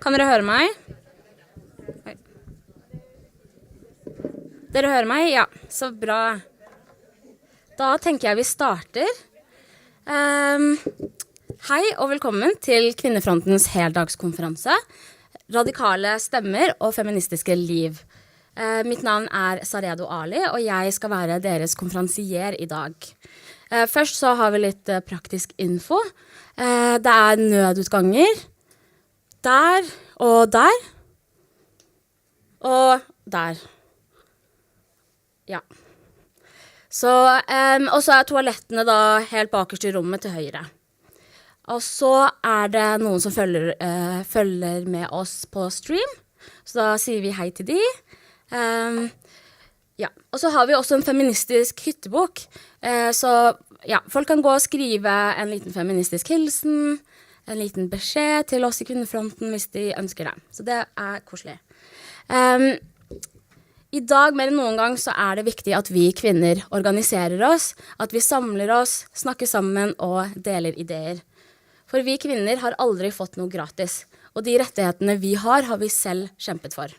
Kan dere høre meg? Oi. Dere hører meg? Ja, så bra. Da tenker jeg vi starter. Hei og velkommen til Kvinnefrontens heldagskonferanse. Radikale stemmer og feministiske liv. Mitt navn er Saredo Ali, og jeg skal være deres konferansier i dag. Først så har vi litt praktisk info. Det er nødutganger. Der og der. Og der. Ja. Så, og så er toalettene da helt bakerst i rommet til høyre. Og så er det noen som følger med oss på stream. Så da sier vi hei til de. Ja. Og så har vi også en feministisk hyttebok. Så ja, folk kan gå og skrive en liten feministisk hilsen, en liten beskjed til oss i Kvinnefronten hvis de ønsker det. Så det er koselig. I dag mer enn noen gang så er det viktig at vi kvinner organiserer oss, at vi samler oss, snakker sammen og deler ideer. For vi kvinner har aldri fått noe gratis, og de rettighetene vi har vi selv kjempet for.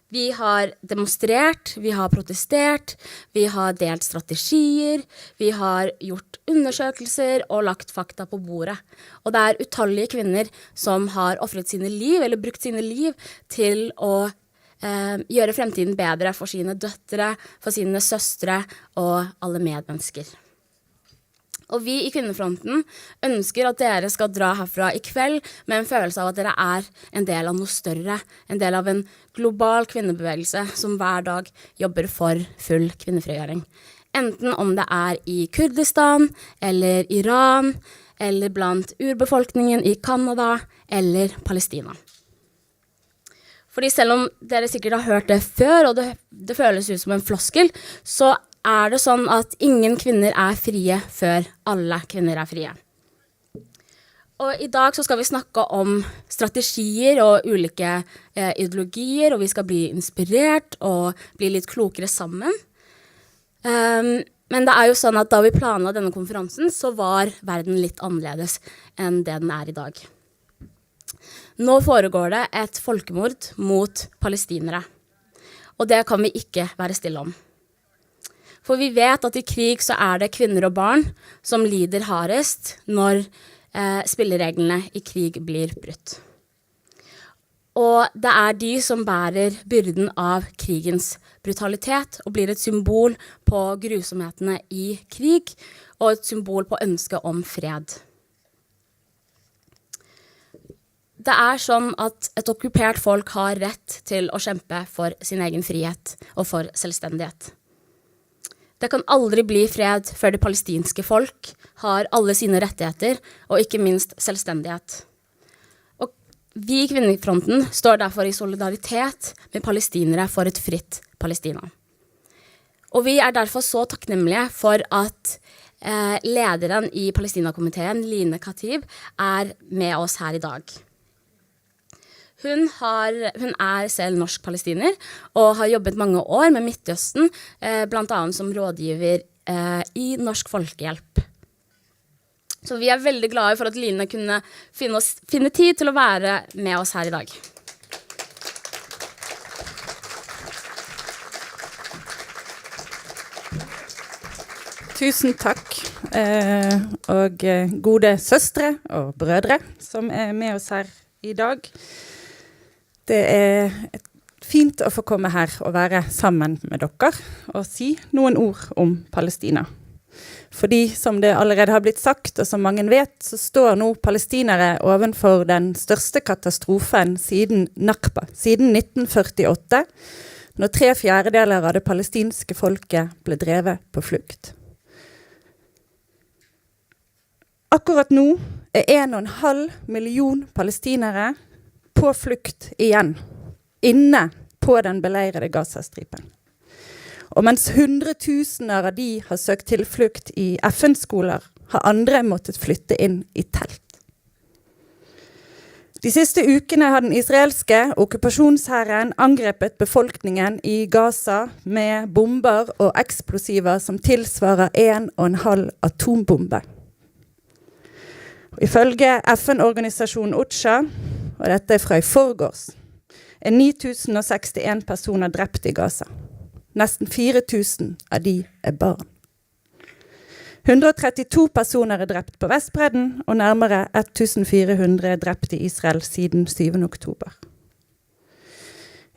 Vi har demonstrert, vi har protestert, vi har delt strategier, vi har gjort undersøkelser og lagt fakta på bordet. Og det er utallige kvinner som har offret sine liv, eller brukt sine liv til å gjøre fremtiden bedre for sine døtre, for sine søstre og alle medmennesker. Og vi i Kvinnefronten ønsker at dere skal dra herfra i kveld med en følelse av at dere er en del av noe større, en del av en global kvinnebevegelse som hver dag jobber for full kvinnefrigjøring. Enten om det er i Kurdistan, eller Iran, eller blant urbefolkningen i Kanada, eller Palestina. Fordi selv om dere sikkert har hørt det før, og det føles ut som en floskel, så er det sånn at ingen kvinner er frie før alle kvinner er frie. Og i dag så skal vi snakke om strategier og ulike ideologier, og vi skal bli inspirert og bli litt klokere sammen. Men det er jo sånn at da vi planla denne konferansen, så var verden litt annerledes enn det den er i dag. Nå foregår det et folkemord mot palestinere, og det kan vi ikke være stille om. For vi vet at i krig så er det kvinner og barn som lider hardest når spillereglene i krig blir brutt. Og det er de som bærer byrden av krigens brutalitet og blir et symbol på grusomhetene i krig og et symbol på ønsket om fred. Det er sånn at et okkupert folk har rett til å kjempe for sin egen frihet og for selvstendighet. Det kan aldri bli fred før det palestinske folk har alle sine rettigheter, og ikke minst selvstendighet. Og vi i Kvinnefronten står derfor i solidaritet med palestinere for et fritt Palestina. Og vi er derfor så takknemlige for at lederen i Palestina-komiteen, Line Khatib, er med oss her i dag. Hun er selv norsk-palestiner og har jobbet mange år med Midtøsten, blant annet som rådgiver i Norsk Folkehjelp. Så vi er veldig glade for at Line kunne finne tid til å være med oss her i dag. Tusen takk, og gode søstre og brødre som er med oss her i dag. Det er fint å få komme her og være sammen med dere og si noen ord om Palestina. Fordi, som det allerede har blitt sagt, og som mange vet, så står nå palestinere ovenfor den største katastrofen siden Nakba, siden 1948, når 3/4 av det palestinske folket ble drevet på flukt. Akkurat nå er 1,5 million palestinere på flukt igjen, inne på den beleirede Gazastripen. Og mens 100 000 av de har søkt tilflukt i FN-skoler, har andre måttet flytte inn i telt. De siste ukene har den israelske okkupasjonshæren angrepet befolkningen i Gaza med bomber og eksplosiver som tilsvarer 1,5 atombombe. Ifølge FN-organisasjonen OCHA og dette fra i forgårs, 9061 personer drept i Gaza. Nesten 4000 av de barn. 132 personer drept på Vestbredden, og nærmere 1400 drept i Israel siden 7. oktober.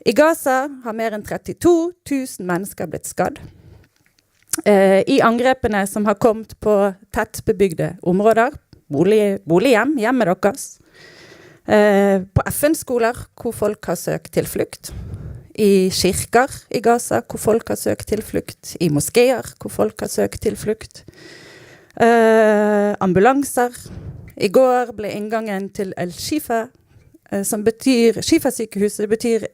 I Gaza har mer enn 32 000 mennesker blitt skadd. I angrepene som har kommet på tettbebygde områder, bolighjem, hjemmet deres, på FN-skoler hvor folk har søkt tilflukt, i kirker i Gaza hvor folk har søkt tilflukt, i moskéer hvor folk har søkt tilflukt, ambulanser. I går ble inngangen til El-Shifa, som betyr, Shifa-sykehuset, det betyr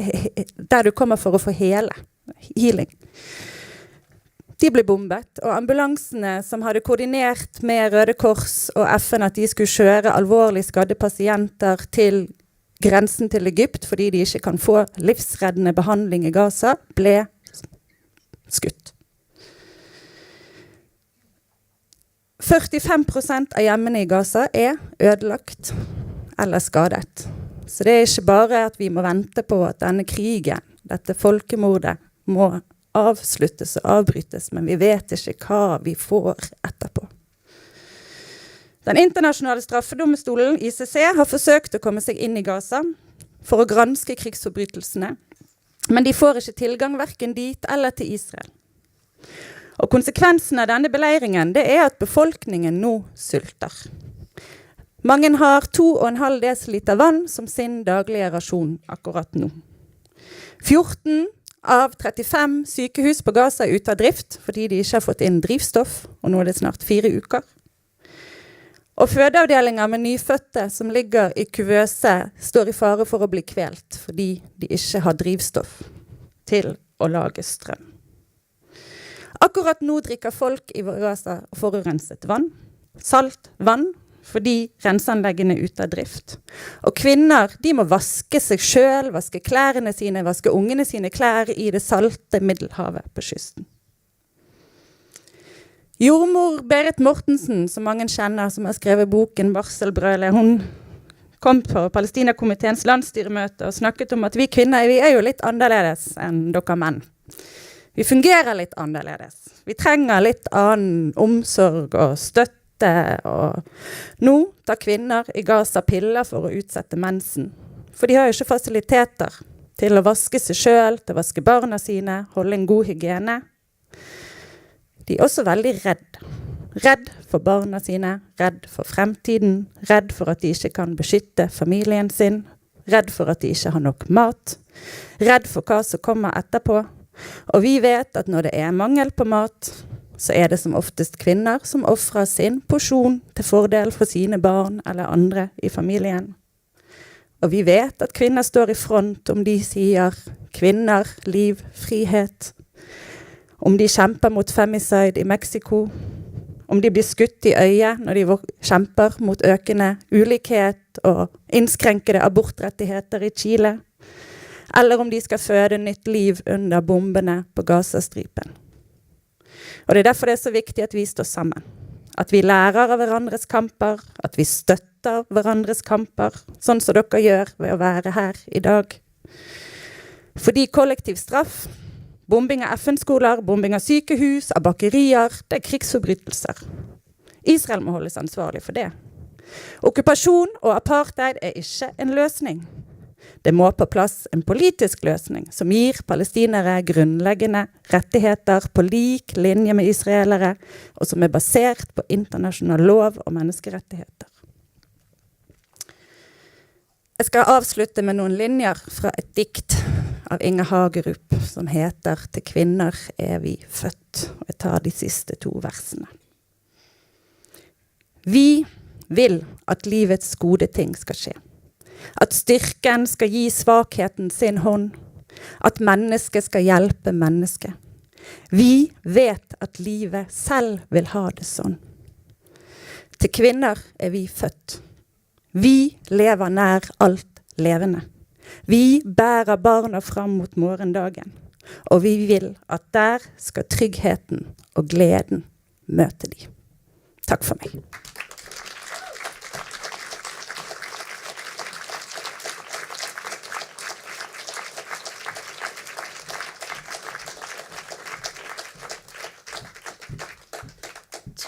der du kommer for å få healing. De ble bombet, og ambulansene som hadde koordinert med Røde Kors og FN at de skulle kjøre alvorlig skadde pasienter til grensen til Egypt, fordi de ikke kan få livsreddende behandling i Gaza, ble skutt. 45% av hjemmene i Gaza ødelagt eller skadet. Så det ikke bare at vi må vente på at denne krigen, dette folkemordet, må avsluttes og avbrytes, men vi vet ikke hva vi får etterpå. Den internasjonale straffedomstolen, ICC, har forsøkt å komme seg inn i Gaza for å granske krigsforbrytelsene, men de får ikke tilgang hverken dit eller til Israel. Og konsekvensen av denne beleiringen, det at befolkningen nå sulter. Mange har 2,5 desiliter vann som sin daglige rasjon akkurat nå. 14 av 35 sykehus på Gaza ute av drift, fordi de ikke har fått inn drivstoff, og nå det snart 4 uker. Og fødeavdelinger med nyfødte som ligger i kuvøse står i fare for å bli kvelt, fordi de ikke har drivstoff til å lage strøm. Akkurat nå drikker folk i Gaza forurenset vann, salt vann, fordi renseanleggene ute av drift. Og kvinner, de må vaske seg selv, vaske klærne sine, vaske ungene sine klær i det salte Middelhavet på kysten. Jordmor Berit Mortensen, som mange kjenner, som har skrevet boken Barselbrølet, hun kom på Palestina-komiteens landsstyremøte og snakket om at vi kvinner, vi jo litt annerledes enn dere menn. Vi fungerer litt annerledes. Vi trenger litt annen omsorg og støtte. Og nå tar kvinner i Gaza piller for å utsette mensen. For de har jo ikke fasiliteter til å vaske seg selv, til å vaske barna sine, holde en god hygiene. De også veldig redd. Redd for barna sine, redd for fremtiden, redd for at de ikke kan beskytte familien sin, redd for at de ikke har nok mat, redd for hva som kommer etterpå. Og vi vet at når det mangel på mat, så det som oftest kvinner som offrer sin porsjon til fordel for sine barn eller andre i familien. Og vi vet at kvinner står i front om de sier kvinner, liv, frihet. Om de kjemper mot femicide i Mexico. Om de blir skutt i øyet når de kjemper mot økende ulikhet og innskrenkede abortrettigheter i Chile. Eller om de skal føde nytt liv under bombene på Gazastripen. Og det derfor det så viktig at vi står sammen. At vi lærer av hverandres kamper, at vi støtter hverandres kamper, sånn som dere gjør ved å være her i dag. Fordi kollektiv straff, bombing av FN-skoler, bombing av sykehus, av bakerier, det krigsforbrytelser. Israel må holdes ansvarlig for det. Okkupasjon og apartheid ikke en løsning. Det må på plass en politisk løsning som gir palestinere grunnleggende rettigheter på lik linje med israelere, og som basert på internasjonal lov og menneskerettigheter. Jeg skal avslutte med noen linjer fra et dikt av Inge Hagerup som heter «Til kvinner vi født», og jeg tar de siste 2 versene. Vi vil at livets gode ting skal skje. At styrken skal gi svakheten sin hånd. At mennesket skal hjelpe mennesket. Vi vet at livet selv vil ha det sånn. Til kvinner vi født. Vi lever nær alt levende. Vi bærer barna fram mot morgendagen. Og vi vil at der skal tryggheten og gleden møte de. Takk for meg.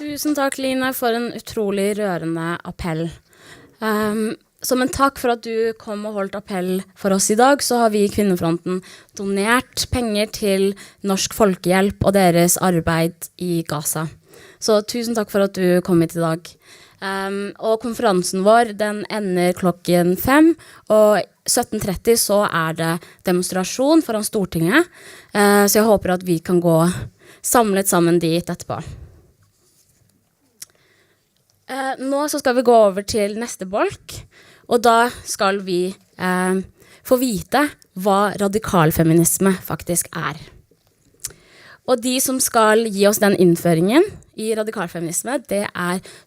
Tusen takk, Line, for en utrolig rørende appell. Som en takk for at du kom og holdt appell for oss i dag, så har vi i Kvinnefronten donert penger til Norsk Folkehjelp og deres arbeid i Gaza. Så tusen takk for at du kom hit i dag. Og konferansen vår, den ender 5:00, og 17:30 så det demonstrasjon foran Stortinget, så jeg håper at vi kan gå samlet sammen dit etterpå. Nå så skal vi gå over til neste bolk, og da skal vi få vite hva radikalfeminisme faktisk Og de som skal gi oss den innføringen i radikalfeminisme, det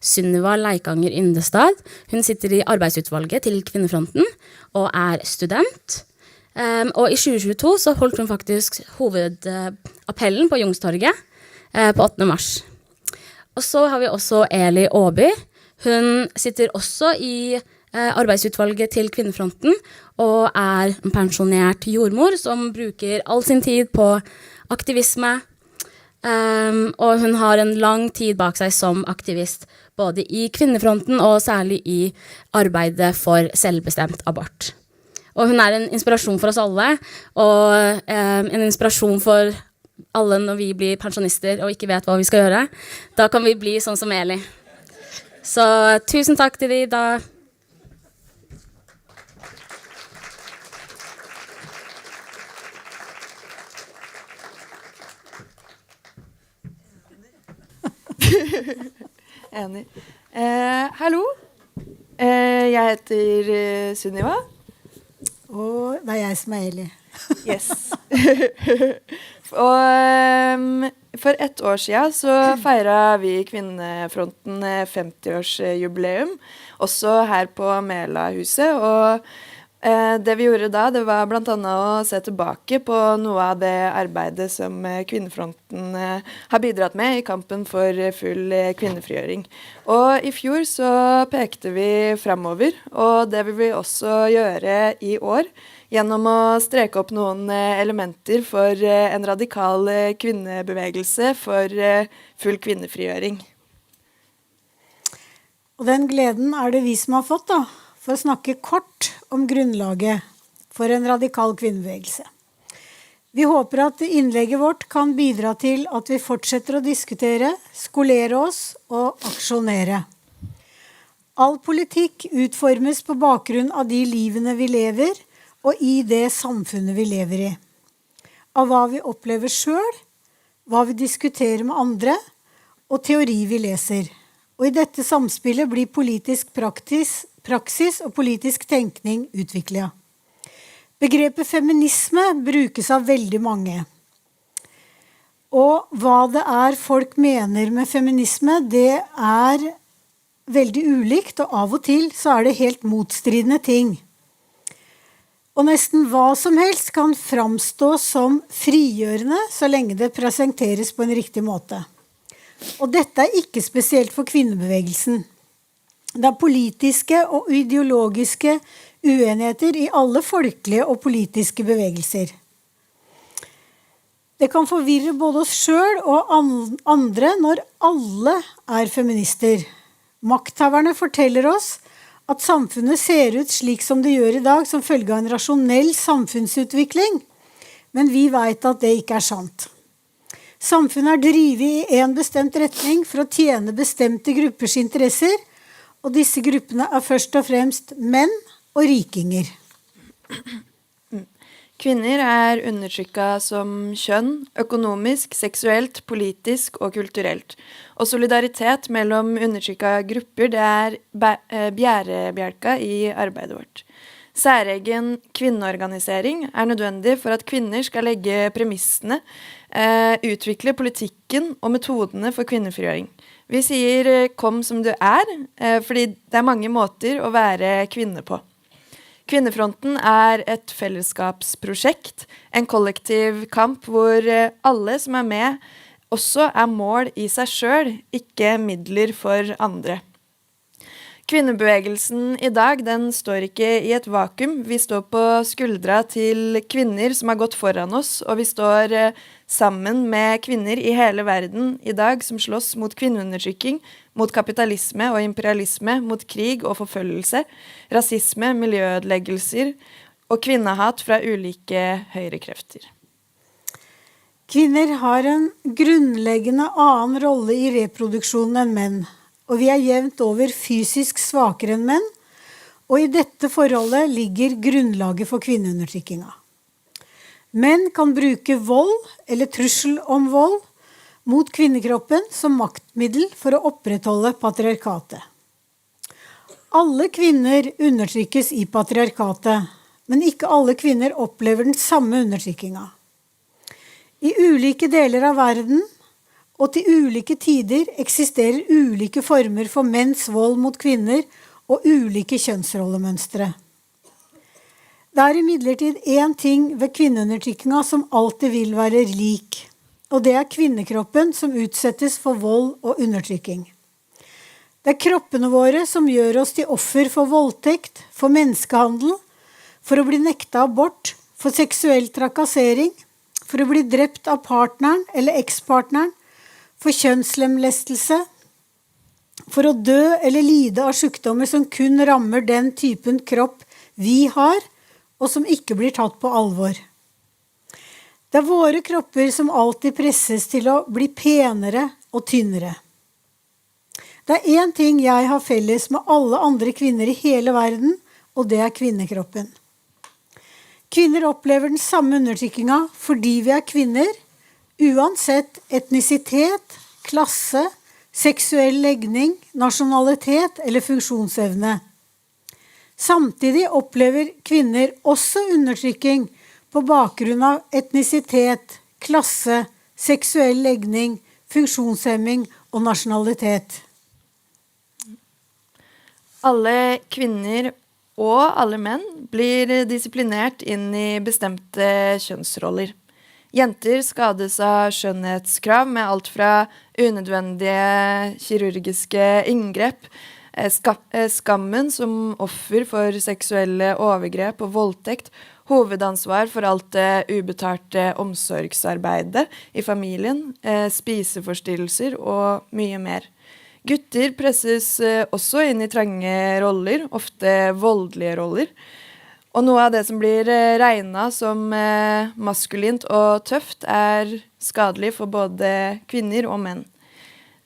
Sunniva Leikanger Yndestad. Hun sitter i arbeidsutvalget til Kvinnefronten og student. Og i 2022 så holdt hun faktisk hovedappellen på Youngstorget på 8. mars. Og så har vi også Eli Åby. Hun sitter også i arbeidsutvalget til Kvinnefronten og en pensjonert jordmor som bruker all sin tid på aktivisme. Og hun har en lang tid bak seg som aktivist, både i Kvinnefronten og særlig i arbeidet for selvbestemt abort. Og hun en inspirasjon for oss alle, og en inspirasjon for alle når vi blir pensjonister og ikke vet hva vi skal gjøre. Da kan vi bli sånn som Eli. Så tusen takk til de da. Enig. Hallo, jeg heter Sunniva. Og det jeg som Eli. Yes. Og for 1 år siden så feiret vi i Kvinnefronten 50-årsjubileum, også her på Melahuset, og det vi gjorde da, det var blant annet å se tilbake på noe av det arbeidet som Kvinnefronten har bidratt med i kampen for full kvinnefrigjøring. Og i fjor så pekte vi fremover, og det vil vi også gjøre i år, gjennom å streke opp noen elementer for en radikal kvinnebevegelse for full kvinnefrigjøring. Og den gleden det vi som har fått da, for å snakke kort om grunnlaget for en radikal kvinnebevegelse. Vi håper at innlegget vårt kan bidra til at vi fortsetter å diskutere, skolere oss og aksjonere. All politikk utformes på bakgrunn av de livene vi lever, og i det samfunnet vi lever i. Av hva vi opplever selv, hva vi diskuterer med andre, og teori vi leser. Og i dette samspillet blir politisk praksis og politisk tenkning utviklet. Begrepet feminisme brukes av veldig mange. Og hva det folk mener med feminisme, det veldig ulikt, og av og til så det helt motstridende ting. Og nesten hva som helst kan framstå som frigjørende så lenge det presenteres på en riktig måte. Og dette ikke spesielt for kvinnebevegelsen. Det politiske og ideologiske uenigheter i alle folkelige og politiske bevegelser. Det kan forvirre både oss selv og andre når alle feminister. Makthaverne forteller oss at samfunnet ser ut slik som det gjør i dag som følge av en rasjonell samfunnsutvikling, men vi vet at det ikke sant. Samfunnet drivet i en bestemt retning for å tjene bestemte gruppers interesser, og disse gruppene først og fremst menn og rikinger. Kvinner undertrykket som kjønn, økonomisk, seksuelt, politisk og kulturelt. Og solidaritet mellom undertrykket grupper, det bjærebjelka i arbeidet vårt. Særegen kvinneorganisering nødvendig for at kvinner skal legge premissene, utvikle politikken og metodene for kvinnefrigjøring. Vi sier kom som du fordi det mange måter å være kvinne på. Kvinnefronten et fellesskapsprosjekt, en kollektiv kamp hvor alle som med, også mål i seg selv, ikke midler for andre. Kvinnebevegelsen i dag, den står ikke i et vakuum. Vi står på skuldra til kvinner som har gått foran oss, og vi står sammen med kvinner i hele verden i dag som slåss mot kvinneundertrykking, mot kapitalisme og imperialisme, mot krig og forfølgelse, rasisme, miljøødeleggelser og kvinnehat fra ulike høyrekrefter. Kvinner har en grunnleggende annen rolle i reproduksjonen enn menn, og vi er jevnt over fysisk svakere enn menn, og i dette forholdet ligger grunnlaget for kvinneundertrykkinga. Menn kan bruke vold eller trussel om vold mot kvinnekroppen som maktmiddel for å opprettholde patriarkatet. Alle kvinner undertrykkes i patriarkatet, men ikke alle kvinner opplever den samme undertrykkinga. I ulike deler av verden og til ulike tider eksisterer ulike former for menns vold mot kvinner og ulike kjønnsrollemønstre. Det er imidlertid en ting ved kvinneundertrykkinga som alltid vil være lik, og det er kvinnekroppen som utsettes for vold og undertrykking. Det er kroppene våre som gjør oss til offer for voldtekt, for menneskehandel, for å bli nekta abort, for seksuell trakassering, for å bli drept av partneren eller ekspartneren, for kjønnslemlestelse, for å dø eller lide av sykdommer som kun rammer den typen kropp vi har, og som ikke blir tatt på alvor. Det er våre kropper som alltid presses til å bli penere og tynnere. Det er en ting jeg har felles med alle andre kvinner i hele verden, og det er kvinnekroppen. Kvinner opplever den samme undertrykkinga fordi vi er kvinner, uansett etnisitet, klasse, seksuell legning, nasjonalitet eller funksjonsevne. Samtidig opplever kvinner også undertrykking på bakgrunn av etnisitet, klasse, seksuell legning, funksjonshemming og nasjonalitet. Alle kvinner og alle menn blir disiplinert inn i bestemte kjønnsroller. Jenter skades av skjønnhetskrav med alt fra unødvendige kirurgiske inngrep, skammen som offer for seksuelle overgrep og voldtekt, hovedansvar for alt det ubetalte omsorgsarbeidet i familien, spiseforstyrrelser og mye mer. Gutter presses også inn i trange roller, ofte voldelige roller. Og noe av det som blir regnet som maskulint og tøft er skadelig for både kvinner og menn.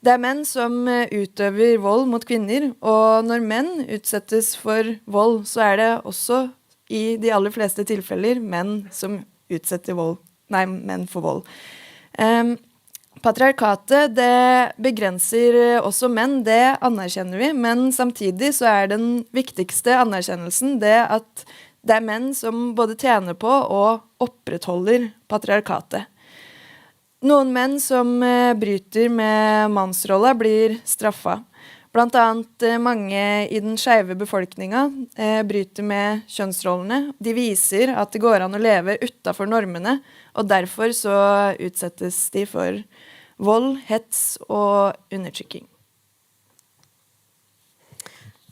Det er menn som utøver vold mot kvinner, og når menn utsettes for vold, så er det også i de aller fleste tilfeller menn som utsetter menn for vold. Patriarkatet, det begrenser også menn, det anerkjenner vi, men samtidig så er den viktigste anerkjennelsen det at det er menn som både tjener på og opprettholder patriarkatet. Noen menn som bryter med mannsrolla blir straffa. Blant annet mange i den skeive befolkninga bryter med kjønnsrollene. De viser at det går an å leve utenfor normene, og derfor så utsettes de for vold, hets og undertrykking.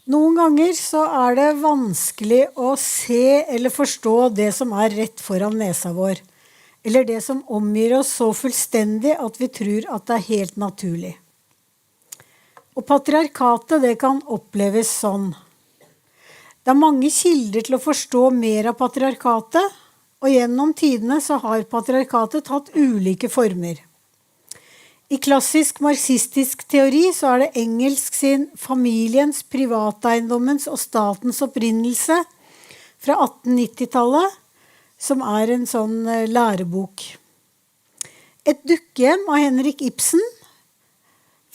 Noen ganger så er det vanskelig å se eller forstå det som er rett foran nesa vår, eller det som omgir oss så fullstendig at vi tror at det er helt naturlig. Og patriarkatet, det kan oppleves sånn. Det er mange kilder til å forstå mer av patriarkatet, og gjennom tidene så har patriarkatet tatt ulike former. I klassisk marxistisk teori så er det engelsk sin familiens, privateiendommens og statens opprinnelse fra 1890-tallet, som er en sånn lærebok. Et dukkehjem av Henrik Ibsen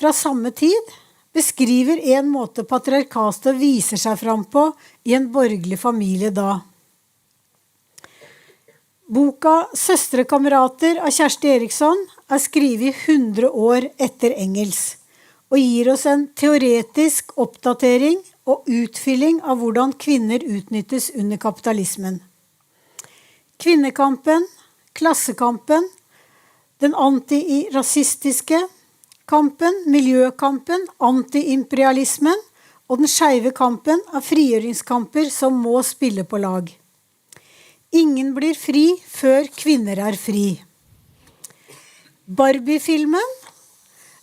fra samme tid beskriver en måte patriarkatet viser seg fram på i en borgerlig familie da. Boka «Søstrekamerater» av Kjersti Eriksson er skrevet 100 år etter Engels, og gir oss en teoretisk oppdatering og utfylling av hvordan kvinner utnyttes under kapitalismen. Kvinnekampen, klassekampen, den antirasistiske kampen, miljøkampen, antiimperialismen og den skeive kampen er frigjøringskamper som må spille på lag. Ingen blir fri før kvinner er fri. Barbie-filmen,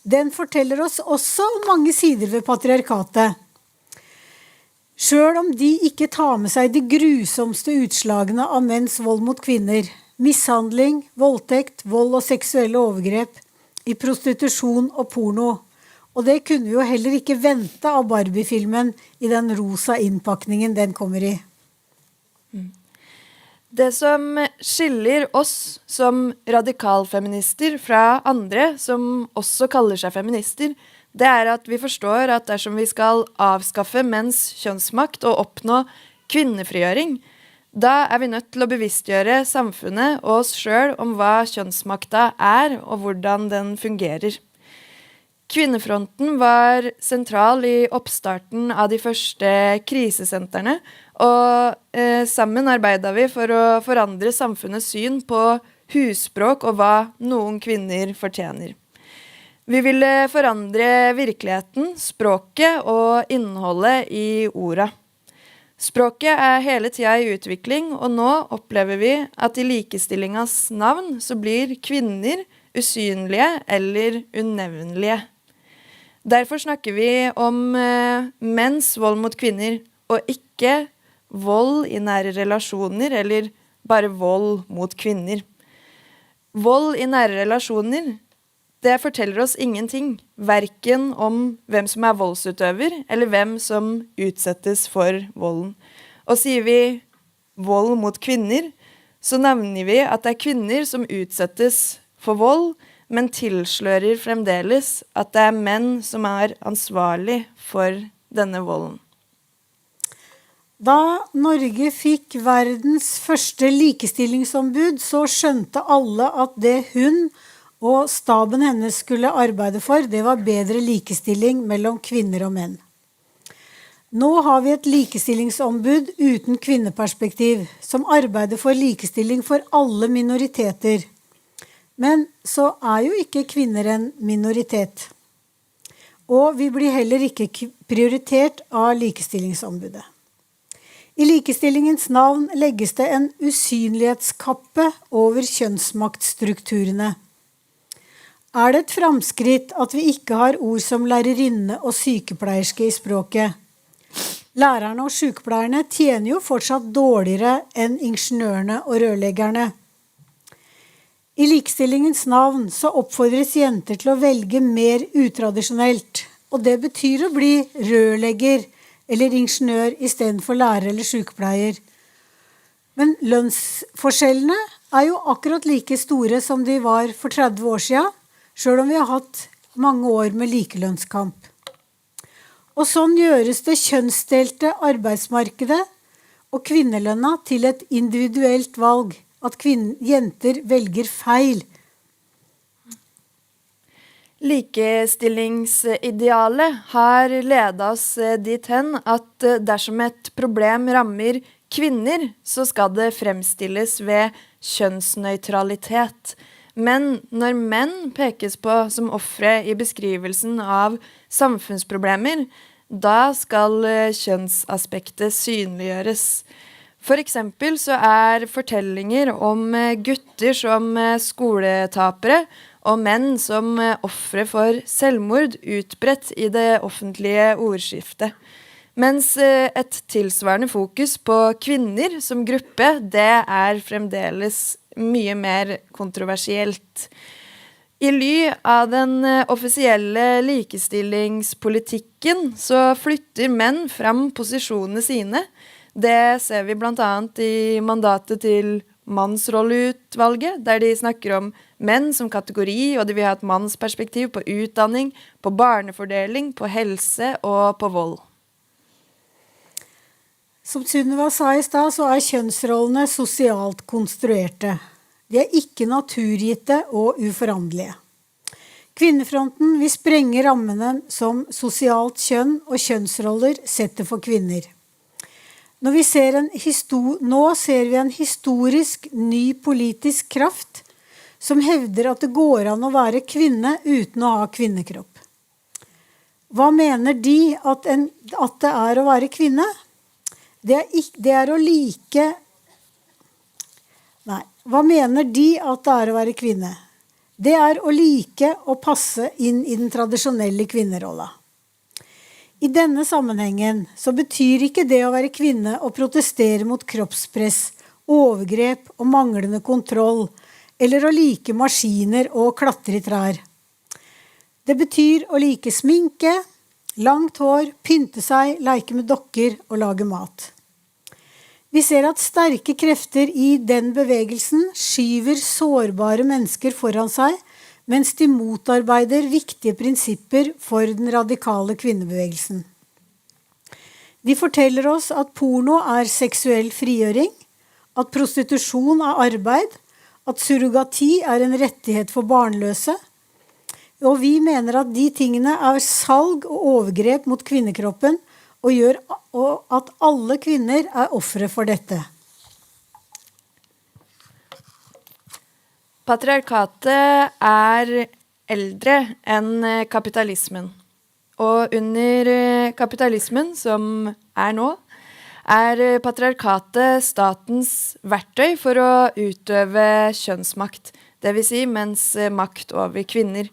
den forteller oss også om mange sider ved patriarkatet. Selv om de ikke tar med seg de grusomste utslagene av menns vold mot kvinner, mishandling, voldtekt, vold og seksuelle overgrep, i prostitusjon og porno. Og det kunne vi jo heller ikke vente av Barbie-filmen i den rosa innpakningen den kommer i. Det som skiller oss som radikalfeminister fra andre som også kaller seg feminister, det er at vi forstår at dersom vi skal avskaffe menns kjønnsmakt og oppnå kvinnefrigjøring, da er vi nødt til å bevisstgjøre samfunnet og oss selv om hva kjønnsmakta er og hvordan den fungerer. Kvinnefronten var sentral i oppstarten av de første krisesentrene, og sammen arbeidet vi for å forandre samfunnets syn på husspråk og hva noen kvinner fortjener. Vi ville forandre virkeligheten, språket og innholdet i orda. Språket er hele tiden i utvikling, og nå opplever vi at i likestillingens navn så blir kvinner usynlige eller unevnelige. Derfor snakker vi om menns vold mot kvinner, og ikke vold i nære relasjoner, eller bare vold mot kvinner. Vold i nære relasjoner, det forteller oss ingenting, hverken om hvem som er voldsutøver, eller hvem som utsettes for volden. Og sier vi vold mot kvinner, så nevner vi at det er kvinner som utsettes for vold, men tilslører fremdeles at det er menn som er ansvarlig for denne volden. Da Norge fikk verdens første likestillingsombud, så skjønte alle at det hun og staben hennes skulle arbeide for, det var bedre likestilling mellom kvinner og menn. Nå har vi et likestillingsombud uten kvinneperspektiv, som arbeider for likestilling for alle minoriteter. Men så er jo ikke kvinner en minoritet. Og vi blir heller ikke prioritert av likestillingsombudet. I likestillingens navn legges det en usynlighetskappe over kjønnsmaktstrukturene. Er det et framskritt at vi ikke har ord som lærerinne og sykepleierske i språket? Lærerne og sykepleierne tjener jo fortsatt dårligere enn ingeniørene og rørleggerne. I likestillingens navn så oppfordres jenter til å velge mer utradisjonelt, og det betyr å bli rørlegger eller ingeniør i stedet for lærer eller sykepleier. Men lønnsforskjellene er jo akkurat like store som de var for 30 år siden, selv om vi har hatt mange år med likelønnskamp. Og sånn gjøres det kjønnsdelte arbeidsmarkedet og kvinnelønna til et individuelt valg, at jenter velger feil. Likestillingsidealet har ledet oss dit hen at dersom et problem rammer kvinner, så skal det fremstilles ved kjønnsnøytralitet. Men når menn pekes på som ofre i beskrivelsen av samfunnsproblemer, da skal kjønnsaspektet synliggjøres. For eksempel så er fortellinger om gutter som skoletapere og menn som ofre for selvmord utbredt i det offentlige ordskiftet. Mens et tilsvarende fokus på kvinner som gruppe, det er fremdeles mye mer kontroversielt. I ly av den offisielle likestillingspolitikken så flytter menn fram posisjonene sine. Det ser vi blant annet i mandatet til mannsrolleutvalget, der de snakker om menn som kategori, og de vil ha et mannsperspektiv på utdanning, på barnefordeling, på helse og på vold. Som Sunniva sa i stad, så er kjønnsrollene sosialt konstruerte. De er ikke naturgitte og uforanderlige. Kvinnefronten vil sprenge rammene som sosialt kjønn og kjønnsroller setter for kvinner. Nå ser vi en historisk ny politisk kraft som hevder at det går an å være kvinne uten å ha kvinnekropp. Hva mener de at det er å være kvinne? Det er å like... Nei, hva mener de at det er å være kvinne? Det er å like å passe inn i den tradisjonelle kvinnerolla. I denne sammenhengen så betyr ikke det å være kvinne å protestere mot kroppspress, overgrep og manglende kontroll, eller å like maskiner og klatre i trær. Det betyr å like sminke, langt hår, pynte seg, leke med dokker og lage mat. Vi ser at sterke krefter i den bevegelsen skyver sårbare mennesker foran seg, mens de motarbeider viktige prinsipper for den radikale kvinnebevegelsen. De forteller oss at porno er seksuell frigjøring, at prostitusjon er arbeid, at surrogati er en rettighet for barnløse, og vi mener at de tingene er salg og overgrep mot kvinnekroppen, og at alle kvinner er ofre for dette. Patriarkatet er eldre enn kapitalismen. Og under kapitalismen, som er nå, er patriarkatet statens verktøy for å utøve kjønnsmakt, det vil si menns makt over kvinner.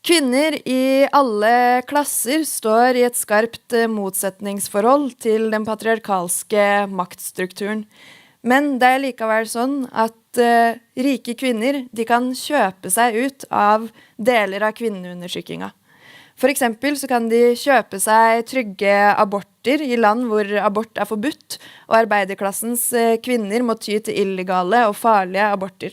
Kvinner i alle klasser står i et skarpt motsetningsforhold til den patriarkalske maktstrukturen. Men det er likevel sånn at rike kvinner de kan kjøpe seg ut av deler av kvinneundersykkinga. For eksempel så kan de kjøpe seg trygge aborter i land hvor abort er forbudt, og arbeiderklassens kvinner må ty til illegale og farlige aborter.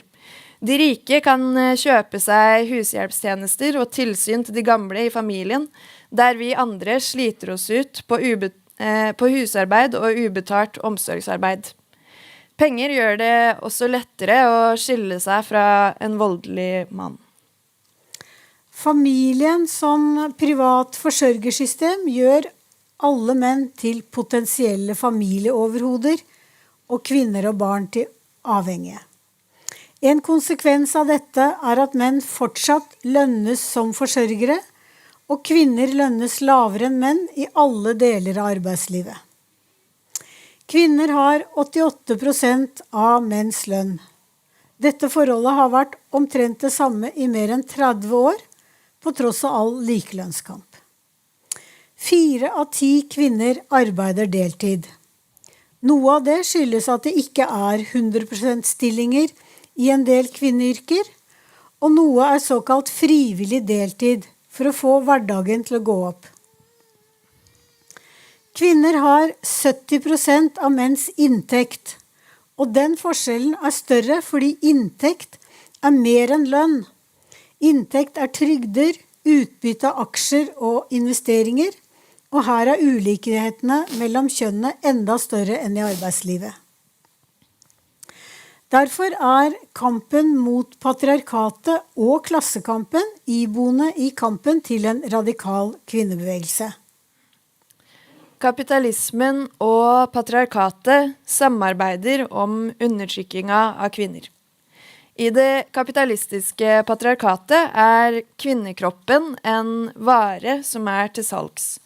De rike kan kjøpe seg hushjelpstjenester og tilsyn til de gamle i familien, der vi andre sliter oss ut på husarbeid og ubetalt omsorgsarbeid. Penger gjør det også lettere å skille seg fra en voldelig mann. Familien som privat forsørgersystem gjør alle menn til potensielle familieoverhoder, og kvinner og barn til avhengige. En konsekvens av dette er at menn fortsatt lønnes som forsørgere, og kvinner lønnes lavere enn menn i alle deler av arbeidslivet. Kvinner har 88% av menns lønn. Dette forholdet har vært omtrent det samme i mer enn 30 år, på tross av all likelønnskamp. 4 av 10 kvinner arbeider deltid. Noe av det skyldes at det ikke er 100% stillinger i en del kvinneyrker, og noe er såkalt frivillig deltid for å få hverdagen til å gå opp. Kvinner har 70% av menns inntekt, og den forskjellen er større fordi inntekt er mer enn lønn. Inntekt er trygder, utbytte av aksjer og investeringer, og her er ulikhetene mellom kjønnene enda større enn i arbeidslivet. Derfor er kampen mot patriarkatet og klassekampen iboende i kampen til en radikal kvinnebevegelse. Kapitalismen og patriarkatet samarbeider om undertrykkinga av kvinner. I det kapitalistiske patriarkatet er kvinnekroppen en vare som er til salgs.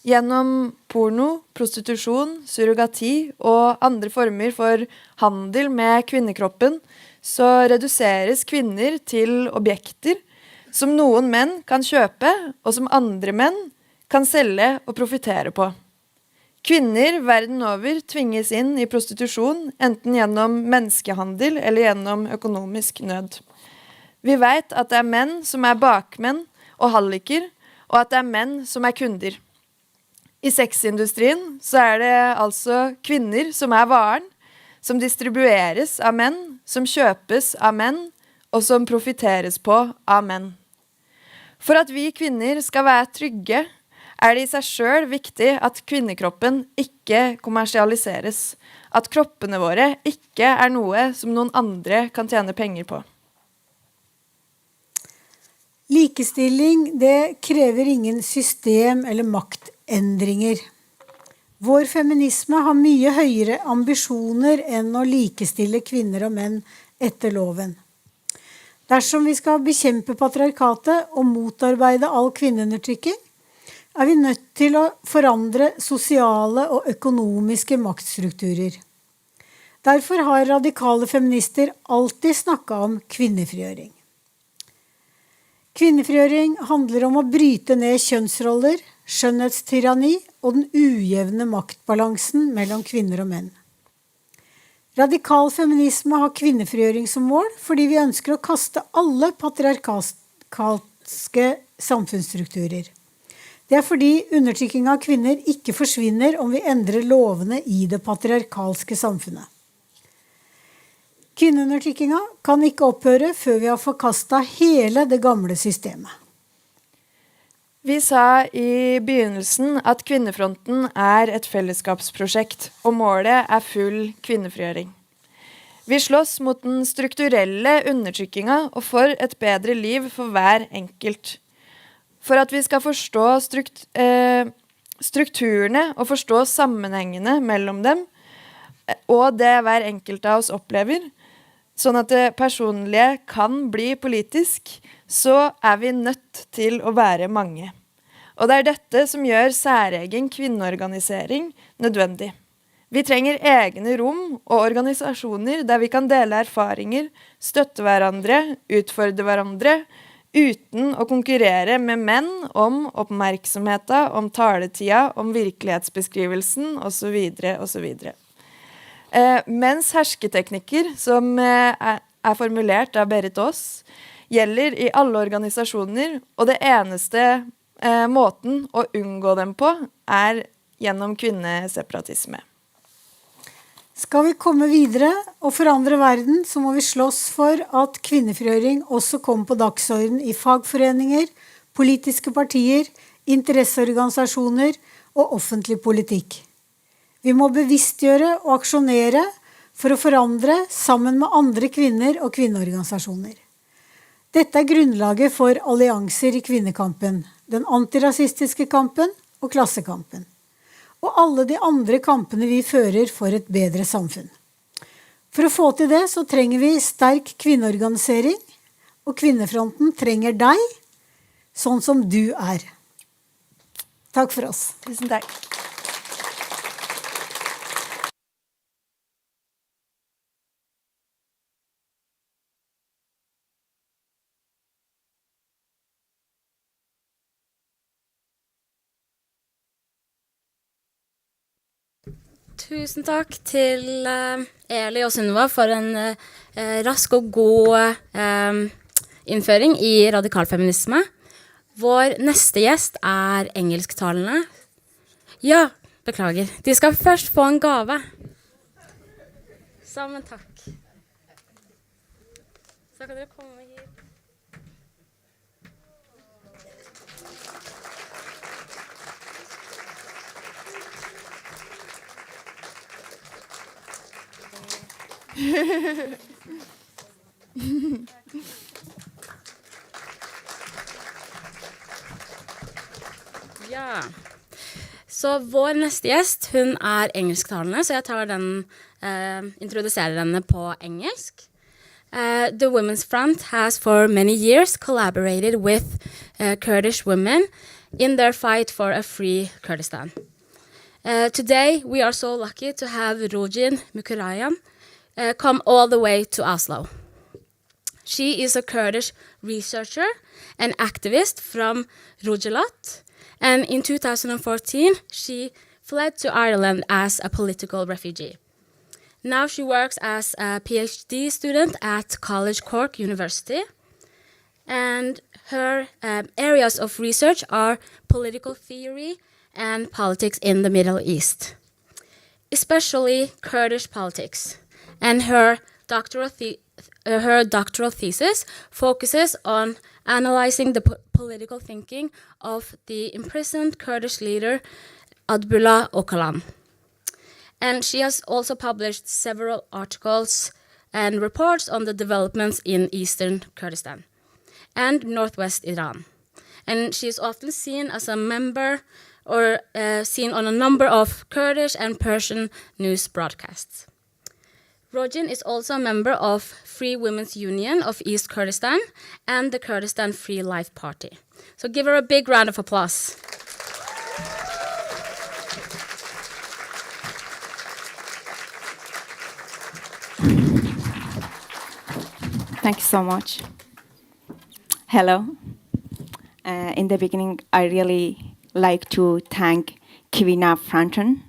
Gjennom porno, prostitusjon, surrogati og andre former for handel med kvinnekroppen, så reduseres kvinner til objekter som noen menn kan kjøpe, og som andre menn kan selge og profitere på. Kvinner verden over tvinges inn i prostitusjon, enten gjennom menneskehandel eller gjennom økonomisk nød. Vi vet at det er menn som er bakmenn og halliker, og at det er menn som er kunder. I sexindustrien så er det altså kvinner som er varen, som distribueres av menn, som kjøpes av menn, og som profiteres på av menn. For at vi kvinner skal være trygge, er det i seg selv viktig at kvinnekroppen ikke kommersialiseres, at kroppene våre ikke er noe som noen andre kan tjene penger på. Likestilling, det krever ingen system eller maktendringer. Vår feminisme har mye høyere ambisjoner enn å likestille kvinner og menn etter loven. Dersom vi skal bekjempe patriarkatet og motarbeide all kvinneundertrykking, vi nødt til å forandre sosiale og økonomiske maktstrukturer. Derfor har radikale feminister alltid snakket om kvinnefrigjøring. Kvinnefrigjøring handler om å bryte ned kjønnsroller, skjønnhetstyranni og den ujevne maktbalansen mellom kvinner og menn. Radikal feminisme har kvinnefrigjøring som mål, fordi vi ønsker å kaste alle patriarkalske samfunnsstrukturer. Det fordi undertrykking av kvinner ikke forsvinner om vi endrer lovene i det patriarkalske samfunnet. Kvinneundertrykkinga kan ikke opphøre før vi har forkastet hele det gamle systemet. Vi sa i begynnelsen at Kvinnefronten et fellesskapsprosjekt, og målet full kvinnefrigjøring. Vi slåss mot den strukturelle undertrykkinga og for et bedre liv for hver enkelt. For at vi skal forstå strukturene og forstå sammenhengene mellom dem, og det hver enkelt av oss opplever, sånn at det personlige kan bli politisk, så vi nødt til å være mange. Og det dette som gjør særegen kvinneorganisering nødvendig. Vi trenger egne rom og organisasjoner der vi kan dele erfaringer, støtte hverandre, utfordre hverandre, uten å konkurrere med menn om oppmerksomheten, om taletida, om virkelighetsbeskrivelsen, og så videre. Mens hersketeknikker, som formulert av Berit Aas, gjelder i alle organisasjoner, og det eneste måten å unngå dem på gjennom kvinneseparatisme. Skal vi komme videre og forandre verden, så må vi slåss for at kvinnefrigjøring også kommer på dagsorden i fagforeninger, politiske partier, interesseorganisasjoner og offentlig politikk. Vi må bevisstgjøre og aksjonere for å forandre sammen med andre kvinner og kvinneorganisasjoner. Dette grunnlaget for allianser i kvinnekampen, den antirasistiske kampen og klassekampen. Og alle de andre kampene vi fører for et bedre samfunn. For å få til det så trenger vi sterk kvinneorganisering, og Kvinnefronten trenger deg, sånn som du er. Takk for oss. Tusen takk. Tusen takk til Eli og Sunniva for en rask og god innføring i radikal feminisme. Vår neste gjest engelsktalende. Ja, beklager. De skal først få en gave. Sammen takk. Så kan dere komme hit. Ja. Så vår neste gjest, hun engelsktalende, så jeg tar den, introduserer henne på engelsk. The Women's Front has for many years collaborated with Kurdish women in their fight for a free Kurdistan. Today, we are so lucky to have Rojin Mukurayan come all the way to Oslo. She is a Kurdish researcher and activist from Rugelat, and in 2014, she fled to Ireland as a political refugee. Now she works as a PhD student at College Cork University, and her areas of research are political theory and politics in the Middle East, especially Kurdish politics. And her doctoral thesis focuses on analyzing the political thinking of the imprisoned Kurdish leader Abdullah Öcalan. And she has also published several articles and reports on the developments in eastern Kurdistan and northwest Iran. And she is often seen as a member or seen on a number of Kurdish and Persian news broadcasts. Rojin is also a member of Free Women's Union of East Kurdistan and the Kurdistan Free Life Party. So give her a big round of applause. Thank you so much. Hello. In the beginning, I really like to thank Kvinna Fronten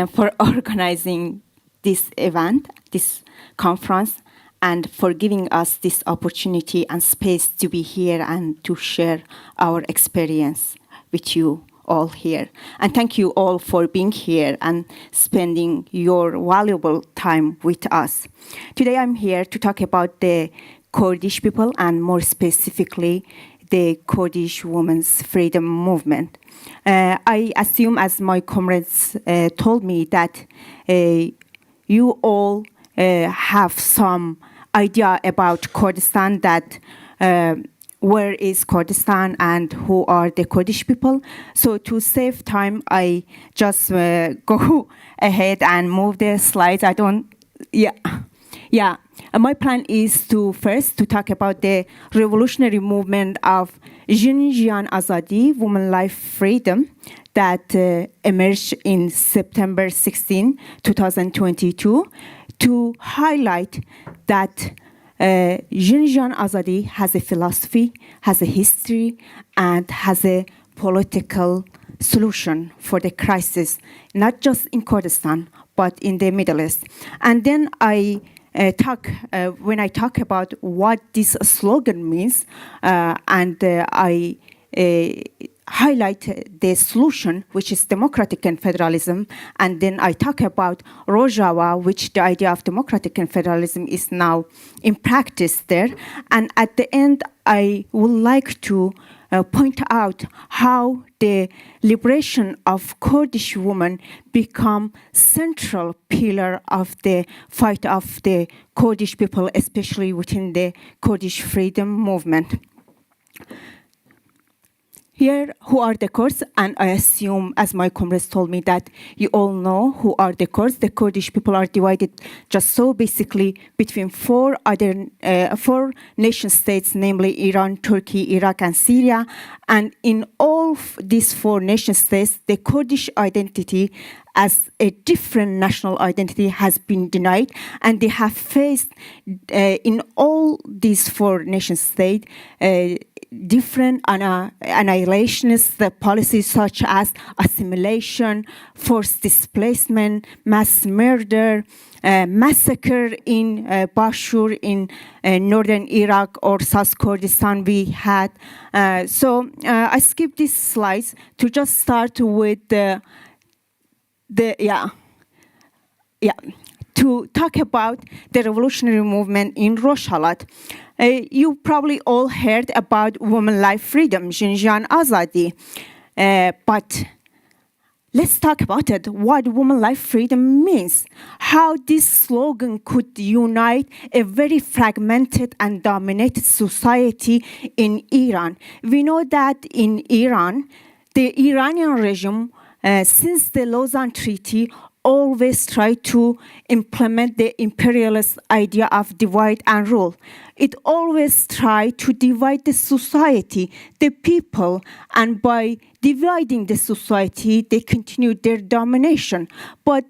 for organizing this event, this conference, and for giving us this opportunity and space to be here and to share our experience with you all here. And thank you all for being here and spending your valuable time with us. Today I'm here to talk about the Kurdish people and more specifically the Kurdish women's freedom movement. I assume, as my comrades told me, that you all have some idea about Kurdistan, that where is Kurdistan and who are the Kurdish people. So to save time, I just go ahead and move the slides. My plan is to first to talk about the revolutionary movement of Xinjiang Azadi, Women Life Freedom, that emerged in September 16, 2022, to highlight that Xinjiang Azadi has a philosophy, has a history, and has a political solution for the crisis, not just in Kurdistan, but in the Middle East. And then when I talk about what this slogan means, I highlight the solution, which is democratic and federalism, and then I talk about Rojava, which the idea of democratic and federalism is now in practice there. And at the end, I would like to point out how the liberation of Kurdish women become central pillar of the fight of the Kurdish people, especially within the Kurdish freedom movement. Here, who are the Kurds? And I assume, as my comrades told me, that you all know who are the Kurds. The Kurdish people are divided just so basically between four nation states, namely Iran, Turkey, Iraq, and Syria. And in all these four nation states, the Kurdish identity as a different national identity has been denied, and they have faced in all these four nation states different annihilationist policies such as assimilation, forced displacement, mass murder, massacre in Bashur in northern Iraq or South Kurdistan we had. So I skip these slides to just start with to talk about the revolutionary movement in Rojava. You probably all heard about Women Life Freedom, Xinjiang Azadi. But let's talk about it, what Women Life Freedom means, how this slogan could unite a very fragmented and dominated society in Iran. We know that in Iran, the Iranian regime, since the Lausanne Treaty, always try to implement the imperialist idea of divide and rule. It always try to divide the society, the people, and by dividing the society, they continue their domination. But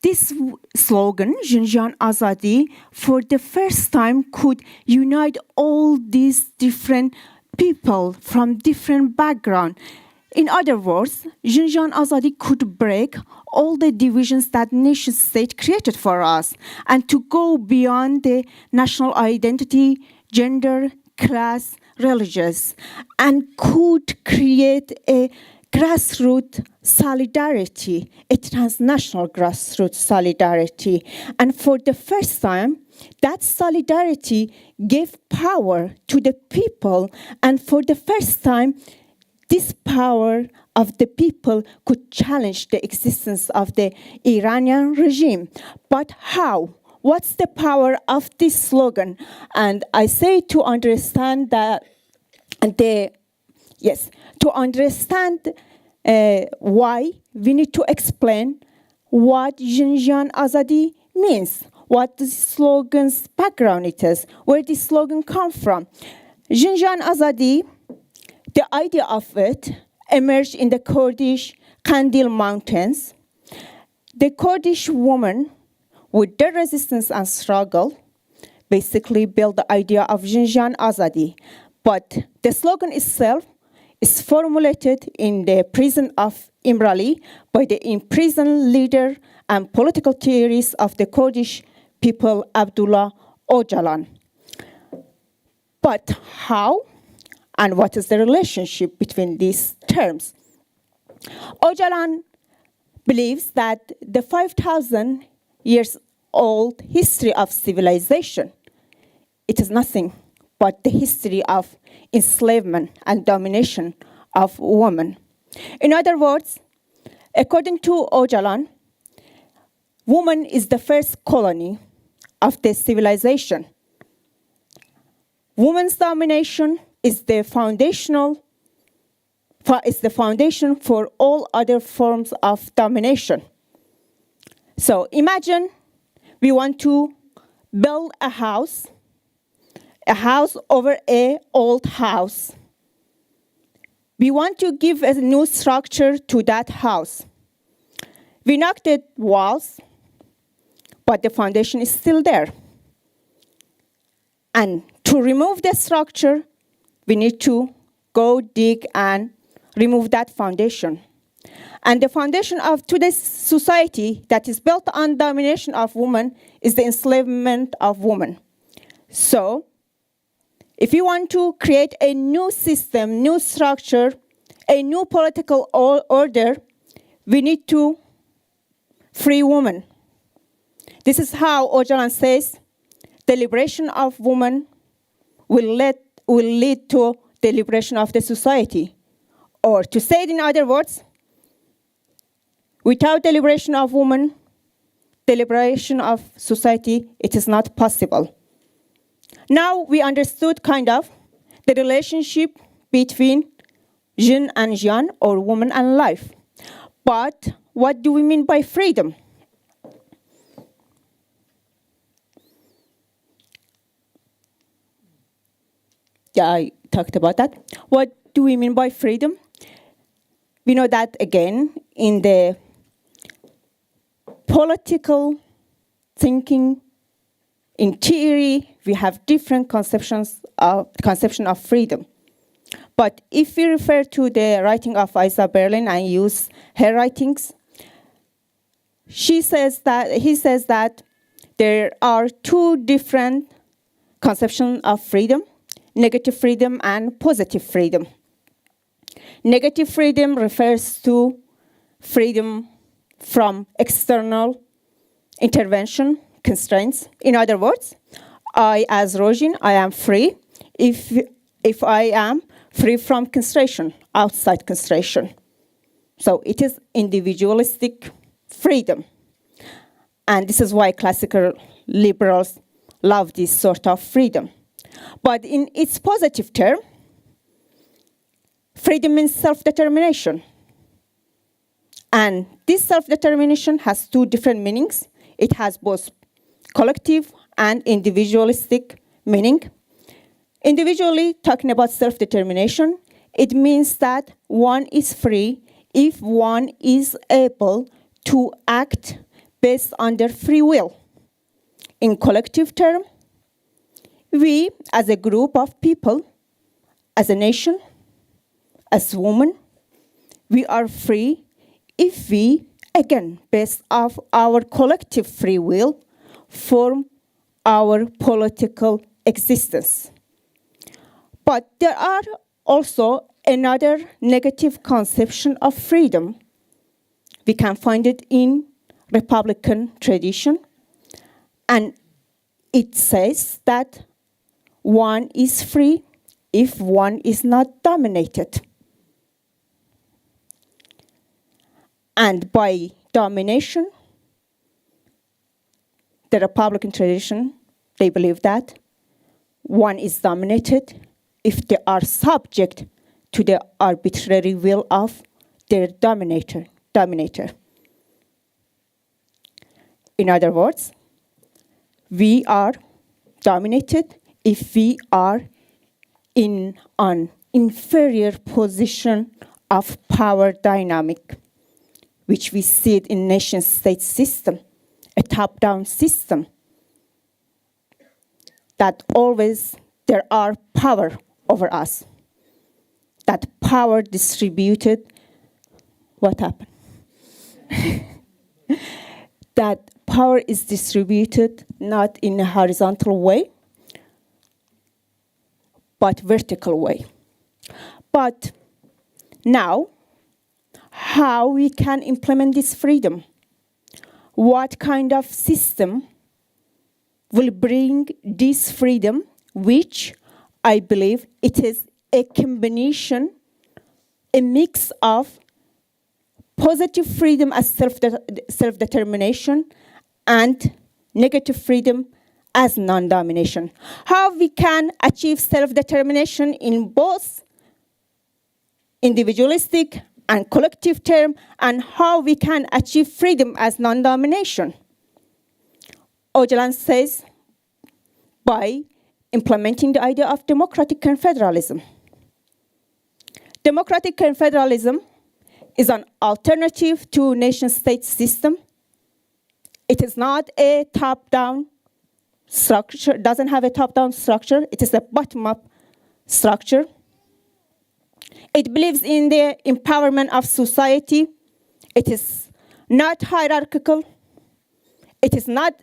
this slogan, Xinjiang Azadi, for the first time could unite all these different people from different backgrounds. In other words, Xinjiang Azadi could break all the divisions that nation state created for us and to go beyond the national identity, gender, class, religious, and could create a grassroots solidarity, a transnational grassroots solidarity. And for the first time, that solidarity gave power to the people, and for the first time, this power of the people could challenge the existence of the Iranian regime. But how? What's the power of this slogan? And I say to understand that, to understand why, we need to explain what Xinjiang Azadi means, what the slogan's background it is, where this slogan comes from. Xinjiang Azadi, the idea of it emerged in the Kurdish Kandil Mountains. The Kurdish women, with their resistance and struggle, basically built the idea of Xinjiang Azadi. But the slogan itself is formulated in the prison of Imrali by the imprisoned leader and political theorist of the Kurdish people, Abdullah Öcalan. But how and what is the relationship between these terms? Öcalan believes that the 5,000 years old history of civilization, it is nothing but the history of enslavement and domination of women. In other words, according to Öcalan, woman is the first colony of the civilization. Women's domination is the foundation for all other forms of domination. So imagine we want to build a house over an old house. We want to give a new structure to that house. We knocked the walls, but the foundation is still there. And to remove the structure, we need to go dig and remove that foundation. And the foundation of today's society that is built on domination of women is the enslavement of women. So, if you want to create a new system, new structure, a new political order, we need to free women. This is how Öcalan says the liberation of women will lead to the liberation of the society. Or to say it in other words, without the liberation of women, the liberation of society, it is not possible. Now we understood kind of the relationship between Jin and Jian, or woman and life. But what do we mean by freedom? Yeah, I talked about that. What do we mean by freedom? We know that, again, in the political thinking, in theory, we have different conception of freedom. But if we refer to the writing of Isa Berlin and use her writings, he says that there are two different conceptions of freedom: negative freedom and positive freedom. Negative freedom refers to freedom from external intervention, constraints. In other words, I, as Rojin, I am free if I am free from constriction, outside constriction. So it is individualistic freedom. And this is why classical liberals love this sort of freedom. But in its positive term, freedom means self-determination. And this self-determination has two different meanings. It has both collective and individualistic meaning. Individually, talking about self-determination, it means that one is free if one is able to act based on their free will. In collective term, we, as a group of people, as a nation, as women, we are free if we, again, based off our collective free will, form our political existence. But there are also another negative conception of freedom. We can find it in Republican tradition, and it says that one is free if one is not dominated. And by domination, the Republican tradition, they believe that one is dominated if they are subject to the arbitrary will of their dominator. In other words, we are dominated if we are in an inferior position of power dynamic, which we see it in nation-state system, a top-down system. that always there are power over us. That power distributed, what happened? That power is distributed not in a horizontal way, but vertical way. But now, how we can implement this freedom? What kind of system will bring this freedom, which I believe it is a combination, a mix of positive freedom as self-determination and negative freedom as non-domination. How we can achieve self-determination in both individualistic and collective term, and how we can achieve freedom as non-domination. Öcalan says, by implementing the idea of democratic confederalism. Democratic confederalism is an alternative to nation-state system. It is not a top-down structure, doesn't have a top-down structure. It is a bottom-up structure. It believes in the empowerment of society. It is not hierarchical. It is not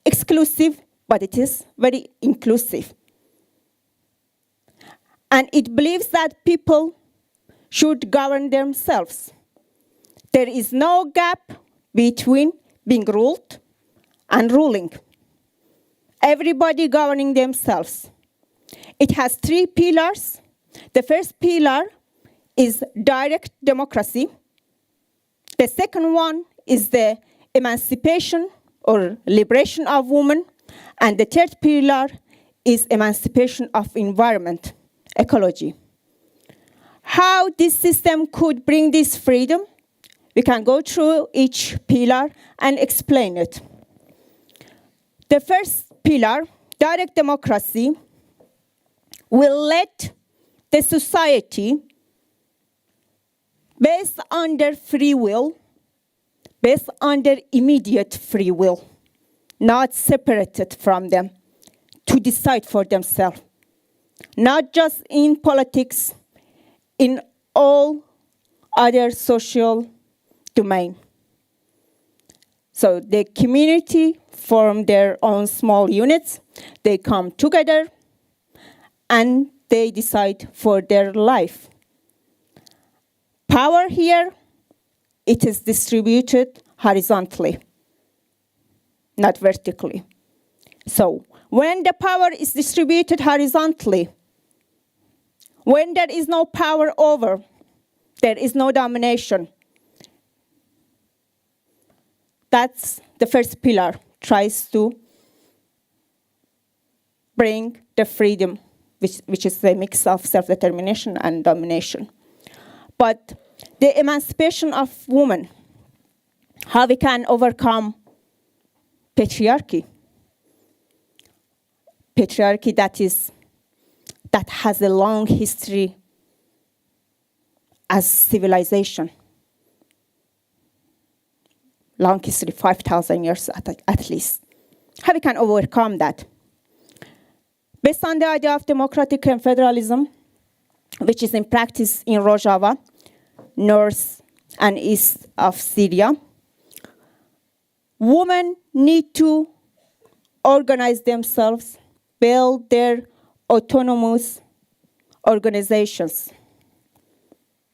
exclusive, but it is very inclusive. And it believes that people should govern themselves. There is no gap between being ruled and ruling. Everybody governing themselves. It has 3 pillars. The first pillar is direct democracy. The second one is the emancipation or liberation of women. And the third pillar is emancipation of environment, ecology. How this system could bring this freedom, we can go through each pillar and explain it. The first pillar, direct democracy, will let the society, based on their free will, based on their immediate free will, not separated from them, to decide for themselves. Not just in politics, in all other social domain. So the community form their own small units, they come together, and they decide for their life. Power here, it is distributed horizontally, not vertically. So when the power is distributed horizontally, when there is no power over, there is no domination. That's the first pillar, tries to bring the freedom, which is a mix of self-determination and domination. But the emancipation of women, how we can overcome patriarchy. Patriarchy that has a long history as civilization. Long history, 5,000 years at least. How we can overcome that? Based on the idea of democratic confederalism, which is in practice in Rojava, north and east of Syria, women need to organize themselves, build their autonomous organizations,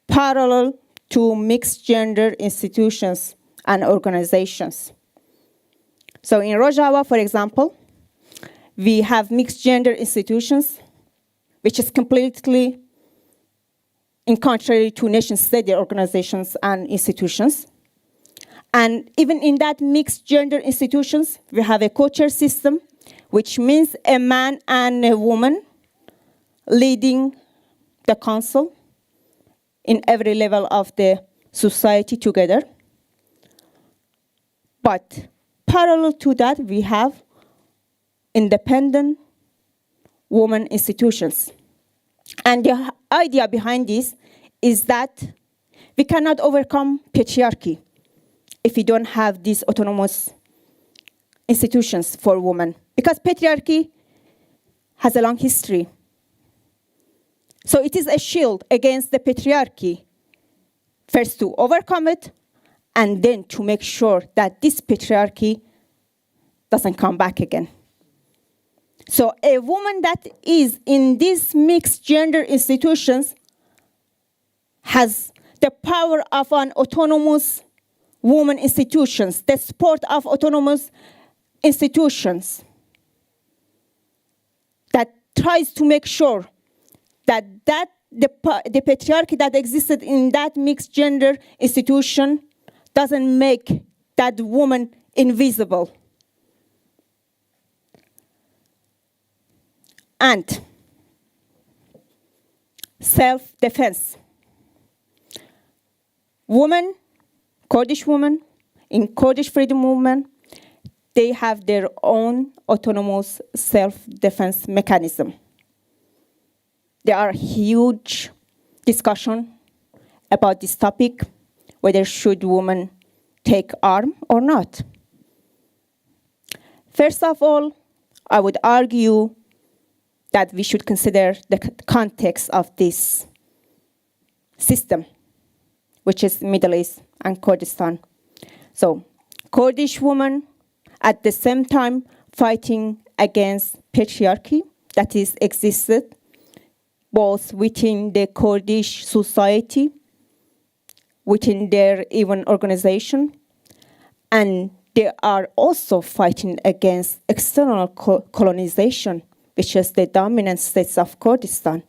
parallel to mixed gender institutions and organizations. So in Rojava, for example, we have mixed gender institutions, which is completely in contrary to nation-state organizations and institutions. And even in that mixed gender institutions, we have a co-chair system, which means a man and a woman leading the council in every level of the society together. But parallel to that, we have independent women institutions. And the idea behind this is that we cannot overcome patriarchy if we don't have these autonomous institutions for women. Because patriarchy has a long history. So it is a shield against the patriarchy, first to overcome it, and then to make sure that this patriarchy doesn't come back again. So a woman that is in these mixed gender institutions has the power of an autonomous woman institutions, the support of autonomous institutions that tries to make sure that the patriarchy that existed in that mixed gender institution doesn't make that woman invisible. And self-defense. Women, Kurdish women, in Kurdish freedom movement, they have their own autonomous self-defense mechanism. There are huge discussion about this topic, whether should women take arm or not. First of all, I would argue that we should consider the context of this system, which is Middle East and Kurdistan. So, Kurdish women at the same time fighting against patriarchy that is existed both within the Kurdish society, within their even organization, and they are also fighting against external colonization, which is the dominant states of Kurdistan,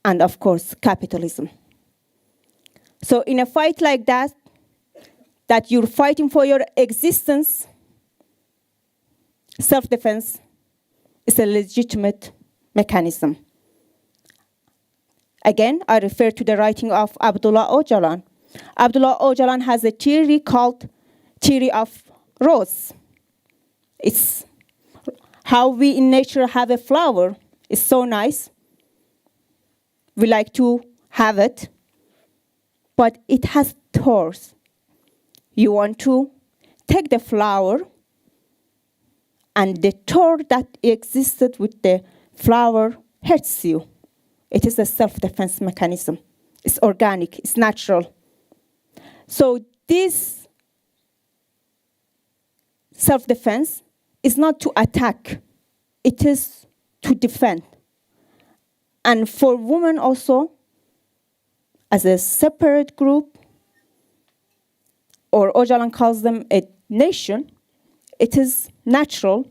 and of course, capitalism. So in a fight like that you're fighting for your existence, self-defense is a legitimate mechanism. Again, I refer to the writing of Abdullah Öcalan. Abdullah Öcalan has a theory called theory of rose. It's how we in nature have a flower. It's so nice. We like to have it, but it has thorns. You want to take the flower, and the thorn that existed with the flower hurts you. It is a self-defense mechanism. It's organic, it's natural. So this self-defense is not to attack, it is to defend. And for women also, as a separate group, or Öcalan calls them a nation, it is natural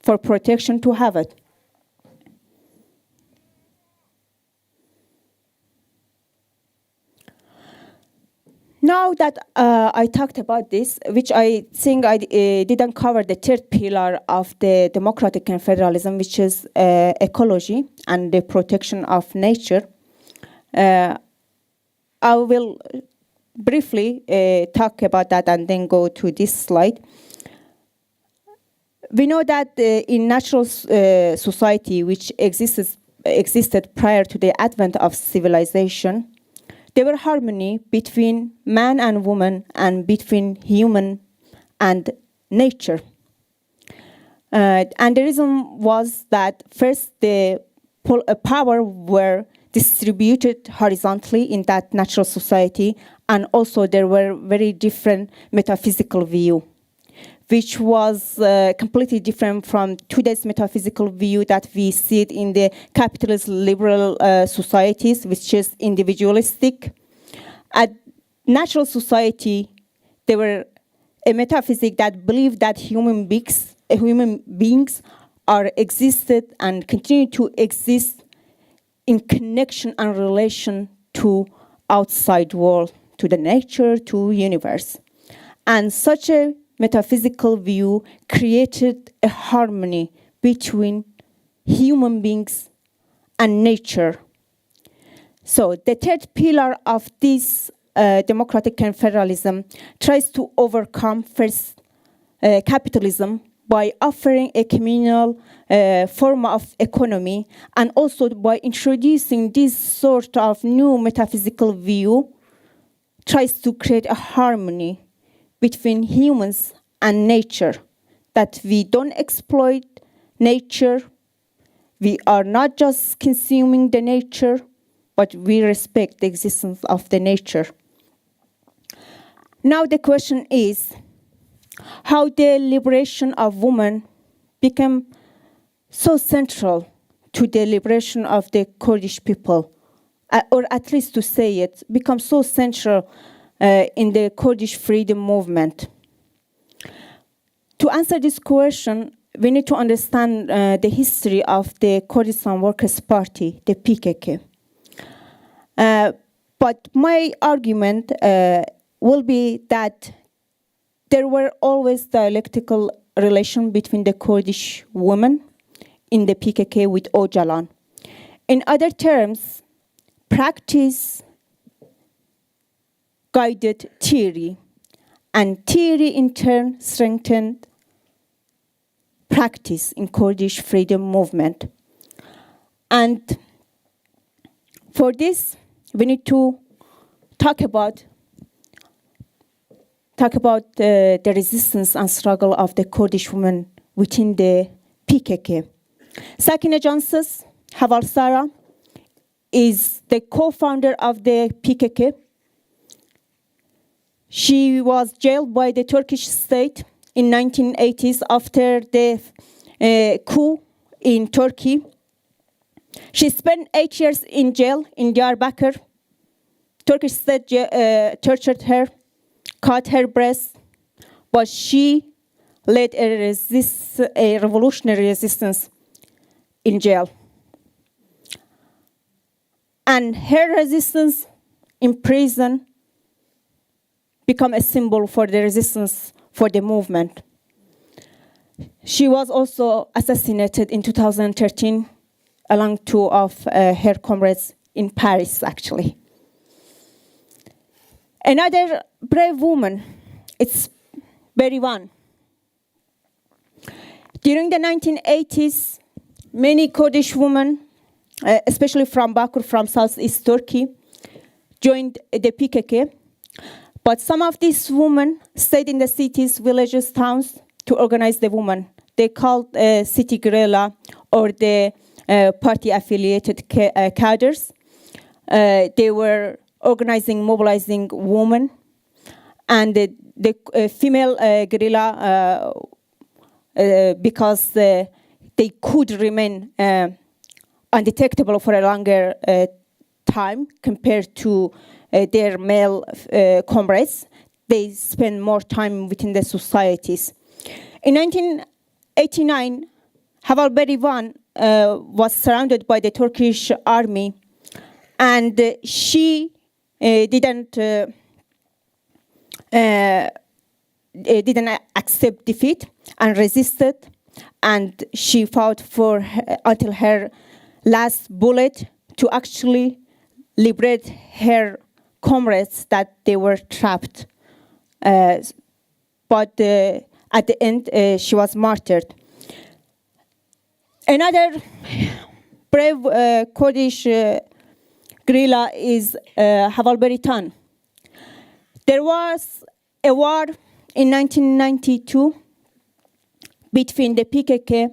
for protection to have it. Now that I talked about this, which I think I didn't cover the third pillar of the democratic and federalism, which is ecology and the protection of nature, I will briefly talk about that and then go to this slide. We know that in natural society, which existed prior to the advent of civilization, there were harmony between man and woman and between human and nature. And the reason was that first the power were distributed horizontally in that natural society, and also there were very different metaphysical view, which was completely different from today's metaphysical view that we see it in the capitalist liberal societies, which is individualistic. At natural society, there were a metaphysic that believed that human beings are existed and continue to exist in connection and relation to outside world, to the nature, to universe. And such a metaphysical view created a harmony between human beings and nature. So the third pillar of this democratic and federalism tries to overcome first capitalism by offering a communal form of economy, and also by introducing this sort of new metaphysical view, tries to create a harmony between humans and nature, that we don't exploit nature, we are not just consuming the nature, but we respect the existence of the nature. Now the question is, how the liberation of women became so central to the liberation of the Kurdish people, or at least to say it, become so central in the Kurdish freedom movement. To answer this question, we need to understand the history of the Kurdistan Workers' Party, the PKK. But my argument will be that there were always dialectical relation between the Kurdish women in the PKK with Öcalan. In other terms, practice guided theory, and theory in turn strengthened practice in Kurdish freedom movement. And for this, we need to talk about the resistance and struggle of the Kurdish women within the PKK. Sakine Cansız Haval Sara is the co-founder of the PKK. She was jailed by the Turkish state in 1980s after the coup in Turkey. She spent 8 years in jail in Diyarbakir. Turkish state tortured her, cut her breasts, but she led a revolutionary resistance in jail. And her resistance in prison became a symbol for the resistance for the movement. She was also assassinated in 2013 along two of her comrades in Paris, actually. Another brave woman, it's Berivan. During the 1980s, many Kurdish women, especially from Bakur, from southeast Turkey, joined the PKK. But some of these women stayed in the cities, villages, towns to organize the women. They called city guerrilla or the party-affiliated cadres. They were organizing, mobilizing women. And the female guerrilla, because they could remain undetectable for a longer time compared to their male comrades, they spend more time within the societies. In 1989, Haval Berivan was surrounded by the Turkish army, and she didn't accept defeat and resisted, and she fought until her last bullet to actually liberate her comrades that they were trapped. But at the end, she was martyred. Another brave Kurdish guerrilla is Haval Beritan. There was a war in 1992 between the PKK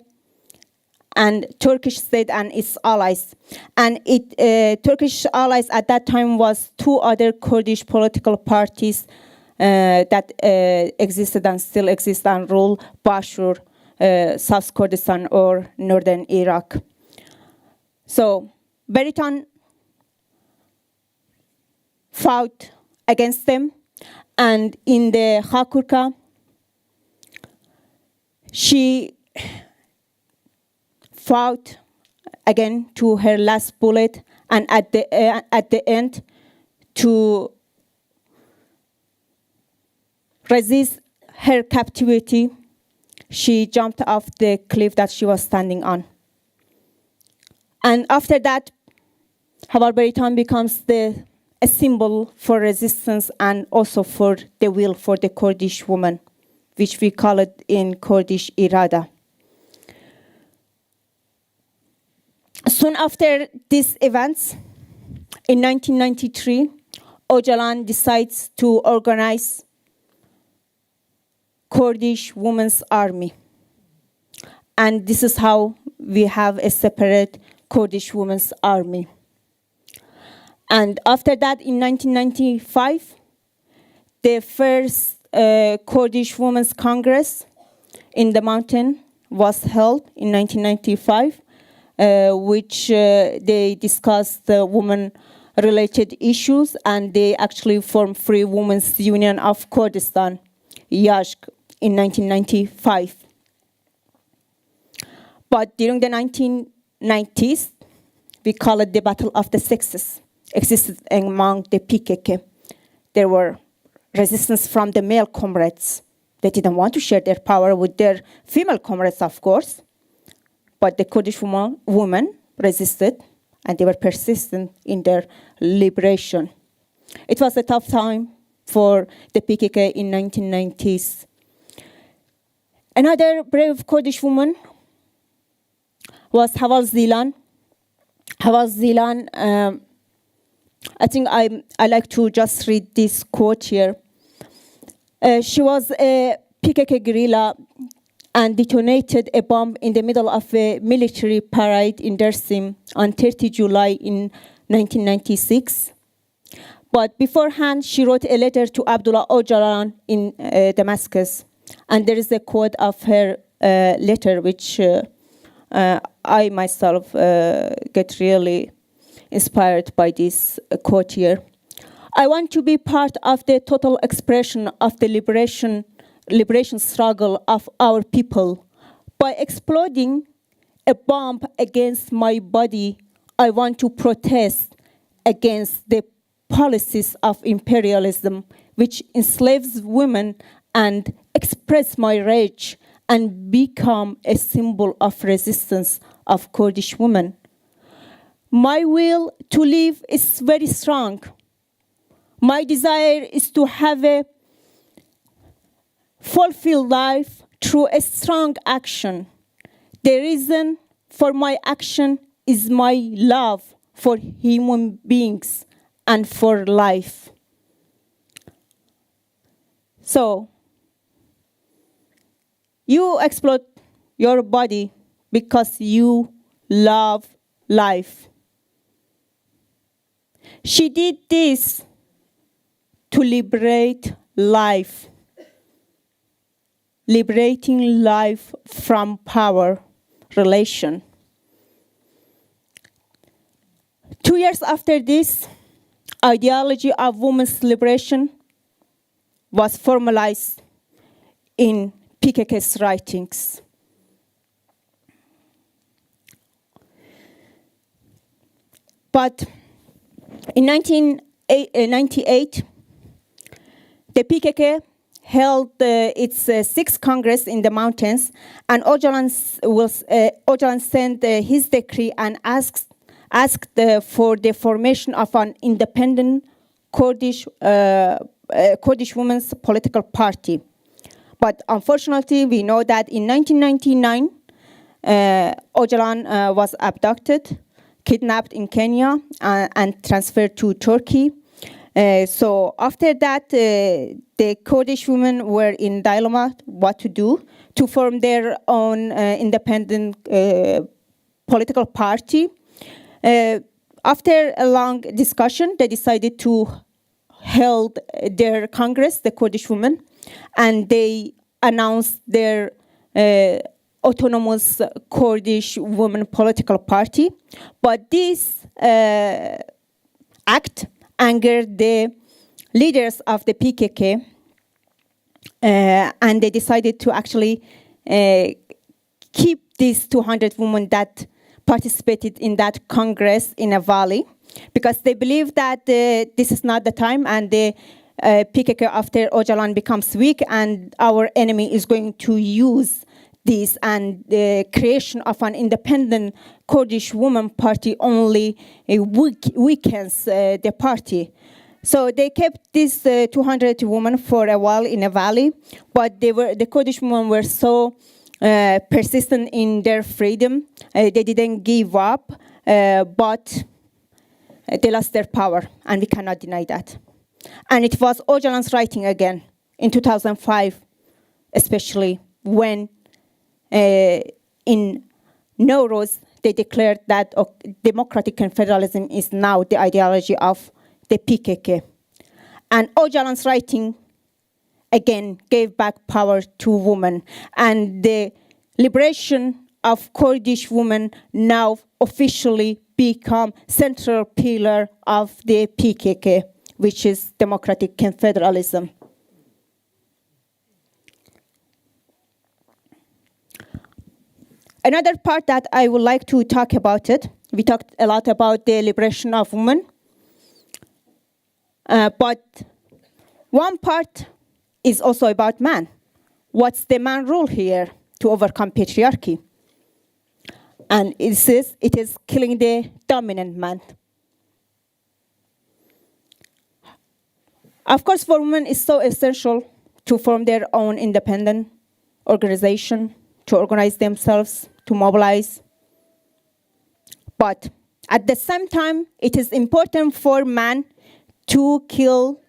and Turkish state and its allies. And Turkish allies at that time was two other Kurdish political parties that existed and still exist and rule Bashur, South Kurdistan or northern Iraq. So Beritan fought against them, and in the Hakurka, she fought again to her last bullet, and at the end, to resist her captivity, she jumped off the cliff that she was standing on. And after that, Haval Beritan becomes a symbol for resistance and also for the will for the Kurdish woman, which we call it in Kurdish irada. Soon after these events, in 1993, Öcalan decides to organize Kurdish Women's Army. And this is how we have a separate Kurdish women's army. And after that, in 1995, the first Kurdish Women's Congress in the mountain was held in 1995, which they discussed the women-related issues, and they actually formed Free Women's Union of Kurdistan, YASK, in 1995. But during the 1990s, we call it the Battle of the Sexes, existed among the PKK. There were resistance from the male comrades. They didn't want to share their power with their female comrades, of course. But the Kurdish women resisted, and they were persistent in their liberation. It was a tough time for the PKK in 1990s. Another brave Kurdish woman was Haval Zilan. Haval Zilan, I think I like to just read this quote here. She was a PKK guerrilla and detonated a bomb in the middle of a military parade in Dersim on 30 July in 1996. But beforehand, she wrote a letter to Abdullah Öcalan in Damascus. And there is a quote of her letter, which I myself get really inspired by this quote here. I want to be part of the total expression of the liberation struggle of our people. By exploding a bomb against my body, I want to protest against the policies of imperialism which enslaves women and express my rage and become a symbol of resistance of Kurdish women. My will to live is very strong. My desire is to have a fulfilled life through a strong action. The reason for my action is my love for human beings and for life. So, you exploit your body because you love life. She did this to liberate life, liberating life from power relation. 2 years after this, ideology of women's liberation was formalized in PKK's writings. But in 1998, the PKK held its sixth Congress in the mountains, and Öcalan sent his decree and asked for the formation of an independent Kurdish women's political party. But unfortunately, we know that in 1999, Öcalan was abducted, kidnapped in Kenya, and transferred to Turkey. So after that, the Kurdish women were in dilemma what to do to form their own independent political party. After a long discussion, they decided to hold their Congress, the Kurdish women, and they announced their autonomous Kurdish women political party. But this act angered the leaders of the PKK, and they decided to actually keep these 200 women that participated in that Congress in a valley, because they believe that this is not the time, and the PKK, after Öcalan becomes weak, and our enemy is going to use this, and the creation of an independent Kurdish women party only weakens the party. So they kept these 200 women for a while in a valley, but the Kurdish women were so persistent in their freedom. They didn't give up, but they lost their power, and we cannot deny that. And it was Öcalan's writing again in 2005, especially when in Nowruz, they declared that democratic confederalism is now the ideology of the PKK. And Öcalan's writing, again, gave back power to women. And the liberation of Kurdish women now officially become central pillar of the PKK, which is democratic confederalism. Another part that I would like to talk about it, we talked a lot about the liberation of women, but one part is also about man. What's the man role here to overcome patriarchy? And it is killing the dominant man. Of course, for women, it's so essential to form their own independent organization, to organize themselves, to mobilize. But at the same time, it is important for man to kill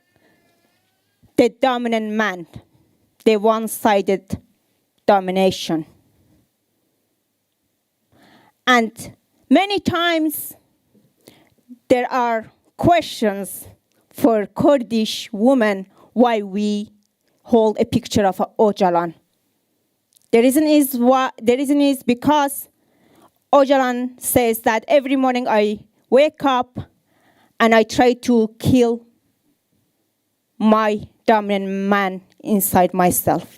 the dominant man, the one-sided domination. And many times, there are questions for Kurdish women why we hold a picture of Öcalan. The reason is because Öcalan says that every morning I wake up and I try to kill my dominant man inside myself.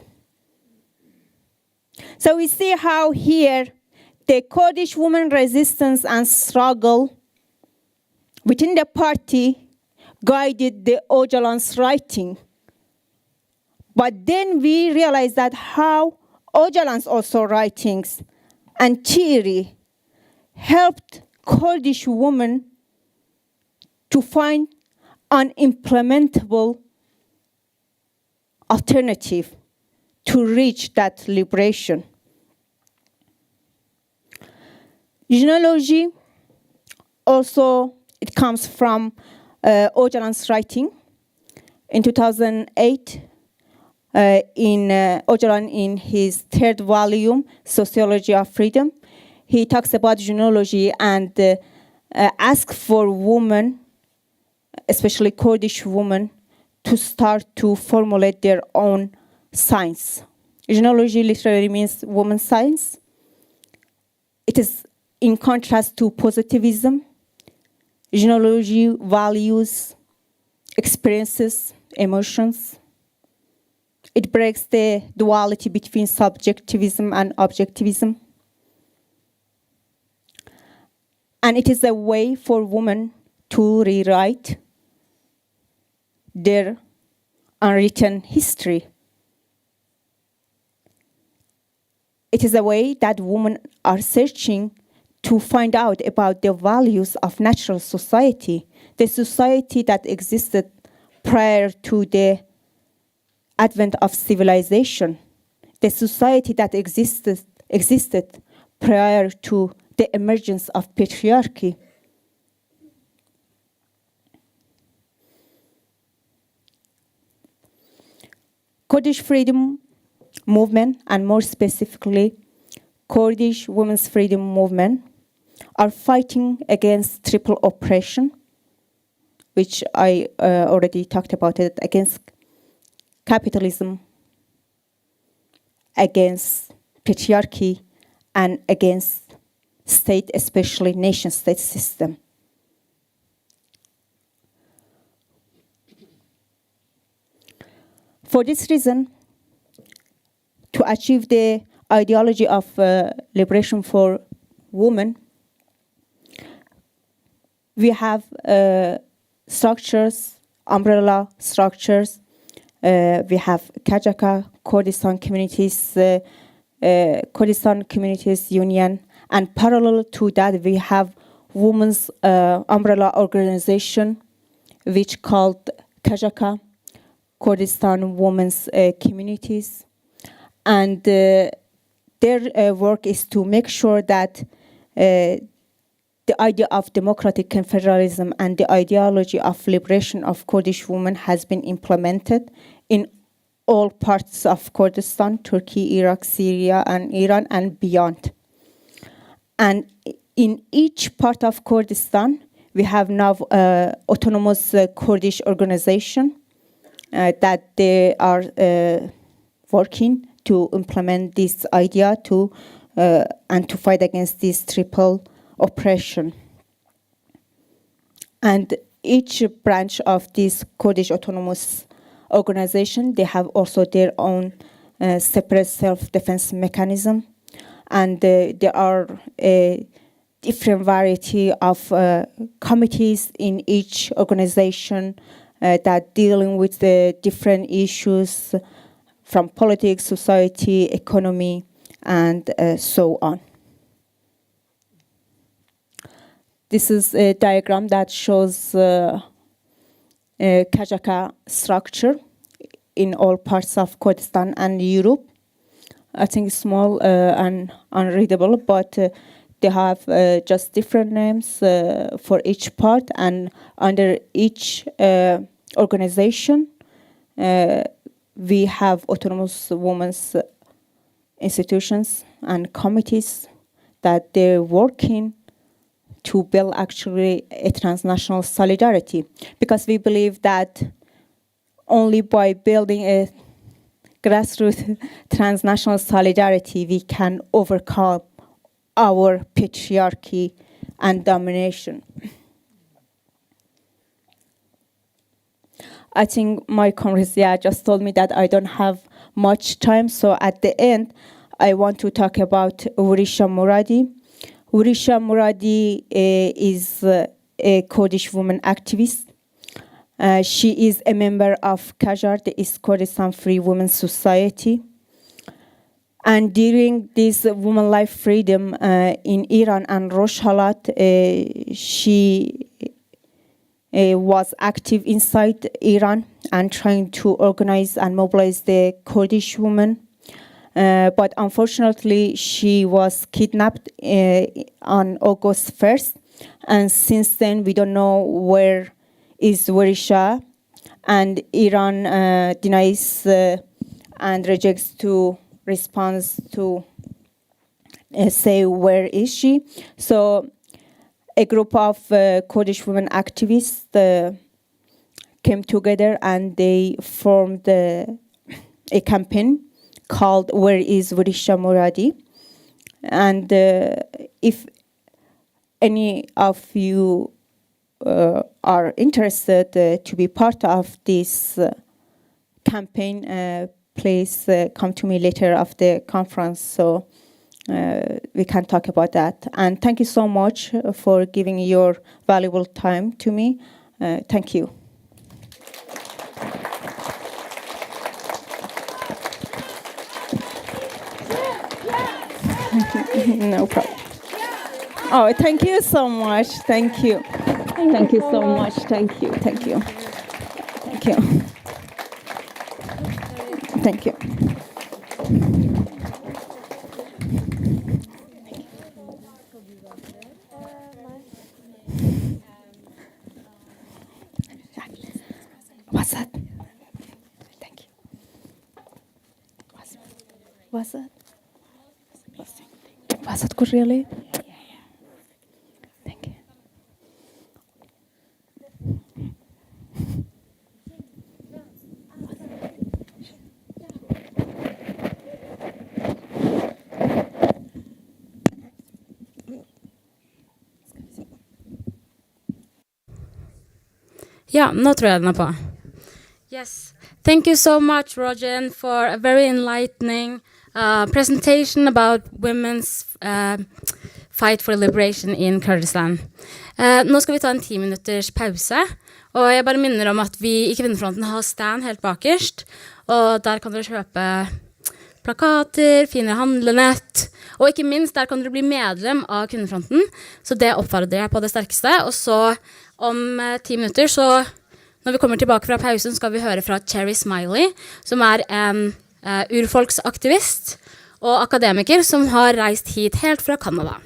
So we see how here the Kurdish women resistance and struggle within the party guided the Öcalan's writing. But then we realize that how Öcalan's also writings and theory helped Kurdish women to find an implementable alternative to reach that liberation. Genealogy also, it comes from Öcalan's writing. In 2008, Öcalan, in his third volume, Sociology of Freedom, he talks about genealogy and asks for women, especially Kurdish women, to start to formulate their own science. Genealogy literally means women's science. It is in contrast to positivism. Genealogy values experiences, emotions. It breaks the duality between subjectivism and objectivism. And it is a way for women to rewrite their unwritten history. It is a way that women are searching to find out about the values of natural society, the society that existed prior to the advent of civilization, the society that existed prior to the emergence of patriarchy. Kurdish freedom movement, and more specifically, Kurdish women's freedom movement, are fighting against triple oppression, which I already talked about it, against capitalism, against patriarchy, and against state, especially nation-state system. For this reason, to achieve the ideology of liberation for women, we have structures, umbrella structures. We have Kajaka, Kurdistan Communities Union, and parallel to that, we have women's umbrella organization, which called Kajaka, Kurdistan Women's Communities. And their work is to make sure that the idea of democratic confederalism and the ideology of liberation of Kurdish women has been implemented in all parts of Kurdistan, Turkey, Iraq, Syria, and Iran, and beyond. And in each part of Kurdistan, we have now autonomous Kurdish organization that they are working to implement this idea to and to fight against this triple oppression. And each branch of this Kurdish autonomous organization, they have also their own separate self-defense mechanism. And there are a different variety of committees in each organization that dealing with the different issues from politics, society, economy, and so on. This is a diagram that shows Kajaka structure in all parts of Kurdistan and Europe. I think it's small and unreadable, but they have just different names for each part, and under each organization, we have autonomous women's institutions and committees that they're working to build actually a transnational solidarity, because we believe that only by building a grassroots transnational solidarity we can overcome our patriarchy and domination. I think my comrades just told me that I don't have much time, so at the end I want to talk about Wurisha Muradi. Wurisha Muradi is a Kurdish woman activist. She is a member of Kajar, the East Kurdistan Free Women's Society. And during this woman life freedom in Iran and Rojhelat, she was active inside Iran and trying to organize and mobilize the Kurdish women. But unfortunately, she was kidnapped on August 1st. And since then, we don't know where is Wurisha. And Iran denies and rejects to respond to say where is she. So a group of Kurdish women activists came together and they formed a campaign called Where is Wurisha Muradi? And if any of you are interested to be part of this campaign, please come to me later after the conference so we can talk about that. And thank you so much for giving your valuable time to me. Thank you. No problem. Oh, thank you so much. Thank you. Thank you so much. Thank you. Thank you. Thank you. Thank you. What's that? Thank you. What's that? Was that good, really? Yeah. Thank you. Ja, nå tror jeg den er på. Yes. Thank you so much, Rojan, for a very enlightening presentation about women's fight for liberation in Kurdistan. Nå skal vi ta en 10 minutters pause, og jeg bare minner om at vi i Kvinnefronten har stand helt bakerst, og der kan dere kjøpe plakater, fine handlenett, og ikke minst der kan dere bli medlem av Kvinnefronten, så det oppfordrer jeg på det sterkeste. Og så om 10 minutter, så når vi kommer tilbake fra pausen, skal vi høre fra Cherry Smiley, som er en urfolksaktivist og akademiker som har reist hit helt fra Kanada.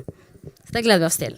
Så det gleder vi oss til.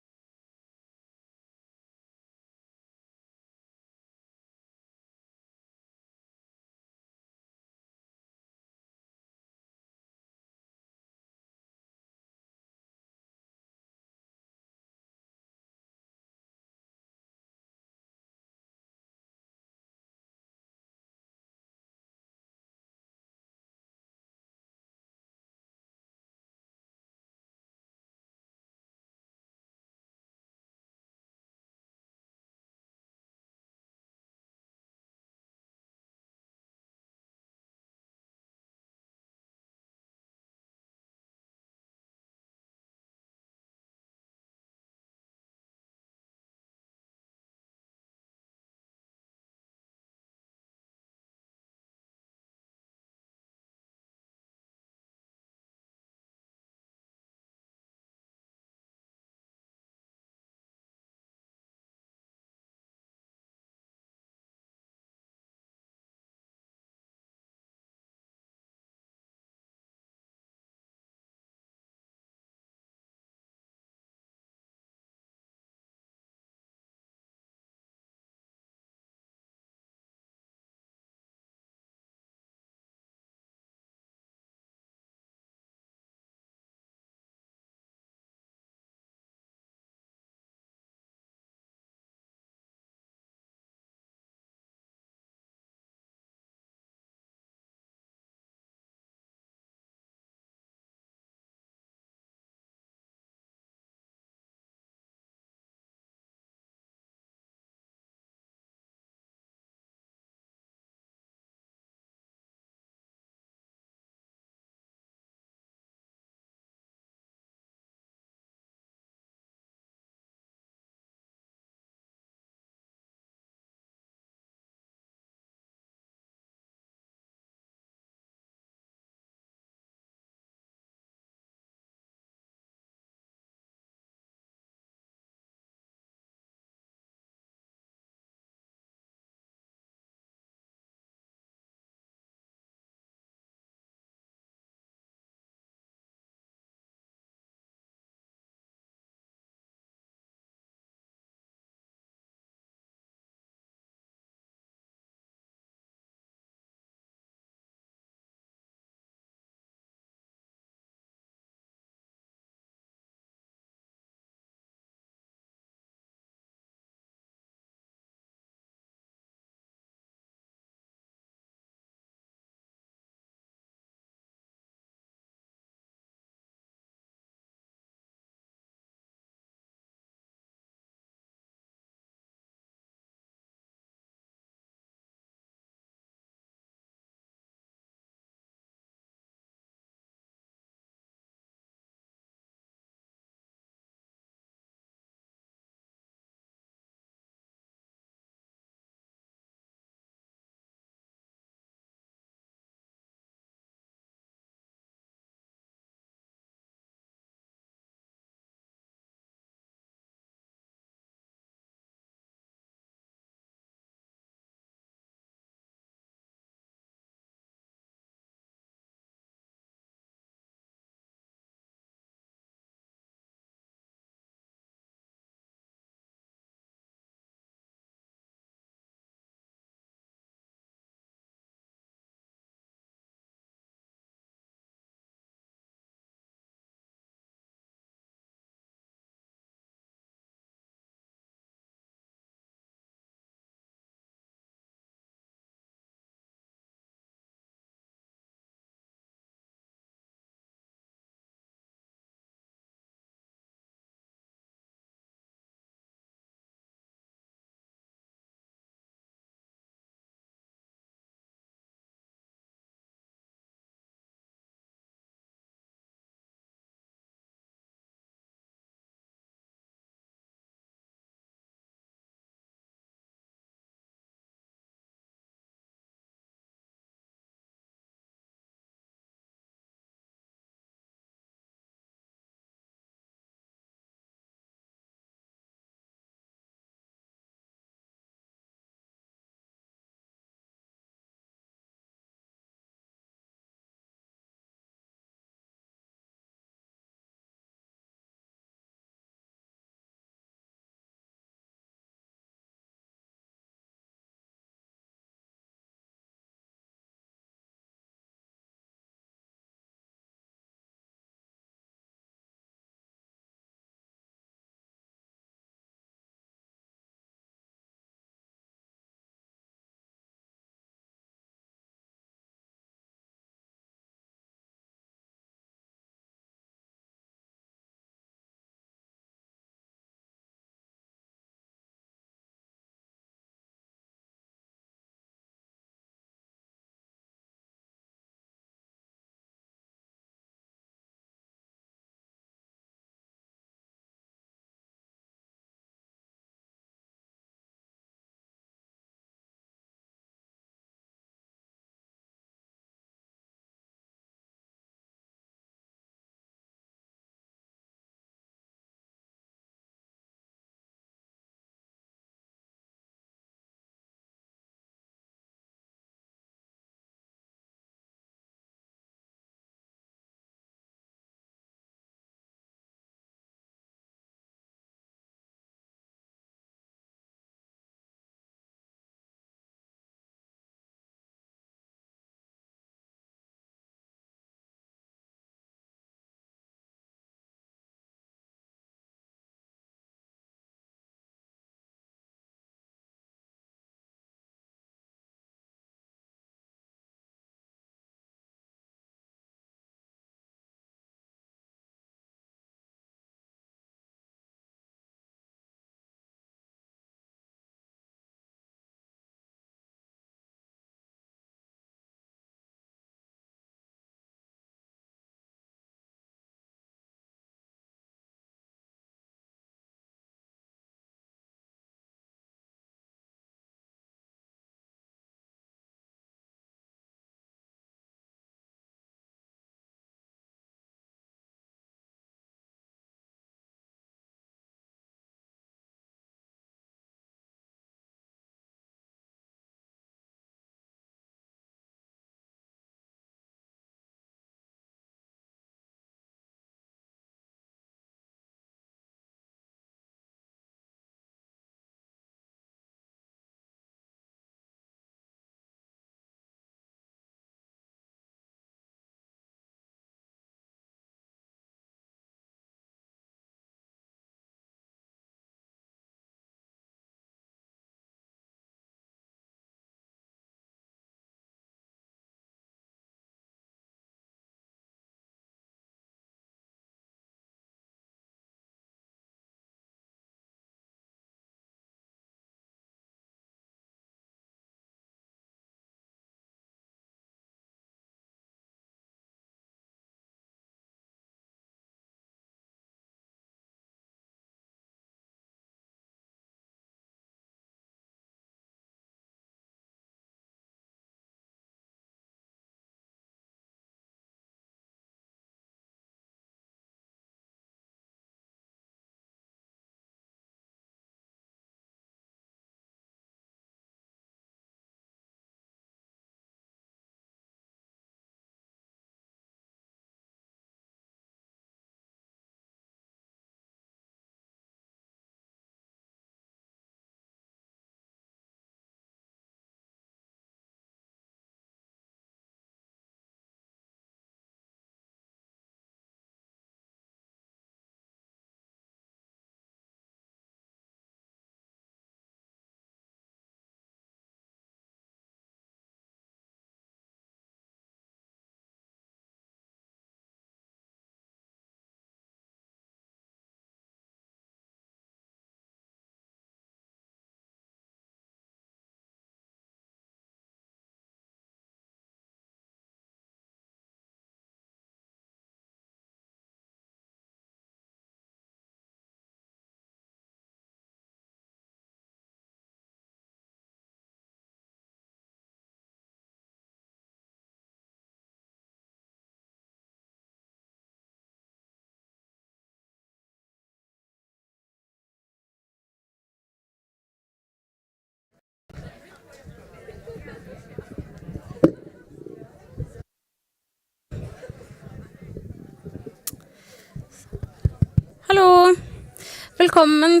Velkommen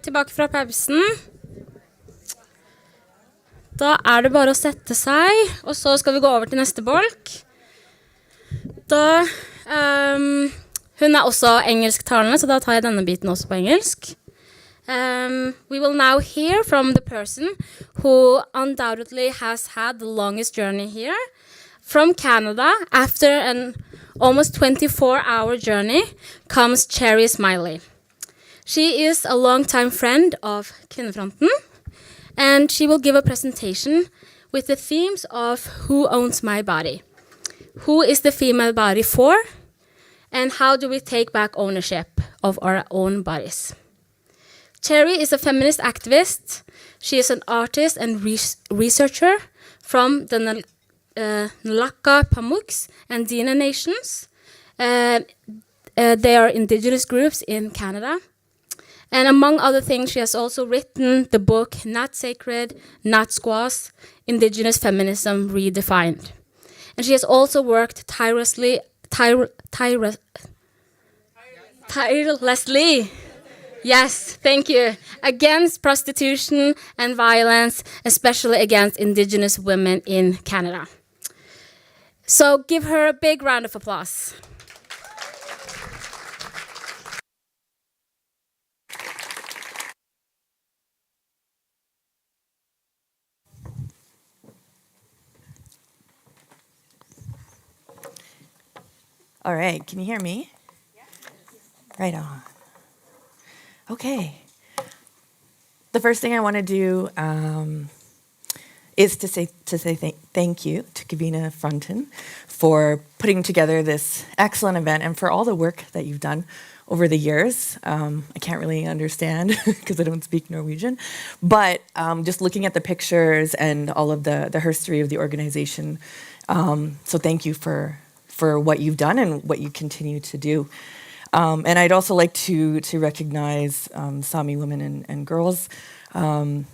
tilbake fra pausen. Da er det bare å sette seg, og så skal vi gå over til neste bolk. Hun er også engelsktalende, så da tar jeg denne biten også på engelsk. We will now hear from the person who undoubtedly has had the longest journey here. From Canada, after an almost 24-hour journey, comes Cherry Smiley. She is a longtime friend of Kvinnefronten, and she will give a presentation with the themes of who owns my body, who is the female body for, and how do we take back ownership of our own bodies. Cherry is a feminist activist. She is an artist and researcher from the Nlaka Pamuks and Dina nations. They are indigenous groups in Canada. And among other things, she has also written the book Not Sacred, Not Squaws, Indigenous Feminism Redefined. And she has also worked tirelessly yes, thank you, against prostitution and violence, especially against Indigenous women in Canada. So give her a big round of applause. All right, can you hear me? Right on. Okay. The first thing I want to do is to say thank you to Kavina Fronten for putting together this excellent event and for all the work that you've done over the years. I can't really understand because I don't speak Norwegian, but just looking at the pictures and all of the history of the organization. So thank you for what you've done and what you continue to do. And I'd also like to recognize Sami women and girls and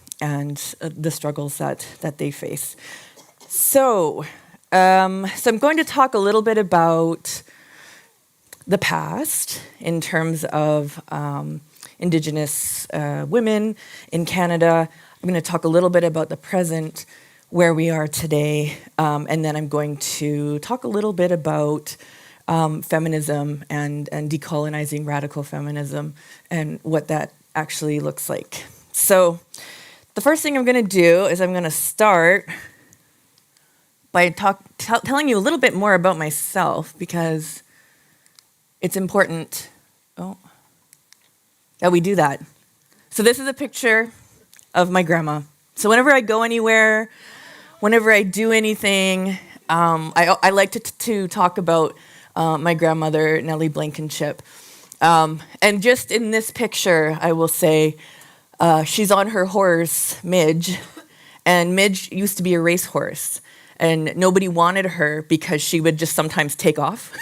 the struggles that they face. So I'm going to talk a little bit about the past in terms of Indigenous women in Canada. I'm going to talk a little bit about the present, where we are today, and then I'm going to talk a little bit about feminism and decolonizing radical feminism and what that actually looks like. So the first thing I'm going to do is I'm going to start by telling you a little bit more about myself, because it's important that we do that. So this is a picture of my grandma. So whenever I go anywhere, whenever I do anything, I like to talk about my grandmother, Nellie Blankenship. And just in this picture, I will say, she's on her horse, Midge, and Midge used to be a racehorse. And nobody wanted her because she would just sometimes take off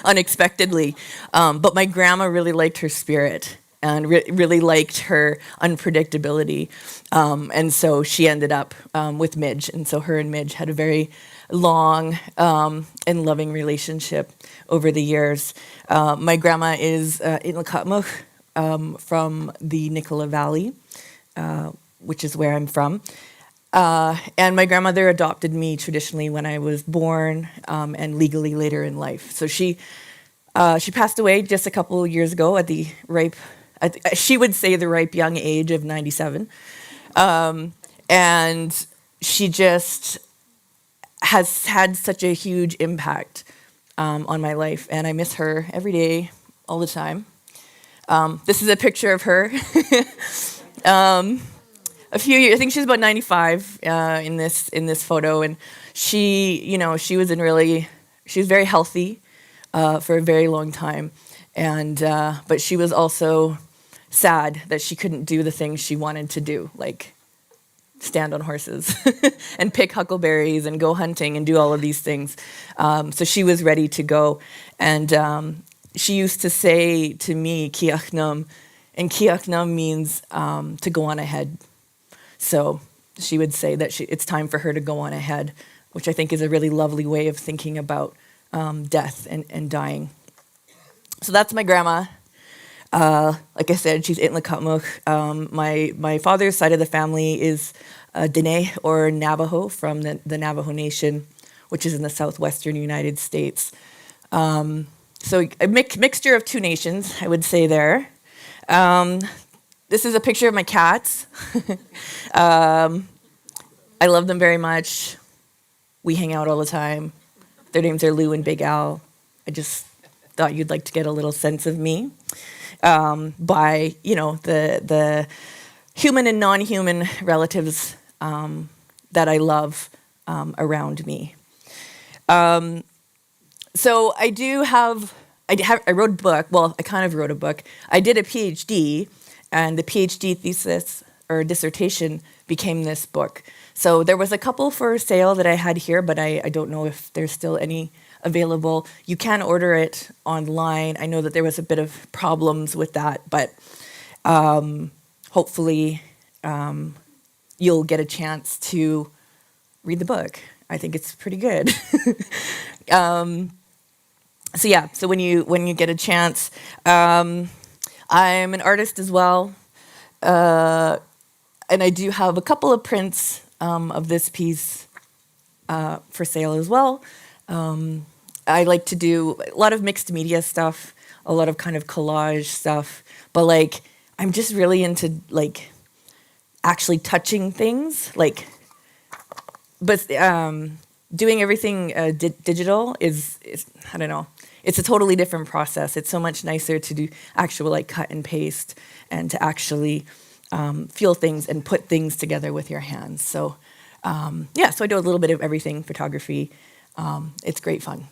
unexpectedly. But my grandma really liked her spirit and really liked her unpredictability. And so she ended up with Midge. And so her and Midge had a very long and loving relationship over the years. My grandma is in Lakatmuk from the Nicola Valley, which is where I'm from. And my grandmother adopted me traditionally when I was born and legally later in life. So she passed away just a couple of years ago at the ripe, she would say the ripe young age of 97. And she just has had such a huge impact on my life. And I miss her every day, all the time. This is a picture of her. A few years, I think she's about 95 in this photo, and she was very healthy for a very long time, and but she was also sad that she couldn't do the things she wanted to do, like stand on horses and pick huckleberries and go hunting and do all of these things. So she was ready to go, and she used to say to me, "Kiachnam," and Kiachnam means to go on ahead. So she would say that it's time for her to go on ahead, which I think is a really lovely way of thinking about death and dying. So that's my grandma. Like I said, she's Itlakamuch. My father's side of the family is Dene or Navajo from the Navajo Nation, which is in the southwestern United States. So a mixture of two nations, I would say there. This is a picture of my cats. I love them very much. We hang out all the time. Their names are Lou and Big Al. I just thought you'd like to get a little sense of me by, the human and non-human relatives that I love around me. So I wrote a book. Well, I kind of wrote a book. I did a PhD, and the PhD thesis or dissertation became this book. So there was a couple for sale that I had here, but I don't know if there's still any available. You can order it online. I know that there was a bit of problems with that, but hopefully you'll get a chance to read the book. I think it's pretty good. So when you get a chance, I'm an artist as well, and I do have a couple of prints of this piece for sale as well. I like to do a lot of mixed media stuff, a lot of kind of collage stuff, but I'm just really into actually touching things, but doing everything digital is I don't know. It's a totally different process. It's so much nicer to do actual cut and paste and to actually feel things and put things together with your hands. So so I do a little bit of everything, photography. It's great fun.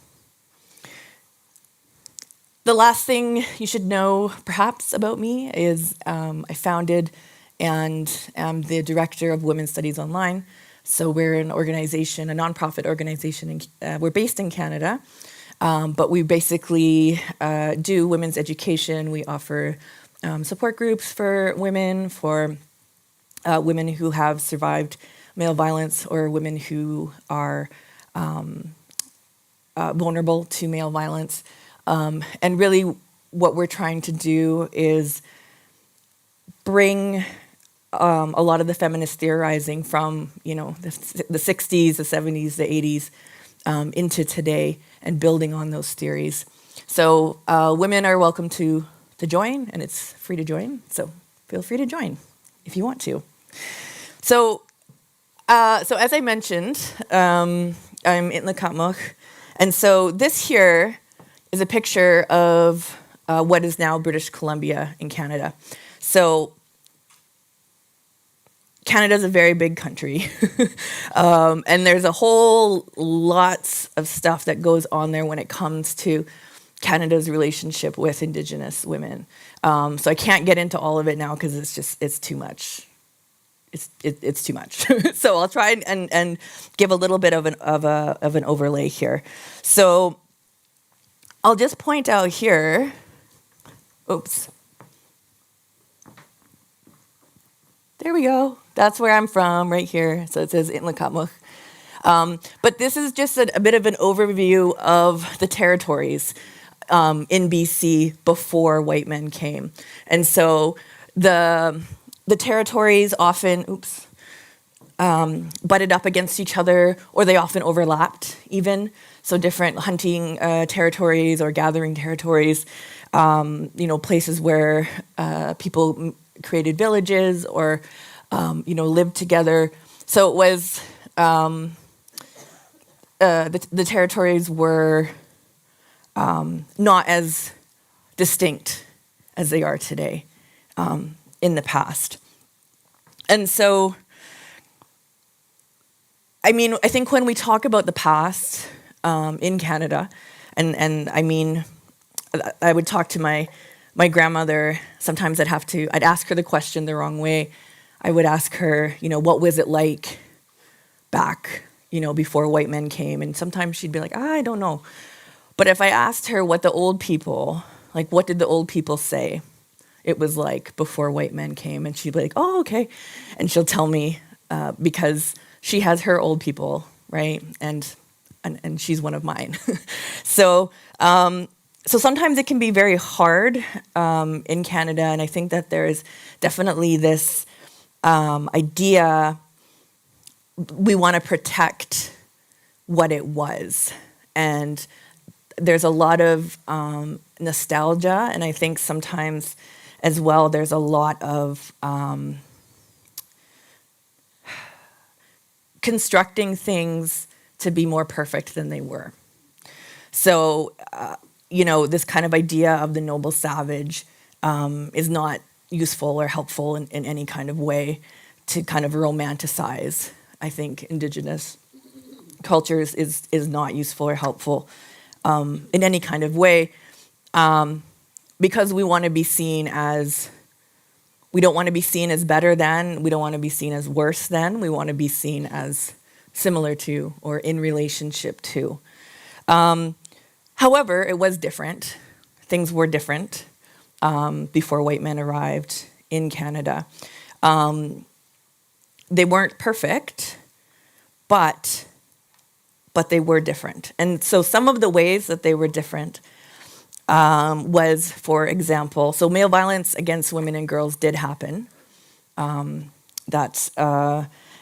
The last thing you should know perhaps about me is I founded and am the director of Women's Studies Online. So we're an organization, a nonprofit organization. We're based in Canada, but we basically do women's education. We offer support groups for women who have survived male violence or women who are vulnerable to male violence. And really what we're trying to do is bring a lot of the feminist theorizing from, the 60s, the 70s, the 80s into today and building on those theories. So women are welcome to join, and it's free to join. So feel free to join if you want to. So as I mentioned, I'm Itlakamuch. And so this here is a picture of what is now British Columbia in Canada. So Canada's a very big country, and there's a whole lots of stuff that goes on there when it comes to Canada's relationship with Indigenous women. So I can't get into all of it now because it's too much. It's too much. So I'll try and give a little bit of an overlay here. So I'll just point out here. Oops. There we go. That's where I'm from, right here. So it says Itlakamuch. But this is just a bit of an overview of the territories in BC before white men came. And so the territories often, butted up against each other, or they often overlapped even. So different hunting territories or gathering territories, places where people created villages or, lived together. So it was, the territories were not as distinct as they are today in the past. And so, I think when we talk about the past in Canada, and I would talk to my grandmother. Sometimes I'd ask her the question the wrong way. I would ask her, what was it like back, before white men came? And sometimes she'd be like, I don't know. But if I asked her what did the old people say it was like before white men came? And she'd be like, oh, okay. And she'll tell me because she has her old people, right? And she's one of mine. So so sometimes it can be very hard in Canada, and I think that there is definitely this idea we want to protect what it was. And there's a lot of nostalgia, and I think sometimes as well there's a lot of constructing things to be more perfect than they were. So, this kind of idea of the noble savage is not useful or helpful in any kind of way to kind of romanticize, I think, Indigenous cultures is not useful or helpful in any kind of way, because we want to be seen as, we don't want to be seen as better than, we don't want to be seen as worse than, we want to be seen as similar to or in relationship to. However, it was different. Things were different before white men arrived in Canada. They weren't perfect, but they were different. And so some of the ways that they were different was, for example, so male violence against women and girls did happen. And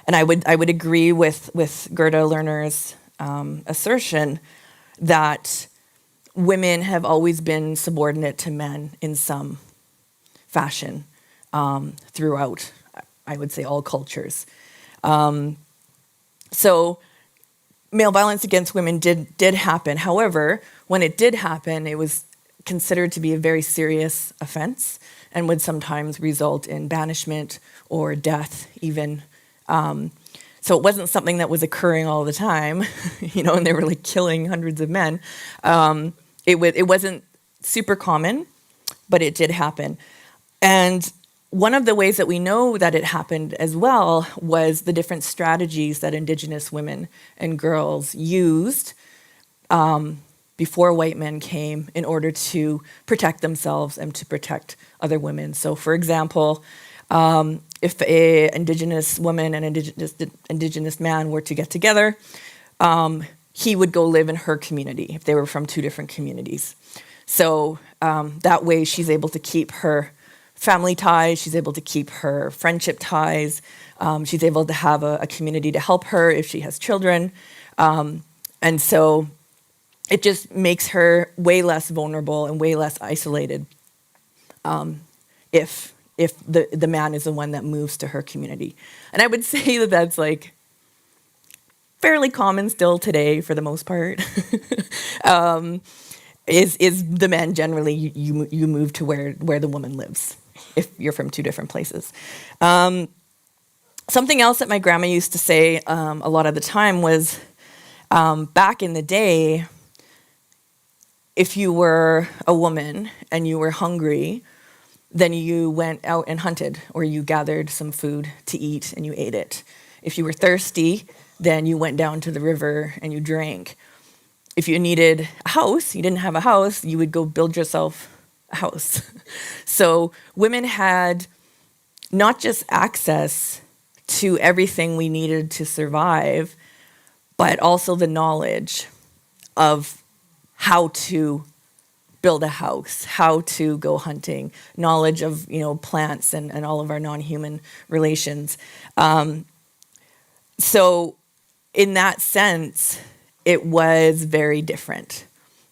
I would agree with Gerda Lerner's assertion that women have always been subordinate to men in some fashion throughout, I would say, all cultures. So male violence against women did happen. However, when it did happen, it was considered to be a very serious offense and would sometimes result in banishment or death even. So it wasn't something that was occurring all the time, and they were like killing hundreds of men. It wasn't super common, but it did happen. And one of the ways that we know that it happened as well was the different strategies that Indigenous women and girls used before white men came in order to protect themselves and to protect other women. So, for example, if an Indigenous woman and an Indigenous man were to get together, he would go live in her community if they were from two different communities. So that way she's able to keep her family ties, she's able to keep her friendship ties, she's able to have a community to help her if she has children. And so it just makes her way less vulnerable and way less isolated if the man is the one that moves to her community. And I would say that that's like fairly common still today for the most part. Is the man generally you move to where the woman lives if you're from two different places. Something else that my grandma used to say a lot of the time was back in the day, if you were a woman and you were hungry, then you went out and hunted, or you gathered some food to eat and you ate it. If you were thirsty, then you went down to the river and you drank. If you needed a house, you didn't have a house, you would go build yourself a house. So women had not just access to everything we needed to survive, but also the knowledge of how to build a house, how to go hunting, knowledge of plants and all of our non-human relations. So in that sense, it was very different.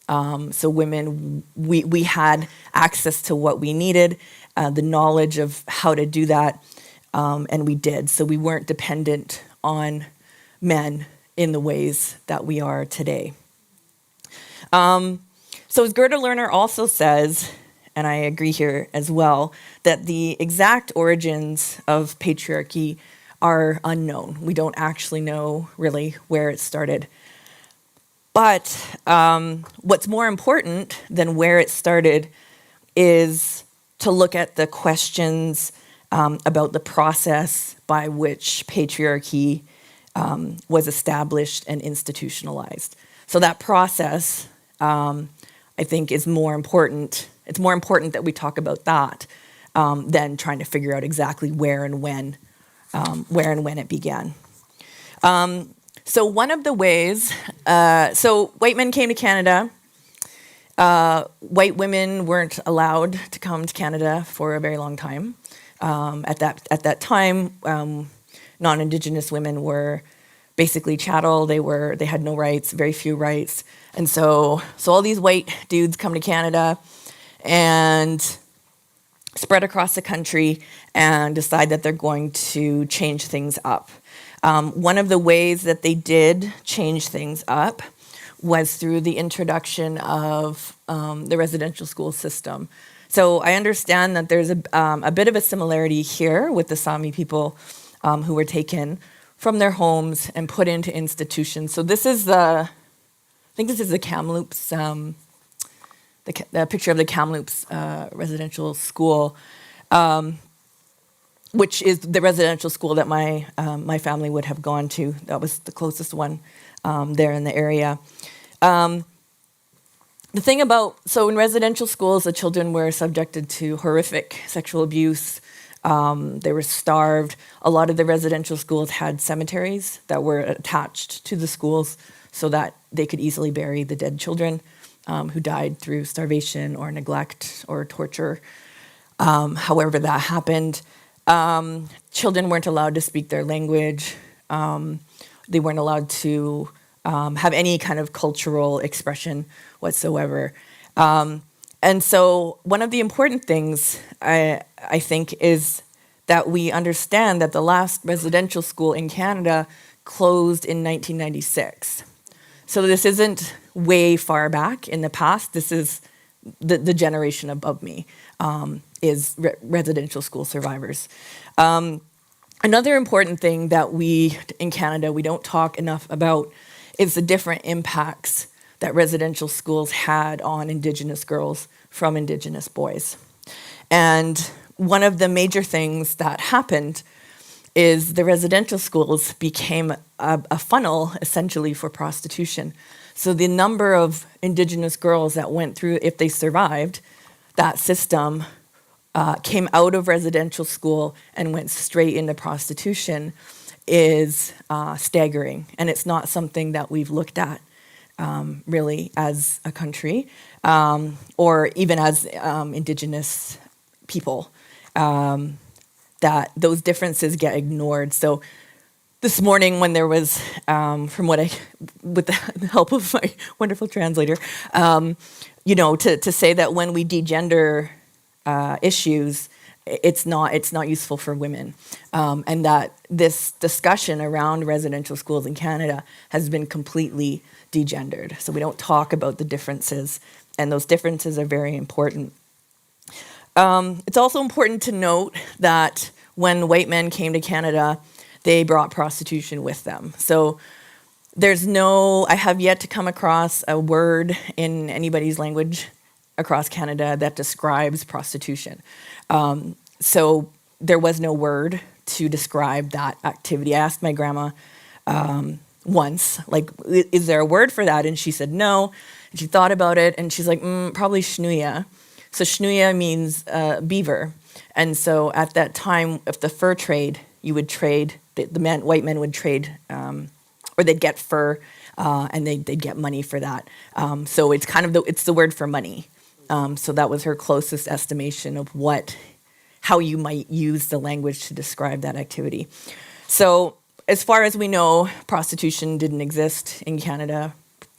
So women, we had access to what we needed, the knowledge of how to do that, and we did. So we weren't dependent on men in the ways that we are today. So as Gerda Lerner also says, and I agree here as well, that the exact origins of patriarchy are unknown. We don't actually know really where it started. But what's more important than where it started is to look at the questions about the process by which patriarchy was established and institutionalized. So that process, I think, is more important. It's more important that we talk about that than trying to figure out exactly where and when it began. So one of the ways, so white men came to Canada White women weren't allowed to come to Canada for a very long time. At that time, non-Indigenous women were basically chattel. They had no rights, very few rights, and so all these white dudes come to Canada and spread across the country and decide that they're going to change things up. One of the ways that they did change things up was through the introduction of the residential school system. So I understand that there's a bit of a similarity here with the Sami people who were taken from their homes and put into institutions. So this is I think this is the Kamloops, the picture of the Kamloops residential school, which is the residential school that my family would have gone to. That was the closest one there in the area. The thing so in residential schools, the children were subjected to horrific sexual abuse. They were starved. A lot of the residential schools had cemeteries that were attached to the schools so that they could easily bury the dead children who died through starvation or neglect or torture, however that happened. Children weren't allowed to speak their language. They weren't allowed to have any kind of cultural expression whatsoever. And so one of the important things, I think, is that we understand that the last residential school in Canada closed in 1996. So this isn't way far back in the past. This is the generation above me, is residential school survivors. Another important thing that we, in Canada, we don't talk enough about is the different impacts that residential schools had on Indigenous girls from Indigenous boys. And one of the major things that happened is the residential schools became a funnel, essentially, for prostitution. So the number of Indigenous girls that went through, if they survived that system, came out of residential school and went straight into prostitution is staggering. And it's not something that we've looked at really as a country or even as Indigenous people, that those differences get ignored. So this morning when there was, with the help of my wonderful translator, to say that when we degender issues, it's not useful for women, and that this discussion around residential schools in Canada has been completely degendered. So we don't talk about the differences, and those differences are very important. It's also important to note that when white men came to Canada, they brought prostitution with them. So I have yet to come across a word in anybody's language across Canada that describes prostitution. So there was no word to describe that activity. I asked my grandma once, is there a word for that? And she said no. And she thought about it, and she's like, probably shnuya. So shnuya means beaver. And so at that time, if the fur trade, you would trade, white men would trade, or they'd get fur, and they'd get money for that. So it's kind of it's the word for money. So that was her closest estimation of how you might use the language to describe that activity. So as far as we know, prostitution didn't exist in Canada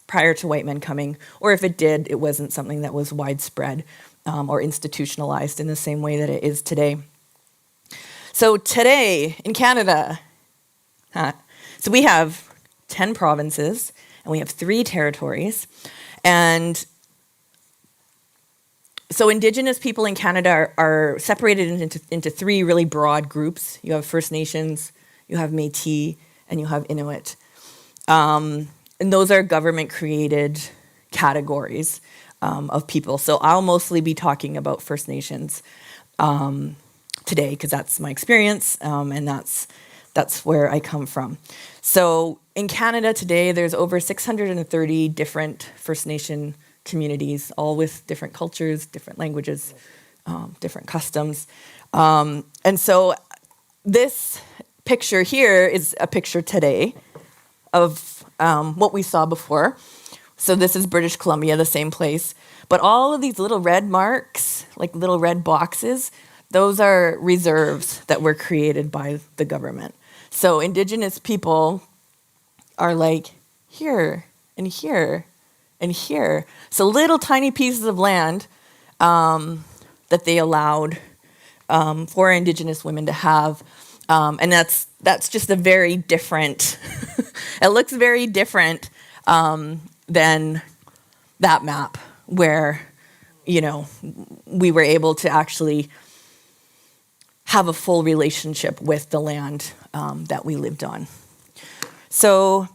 prior to white men coming, or if it did, it wasn't something that was widespread or institutionalized in the same way that it is today. So today in Canada, so we have 10 provinces and we have 3 territories, and so Indigenous people in Canada are separated into 3 really broad groups. You have First Nations, you have Métis, and you have Inuit. And those are government-created categories of people. So I'll mostly be talking about First Nations today because that's my experience, and that's where I come from. So in Canada today, there's over 630 different First Nation communities, all with different cultures, different languages, different customs. And so this picture here is a picture today of what we saw before. So this is British Columbia, the same place. But all of these little red marks, like little red boxes, those are reserves that were created by the government. So Indigenous people are like here and here and here. So little tiny pieces of land that they allowed for Indigenous women to have. And that's just a very different, it looks very different than that map where, we were able to actually have a full relationship with the land that we lived on. So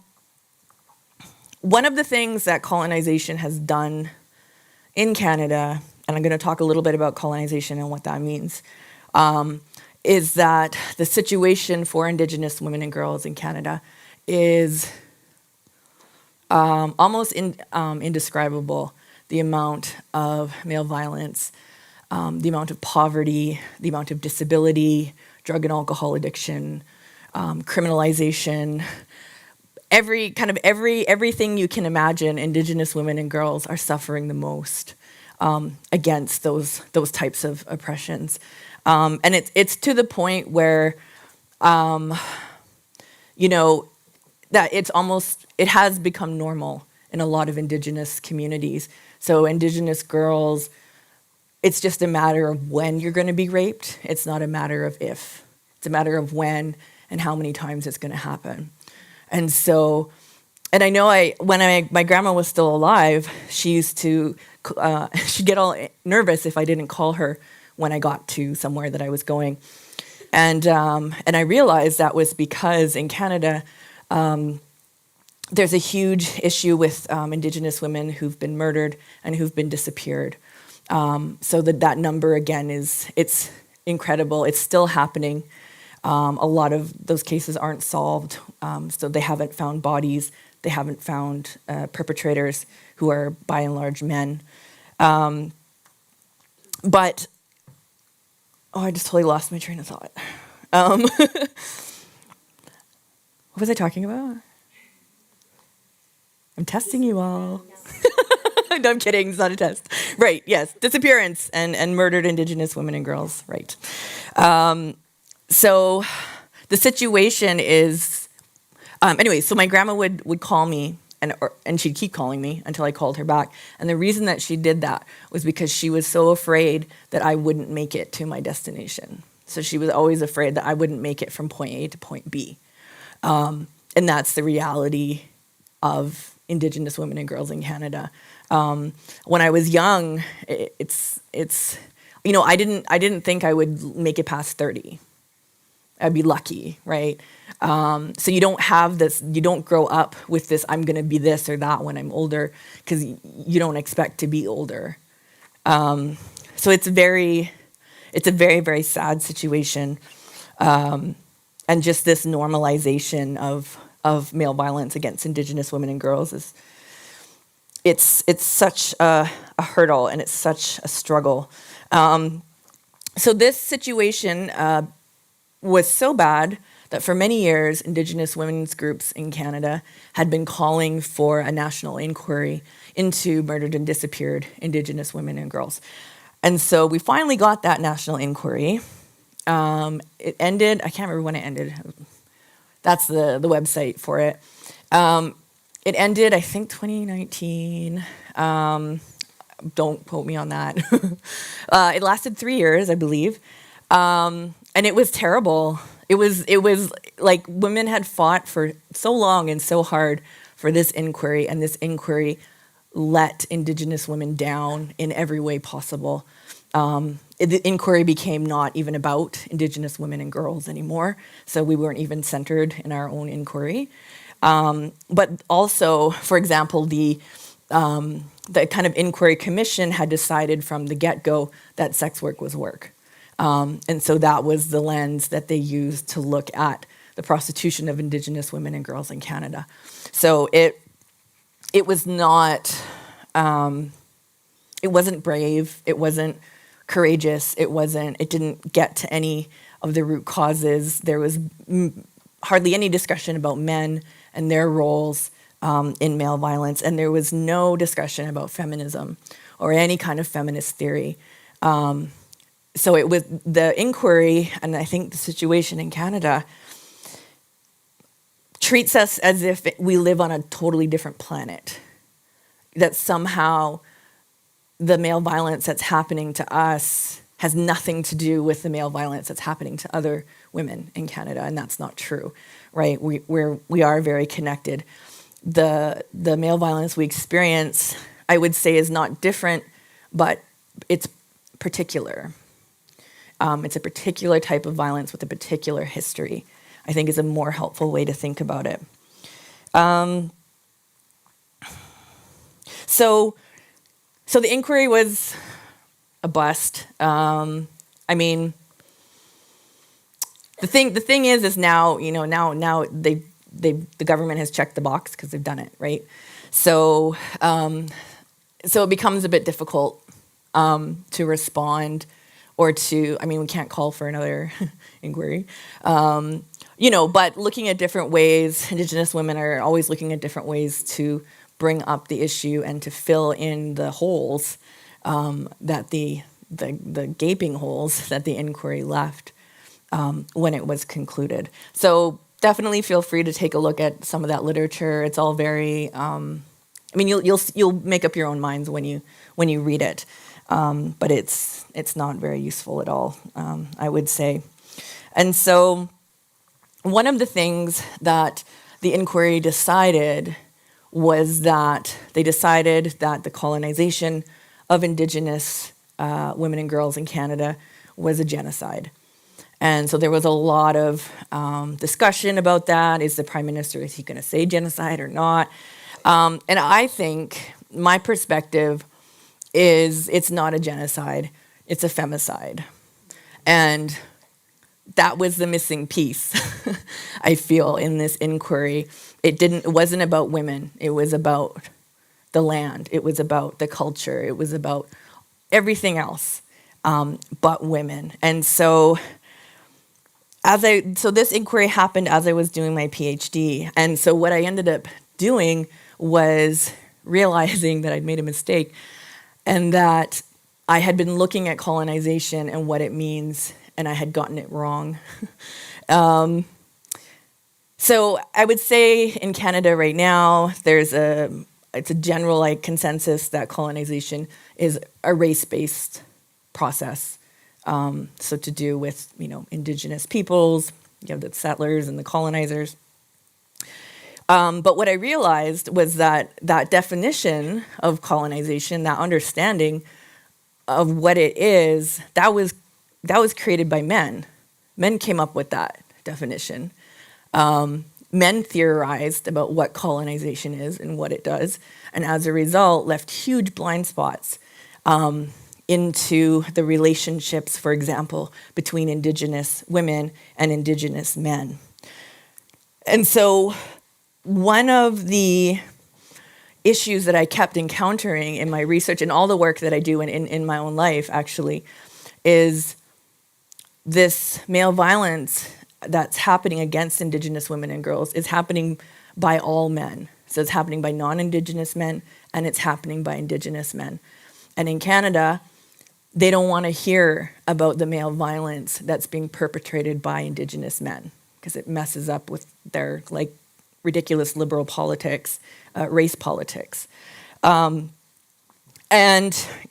one of the things that colonization has done in Canada, and I'm going to talk a little bit about colonization and what that means, is that the situation for Indigenous women and girls in Canada is almost indescribable. The amount of male violence, the amount of poverty, the amount of disability, drug and alcohol addiction, criminalization, everything you can imagine, Indigenous women and girls are suffering the most against those types of oppressions. And it's to the point where, that it has become normal in a lot of Indigenous communities. So Indigenous girls, it's just a matter of when you're going to be raped. It's not a matter of if. It's a matter of when and how many times it's going to happen. And so, and I know when my grandma was still alive, she used to, she'd get all nervous if I didn't call her when I got to somewhere that I was going. And I realized that was because in Canada, there's a huge issue with Indigenous women who've been murdered and who've been disappeared. So that number, again, it's incredible. It's still happening. A lot of those cases aren't solved, so they haven't found bodies. They haven't found perpetrators who are, by and large, men. But, I just totally lost my train of thought. What was I talking about? I'm testing you all. No, I'm kidding. It's not a test. Right, yes. Disappearance and murdered Indigenous women and girls. Right. So the situation is... anyway, so my grandma would call me, and she'd keep calling me until I called her back. And the reason that she did that was because she was so afraid that I wouldn't make it to my destination. So she was always afraid that I wouldn't make it from point A to point B. And that's the reality of Indigenous women and girls in Canada. When I was young, it's I didn't think I would make it past 30. I'd be lucky, right? So you don't have this, you don't grow up with this, I'm gonna be this or that when I'm older, because you don't expect to be older. So it's a very, very sad situation. And just this normalization of male violence against Indigenous women and girls it's such a hurdle, and it's such a struggle. So this situation was so bad that for many years, Indigenous women's groups in Canada had been calling for a national inquiry into murdered and disappeared Indigenous women and girls. And so we finally got that national inquiry. It ended, I can't remember when it ended. That's the website for it. It ended, I think, 2019. Don't quote me on that. It lasted 3 years, I believe. And it was terrible. It was like women had fought for so long and so hard for this inquiry, and this inquiry let Indigenous women down in every way possible. The inquiry became not even about Indigenous women and girls anymore, so we weren't even centered in our own inquiry. But also, for example, the kind of inquiry commission had decided from the get-go that sex work was work. And so that was the lens that they used to look at the prostitution of Indigenous women and girls in Canada. So it was not, it wasn't brave, it wasn't courageous, it didn't get to any of the root causes. There was hardly any discussion about men and their roles in male violence, and there was no discussion about feminism or any kind of feminist theory. So it was the inquiry, and I think the situation in Canada treats us as if we live on a totally different planet. That somehow the male violence that's happening to us has nothing to do with the male violence that's happening to other women in Canada, and that's not true, right? We are very connected. The male violence we experience, I would say, is not different, but it's particular. It's a particular type of violence with a particular history, I think is a more helpful way to think about it. So the inquiry was a bust. I mean, the thing is now, you know, now the government has checked the box because they've done it, right? So it becomes a bit difficult to respond. Or to, I mean, we can't call for another inquiry, you know, but looking at different ways, Indigenous women are always looking at different ways to bring up the issue and to fill in the holes that the gaping holes that the inquiry left when it was concluded. So definitely feel free to take a look at some of that literature. It's all very, I mean, you'll make up your own minds when you read it. But it's not very useful at all, I would say. And so one of the things that the inquiry decided was that they decided that the colonization of Indigenous women and girls in Canada was a genocide. And so there was a lot of discussion about that. Is the Prime Minister, is he going to say genocide or not? And I think my perspective is it's not a genocide, it's a femicide. And that was the missing piece, I feel, in this inquiry. It wasn't about women, it was about the land, it was about the culture, it was about everything else but women. And so this inquiry happened as I was doing my PhD. And so what I ended up doing was realizing that I'd made a mistake and that I had been looking at colonization and what it means, and I had gotten it wrong. So I would say in Canada right now, it's a general consensus that colonization is a race-based process. So to do with, Indigenous peoples, you have the settlers and the colonizers. But what I realized was that definition of colonization, that understanding of what it is, that was created by men. Men came up with that definition. Men theorized about what colonization is and what it does, and as a result, left huge blind spots into the relationships, for example, between Indigenous women and Indigenous men. And so one of the issues that I kept encountering in my research and all the work that I do in my own life, actually, is this male violence that's happening against Indigenous women and girls is happening by all men. So it's happening by non-Indigenous men, and it's happening by Indigenous men. And in Canada, they don't want to hear about the male violence that's being perpetrated by Indigenous men because it messes up with their ridiculous liberal politics, race politics. And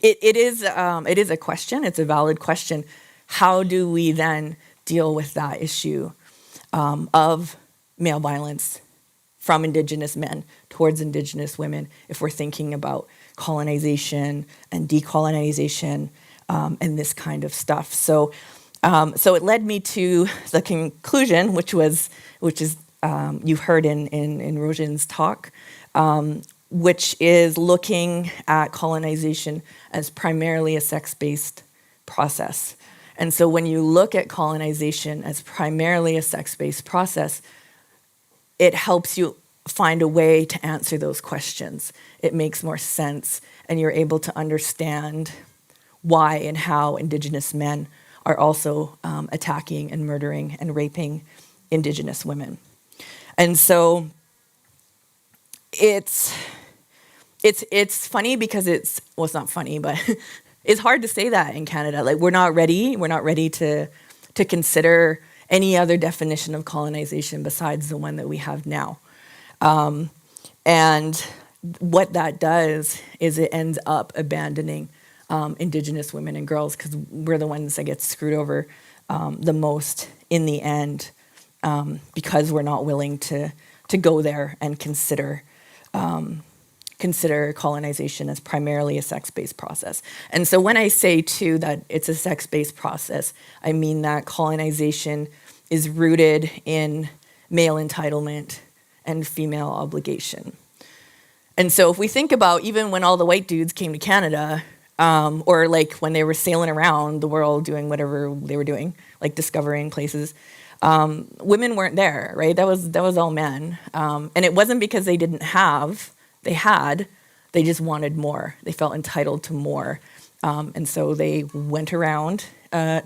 it is a question, it's a valid question. How do we then deal with that issue of male violence from Indigenous men towards Indigenous women if we're thinking about colonization and decolonization and this kind of stuff? So it led me to the conclusion, which is you heard in Rojan's talk, which is looking at colonization as primarily a sex-based process. And so when you look at colonization as primarily a sex-based process, it helps you find a way to answer those questions. It makes more sense, and you're able to understand why and how Indigenous men are also attacking and murdering and raping Indigenous women. And so it's it's funny because it's not funny, but it's hard to say that in Canada. Like we're not ready to consider any other definition of colonization besides the one that we have now. And what that does is it ends up abandoning Indigenous women and girls, because we're the ones that get screwed over the most in the end, because we're not willing to go there and consider colonization as primarily a sex-based process. And so when I say too that it's a sex-based process, I mean that colonization is rooted in male entitlement and female obligation. And so if we think about even when all the white dudes came to Canada, or like when they were sailing around the world doing whatever they were doing, like discovering places, women weren't there, right? That was all men. And it wasn't because they didn't have, they just wanted more. They felt entitled to more. And so they went around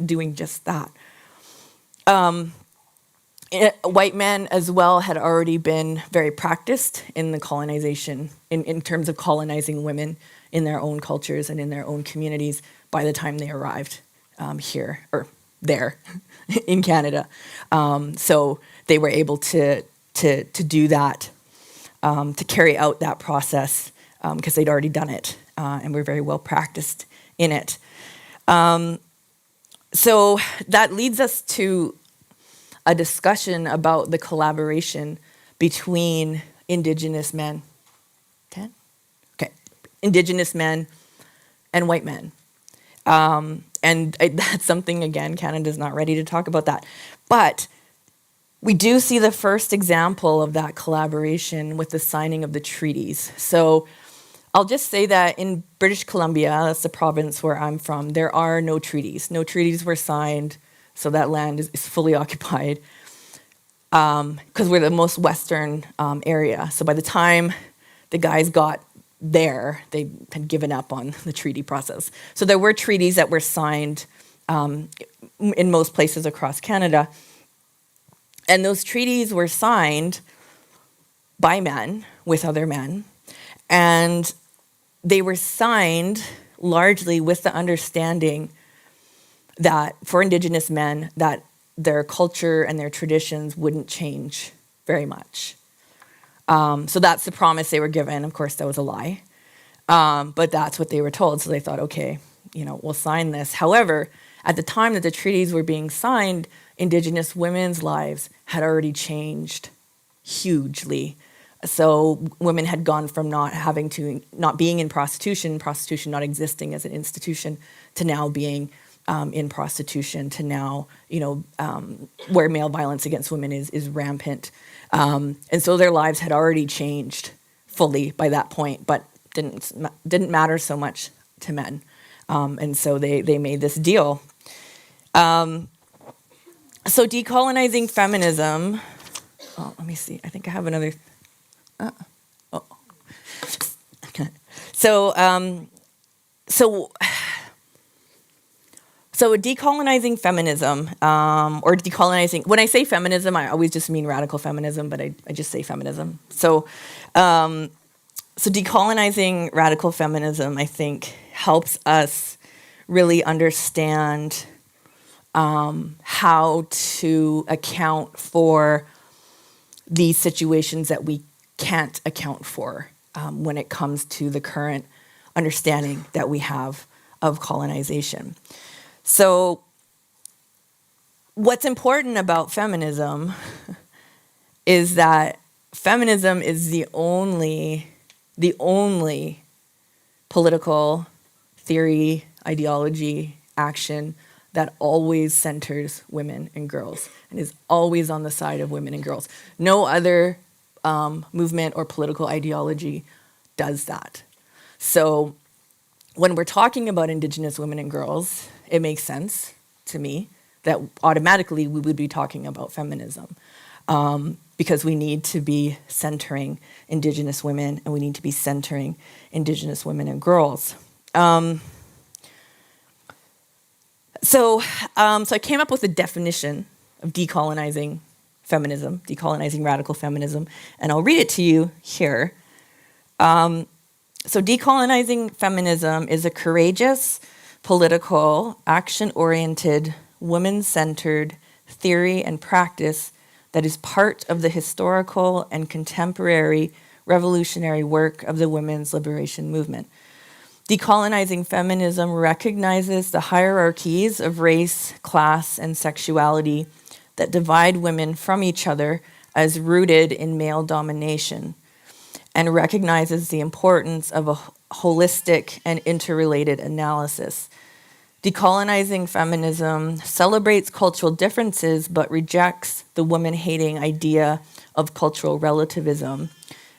doing just that. White men as well had already been very practiced in the colonization, in terms of colonizing women in their own cultures and in their own communities by the time they arrived here, or there, in Canada. So they were able to do that, to carry out that process, because they'd already done it, and were very well practiced in it. So that leads us to a discussion about the collaboration between Indigenous men. 10? Okay. Indigenous men and white men. And that's something, again, Canada's not ready to talk about that. But we do see the first example of that collaboration with the signing of the treaties. So I'll just say that in British Columbia, that's the province where I'm from, there are no treaties. No treaties were signed, so that land is fully occupied, because we're the most western area. So by the time the guys got there, they had given up on the treaty process. So there were treaties that were signed in most places across Canada. And those treaties were signed by men with other men. And they were signed largely with the understanding that for Indigenous men, that their culture and their traditions wouldn't change very much. So that's the promise they were given. Of course, that was a lie. But that's what they were told. So they thought, okay, we'll sign this. However, at the time that the treaties were being signed, Indigenous women's lives had already changed hugely. So women had gone from not being in prostitution not existing as an institution, to now being in prostitution, to now, where male violence against women is rampant. And so their lives had already changed fully by that point, but didn't matter so much to men. And so they made this deal. So decolonizing feminism, let me see, I think I have another, So decolonizing feminism, or decolonizing, when I say feminism, I always just mean radical feminism, but I just say feminism. So decolonizing radical feminism, I think, helps us really understand how to account for these situations that we can't account for when it comes to the current understanding that we have of colonization. So what's important about feminism is that feminism is the only political theory, ideology, action that always centers women and girls and is always on the side of women and girls. No other movement or political ideology does that. So when we're talking about Indigenous women and girls, it makes sense to me that automatically we would be talking about feminism, because we need to be centering Indigenous women and we need to be centering Indigenous women and girls. So I came up with a definition of decolonizing feminism, decolonizing radical feminism, and I'll read it to you here. So decolonizing feminism is a courageous, political, action-oriented, women-centered theory and practice that is part of the historical and contemporary revolutionary work of the women's liberation movement. Decolonizing feminism recognizes the hierarchies of race, class, and sexuality that divide women from each other as rooted in male domination, and recognizes the importance of a holistic and interrelated analysis. Decolonizing feminism celebrates cultural differences but rejects the woman-hating idea of cultural relativism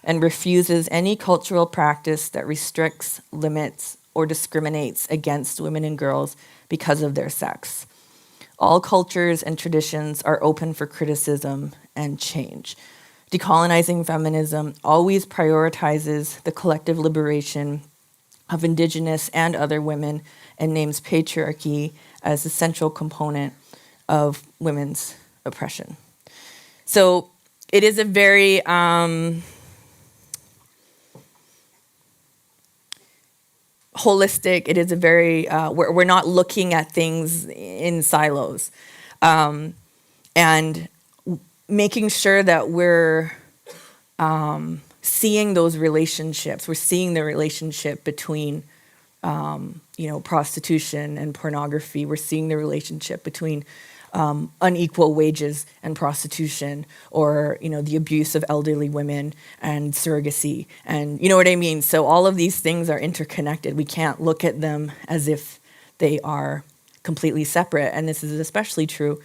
and refuses any cultural practice that restricts, limits, or discriminates against women and girls because of their sex. All cultures and traditions are open for criticism and change. Decolonizing feminism always prioritizes the collective liberation of Indigenous and other women and names patriarchy as a central component of women's oppression. So it is a very holistic, it is a very, we're not looking at things in silos. And making sure that we're seeing those relationships, we're seeing the relationship between, prostitution and pornography, we're seeing the relationship between unequal wages and prostitution, or the abuse of elderly women and surrogacy, and you know what I mean. So all of these things are interconnected. We can't look at them as if they are completely separate, and this is especially true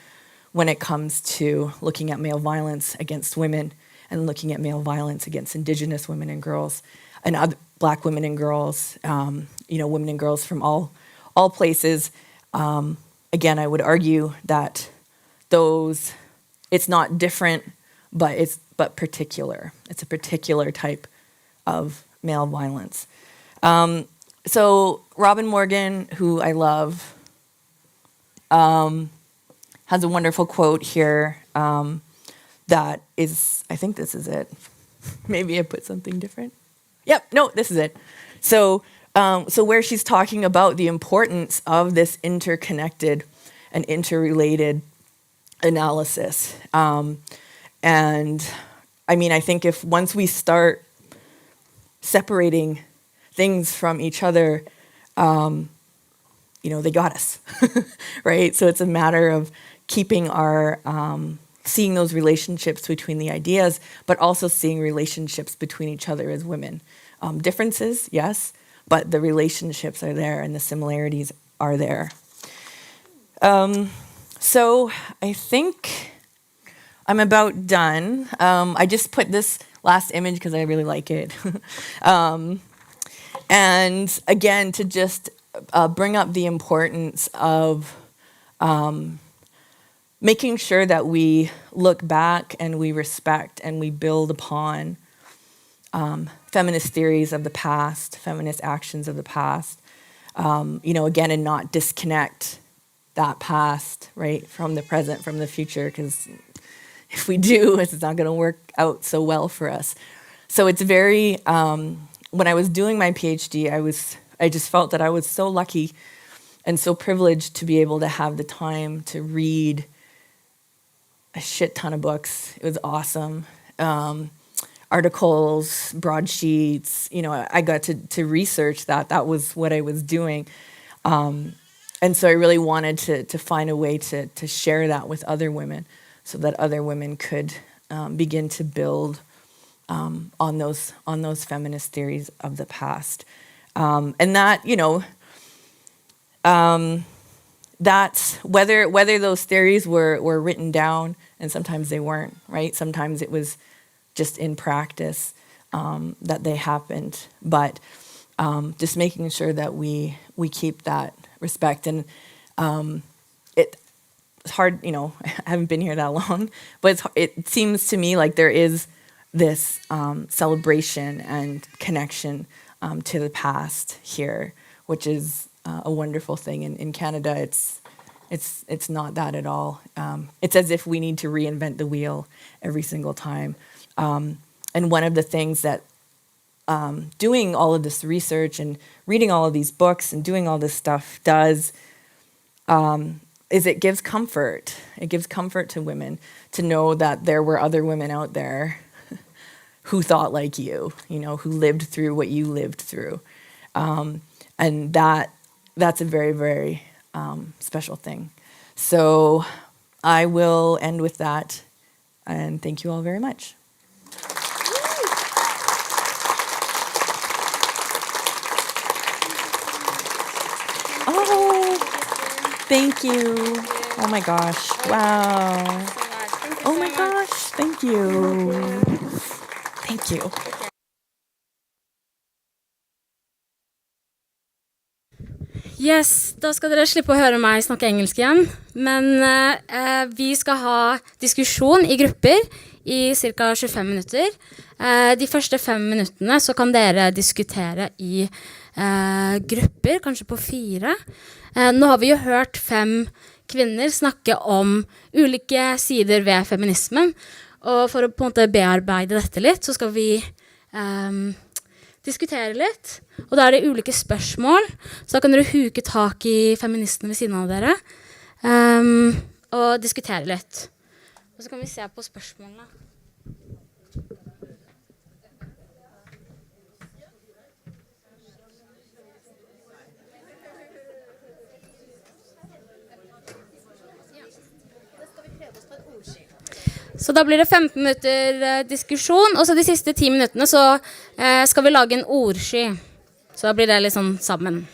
when it comes to looking at male violence against women and looking at male violence against Indigenous women and girls and other Black women and girls, women and girls from all places. Again, I would argue that it's not different, but particular. It's a particular type of male violence. So Robin Morgan, who I love, has a wonderful quote here that is, I think this is it. Maybe I put something different. Yep, no, this is it. So where she's talking about the importance of this interconnected and interrelated analysis. And I mean, I think if once we start separating things from each other, they got us, right? So it's a matter of keeping our, seeing those relationships between the ideas, but also seeing relationships between each other as women. Differences, yes, but the relationships are there and the similarities are there. So I think I'm about done. I just put this last image because I really like it. And again, to just bring up the importance of making sure that we look back and we respect and we build upon feminist theories of the past, feminist actions of the past, again, and not disconnect that past, right, from the present, from the future, because if we do, it's not going to work out so well for us. So it's very, when I was doing my PhD, I just felt that I was so lucky and so privileged to be able to have the time to read a shit ton of books. It was awesome. Articles, broadsheets, I got to research that. That was what I was doing. And so I really wanted to find a way to share that with other women so that other women could begin to build on those feminist theories of the past. And that, that's whether those theories were written down, and sometimes they weren't, right? Sometimes it was just in practice that they happened. But just making sure that we keep that respect. And it's hard, I haven't been here that long, but it seems to me like there is this celebration and connection to the past here, which is a wonderful thing. In Canada, it's not that at all. It's as if we need to reinvent the wheel every single time. And one of the things that doing all of this research and reading all of these books and doing all this stuff does is it gives comfort. It gives comfort to women to know that there were other women out there who thought like you, who lived through what you lived through. And that's a very, very special thing. So I will end with that, and thank you all very much. Oh, thank you. Oh my gosh, wow. Oh my gosh, thank you. Thank you. Yes, da skal dere slippe å høre meg snakke engelsk igjen, men vi skal ha diskusjon i grupper i cirka 25 minutter. De første 5 minuttene så kan dere diskutere i grupper, kanskje på 4. Nå har vi jo hørt 5 kvinner snakke om ulike sider ved feminismen, og for å på en måte bearbeide dette litt, så skal vi diskutere litt, og da er det ulike spørsmål, så da kan dere huke tak i feministene ved siden av dere, og diskutere litt. Og så kan vi se på spørsmålene. Så da blir det 15 minutter diskusjon, og så de siste 10 minuttene så skal vi lage en ordsky. Så da blir det litt sånn sammen.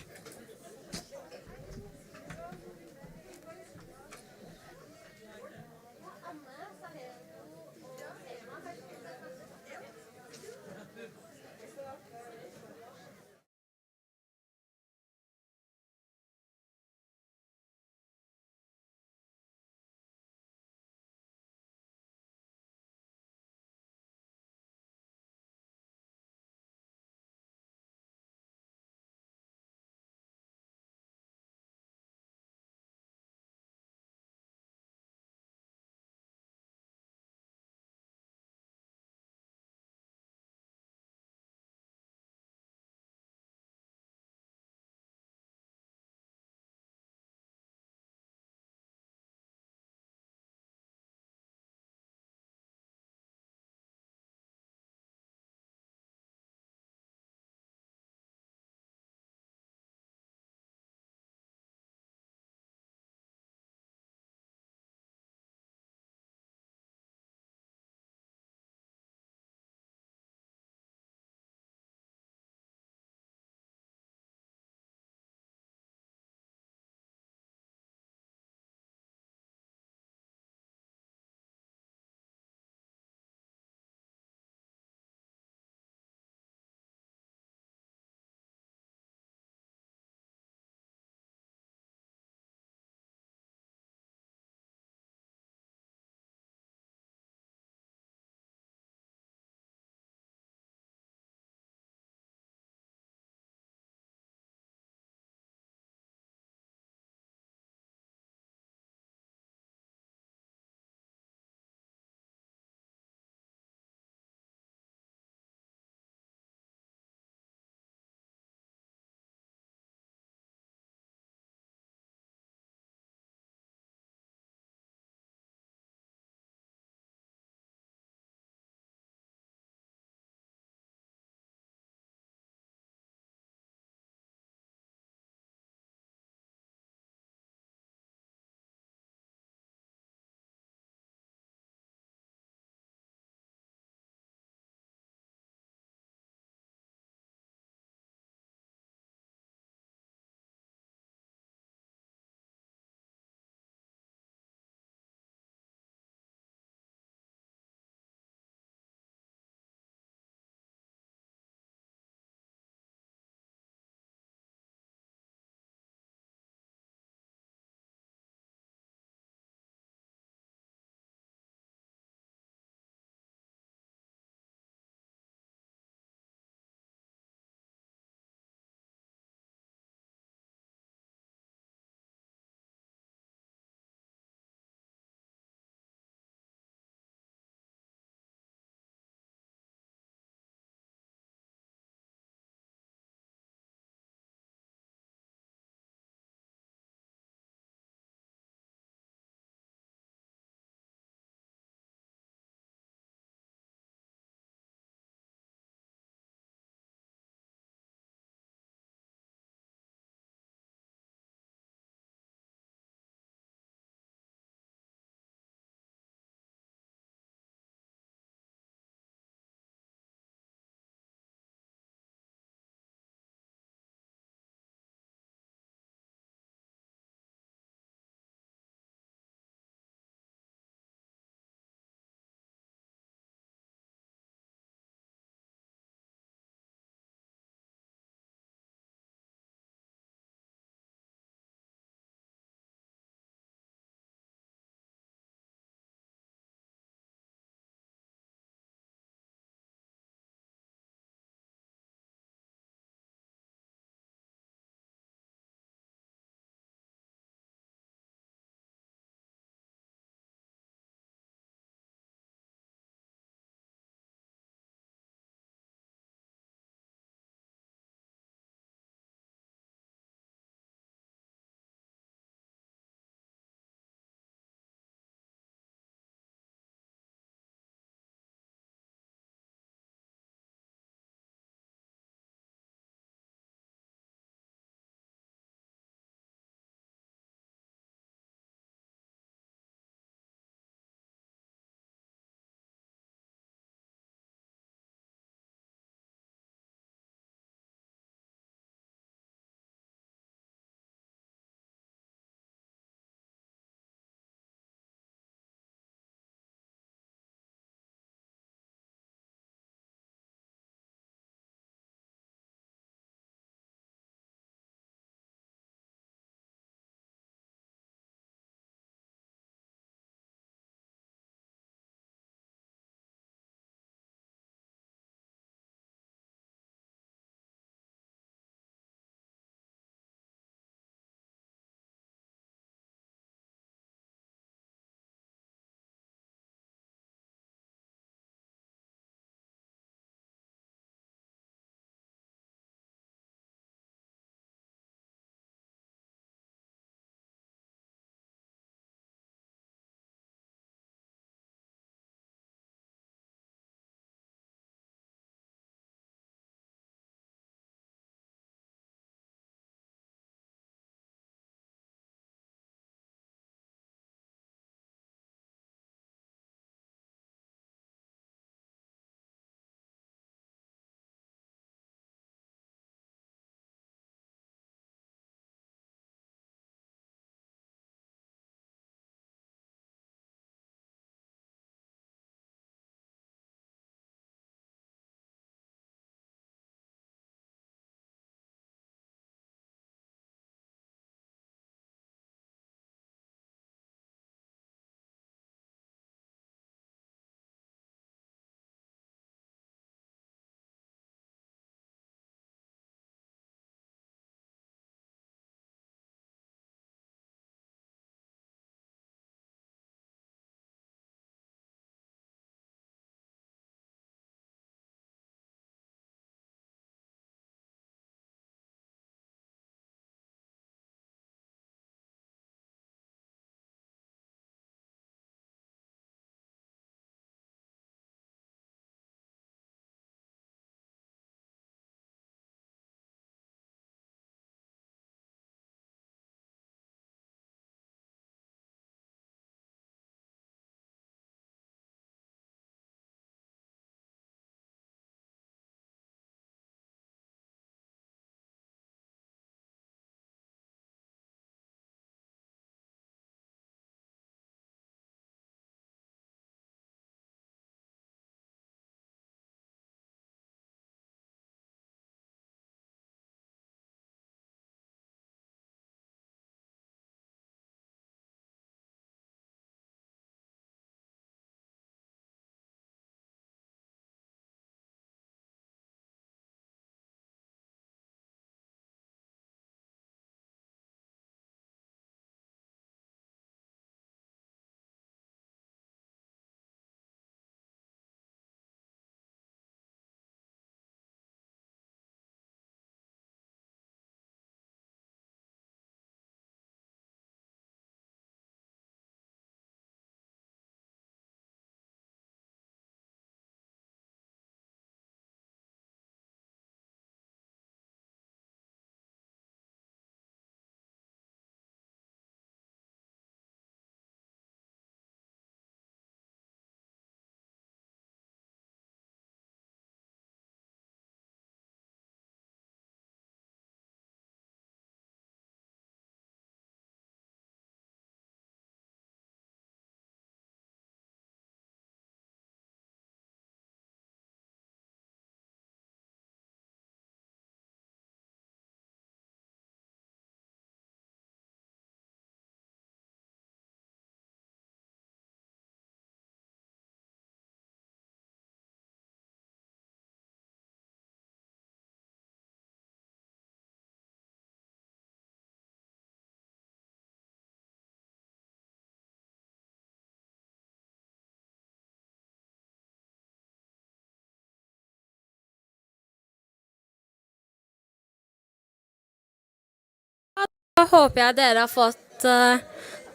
Da håper jeg dere har fått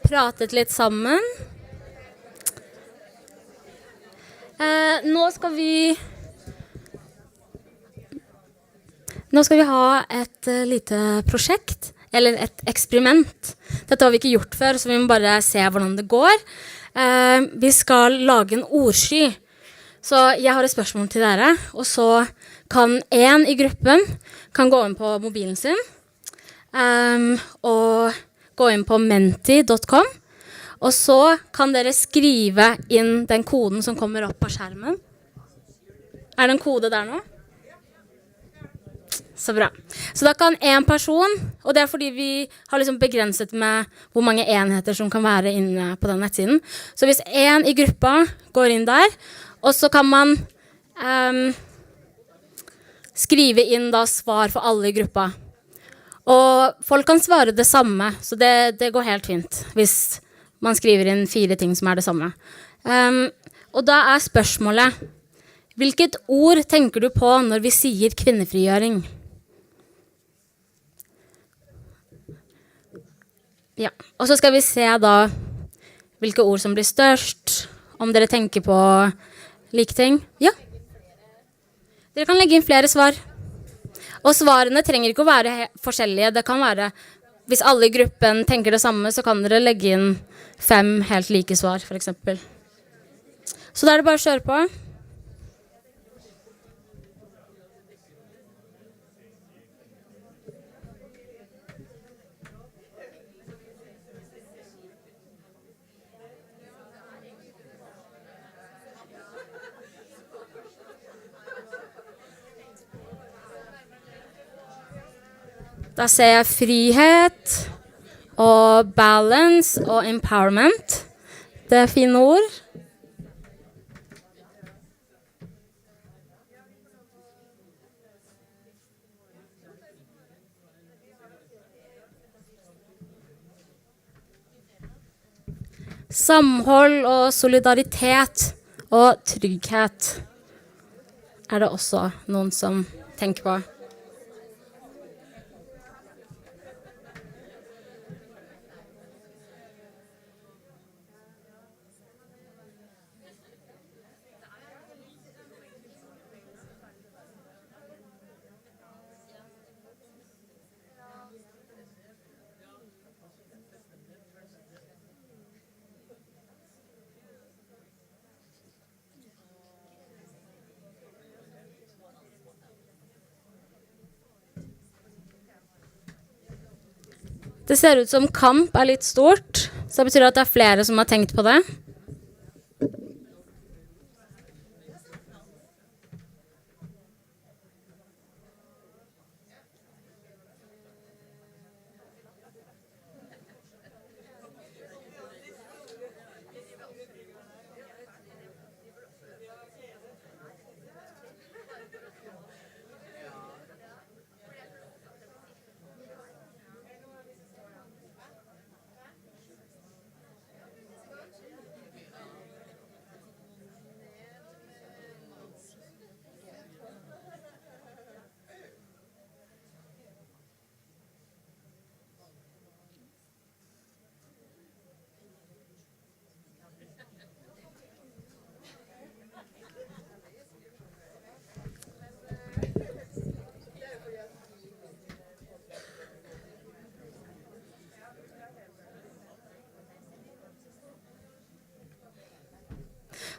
pratet litt sammen. Nå skal vi ha et lite prosjekt, eller et eksperiment. Dette har vi ikke gjort før, så vi må bare se hvordan det går. Vi skal lage en ordsky. Så jeg har et spørsmål til dere, og så kan en i gruppen kan gå inn på mobilen sin, og gå inn på menti.com, og så kan dere skrive inn den koden som kommer opp på skjermen. Er det en kode der nå? Så bra. Så da kan en person, og det er fordi vi har liksom begrenset med hvor mange enheter som kan være inne på den nettsiden. Så hvis en i gruppa går inn der, og så kan man skrive inn da svar for alle i gruppa. Og folk kan svare det samme, så det går helt fint hvis man skriver inn 4 ting som er det samme. Og da er spørsmålet, hvilket ord tenker du på når vi sier kvinnefrigjøring? Ja, og så skal vi se da hvilke ord som blir størst, om dere tenker på like ting. Ja, dere kan legge inn flere svar. Og svarene trenger ikke å være forskjellige. Det kan være, hvis alle i gruppen tenker det samme, så kan dere legge inn 5 helt like svar, for eksempel. Så da er det bare å kjøre på. Da ser jeg frihet, og balance, og empowerment. Det er fine ord. Samhold og solidaritet og trygghet er det også noen som tenker på. Det ser ut som kamp er litt stort, så det betyr at det er flere som har tenkt på det.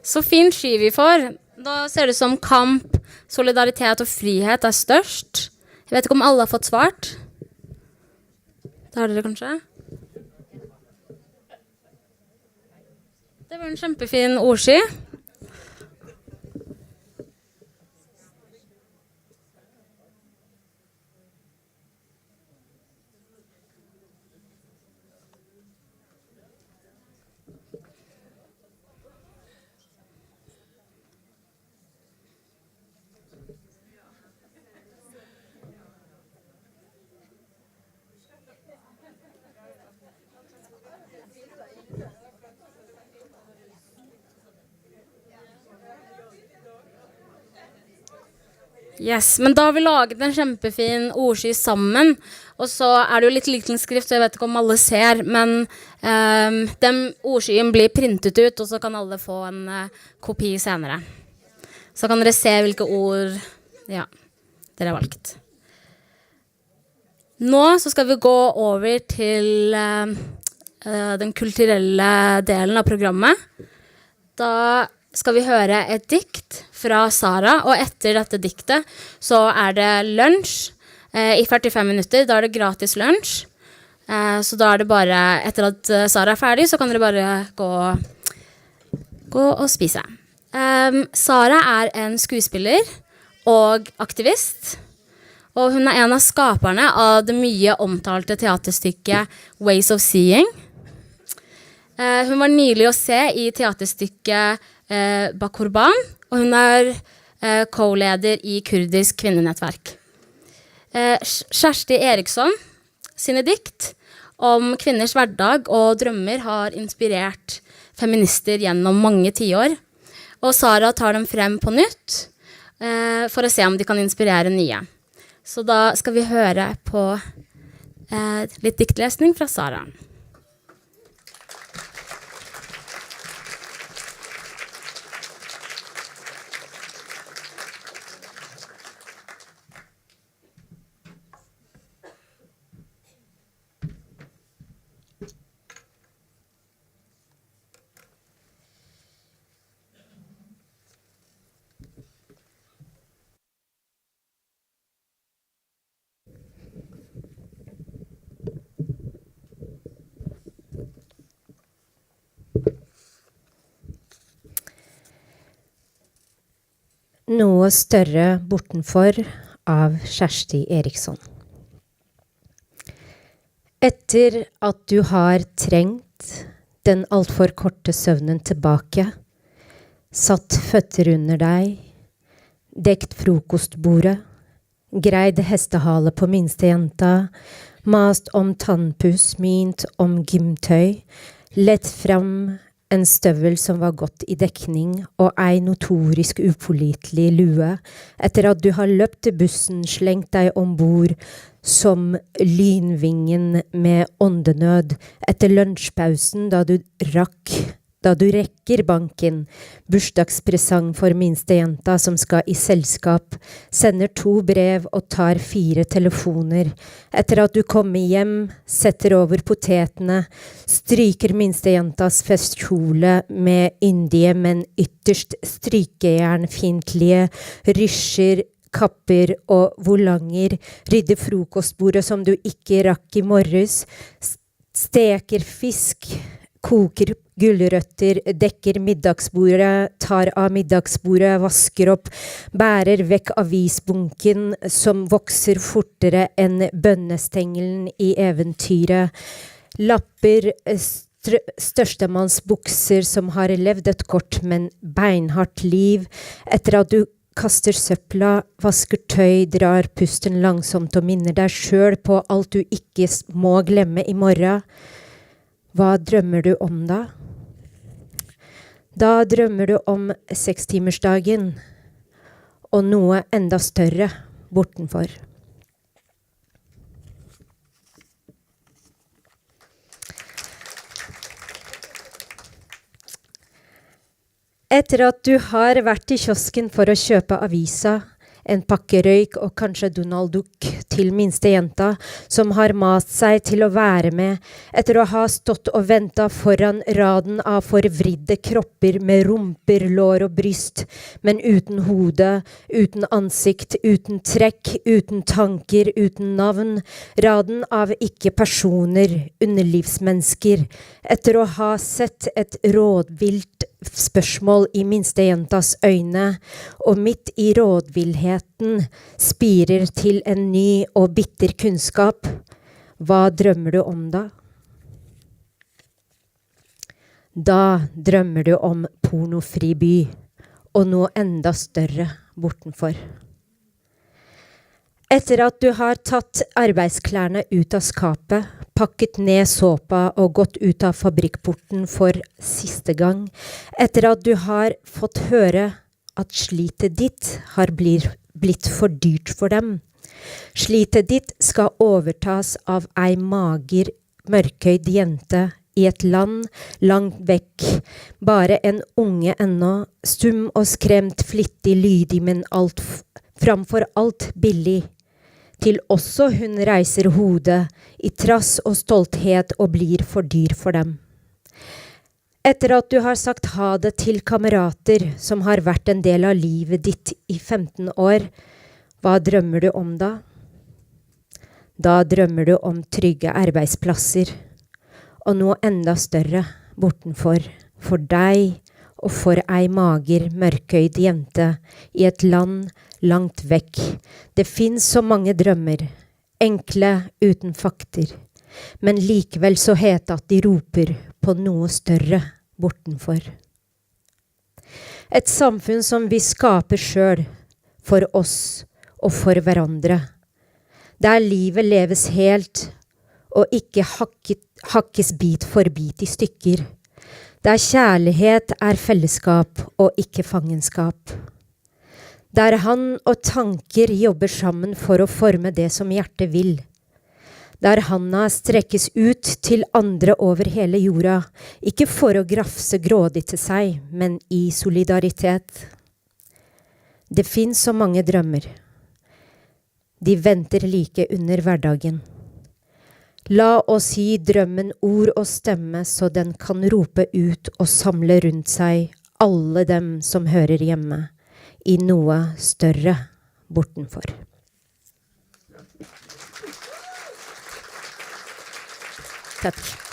Så fin sky vi får. Da ser det ut som kamp, solidaritet og frihet er størst. Jeg vet ikke om alle har fått svart. Det har dere kanskje? Det var en kjempefin ordsky. Yes, men da har vi laget en kjempefin ordsky sammen, og så det jo litt liten skrift, så jeg vet ikke om alle ser, men den ordskyen blir printet ut, og så kan alle få en kopi senere. Så kan dere se hvilke ord dere har valgt. Nå så skal vi gå over til den kulturelle delen av programmet. Da skal vi høre et dikt fra Sara, og etter dette diktet så det lunsj i 45 minutter. Da det gratis lunsj. Så da det bare, etter at Sara ferdig, så kan dere bare gå og spise. Sara en skuespiller og aktivist, og hun en av skaperne av det mye omtalte teaterstykket Ways of Seeing. Hun var nylig å se i teaterstykket Bakurban, og hun co-leder i kurdisk kvinnenettverk. Kjersti Eriksson sine dikt om kvinners hverdag og drømmer har inspirert feminister gjennom mange tiår, og Sara tar dem frem på nytt for å se om de kan inspirere nye. Så da skal vi høre på litt diktlesning fra Sara. Noe større bortenfor av Kjersti Eriksson. Etter at du har trengt den alt for korte søvnen tilbake, satt føtter under deg, dekt frokostbordet, greid hestehale på minstejenta, mast om tannpuss, mint om gymtøy, lett fram en støvel som var godt i dekning, og ei notorisk upålitelig lue, etter at du har løpt til bussen, slengt deg ombord som lynvingen med åndenød, etter lunsjpausen da du rekker banken, bursdagspresang for minstejenta som skal i selskap, sender 2 brev og tar 4 telefoner. Etter at du kommer hjem, setter over potetene, stryker minstejentas festkjole med yndige, men ytterst strykejernfintlige rysjer, kapper og volanger, rydder frokostbordet som du ikke rakk i morges, steker fisk, koker gulrøtter, dekker middagsbordet, tar av middagsbordet, vasker opp, bærer vekk avisbunken som vokser fortere enn bønnestengelen i eventyret, lapper størstemanns bukser som har levd et kort, men beinhardt liv, etter at du kaster søpla, vasker tøy, drar pusten langsomt og minner deg selv på alt du ikke må glemme i morgen. Hva drømmer du om da? Da drømmer du om 6-timersdagen, og noe enda større bortenfor. Etter at du har vært i kiosken for å kjøpe avisa, en pakke røyk og kanskje Donald Duck til minstejenta som har mast seg til å være med etter å ha stått og ventet foran raden av forvridde kropper med rumper, lår og bryst, men uten hode, uten ansikt, uten trekk, uten tanker, uten navn, raden av ikke-personer, underlivsmennesker, etter å ha sett et rådvilt spørsmål i minstejentas øyne, og midt i rådvillheten spirer til en ny og bitter kunnskap. Hva drømmer du om da? Da drømmer du om pornofri by, og noe enda større bortenfor. Etter at du har tatt arbeidsklærne ut av skapet, pakket ned såpa og gått ut av fabrikkporten for siste gang, etter at du har fått høre at slitet ditt har blitt blitt for dyrt for dem. Slitet ditt skal overtas av ei mager, mørkhøyd jente i et land langt vekk, bare en unge ennå, stum og skremt, flittig, lydig, men framfor alt billig. Til også hun reiser hodet i trass og stolthet og blir for dyr for dem. Etter at du har sagt ha det til kamerater som har vært en del av livet ditt i 15 år, hva drømmer du om da? Da drømmer du om trygge arbeidsplasser, og noe enda større bortenfor, for deg og for ei mager, mørkhøyd jente i et land langt vekk. Det finnes så mange drømmer, enkle uten fakter, men likevel så hete at de roper på noe større bortenfor. Et samfunn som vi skaper selv, for oss og for hverandre, der livet leves helt og ikke hakkes bit for bit i stykker, der kjærlighet er fellesskap og ikke fangenskap, der han og tanker jobber sammen for å forme det som hjertet vil, der handa strekkes ut til andre over hele jorda, ikke for å grafse grådig til seg, men i solidaritet. Det finnes så mange drømmer. De venter like under hverdagen. La oss gi drømmen ord og stemme, så den kan rope ut og samle rundt seg alle dem som hører hjemme, i noe større bortenfor. Takk.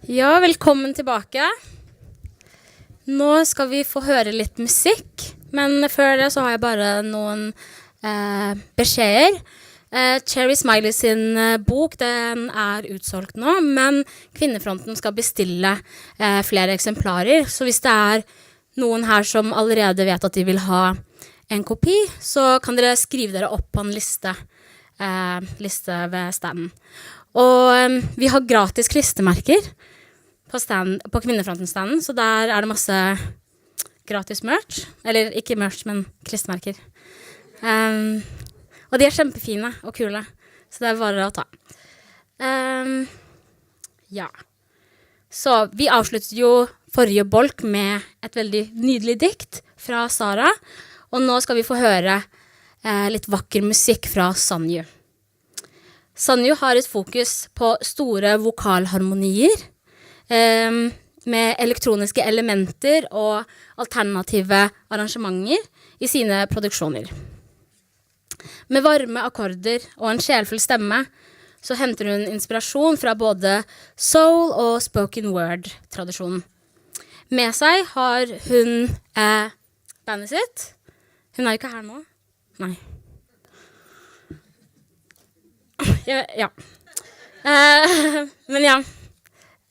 Ja, velkommen tilbake. Nå skal vi få høre litt musikk, men før det så har jeg bare noen beskjeder. Cherry Smiley sin bok, den er utsolgt nå, men Kvinnefronten skal bestille flere eksemplarer. Så hvis det er noen her som allerede vet at de vil ha en kopi, så kan dere skrive dere opp på en liste ved standen. Og vi har gratis klistremerker på Kvinnefronten-standen, så der er det masse gratis merch. Eller ikke merch, men klistremerker. Og de er kjempefine og kule, så det er bare å ta. Ja. Så vi avsluttet jo forrige bolk med et veldig nydelig dikt fra Sara, og nå skal vi få høre litt vakker musikk fra Sanju. Sanju har et fokus på store vokalharmonier, med elektroniske elementer og alternative arrangementer i sine produksjoner. Med varme akkorder og en sjelfull stemme så henter hun inspirasjon fra både soul og spoken word-tradisjonen. Med seg har hun bandet sitt. Hun er jo ikke her nå. Nei. Ja. Men ja.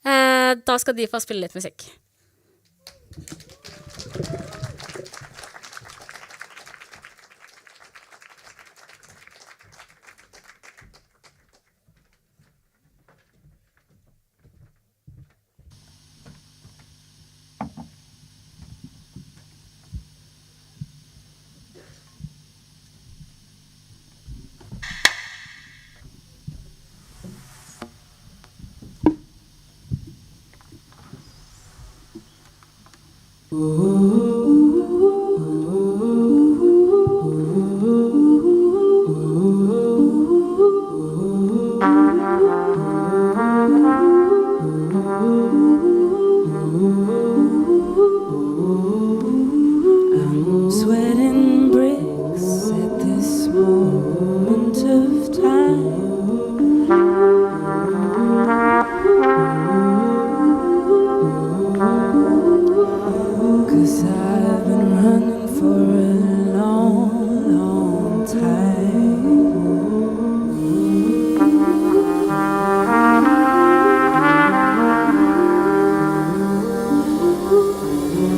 Da skal de få spille litt musikk. Sweating bricks at this moment of time. 'Cause I've been running for a long, long time.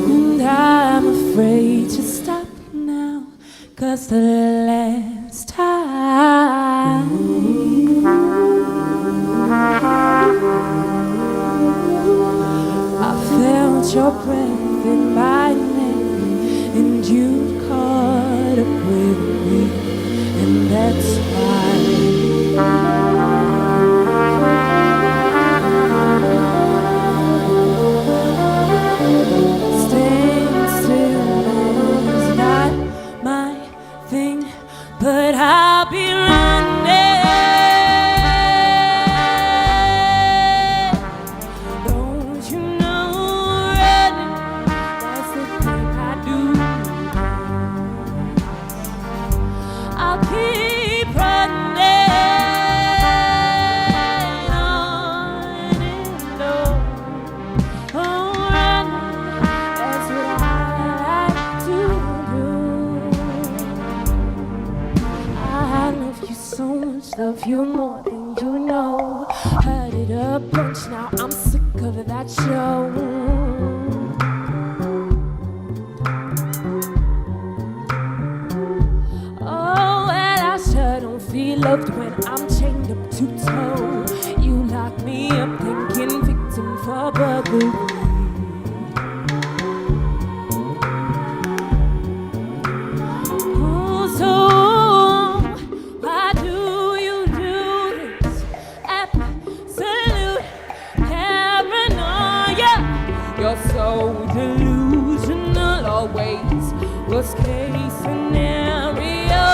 And I'm afraid to stop now, 'cause the last time I felt your breath in my neck, and you caught up with me, and that's why staying still is not my thing, but I'll be running. Don't you know running, that's the thing I do. I'll keep running on and on. Oh, running, that's what I like to do. I love you so much, love you more than you know. Heard it a bunch, now I'm sick of that show. Oh, well, I sure don't feel loved when I'm chained up to toe. You lock me up thinking victim for burglary. Oh, so why do you do this? Absolute paranoia. You're so delusional always. Worst case scenario,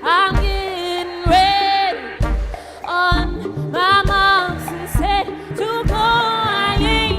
I'm getting ready on my marks and set to go. I ain't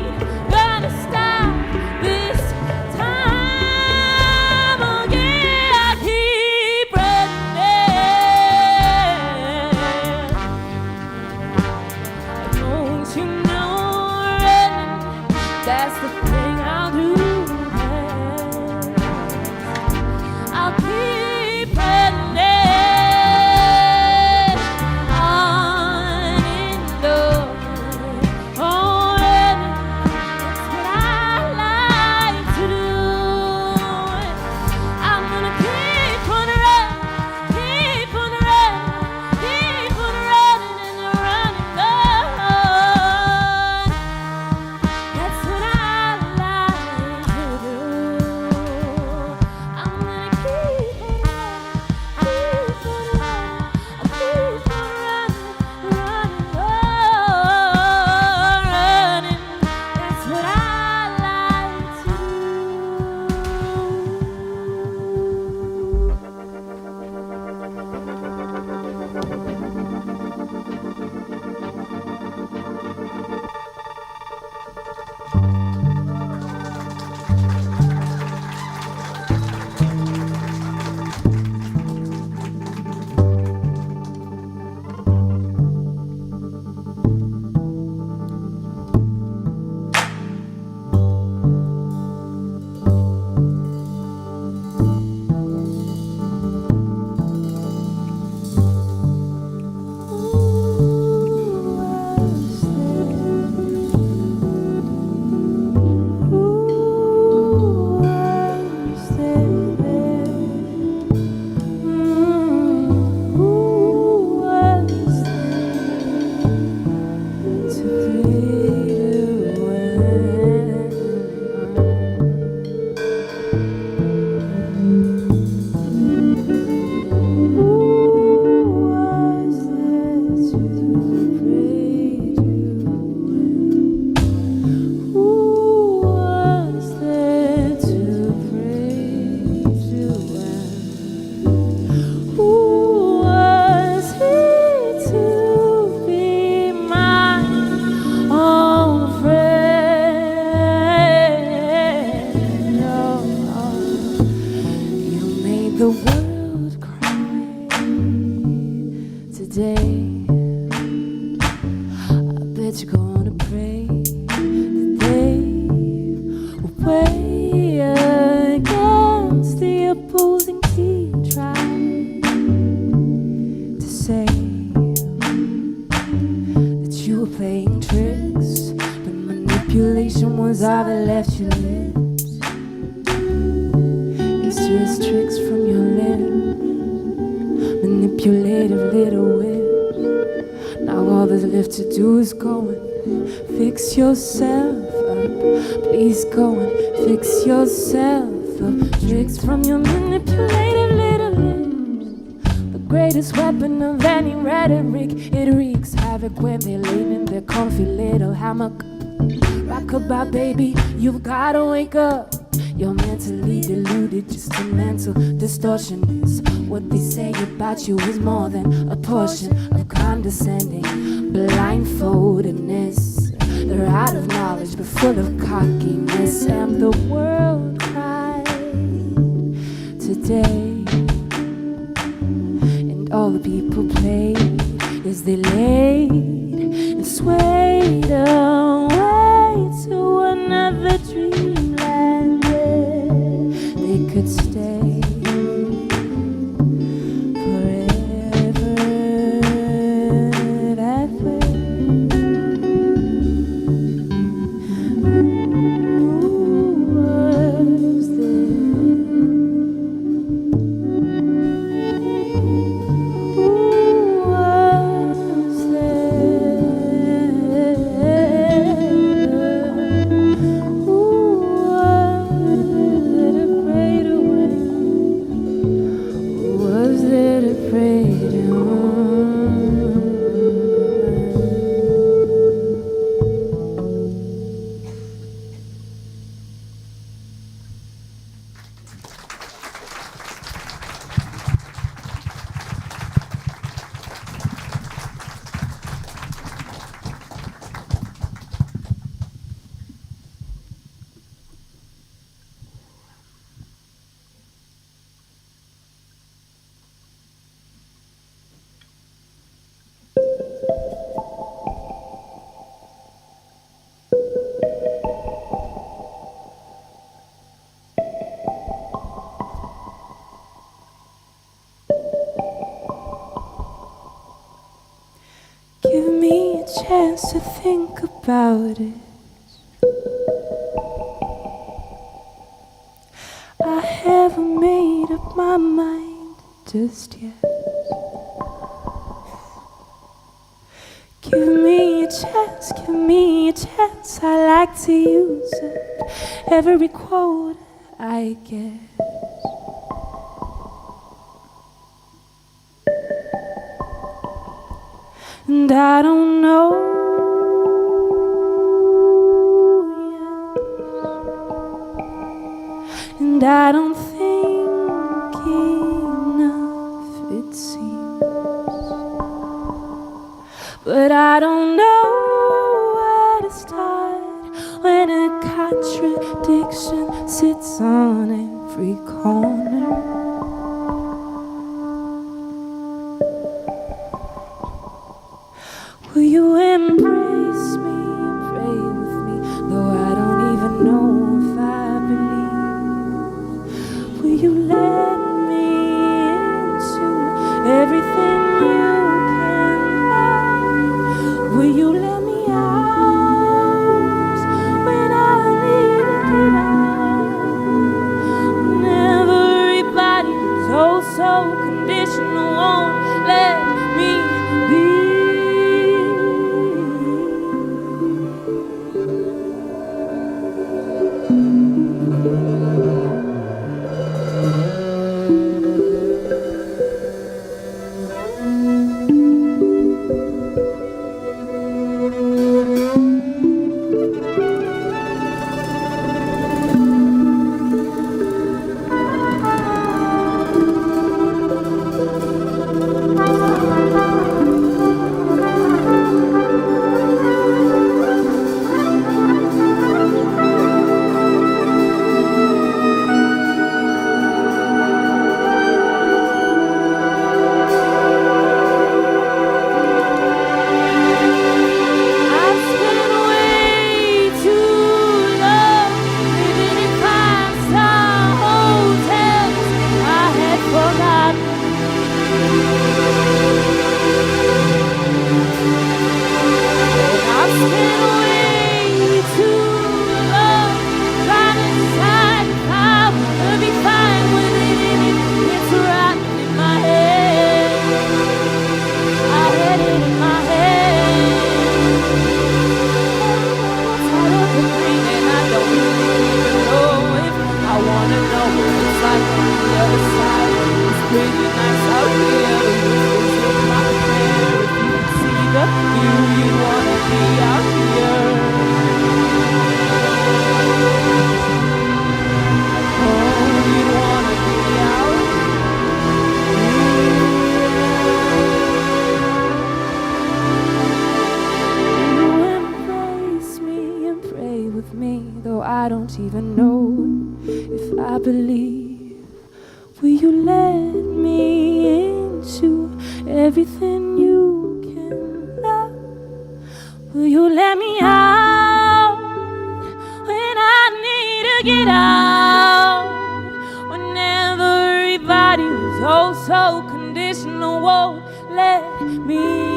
today. I bet you're gonna pray today. Way against the opposing team try to say that you were playing tricks, but manipulation was all that left your lips. It's just tricks from your lips, manipulative little whips. Now all that's left to do is go and fix yourself up. Please go and fix yourself up. Tricks from your manipulative little lips. The greatest weapon of any rhetoric. It wreaks havoc when they're laying in their comfy little hammock. Rockabye baby, you've gotta wake up. You're mentally deluded, just a mental distortion. Is what they say about you is more than a portion of condescending blindfoldedness. They're out of knowledge but full of cockiness. And the world cried today, and all the people played as they laid and swayed away to another dreamland where they could stay forever that way. Give me a chance to think about it. I haven't made up my mind just yet. Give me a chance, give me a chance. I like to use it every quote I get. And I don't know yet, and I don't think enough, it seems. But I don't know where to start when a contradiction sits on every corner. Will you embrace me and pray with me, though I don't even know if I believe? Will you let me into everything you can have? Will you let me out when I need to get out? When everybody's oh so conditional, won't let me be. everything you can love. Will you let me out when I need to get out? When everybody was oh so conditional, won't let me be.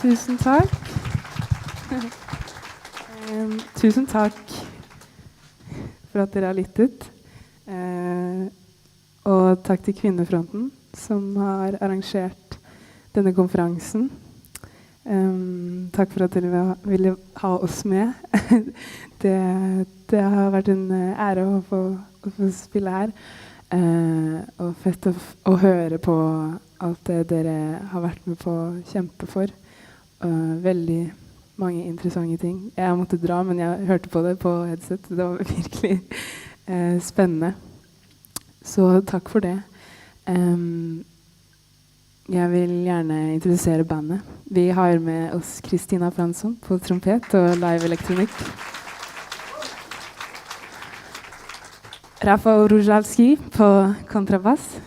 Tusen takk. Tusen takk for at dere har lyttet. Og takk til Kvinnefronten som har arrangert denne konferansen. Takk for at dere ville ha oss med. Det har vært en ære å få spille her. Og fett å høre på alt det dere har vært med på å kjempe for. Veldig mange interessante ting. Jeg måtte dra, men jeg hørte på det på headset. Det var virkelig spennende. Så takk for det. Jeg vil gjerne introdusere bandet. Vi har med oss Kristina Fransson på trompet og live elektronikk. Rafał Różalski på kontrabass.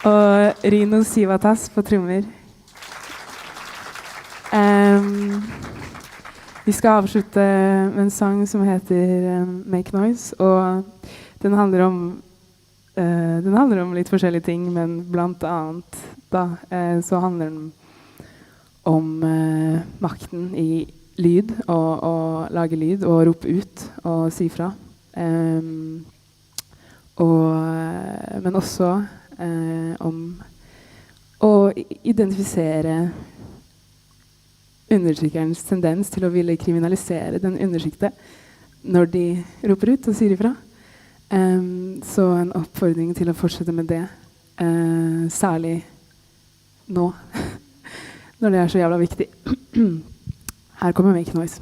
Og Rino Sivatas på trommer. Vi skal avslutte med en sang som heter Make Noise, og den handler om litt forskjellige ting, men blant annet så handler den om makten i lyd, og lage lyd, og rope ut, og si fra. Men også om å identifisere undertrykkerens tendens til å ville kriminalisere den undertrykte når de roper ut og sier ifra. Så en oppfordring til å fortsette med det, særlig nå, når det er så jævla viktig. Her kommer Make Noise.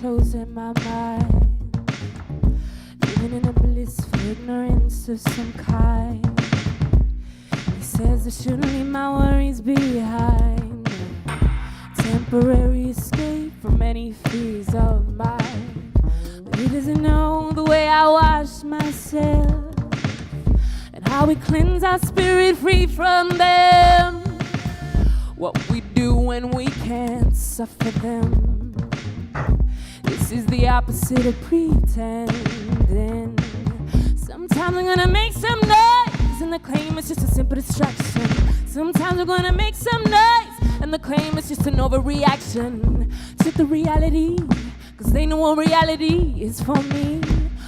Closing my mind, living in a bliss for ignorance of some kind. He says I shouldn't leave my worries behind, temporary escape from any fears of mine. But he doesn't know the way I wash myself and how we cleanse our spirit free from them. What we do when we can't suffer them. This is the opposite of pretending. Sometimes I'm gonna make some noise and the claim is just a simple distraction. Sometimes I'm gonna make some noise and the claim is just an overreaction to the reality, cause they know what reality is for me.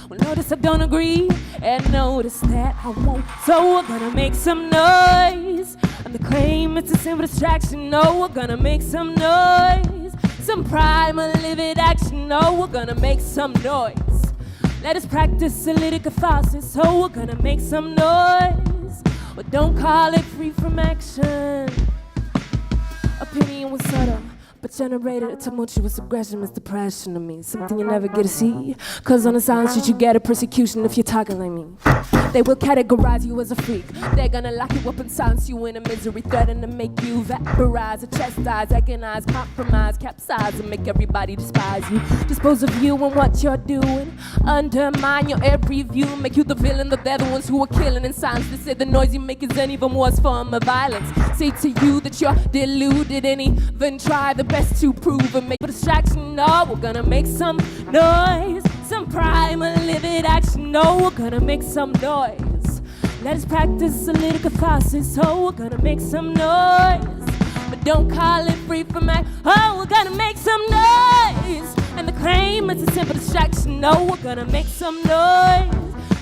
Well, notice I don't agree and notice that I won't. So we're gonna make some noise and the claim it's a simple distraction. No, we're gonna make some noise, some primal livid action. No, we're gonna make some noise. Let us practice a little catharsis. So we're gonna make some noise, but don't call it free from action. Opinion was subtle, but generated a tumultuous aggression. It's depression to me, something you never get to see. Cause on the silence sheet you get a persecution if you're talking like me. They will categorize you as a freak. They're gonna lock you up and silence you in a misery, threaten to make you vaporize, or chastise, agonize, compromise, capsize, and make everybody despise you. Dispose of you and what you're doing, undermine your every view, make you the villain, that they're the ones who are killing in silence. They say the noise you make is an even worse form of violence. Say to you that you're deluded and even try the best to prove and make a distraction. No, we're gonna make some noise, some primal livid action. No, we're gonna make some noise. Let us practice a little catharsis. Oh, we're gonna make some noise, but don't call it free from act. Oh, we're gonna make some noise. noise. And the claim is a simple distraction. No, we're gonna make some noise.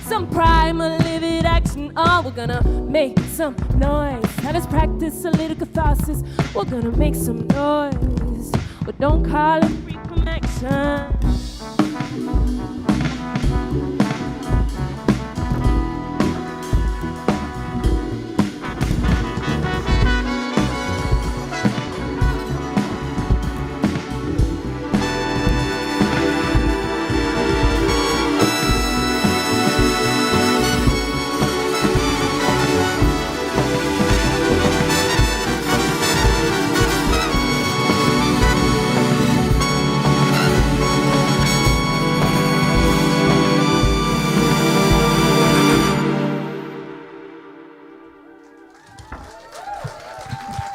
Some primal livid action. Oh, we're gonna make some noise. And let's practice a little catharsis. We're gonna make some noise. But don't call it free from action.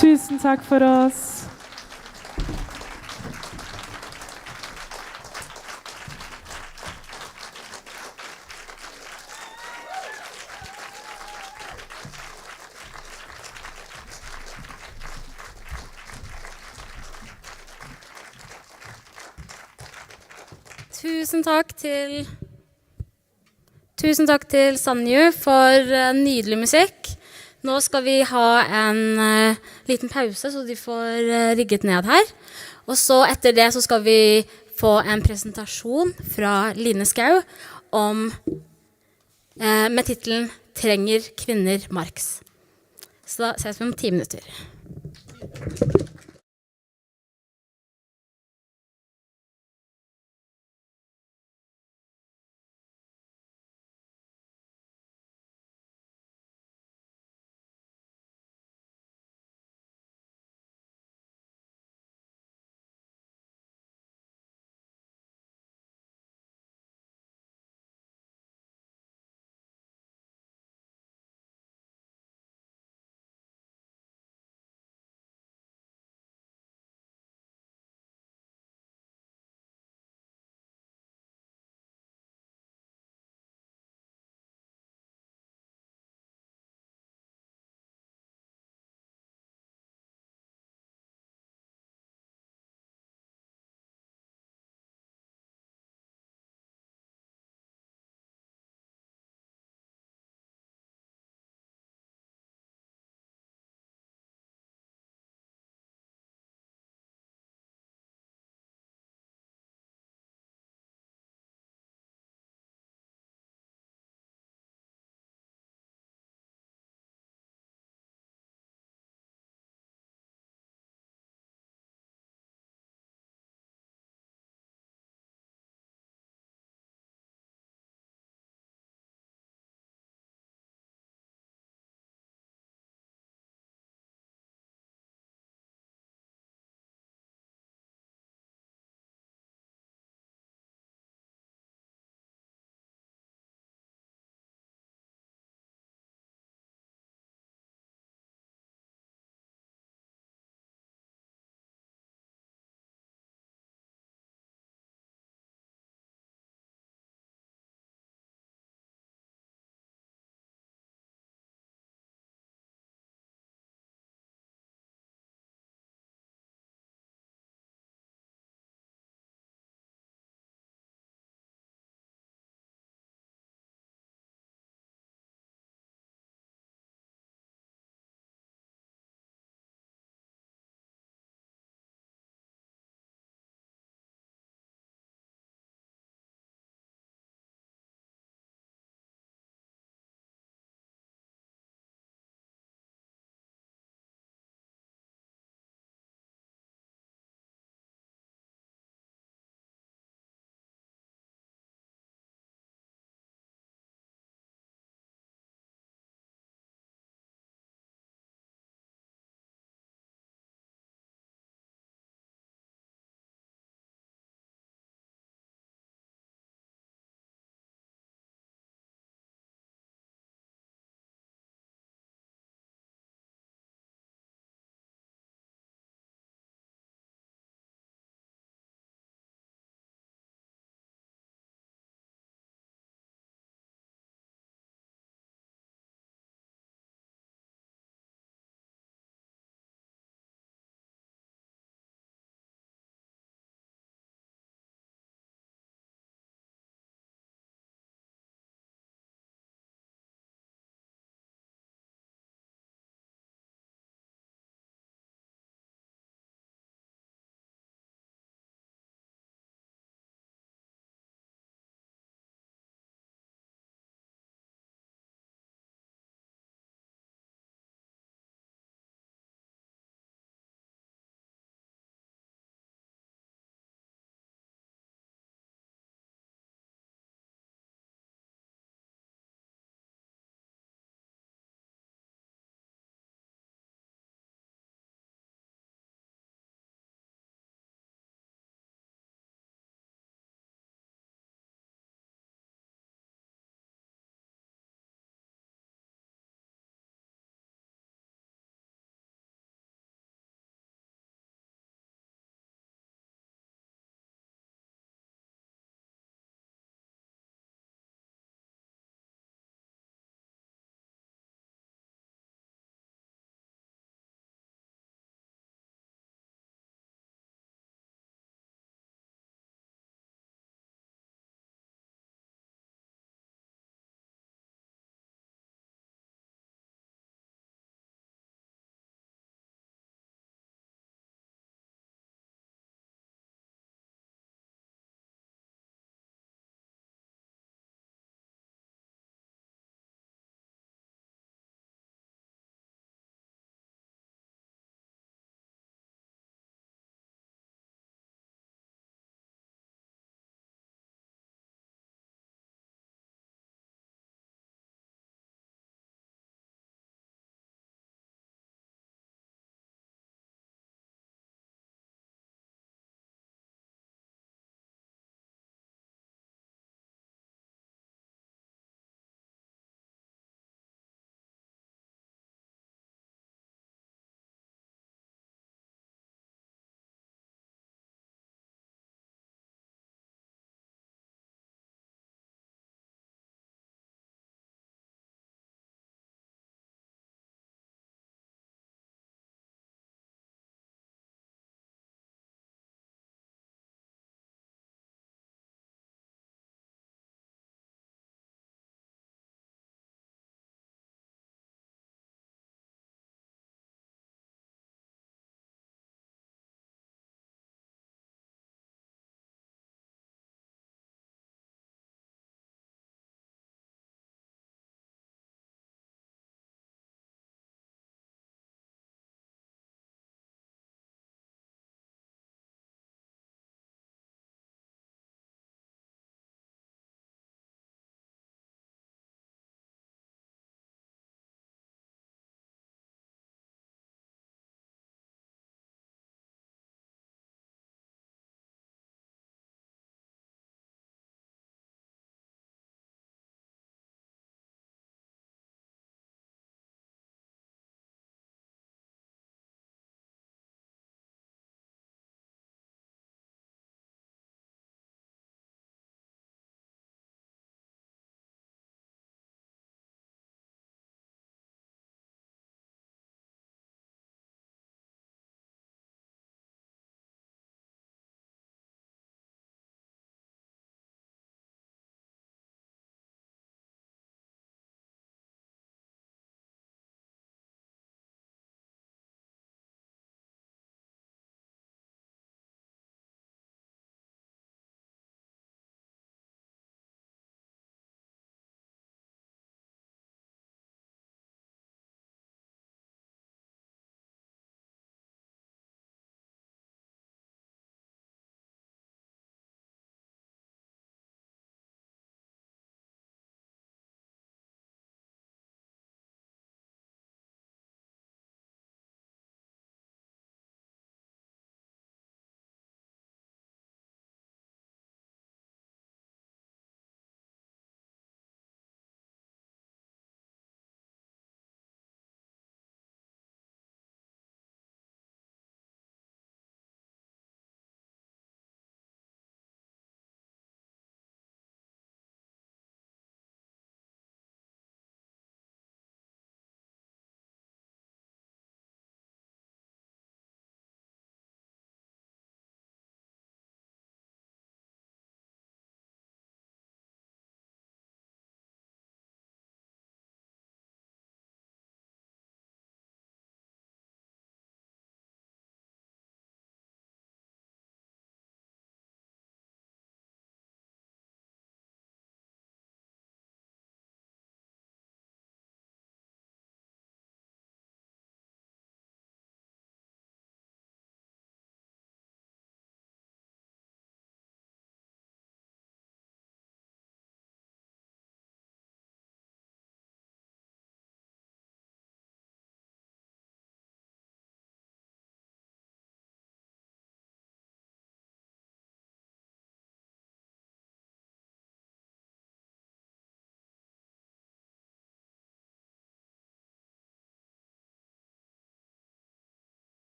Tusen takk for oss. Tusen takk til Sanju for nydelig musikk. Nå skal vi ha en liten pause, så de får rigget ned her. Og så etter det så skal vi få en presentasjon fra Line Skau med titelen «Trenger kvinner Marx». Så da ses vi om 10 minutter.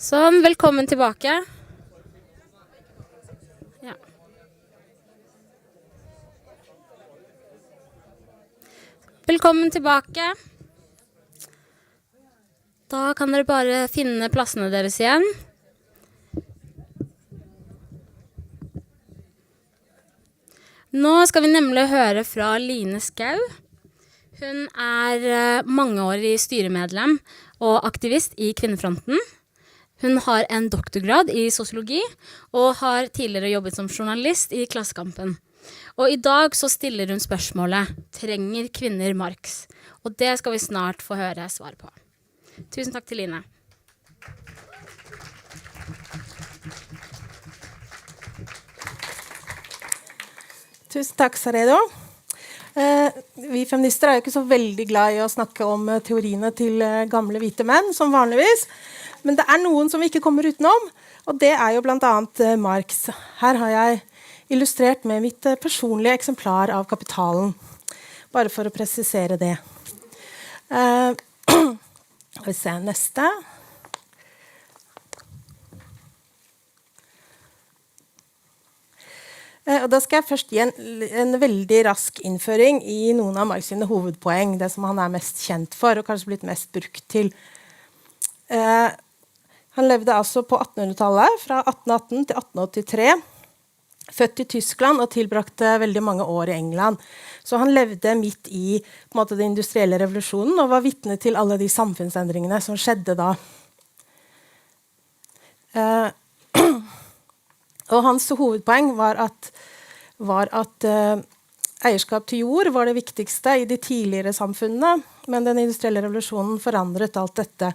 Sånn, velkommen tilbake. Ja. Velkommen tilbake. Da kan dere bare finne plassene deres igjen. Nå skal vi nemlig høre fra Line Skau. Hun mangeårig styremedlem og aktivist i Kvinnefronten. Hun har en doktorgrad i sosiologi og har tidligere jobbet som journalist i Klassekampen. Og i dag så stiller hun spørsmålet, trenger kvinner Marx? Og det skal vi snart få høre svar på. Tusen takk til Line. Tusen takk, Saredo. Vi feminister jo ikke så veldig glad i å snakke om teoriene til gamle hvite menn, som vanligvis. Men det noen som vi ikke kommer utenom, og det jo blant annet Marx. Her har jeg illustrert med mitt personlige eksemplar av Kapitalen, bare for å presisere det. Skal vi se neste. Og da skal jeg først gi en veldig rask innføring i noen av Marx sine hovedpoeng, det som han mest kjent for, og kanskje blitt mest brukt til. Han levde altså på 1800-tallet, fra 1818 til 1883, født i Tyskland og tilbrakte veldig mange år i England. Så han levde midt i på en måte, den industrielle revolusjonen og var vitne til alle de samfunnsendringene som skjedde da. Og hans hovedpoeng var at eierskap til jord var det viktigste i de tidligere samfunnene, men den industrielle revolusjonen forandret alt dette.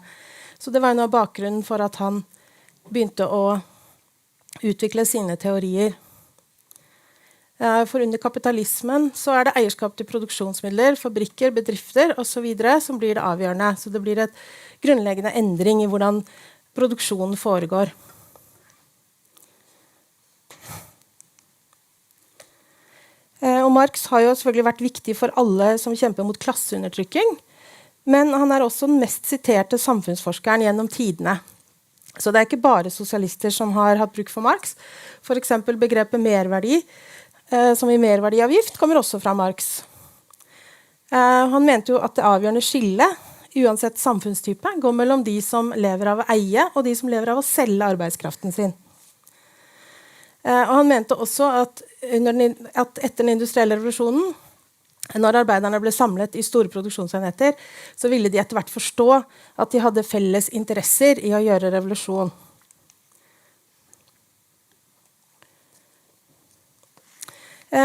Så det var noe av bakgrunnen for at han begynte å utvikle sine teorier. For under kapitalismen så det eierskap til produksjonsmidler, fabrikker, bedrifter og så videre som blir det avgjørende. Så det blir et grunnleggende endring i hvordan produksjonen foregår. Og Marx har jo selvfølgelig vært viktig for alle som kjemper mot klasseundertrykking, men han også den mest siterte samfunnsforskeren gjennom tidene. Så det ikke bare sosialister som har hatt bruk for Marx. For eksempel begrepet merverdi, som i merverdiavgift, kommer også fra Marx. Han mente jo at det avgjørende skillet, uansett samfunnstype, går mellom de som lever av å eie, og de som lever av å selge arbeidskraften sin. Og han mente også at etter den industrielle revolusjonen, når arbeiderne ble samlet i store produksjonsenheter, så ville de etter hvert forstå at de hadde felles interesser i å gjøre revolusjon.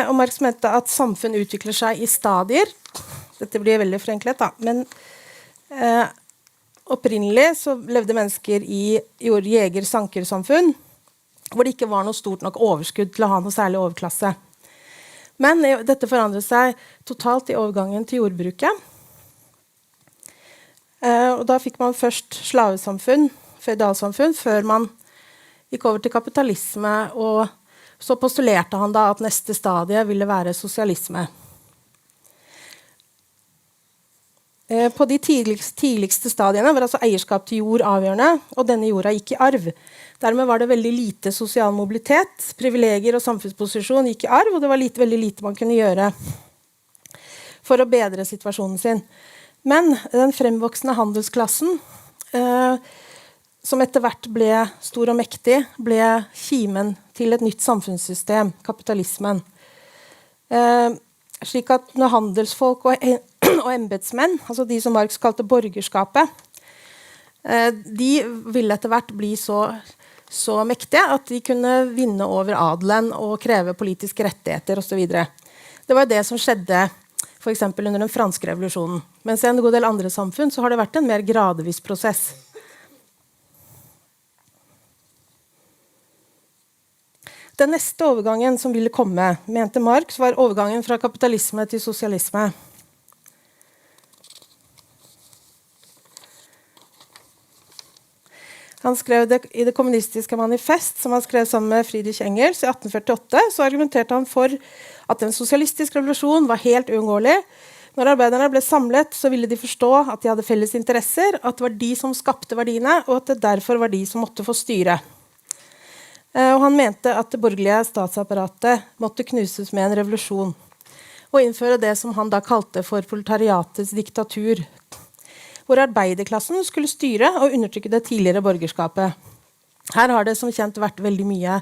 Og Marx mente at samfunn utvikler seg i stadier. Dette blir veldig forenklet, da. Men opprinnelig så levde mennesker i jeger-sankersamfunn, hvor det ikke var noe stort nok overskudd til å ha noe særlig overklasse. Men dette forandret seg totalt i overgangen til jordbruket. Og da fikk man først slavesamfunn, feudalsamfunn, før man gikk over til kapitalisme, og så postulerte han da at neste stadie ville være sosialisme. På de tidligste stadiene var altså eierskap til jord avgjørende, og denne jorda gikk i arv. Dermed var det veldig lite sosial mobilitet, privilegier og samfunnsposisjon gikk i arv, og det var veldig lite man kunne gjøre for å bedre situasjonen sin. Men den fremvoksende handelsklassen, som etter hvert ble stor og mektig, ble kimen til et nytt samfunnssystem, kapitalismen. Slik at når handelsfolk og embetsmenn, altså de som Marx kalte borgerskapet, de ville etter hvert bli så mektige at de kunne vinne over adelen og kreve politiske rettigheter og så videre. Det var det som skjedde for eksempel under den franske revolusjonen. Mens i en god del andre samfunn så har det vært en mer gradvis prosess. Den neste overgangen som ville komme, mente Marx, var overgangen fra kapitalisme til sosialisme. Han skrev det i det kommunistiske manifest, som han skrev sammen med Friedrich Engels i 1848, så argumenterte han for at en sosialistisk revolusjon var helt uunngåelig Når arbeiderne ble samlet, så ville de forstå at de hadde felles interesser, at det var de som skapte verdiene, og at det derfor var de som måtte få styre. Og han mente at det borgerlige statsapparatet måtte knuses med en revolusjon, og innføre det som han da kalte for proletariatets diktatur, hvor arbeiderklassen skulle styre og undertrykke det tidligere borgerskapet. Her har det som kjent vært veldig mye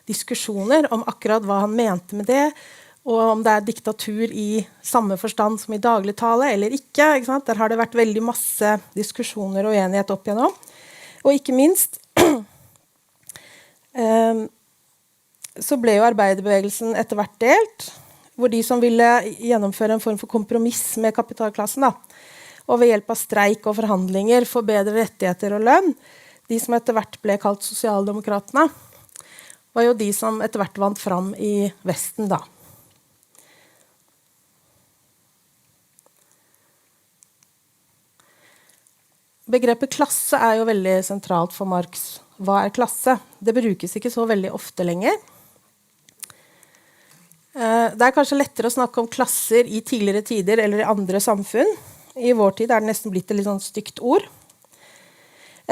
diskusjoner om akkurat hva han mente med det, og om det diktatur i samme forstand som i dagligtale eller ikke. Ikke sant? Der har det vært veldig masse diskusjoner og enighet opp igjennom. Og ikke minst så ble jo arbeiderbevegelsen etter hvert delt, hvor de som ville gjennomføre en form for kompromiss med kapitalklassen, og ved hjelp av streik og forhandlinger få bedre rettigheter og lønn, de som etter hvert ble kalt sosialdemokratene, var jo de som etter hvert vant fram i Vesten da. Begrepet klasse jo veldig sentralt for Marx. Hva klasse? Det brukes ikke så veldig ofte lenger. Det kanskje lettere å snakke om klasser i tidligere tider eller i andre samfunn. I vår tid det nesten blitt et litt sånn stygt ord.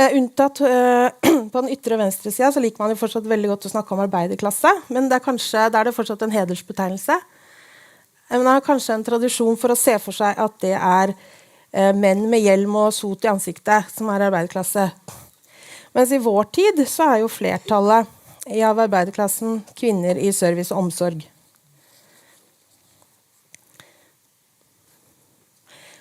Unntatt på den ytre venstre siden så liker man jo fortsatt veldig godt å snakke om arbeiderklasse, men det kanskje, der det fortsatt en hedersbetegnelse. Men det har kanskje en tradisjon for å se for seg at det menn med hjelm og sot i ansiktet som arbeiderklasse. Mens i vår tid så jo flertallet av arbeiderklassen kvinner i service og omsorg.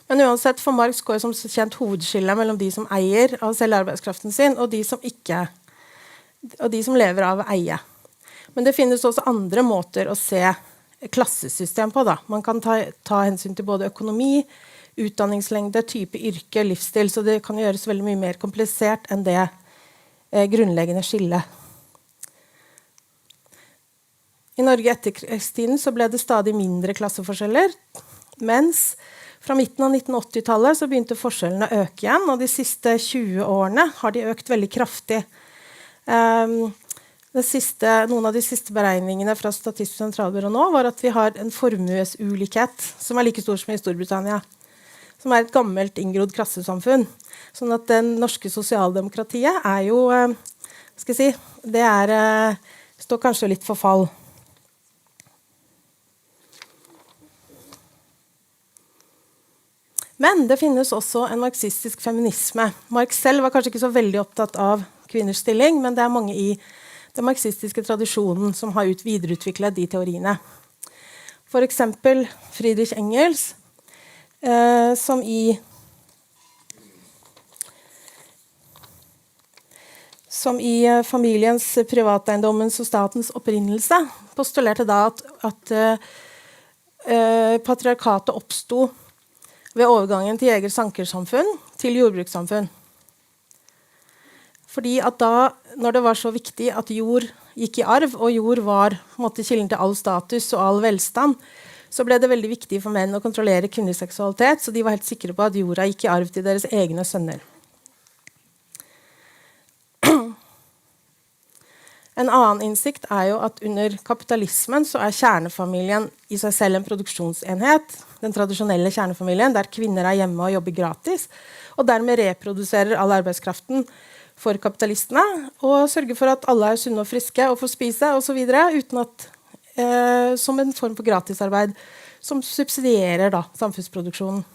Men uansett, for Marx går som kjent hovedskillet mellom de som eier av selv arbeidskraften sin, og de som ikke, og de som lever av å eie. Men det finnes også andre måter å se klassesystem på da. Man kan ta hensyn til både økonomi, utdanningslengde, type yrke, livsstil, så det kan gjøres veldig mye mer komplisert enn det grunnleggende skillet. I Norge etter krigstiden så ble det stadig mindre klasseforskjeller, mens fra midten av 1980-tallet så begynte forskjellene å øke igjen, og de siste 20 årene har de økt veldig kraftig. Noen av de siste beregningene fra Statistisk sentralbyrå nå var at vi har en formuesulikhet som like stor som i Storbritannia, som et gammelt inngrodd klassesamfunn. Sånn at den norske sosialdemokratiet jo, skal jeg si, det står kanskje litt for fall. Men det finnes også en marxistisk feminisme. Marx selv var kanskje ikke så veldig opptatt av kvinners stilling, men det mange i den marxistiske tradisjonen som har videreutviklet de teoriene. For eksempel Friedrich Engels, som i familiens, privateiendommens og statens opprinnelse postulerte da at patriarkatet oppstod ved overgangen til jeger-sankersamfunn til jordbrukssamfunn. Fordi at da, når det var så viktig at jord gikk i arv, og jord var på en måte kilden til all status og all velstand, så ble det veldig viktig for menn å kontrollere kvinnelig seksualitet, så de var helt sikre på at jorda gikk i arv til deres egne sønner. En annen innsikt jo at under kapitalismen så kjernefamilien i seg selv en produksjonsenhet, den tradisjonelle kjernefamilien, der kvinner hjemme og jobber gratis, og dermed reproduserer all arbeidskraften for kapitalistene, og sørger for at alle sunne og friske og får spise, og så videre, uten at, som en form for gratisarbeid, som subsidierer da, samfunnsproduksjonen.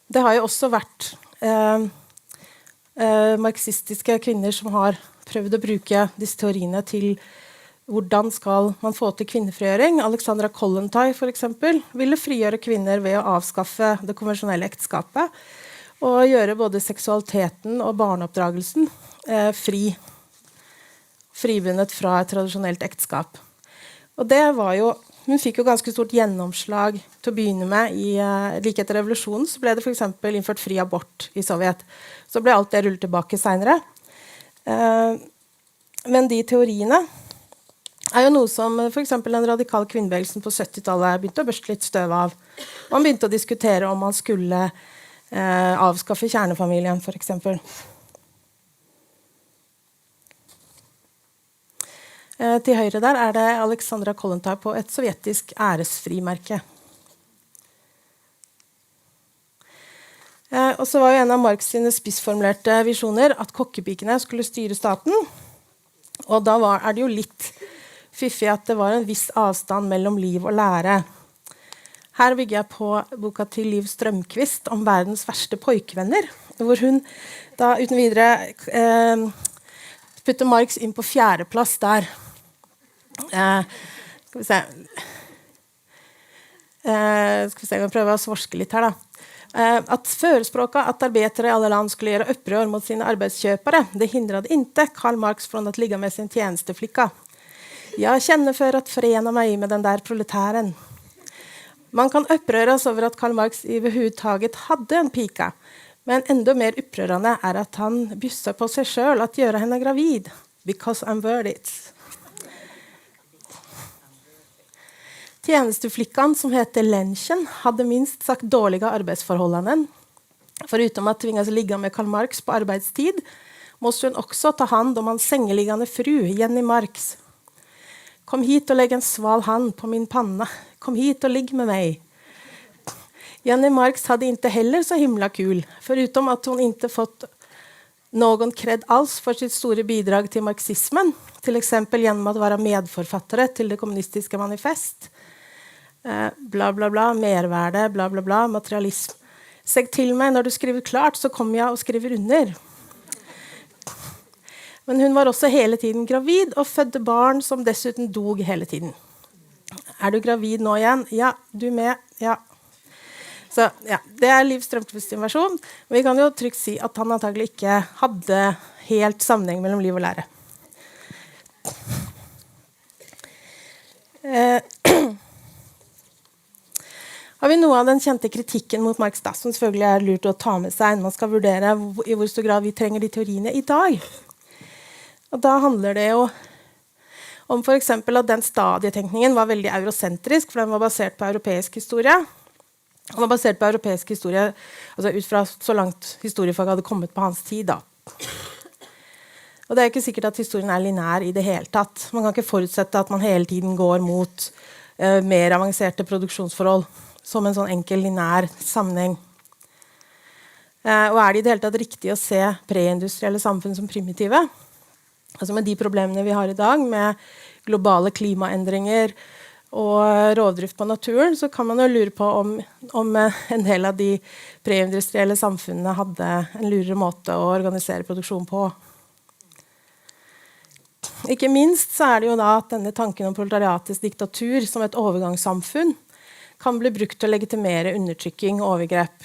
Det har jo også vært marxistiske kvinner som har prøvd å bruke disse teoriene til hvordan skal man få til kvinnefrigjøring. Alexandra Kollontai for eksempel ville frigjøre kvinner ved å avskaffe det konvensjonelle ekteskapet og gjøre både seksualiteten og barneoppdragelsen fribundet fra et tradisjonelt ekteskap. Og det var jo, hun fikk jo ganske stort gjennomslag til å begynne med. Like etter revolusjonen så ble det for eksempel innført fri abort i Sovjet. Så ble alt det rullet tilbake senere. Men de teoriene jo noe som for eksempel den radikale kvinnebevegelsen på 70-tallet begynte å børste litt støv av. Man begynte å diskutere om man skulle avskaffe kjernefamilien, for eksempel. Til høyre der det Alexandra Kollontai på et sovjetisk æresfrimerke. Og så var jo en av Marx sine spissformulerte visjoner at kokkepikene skulle styre staten. Og da det jo litt fiffig at det var en viss avstand mellom liv og lære. Her bygger jeg på boka til Liv Strømquist om verdens verste poikevenner, hvor hun da uten videre putter Marx inn på 4. plass der. Skal vi se, jeg kan prøve å svorske litt her da. Att förespråka att arbetare i alla land skulle göra upprör mot sina arbetsköpare, det hindrade inte Karl Marx från att ligga med sin tjänsteflicka. Jag känner för att förena mig med den där proletären. Man kan uppröras över att Karl Marx överhuvudtaget hade en pika, men ändå mer upprörande är att han bjussar på sig själv att göra henne gravid. Because I'm worth it. Tjenesteflickan som heter Lenchen hade minst sagt dåliga arbetsförhållanden. Förutom att tvingas ligga med Karl Marx på arbetstid måste hon också ta hand om hans sengeliggande fru, Jenny Marx. Kom hit och lägg en sval hand på min panna. Kom hit och ligg med mig. Jenny Marx hade inte heller så himla kul, förutom att hon inte fått någon cred alls för sitt stora bidrag till marxismen, till exempel genom att vara medförfattare till det kommunistiska manifest. Bla bla bla, mervärde, bla bla bla, materialism. Säg till mig när du skriver klart så kommer jag och skriver under. Men hon var också hela tiden gravid och födde barn som dessutom dog hela tiden. Är du gravid nu igen? Ja, du med? Ja. Så ja, det Liv Strømquist sin versjon. Vi kan jo trygt si at han antagelig ikke hadde helt sammenheng mellom liv og lære. Har vi noe av den kjente kritikken mot Marx da, som selvfølgelig lurt å ta med seg når man skal vurdere i hvor stor grad vi trenger de teoriene i dag. Og da handler det jo om for eksempel at den stadietenkningen var veldig eurosentrisk, for den var basert på europeisk historie. Den var basert på europeisk historie, altså ut fra så langt historiefaget hadde kommet på hans tid da. Og det ikke sikkert at historien linær i det hele tatt. Man kan ikke forutsette at man hele tiden går mot mer avanserte produksjonsforhold som en sånn enkel linær sammenheng. Og det i det hele tatt riktig å se preindustrielle samfunn som primitive? Altså med de problemene vi har i dag, med globale klimaendringer og rovdrift på naturen, så kan man jo lure på om en del av de preindustrielle samfunnene hadde en lurere måte å organisere produksjon på. Ikke minst så det jo da at denne tanken om proletariatisk diktatur som et overgangssamfunn kan bli brukt til å legitimere undertrykking og overgrep.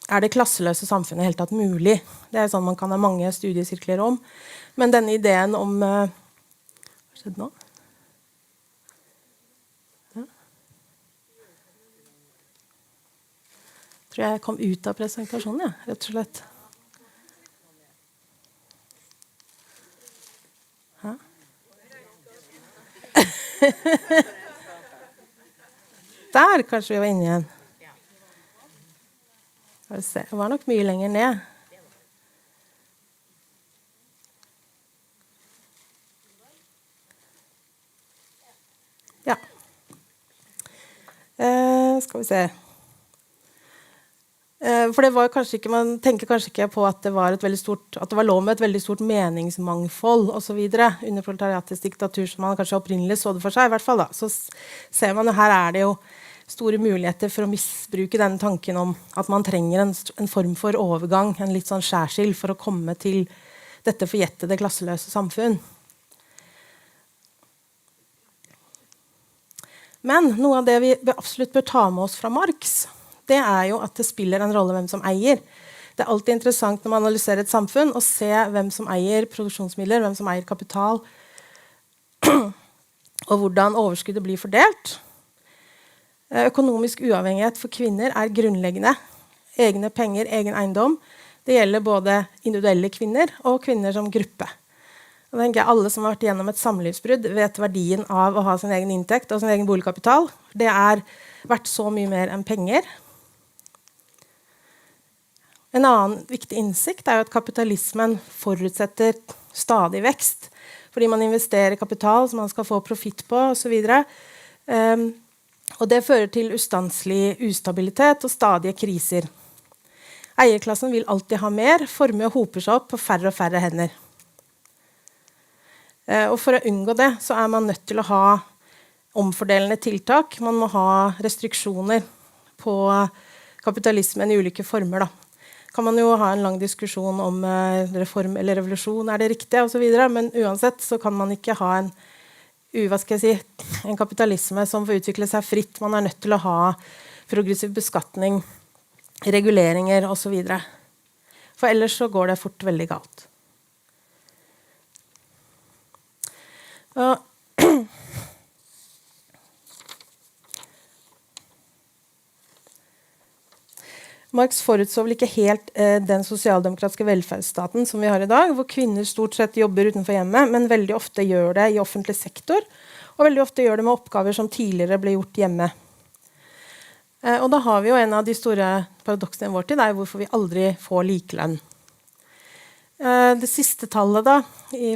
Det klasseløse samfunnet helt tatt mulig? Det sånn man kan ha mange studiesirkler om. Men denne ideen om... hva skjedde nå? Ja. Tror jeg kom ut av presentasjonen, ja, rett og slett. Hæ? Der kanskje vi var inne igjen. Det var nok mye lenger ned. Ja. Skal vi se. For det var kanskje ikke, man tenker kanskje ikke på at det var et veldig stort, at det var lov med et veldig stort meningsmangfold og så videre under proletariatisk diktatur som man kanskje opprinnelig så det for seg i hvert fall da. Så ser man jo her det jo store muligheter for å misbruke denne tanken om at man trenger en form for overgang, en litt sånn skjærskill for å komme til dette forjettede klasseløse samfunn. Men noe av det vi absolutt bør ta med oss fra Marx, det jo at det spiller en rolle hvem som eier. Det alltid interessant når man analyserer et samfunn å se hvem som eier produksjonsmidler, hvem som eier kapital, og hvordan overskuddet blir fordelt. Økonomisk uavhengighet for kvinner grunnleggende. Egne penger, egen eiendom. Det gjelder både individuelle kvinner og kvinner som gruppe. Og tenker jeg, alle som har vært gjennom et samlivsbrudd vet verdien av å ha sin egen inntekt og sin egen boligkapital. Det verdt så mye mer enn penger. En annen viktig innsikt jo at kapitalismen forutsetter stadig vekst, fordi man investerer kapital som man skal få profitt på, og så videre. Og det fører til ustanselig ustabilitet og stadige kriser. Eierklassen vil alltid ha mer, formue hoper seg opp på færre og færre hender. Og for å unngå det, så man nødt til å ha omfordelende tiltak. Man må ha restriksjoner på kapitalismen i ulike former. Da kan man jo ha en lang diskusjon om reform eller revolusjon, det riktig, og så videre, men uansett så kan man ikke ha en kapitalisme som får utvikle seg fritt. Man nødt til å ha progressiv beskatning, reguleringer og så videre. For ellers så går det fort veldig galt. Marx forutså vel ikke helt den sosialdemokratiske velferdsstaten som vi har i dag, hvor kvinner stort sett jobber utenfor hjemmet, men veldig ofte gjør det i offentlig sektor, og veldig ofte gjør det med oppgaver som tidligere ble gjort hjemme. Og da har vi jo en av de store paradoksene i vår tid, hvorfor vi aldri får likelønn. Det siste tallet da,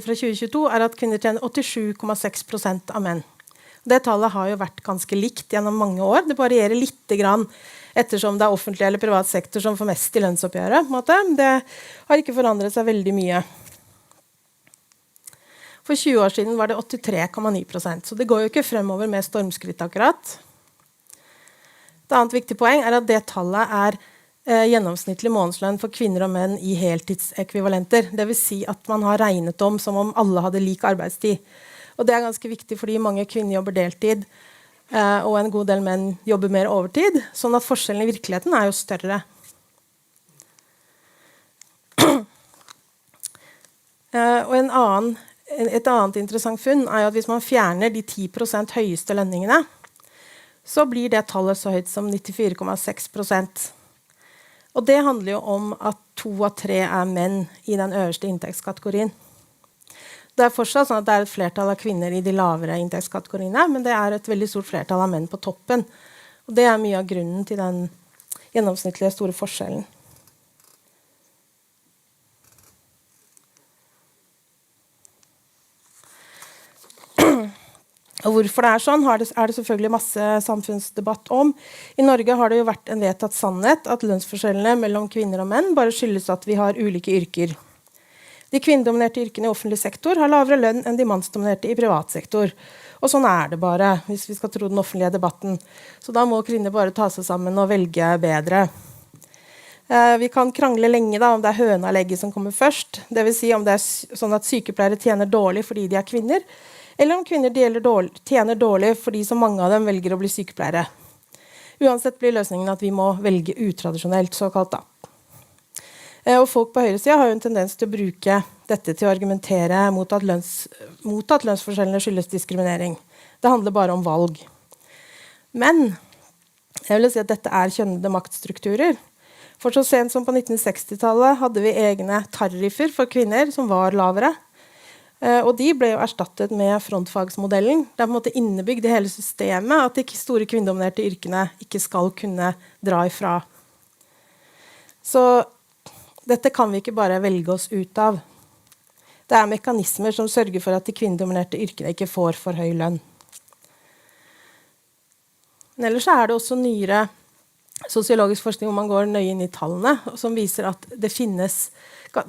fra 2022 at kvinner tjener 87,6% av menn. Det tallet har jo vært ganske likt gjennom mange år. Det varierer litt grann ettersom det offentlig eller privat sektor som får mest i lønnsoppgjøret. På en måte. Det har ikke forandret seg veldig mye. For 20 år siden var det 83,9%, så det går jo ikke fremover med stormskritt akkurat. Et annet viktig poeng at det tallet gjennomsnittlig månedslønn for kvinner og menn i heltidsekvivalenter. Det vil si at man har regnet om som om alle hadde lik arbeidstid. Og det ganske viktig fordi mange kvinner jobber deltid, og en god del menn jobber mer overtid, sånn at forskjellen i virkeligheten jo større. Og et annet interessant funn at hvis man fjerner de 10% høyeste lønningene, så blir det tallet så høyt som 94,6%. Og det handler jo om at 2 av 3 menn i den øverste inntektskategorien. Det fortsatt sånn at det et flertall av kvinner i de lavere inntektskategoriene, men det et veldig stort flertall av menn på toppen. Og det mye av grunnen til den gjennomsnittlige store forskjellen. Og hvorfor det sånn, det selvfølgelig masse samfunnsdebatt om. I Norge har det jo vært en vedtatt sannhet at lønnsforskjellene mellom kvinner og menn bare skyldes at vi har ulike yrker. De kvinnedominerte yrkene i offentlig sektor har lavere lønn enn de mannsdominerte i privat sektor. Og sånn det bare, hvis vi skal tro den offentlige debatten. Så da må kvinner bare ta seg sammen og velge bedre. Vi kan krangle lenge da, om det høna eller egget som kommer først. Det vil si om det sånn at sykepleiere tjener dårlig fordi de kvinner, eller om kvinner tjener dårlig fordi så mange av dem velger å bli sykepleiere. Uansett blir løsningen at vi må velge utradisjonelt, såkalt da. Og folk på høyresiden har jo en tendens til å bruke dette til å argumentere mot at lønnsforskjellene skyldes diskriminering. Det handler bare om valg. Men jeg vil si at dette kjønnede maktstrukturer. For så sent som på 1960-tallet hadde vi egne tariffer for kvinner som var lavere. Og de ble jo erstattet med frontfagsmodellen. Det på en måte innebygd i hele systemet at de store kvinnedominerte yrkene ikke skal kunne dra ifra. Så dette kan vi ikke bare velge oss ut av. Det mekanismer som sørger for at de kvinnedominerte yrkene ikke får for høy lønn. Men ellers det også nyere sosiologisk forskning hvor man går nøye inn i tallene, som viser at det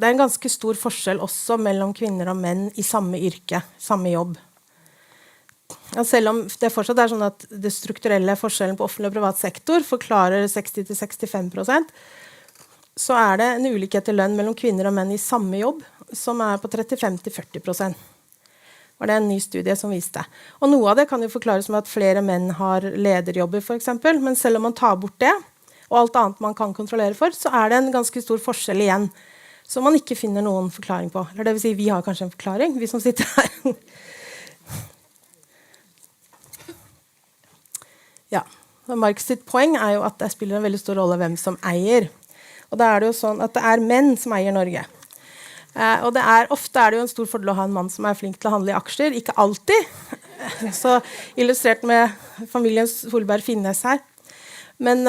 en ganske stor forskjell også mellom kvinner og menn i samme yrke, samme jobb. Ja, selv om det fortsatt sånn at det strukturelle forskjellen på offentlig og privat sektor forklarer 60-65%, så det en ulikhet i lønn mellom kvinner og menn i samme jobb, som på 35-40%. Var det en ny studie som viste. Og noe av det kan jo forklares med at flere menn har lederjobber, for eksempel, men selv om man tar bort det, og alt annet man kan kontrollere for, så det en ganske stor forskjell igjen, som man ikke finner noen forklaring på. Eller det vil si, vi har kanskje en forklaring, vi som sitter her. Ja, Marx sitt poeng jo at det spiller en veldig stor rolle hvem som eier. Og da det jo sånn at det menn som eier Norge. Og ofte det jo en stor fordel å ha en mann som flink til å handle i aksjer. Ikke alltid. Så illustrert med familien Solberg Finnes her. Men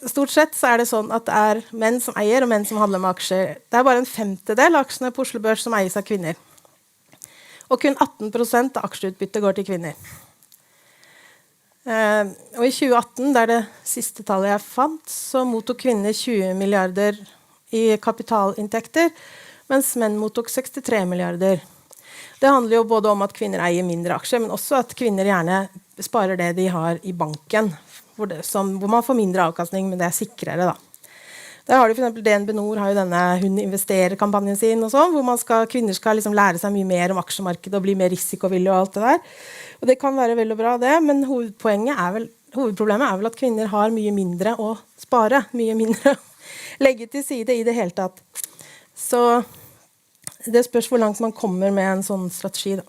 stort sett så det sånn at det menn som eier og menn som handler med aksjer. Det bare en 1/5 av aksjene på Oslo Børs som eies av kvinner. Og kun 18% av aksjeutbyttet går til kvinner. Og i 2018, det det siste tallet jeg fant, så mottok kvinner 20 milliarder i kapitalinntekter, mens menn mottok 63 milliarder. Det handler jo både om at kvinner eier mindre aksjer, men også at kvinner gjerne sparer det de har i banken, hvor man får mindre avkastning, men det sikrere da. Der har de for eksempel DNB Nord har jo denne Hun investerer-kampanjen sin og sånn, hvor kvinner skal liksom lære seg mye mer om aksjemarkedet og bli mer risikovillige og alt det der. Og det kan være veldig bra det, men hovedproblemet vel at kvinner har mye mindre å spare, mye mindre å legge til side i det hele tatt. Så det spørs hvor langt man kommer med en sånn strategi da.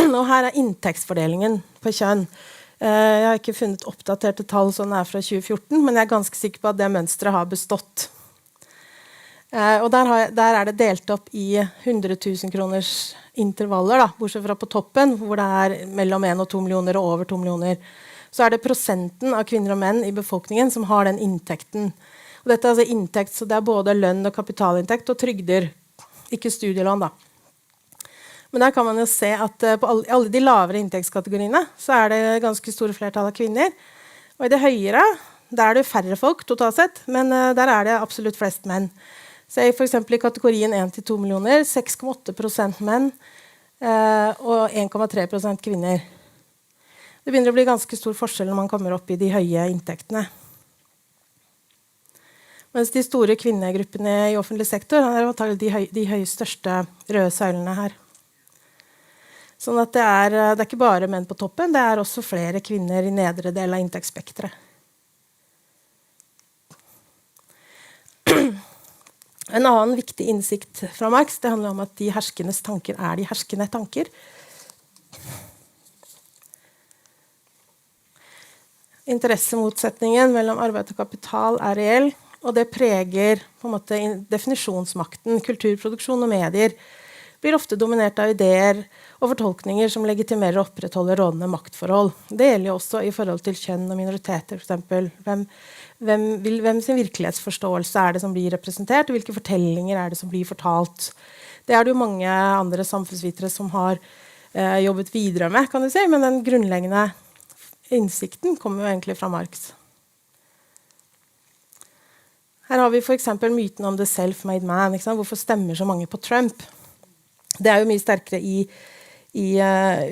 Og her inntektsfordelingen på kjønn. Jeg har ikke funnet oppdaterte tall sånn fra 2014, men jeg ganske sikker på at det mønstret har bestått. Og der det delt opp i 100 000 kroners intervaller, da, bortsett fra på toppen, hvor det mellom 1 og 2 millioner og over 2 millioner. Så det prosenten av kvinner og menn i befolkningen som har den inntekten. Og dette altså inntekt, så det både lønn og kapitalinntekt og trygder, ikke studielån da. Men der kan man jo se at på alle de lavere inntektskategoriene så det ganske store flertall av kvinner. Og i det høyere, der det færre folk totalt sett, men der det absolutt flest menn. Så for eksempel i kategorien 1-2 millioner, 6,8% menn og 1,3% kvinner. Det begynner å bli ganske stor forskjell når man kommer opp i de høye inntektene. Mens de store kvinnegruppene i offentlig sektor antagelig de største røde søylene her. Sånn at det ikke bare menn på toppen, det også flere kvinner i nedre del av inntektsspektret. En annen viktig innsikt fra Marx, det handler om at de herskendes tanker de herskende tanker. Interessemotsetningen mellom arbeid og kapital reell, og det preger på en måte definisjonsmakten, kulturproduksjon og medier blir ofte dominert av ideer og fortolkninger som legitimerer og opprettholder rådende maktforhold. Det gjelder jo også i forhold til kjønn og minoriteter, for eksempel. Hvem sin virkelighetsforståelse det som blir representert, og hvilke fortellinger det som blir fortalt. Det det jo mange andre samfunnsvitere som har jobbet videre med, kan du si, men den grunnleggende innsikten kommer jo egentlig fra Marx. Her har vi for eksempel myten om the self-made man. Ikke sant? Hvorfor stemmer så mange på Trump? Det jo mye sterkere i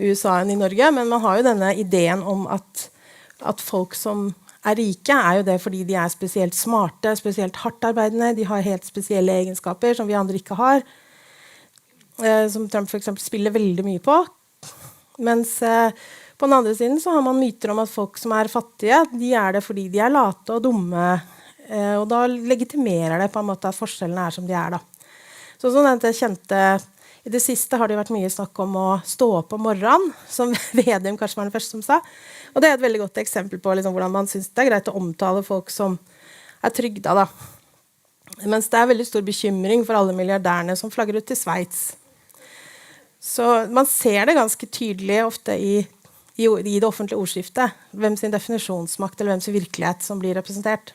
USA enn i Norge, men man har jo denne ideen om at folk som rike jo det fordi de spesielt smarte, spesielt hardtarbeidende, de har helt spesielle egenskaper som vi andre ikke har, som Trump for eksempel spiller veldig mye på. Mens på den andre siden så har man myter om at folk som fattige, de det fordi de late og dumme, og da legitimerer det på en måte at forskjellene som de da. Så sånn det kjente I det siste har det vært mye snakk om å stå opp om morgenen, som Vedum kanskje var den første som sa. Og det et veldig godt eksempel på liksom, hvordan man synes det greit å omtale folk som trygda. Da. Mens det veldig stor bekymring for alle milliardærene som flagger ut til Sveits. Så man ser det ganske tydelig ofte i det offentlige ordskiftet, hvem sin definisjonsmakt eller hvem sin virkelighet som blir representert.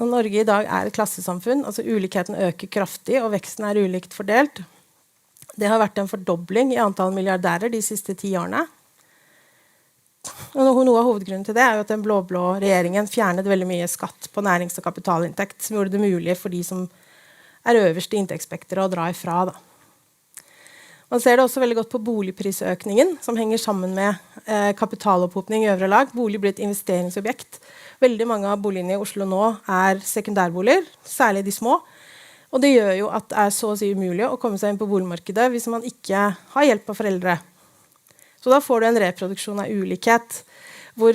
Og Norge I dag et klassesamfunn, altså ulikheten øker kraftig, og veksten ulikt fordelt. Det har vært en fordobling I antall milliardærer de siste 10 årene. Og noe av hovedgrunnen til det jo at den blå-blå regjeringen fjernet veldig mye skatt på nærings- og kapitalinntekt, som gjorde det mulig for de som øverste inntektsspektret å dra ifra. Da. Man ser det også veldig godt på boligprisøkningen, som henger sammen med kapitalopphopning I øvre lag. Bolig blir et investeringsobjekt. Veldig mange av boligene I Oslo nå sekundærboliger, særlig de små. Og det gjør jo at det så å si umulig å komme seg inn på boligmarkedet hvis man ikke har hjelp av foreldre. Så da får du en reproduksjon av ulikhet, hvor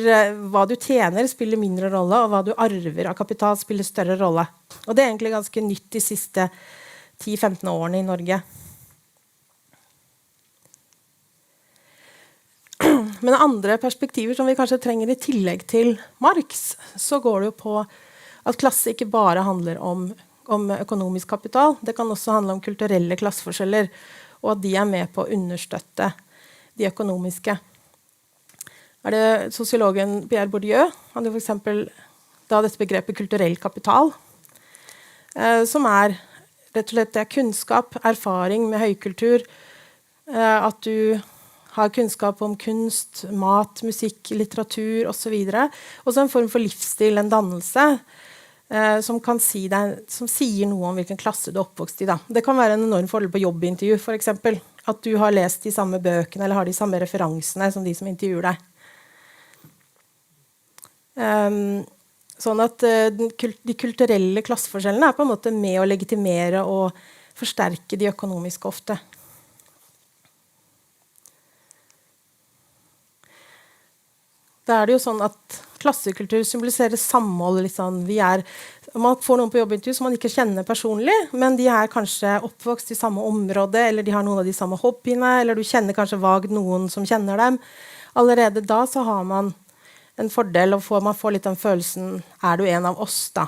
hva du tjener spiller mindre rolle, og hva du arver av kapital spiller større rolle. Og det egentlig ganske nytt de siste 10-15 årene I Norge. Men andre perspektiver som vi kanskje trenger I tillegg til Marx, så går det jo på At klasse ikke bare handler om økonomisk kapital, det kan også handle om kulturelle klasseforskjeller, og at de med på å understøtte de økonomiske. Det sosiologen Pierre Bourdieu, han har for eksempel da dette begrepet kulturell kapital, som rett og slett kunnskap, erfaring med høykultur, at du har kunnskap om kunst, mat, musikk, litteratur og så videre. Også en form for livsstil, en dannelse, som sier noe om hvilken klasse du oppvokst i. Da. Det kan være en enorm fordel på jobbintervju, for eksempel. At du har lest de samme bøkene, eller har de samme referansene som de som intervjuer deg. Sånn at de kulturelle klasseforskjellene på en måte med å legitimere og forsterke de økonomiske ofte. Da det jo sånn at klassekultur symboliserer samhold. Liksom. Man får noen på jobbintervju som man ikke kjenner personlig, men de kanskje oppvokst i samme område, eller de har noen av de samme hobbyene, eller du kjenner kanskje vagt noen som kjenner dem. Allerede da så har man en fordel, og man får litt den følelsen, du en av oss da?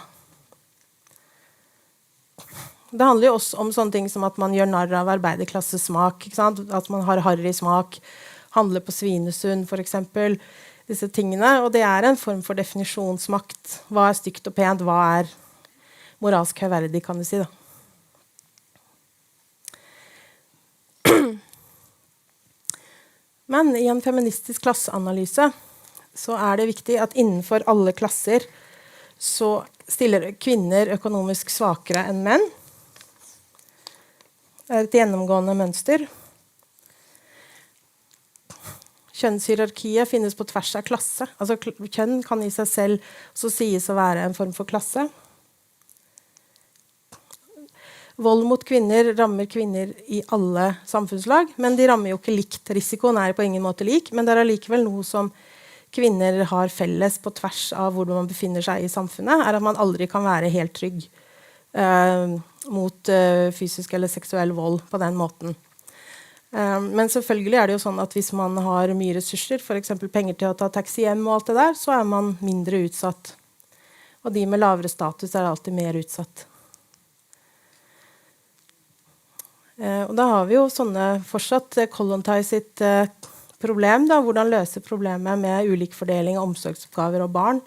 Det handler jo også om sånne ting som at man gjør narr av arbeiderklassesmak, ikke sant? At man har harry smak, handler på Svinesund for eksempel, disse tingene, og det en form for definisjonsmakt. Hva stygt og pent, hva moralsk høyverdig, kan du si da. Men i en feministisk klasseanalyse så det viktig at innenfor alle klasser så stiller kvinner økonomisk svakere enn menn. Det et gjennomgående mønster. Kjønnshierarkiet finnes på tvers av klasse. Altså kjønn kan i seg selv så sies å være en form for klasse. Vold mot kvinner rammer kvinner i alle samfunnslag, men de rammer jo ikke likt. Risikoen på ingen måte lik, men det allikevel noe som kvinner har felles på tvers av hvor man befinner seg i samfunnet, at man aldri kan være helt trygg mot fysisk eller seksuell vold på den måten. Men selvfølgelig det jo sånn at hvis man har mye ressurser, for eksempel penger til å ta taxi hjem og alt det der, så man mindre utsatt. Og de med lavere status alltid mer utsatt. Og da har vi jo fortsatt Kollontai sitt problem, da, hvordan løse problemet med ulik fordeling av omsorgsoppgaver og barn.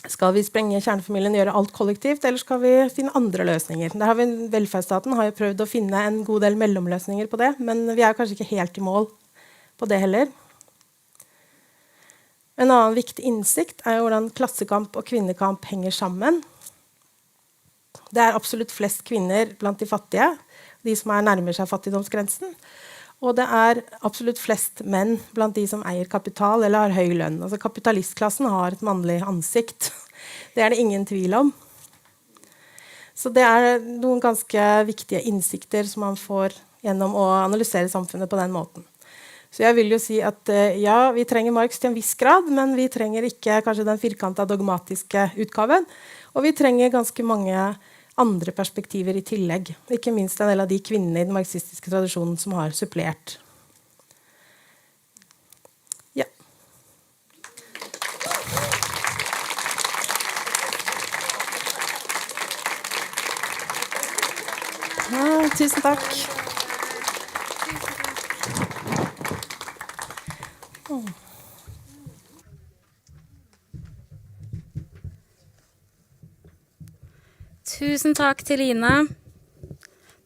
Skal vi sprenge kjernefamilien, gjøre alt kollektivt, eller skal vi finne andre løsninger? Der har velferdsstaten har jo prøvd å finne en god del mellomløsninger på det, men vi kanskje ikke helt i mål på det heller. En annen viktig innsikt hvordan klassekamp og kvinnekamp henger sammen. Det absolutt flest kvinner blant de fattige, de som nærmer seg fattigdomsgrensen. Og det absolutt flest menn blant de som eier kapital eller har høy lønn. Altså kapitalistklassen har et mannlig ansikt. Det det ingen tvil om. Så det noen ganske viktige innsikter som man får gjennom å analysere samfunnet på den måten. Så jeg vil jo si at ja, vi trenger Marx til en viss grad, men vi trenger ikke kanskje den firkantet dogmatiske utgaven. Og vi trenger ganske mange andre perspektiver i tillegg. Ikke minst en del av de kvinnene i den marxistiske tradisjonen som har supplert. Ja. Tusen takk. Tusen takk til Line.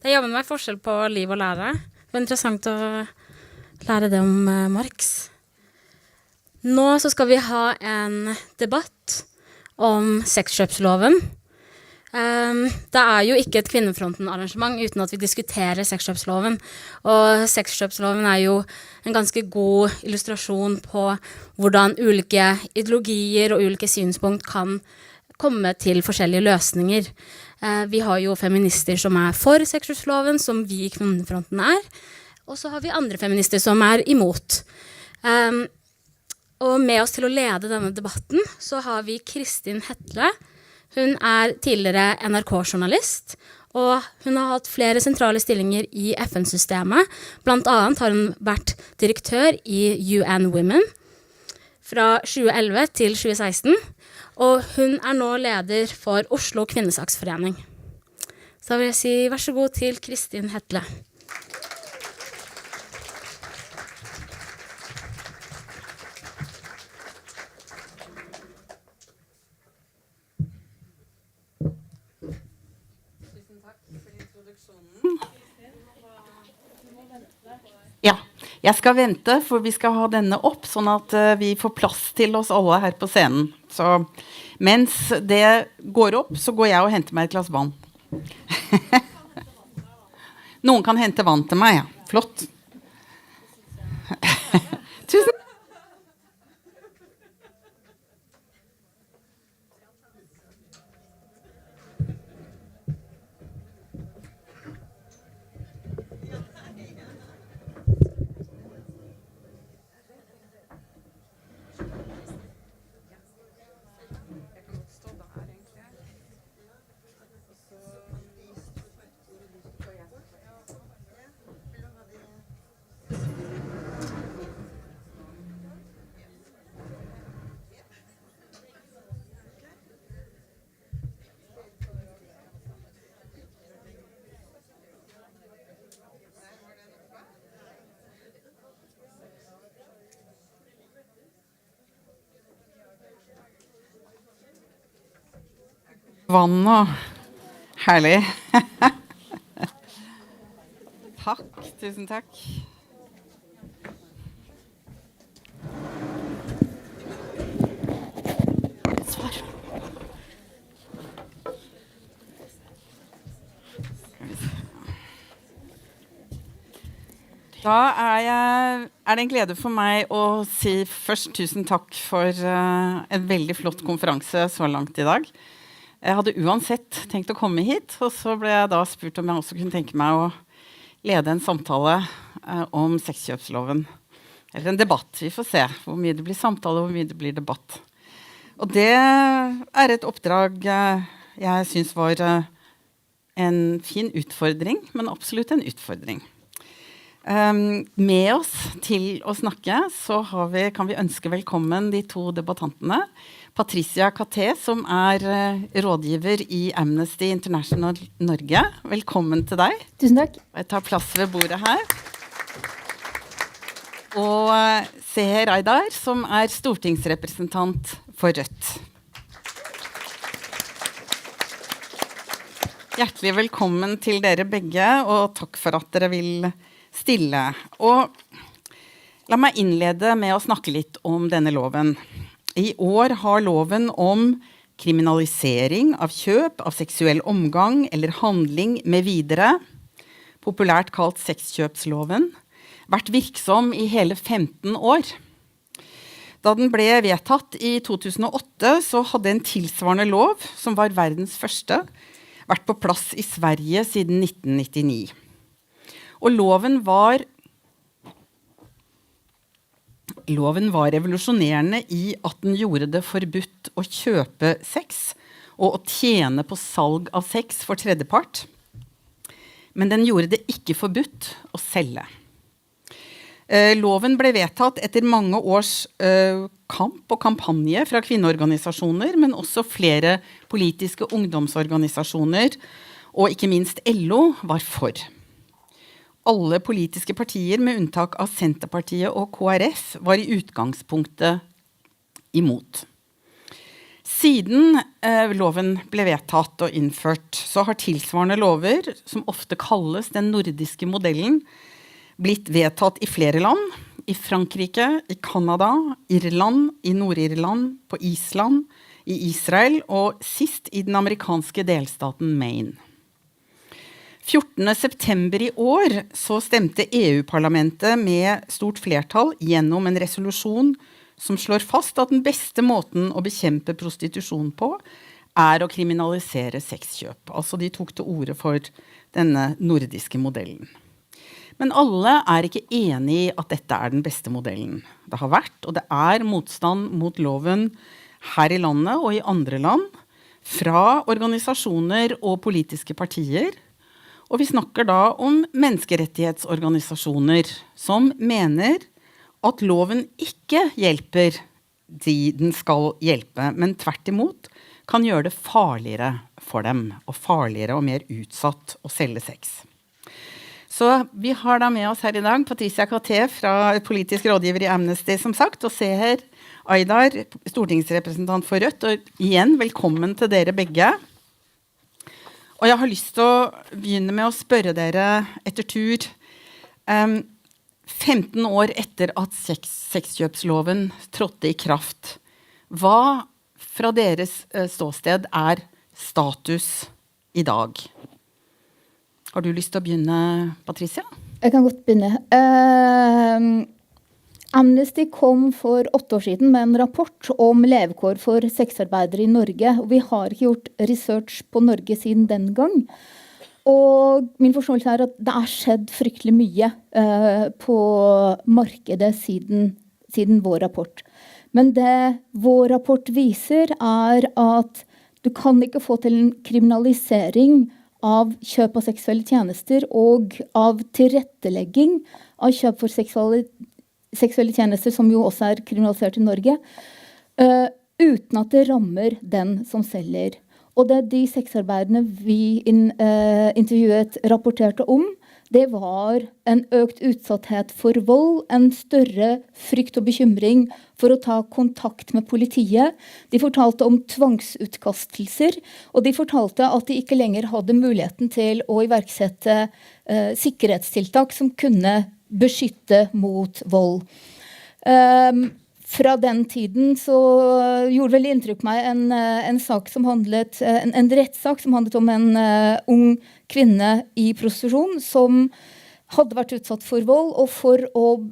Det jammen meg forskjell på liv og lære. Det var interessant å lære det om Marx. Nå så skal vi ha en debatt om sexkjøpsloven. Det jo ikke et kvinnefronten-arrangement uten at vi diskuterer sexkjøpsloven. Og sexkjøpsloven jo en ganske god illustrasjon på hvordan ulike ideologier og ulike synspunkt kan komme til forskjellige løsninger. Vi har jo feminister som for sexkjøpsloven, som vi i kvinnefronten og så har vi andre feminister som imot. Og med oss til å lede denne debatten så har vi Kristin Hetle. Hun tidligere NRK-journalist, og hun har hatt flere sentrale stillinger i FN-systemet. Blant annet har hun vært direktør i UN Women. fra 2011 til 2016, og hun nå leder for Oslo Kvinnesaksforening. Så vil jeg si vær så god til Kristin Hetle. Ja, jeg skal vente, for vi skal ha denne opp, sånn at vi får plass til oss alle her på scenen. Så mens det går opp, så går jeg og henter meg et glass vann. Noen kan hente vann til meg, ja. Flott. Tusen. Vann og herlig. Takk, tusen takk. Svar. Da er det en glede for meg å si først tusen takk for en veldig flott konferanse så langt i dag. Jeg hadde uansett tenkt å komme hit, og så ble jeg da spurt om jeg også kunne tenke meg å lede en samtale om sexkjøpsloven. Eller en debatt, vi får se hvor mye det blir samtale og hvor mye det blir debatt. Og det er et oppdrag jeg synes var en fin utfordring, men absolutt en utfordring. Med oss til å snakke så kan vi ønske velkommen de to debattantene. Patricia Katé, som rådgiver i Amnesty International Norge. Velkommen til deg. Tusen takk. Jeg tar plass ved bordet her. Og Seher Aydar, som stortingsrepresentant for Rødt. Hjertelig velkommen til dere begge, og takk for at dere vil stille. Og la meg innlede med å snakke litt om denne loven. I år har loven om kriminalisering av kjøp av seksuell omgang eller handling med videre, populært kalt sexkjøpsloven, vært virksom i hele 15 år. Da den ble vedtatt i 2008, så hadde en tilsvarende lov, som var verdens første, vært på plass i Sverige siden 1999. Og loven var revolusjonerende i at den gjorde det forbudt å kjøpe sex og å tjene på salg av sex for tredjepart. Men den gjorde det ikke forbudt å selge. Loven ble vedtatt etter mange års kamp og kampanje fra kvinneorganisasjoner, men også flere politiske ungdomsorganisasjoner, og ikke minst LO var for. Alle politiske partier, med unntak av Senterpartiet og KrF, var i utgangspunktet imot. Siden loven ble vedtatt og innført, så har tilsvarende lover, som ofte kalles den nordiske modellen, blitt vedtatt i flere land. I Frankrike, i Kanada, Irland, i Nord-Irland, på Island, i Israel og sist i den amerikanske delstaten Maine. 14. september i år så stemte EU-parlamentet med stort flertall gjennom en resolusjon som slår fast at den beste måten å bekjempe prostitusjon på å kriminalisere sexkjøp. Altså de tok til orde for denne nordiske modellen. Men alle ikke enig i at dette den beste modellen. Det har vært, og det motstand mot loven her i landet og i andre land, fra organisasjoner og politiske partier. Og vi snakker da om menneskerettighetsorganisasjoner som mener at loven ikke hjelper den skal hjelpe, men tvert imot kan gjøre det farligere for dem, og farligere og mer utsatt å selge sex. Så vi har da med oss her i dag Patricia Katé fra politisk rådgiver i Amnesty, som sagt, og Seher Aydar, stortingsrepresentant for Rødt, og igjen velkommen til dere begge. Og jeg har lyst til å begynne med å spørre dere etter tur. 15 år etter at sexkjøpsloven trådte i kraft, hva fra deres ståsted status i dag? Har du lyst til å begynne, Patricia? Jeg kan godt begynne. Amnesty kom for 8 år siden med en rapport om levekår for sexarbeidere i Norge. Og vi har ikke gjort research på Norge siden den gang. Og min forståelse at det skjedd fryktelig mye på markedet siden vår rapport. Men det vår rapport viser at du kan ikke få til en kriminalisering av kjøp av seksuelle tjenester og av tilrettelegging av kjøp for seksuelle tjenester, som jo også kriminalisert i Norge, uten at det rammer den som selger. Og det de sexarbeiderne vi intervjuet rapporterte om, det var en økt utsatthet for vold, en større frykt og bekymring for å ta kontakt med politiet. De fortalte om tvangsutkastelser, og de fortalte at de ikke lenger hadde muligheten til å iverksette sikkerhetstiltak som kunne beskytte mot vold. Fra den tiden så gjorde veldig inntrykk på meg en sak som handlet, en rettssak som handlet om en ung kvinne i prostitusjon som hadde vært utsatt for vold, og for å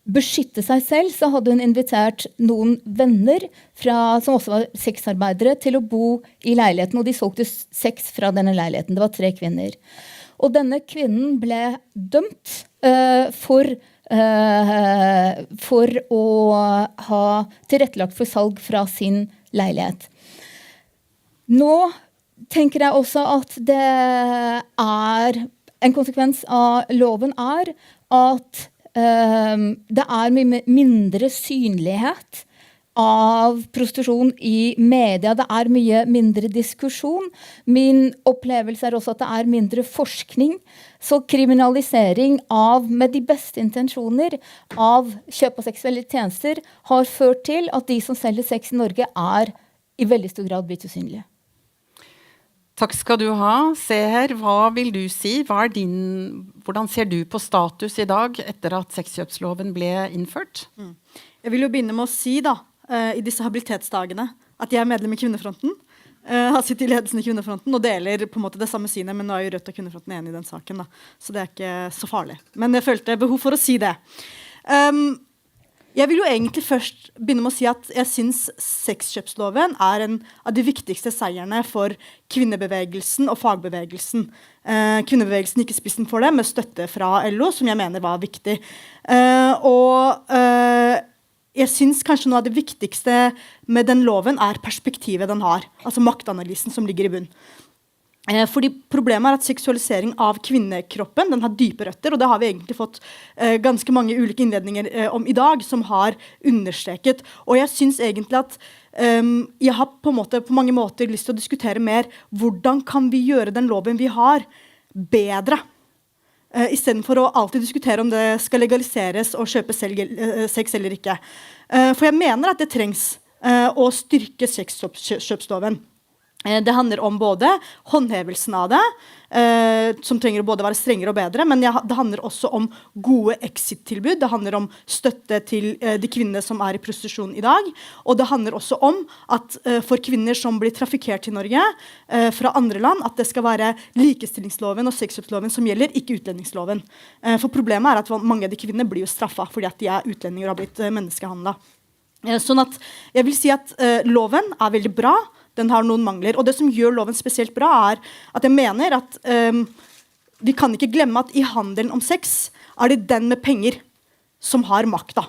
beskytte seg selv så hadde hun invitert noen venner som også var sexarbeidere til å bo i leiligheten, og de solgte sex fra denne leiligheten. Det var 3 kvinner. Og denne kvinnen ble dømt for å ha tilrettelagt for salg fra sin leilighet. Nå tenker jeg også at det en konsekvens av loven at det mye mindre synlighet av prostitusjon i media. Det mye mindre diskusjon. Min opplevelse også at det mindre forskning. Så kriminalisering med de beste intensjoner av kjøp av seksuelle tjenester har ført til at de som selger sex i Norge i veldig stor grad blitt usynlige. Takk skal du ha. Seher, hva vil du si? Hvordan ser du på status i dag etter at sexkjøpsloven ble innført? Jeg vil jo begynne med å si i disse habilitetsdagene at jeg medlem i Kvinnefronten, har sittet i ledelsen i Kvinnefronten og deler på en måte det samme synet, men nå jo Rødt og Kvinnefronten enige i den saken, så det ikke så farlig. Men jeg følte behov for å si det. Jeg vil jo egentlig først begynne med å si at jeg synes sexkjøpsloven en av de viktigste seierne for kvinnebevegelsen og fagbevegelsen. Kvinnebevegelsen gikk i spissen for det med støtte fra LO, som jeg mener var viktig. Jeg synes kanskje noe av det viktigste med den loven perspektivet den har, altså maktanalysen som ligger i bunn. Fordi problemet at seksualisering av kvinnekroppen, den har dype røtter, og det har vi egentlig fått ganske mange ulike innledninger om i dag, som har understreket. Og jeg synes egentlig at jeg har på mange måter lyst til å diskutere mer hvordan kan vi gjøre den loven vi har bedre, i stedet for å alltid diskutere om det skal legaliseres og kjøpe sex eller ikke. For jeg mener at det trengs å styrke sexkjøpsloven. Det handler om både håndhevelsen av det, som trenger å både være strengere og bedre, men det handler også om gode exit-tilbud. Det handler om støtte til de kvinnene som i prostitusjon i dag, og det handler også om at for kvinner som blir trafikert til Norge fra andre land, at det skal være likestillingsloven og sexkjøpsloven som gjelder, ikke utlendingsloven. For problemet at mange av de kvinnene blir jo straffet fordi at de utlendinger og har blitt menneskehandlet. Sånn at jeg vil si at loven veldig bra. Den har noen mangler, og det som gjør loven spesielt bra at jeg mener at vi kan ikke glemme at i handelen om sex det den med penger som har makta.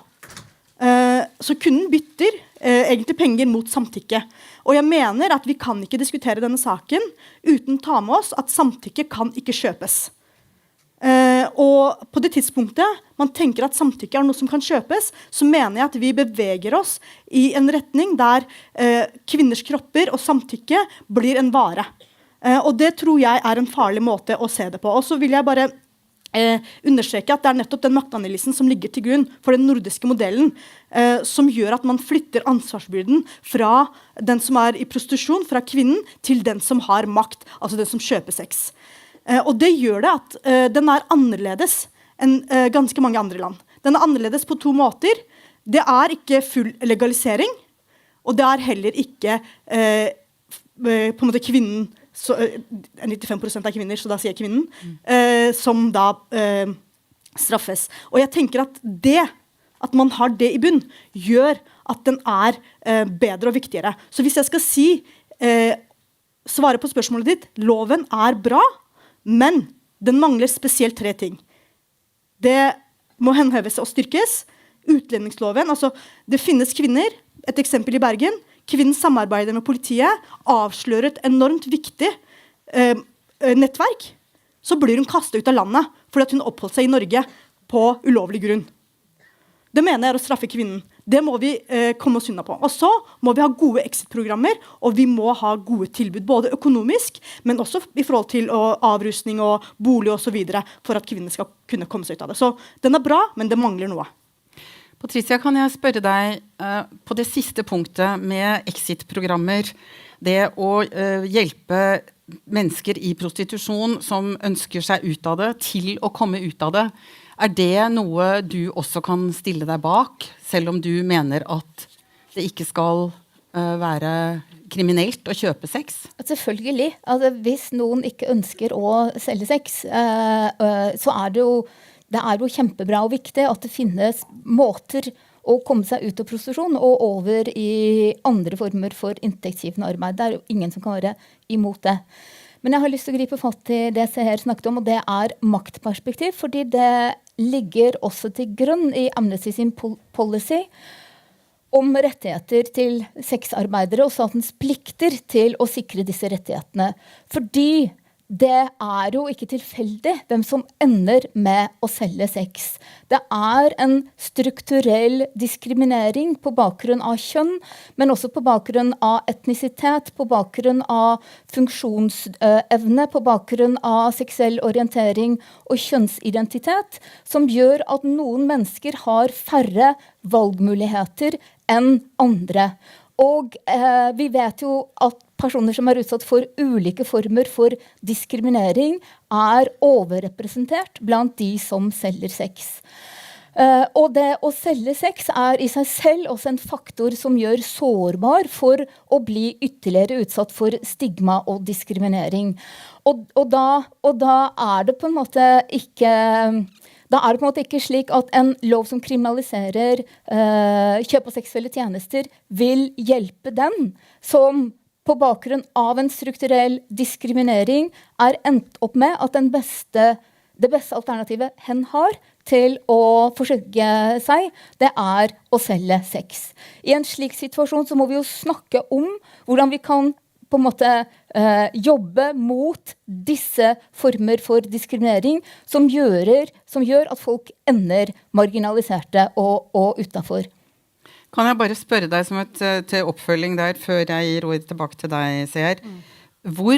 Så kunden bytter egentlig penger mot samtykke. Og jeg mener at vi kan ikke diskutere denne saken uten å ta med oss at samtykke kan ikke kjøpes. Og på det tidspunktet man tenker at samtykke noe som kan kjøpes, så mener jeg at vi beveger oss i en retning der kvinners kropper og samtykke blir en vare. Og det tror jeg en farlig måte å se det på. Og så vil jeg bare understreke at det nettopp den maktanalysen som ligger til grunn for den nordiske modellen, som gjør at man flytter ansvarsbyrden fra den som i prostitusjon, fra kvinnen, til den som har makt, altså den som kjøper sex. Og det gjør det at den annerledes enn ganske mange andre land. Den annerledes på 2 måter. Det ikke full legalisering, og det heller ikke på en måte kvinnen, 95% kvinner, så da sier jeg kvinnen, som da straffes. Og jeg tenker at at man har det i bunn, gjør at den bedre og viktigere. Så hvis jeg skal svare på spørsmålet ditt, loven bra, men den mangler spesielt 3 ting. Det må henheves og styrkes. Utlendingsloven, altså det finnes kvinner, et eksempel i Bergen, kvinnen samarbeider med politiet, avslører et enormt viktig nettverk, så blir hun kastet ut av landet fordi hun oppholdt seg i Norge på ulovlig grunn. Det mener jeg å straffe kvinnen. Det må vi komme oss unna på. Og så må vi ha gode exit-programmer, og vi må ha gode tilbud, både økonomisk, men også i forhold til avrusning og bolig og så videre, for at kvinnene skal kunne komme seg ut av det. Så den bra, men det mangler noe. Patricia, kan jeg spørre deg på det siste punktet med exit-programmer, det å hjelpe mennesker i prostitusjon som ønsker seg ut av det, til å komme ut av det. Det noe du også kan stille deg bak, selv om du mener at det ikke skal være kriminelt å kjøpe sex? Selvfølgelig. Altså, hvis noen ikke ønsker å selge sex, så det jo kjempebra og viktig at det finnes måter å komme seg ut av prostitusjon og over i andre former for inntektsgivende arbeid. Det jo ingen som kan være imot det. Men jeg har lyst til å gripe fatt i det Seher snakket om, og det maktperspektiv, fordi det ligger også til grunn i Amnesty sin policy om rettigheter til sexarbeidere og statens plikter til å sikre disse rettighetene. Fordi det jo ikke tilfeldig hvem som ender med å selge sex. Det en strukturell diskriminering på bakgrunn av kjønn, men også på bakgrunn av etnisitet, på bakgrunn av funksjonsevne, på bakgrunn av seksuell orientering og kjønnsidentitet, som gjør at noen mennesker har færre valgmuligheter enn andre. Og vi vet jo at personer som utsatt for ulike former for diskriminering overrepresentert blant de som selger sex. Og det å selge sex i seg selv også en faktor som gjør sårbar for å bli ytterligere utsatt for stigma og diskriminering. Og da det på en måte ikke... Da det på en måte ikke slik at en lov som kriminaliserer kjøp av seksuelle tjenester vil hjelpe den som på bakgrunn av en strukturell diskriminering endt opp med at det beste alternativet hen har til å forsørge seg, det å selge sex. I en slik situasjon så må vi jo snakke om hvordan vi kan på en måte jobbe mot disse former for diskriminering som gjør at folk ender marginaliserte og utenfor. Kan jeg bare spørre deg som til oppfølging der, før jeg gir ordet tilbake til deg, Seher. Hvor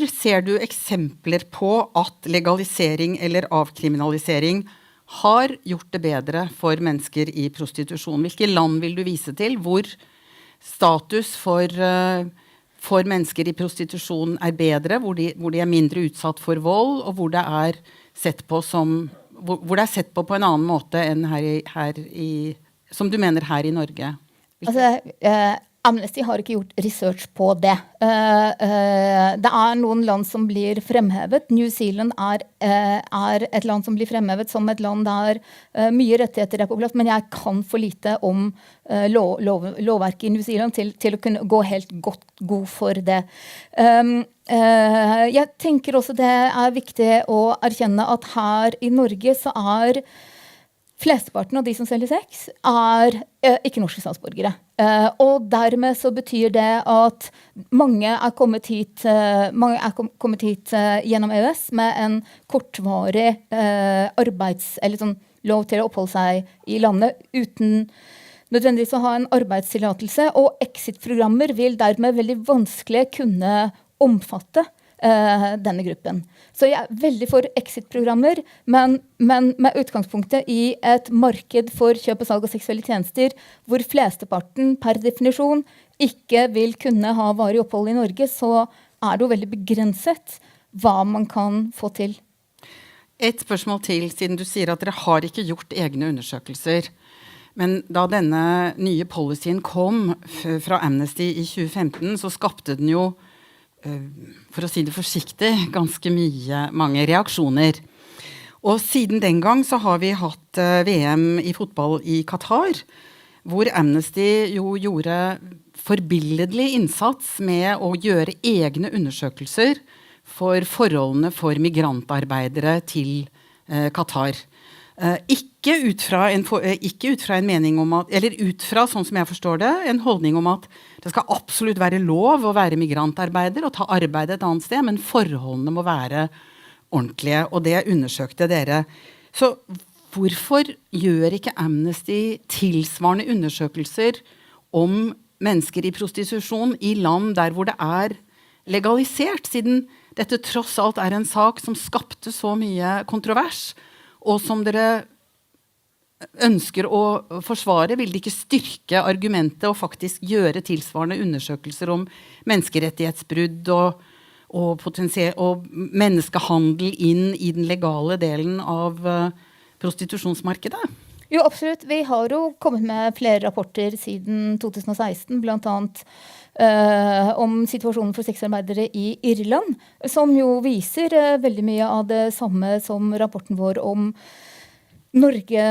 ser du eksempler på at legalisering eller avkriminalisering har gjort det bedre for mennesker i prostitusjon? Hvilke land vil du vise til hvor status for mennesker i prostitusjon bedre, hvor de mindre utsatt for vold, og hvor det sett på på en annen måte enn som du mener her i Norge? Altså, Amnesty har ikke gjort research på det. Det noen land som blir fremhevet. New Zealand et land som blir fremhevet som et land der mye rettigheter på plass, men jeg kan for lite om lovverket i New Zealand til å kunne gå helt god for det. Jeg tenker også det viktig å erkjenne at her i Norge så flesteparten av de som selger sex ikke norske statsborgere. Og dermed så betyr det at mange er kommet hit gjennom EØS med en kortvarig eller sånn lov til å oppholde seg i landet uten nødvendigvis å ha en arbeidstillatelse, og exit-programmer vil dermed veldig vanskelig kunne omfatte denne gruppen. Så jeg er veldig for exit-programmer, men med utgangspunktet i et marked for kjøp og salg av seksuelle tjenester, hvor flesteparten per definisjon ikke vil kunne ha varig opphold i Norge, så er det jo veldig begrenset hva man kan få til. Et spørsmål til, siden du sier at dere har ikke gjort egne undersøkelser. Men da denne nye policyen kom fra Amnesty i 2015, så skapte den jo, for å si det forsiktig, ganske mange reaksjoner. Og siden den gang så har vi hatt VM i fotball i Qatar, hvor Amnesty jo gjorde forbilledlig innsats med å gjøre egne undersøkelser for forholdene for migrantarbeidere til Qatar. Ikke ut fra en mening om at, eller ut fra, sånn som jeg forstår det, en holdning om at det skal absolutt være lov å være migrantarbeider og ta arbeid et annet sted, men forholdene må være ordentlige, og det undersøkte dere. Så hvorfor gjør ikke Amnesty tilsvarende undersøkelser om mennesker i prostitusjon i land der hvor det er legalisert, siden dette tross alt er en sak som skapte så mye kontrovers, og som dere ønsker å forsvare? Vil det ikke styrke argumentet og faktisk gjøre tilsvarende undersøkelser om menneskerettighetsbrudd og menneskehandel inn i den legale delen av prostitusjonsmarkedet? Jo, absolutt. Vi har jo kommet med flere rapporter siden 2016, blant annet om situasjonen for sexarbeidere i Irland, som jo viser veldig mye av det samme som rapporten vår om Norge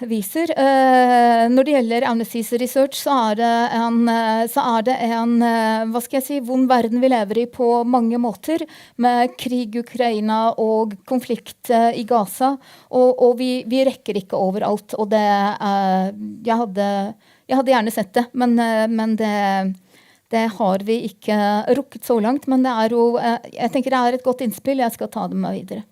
viser. Når det gjelder Amnesty's research, så er det en hva skal jeg si, vond verden vi lever i på mange måter, med krig i Ukraina og konflikt i Gaza, og vi rekker ikke overalt, og det jeg hadde gjerne sett det, men det har vi ikke rukket så langt, men det er jo, jeg tenker det er et godt innspill, jeg skal ta det med videre.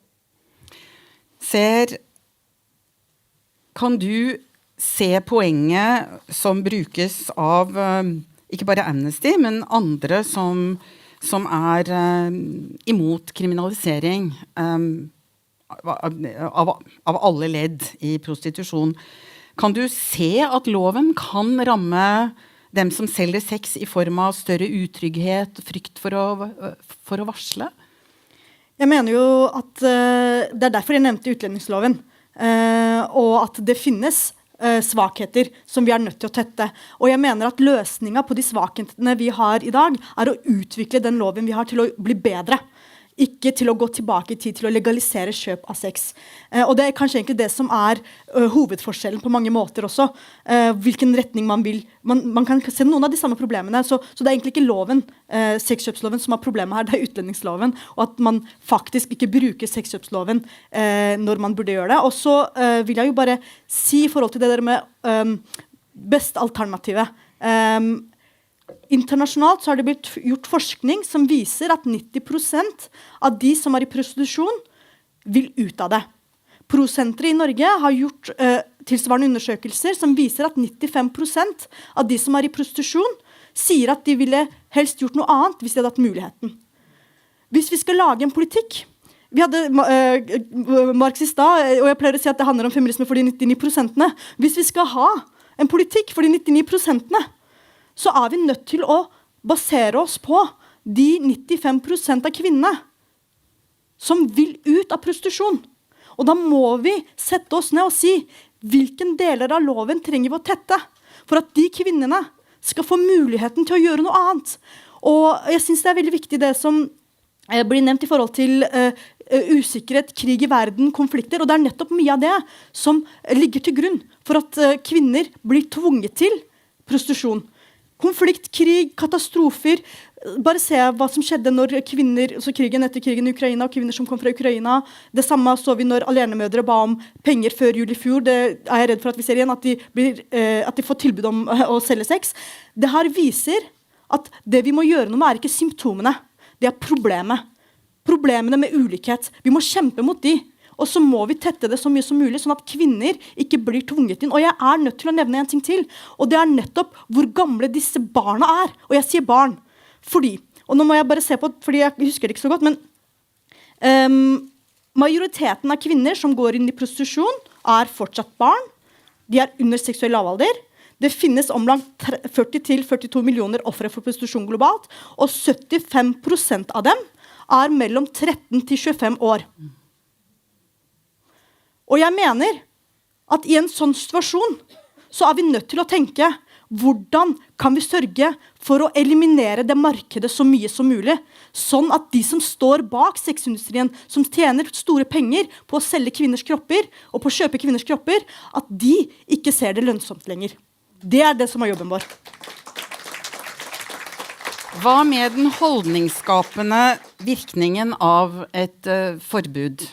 Kan du se poenget som brukes av ikke bare Amnesty, men andre som er imot kriminalisering av alle ledd i prostitusjon? Kan du se at loven kan ramme dem som selger sex i form av større utrygghet, frykt for å varsle? Jeg mener jo at det er derfor jeg nevnte utlendingsloven, og at det finnes svakheter som vi er nødt til å tette. Og jeg mener at løsningen på de svakhetene vi har i dag, er å utvikle den loven vi har til å bli bedre. Ikke til å gå tilbake i tid til å legalisere kjøp av sex. Og det er kanskje egentlig det som er hovedforskjellen på mange måter også. Hvilken retning man vil. Man kan se noen av de samme problemene. Så det er egentlig ikke loven, sexkjøpsloven, som har problemet her. Det er utlendingsloven. Og at man faktisk ikke bruker sexkjøpsloven når man burde gjøre det. Og så vil jeg jo bare si i forhold til det der med best alternativet. Internasjonalt så har det blitt gjort forskning som viser at 90% av de som er i prostitusjon vil ut av det. Prosenteret i Norge har gjort tilsvarende undersøkelser som viser at 95% av de som er i prostitusjon sier at de ville helst gjort noe annet hvis de hadde hatt muligheten. Hvis vi skal lage en politikk, vi hadde Marx i stad, og jeg pleier å si at det handler om feminisme for de 99%. Hvis vi skal ha en politikk for de 99%, så er vi nødt til å basere oss på de 95% av kvinnene som vil ut av prostitusjon. Og da må vi sette oss ned og si hvilken deler av loven trenger vi å tette for at de kvinnene skal få muligheten til å gjøre noe annet. Og jeg synes det er veldig viktig det som blir nevnt i forhold til usikkerhet, krig i verden, konflikter, og det er nettopp mye av det som ligger til grunn for at kvinner blir tvunget til prostitusjon. konflikt, krig, katastrofer. Bare se hva som skjedde når kvinner, så krigen etter krigen i Ukraina, og kvinner som kom fra Ukraina. Det samme så vi når alenemødre ba om penger før jul i fjor. Det er jeg redd for at vi ser igjen, at de får tilbud om å selge sex. Det her viser at det vi må gjøre noe med er ikke symptomene. Det er problemet. Problemene med ulikhet. Vi må kjempe mot de. Og så må vi tette det så mye som mulig, sånn at kvinner ikke blir tvunget inn. Og jeg er nødt til å nevne en ting til, og det er nettopp hvor gamle disse barna er. Og jeg sier barn, fordi, og nå må jeg bare se på, fordi jeg husker det ikke så godt, men majoriteten av kvinner som går inn i prostitusjon er fortsatt barn. De er under seksuell lavalder. Det finnes omlang 40-42 millioner ofre for prostitusjon globalt, og 75% av dem er mellom 13 til 25 år. Og jeg mener at i en sånn situasjon så er vi nødt til å tenke hvordan kan vi sørge for å eliminere det markedet så mye som mulig, sånn at de som står bak sexindustrien, som tjener store penger på å selge kvinners kropper og på å kjøpe kvinners kropper, at de ikke ser det lønnsomt lenger. Det er det som er jobben vår. Hva med den holdningsskapende virkningen av et forbud?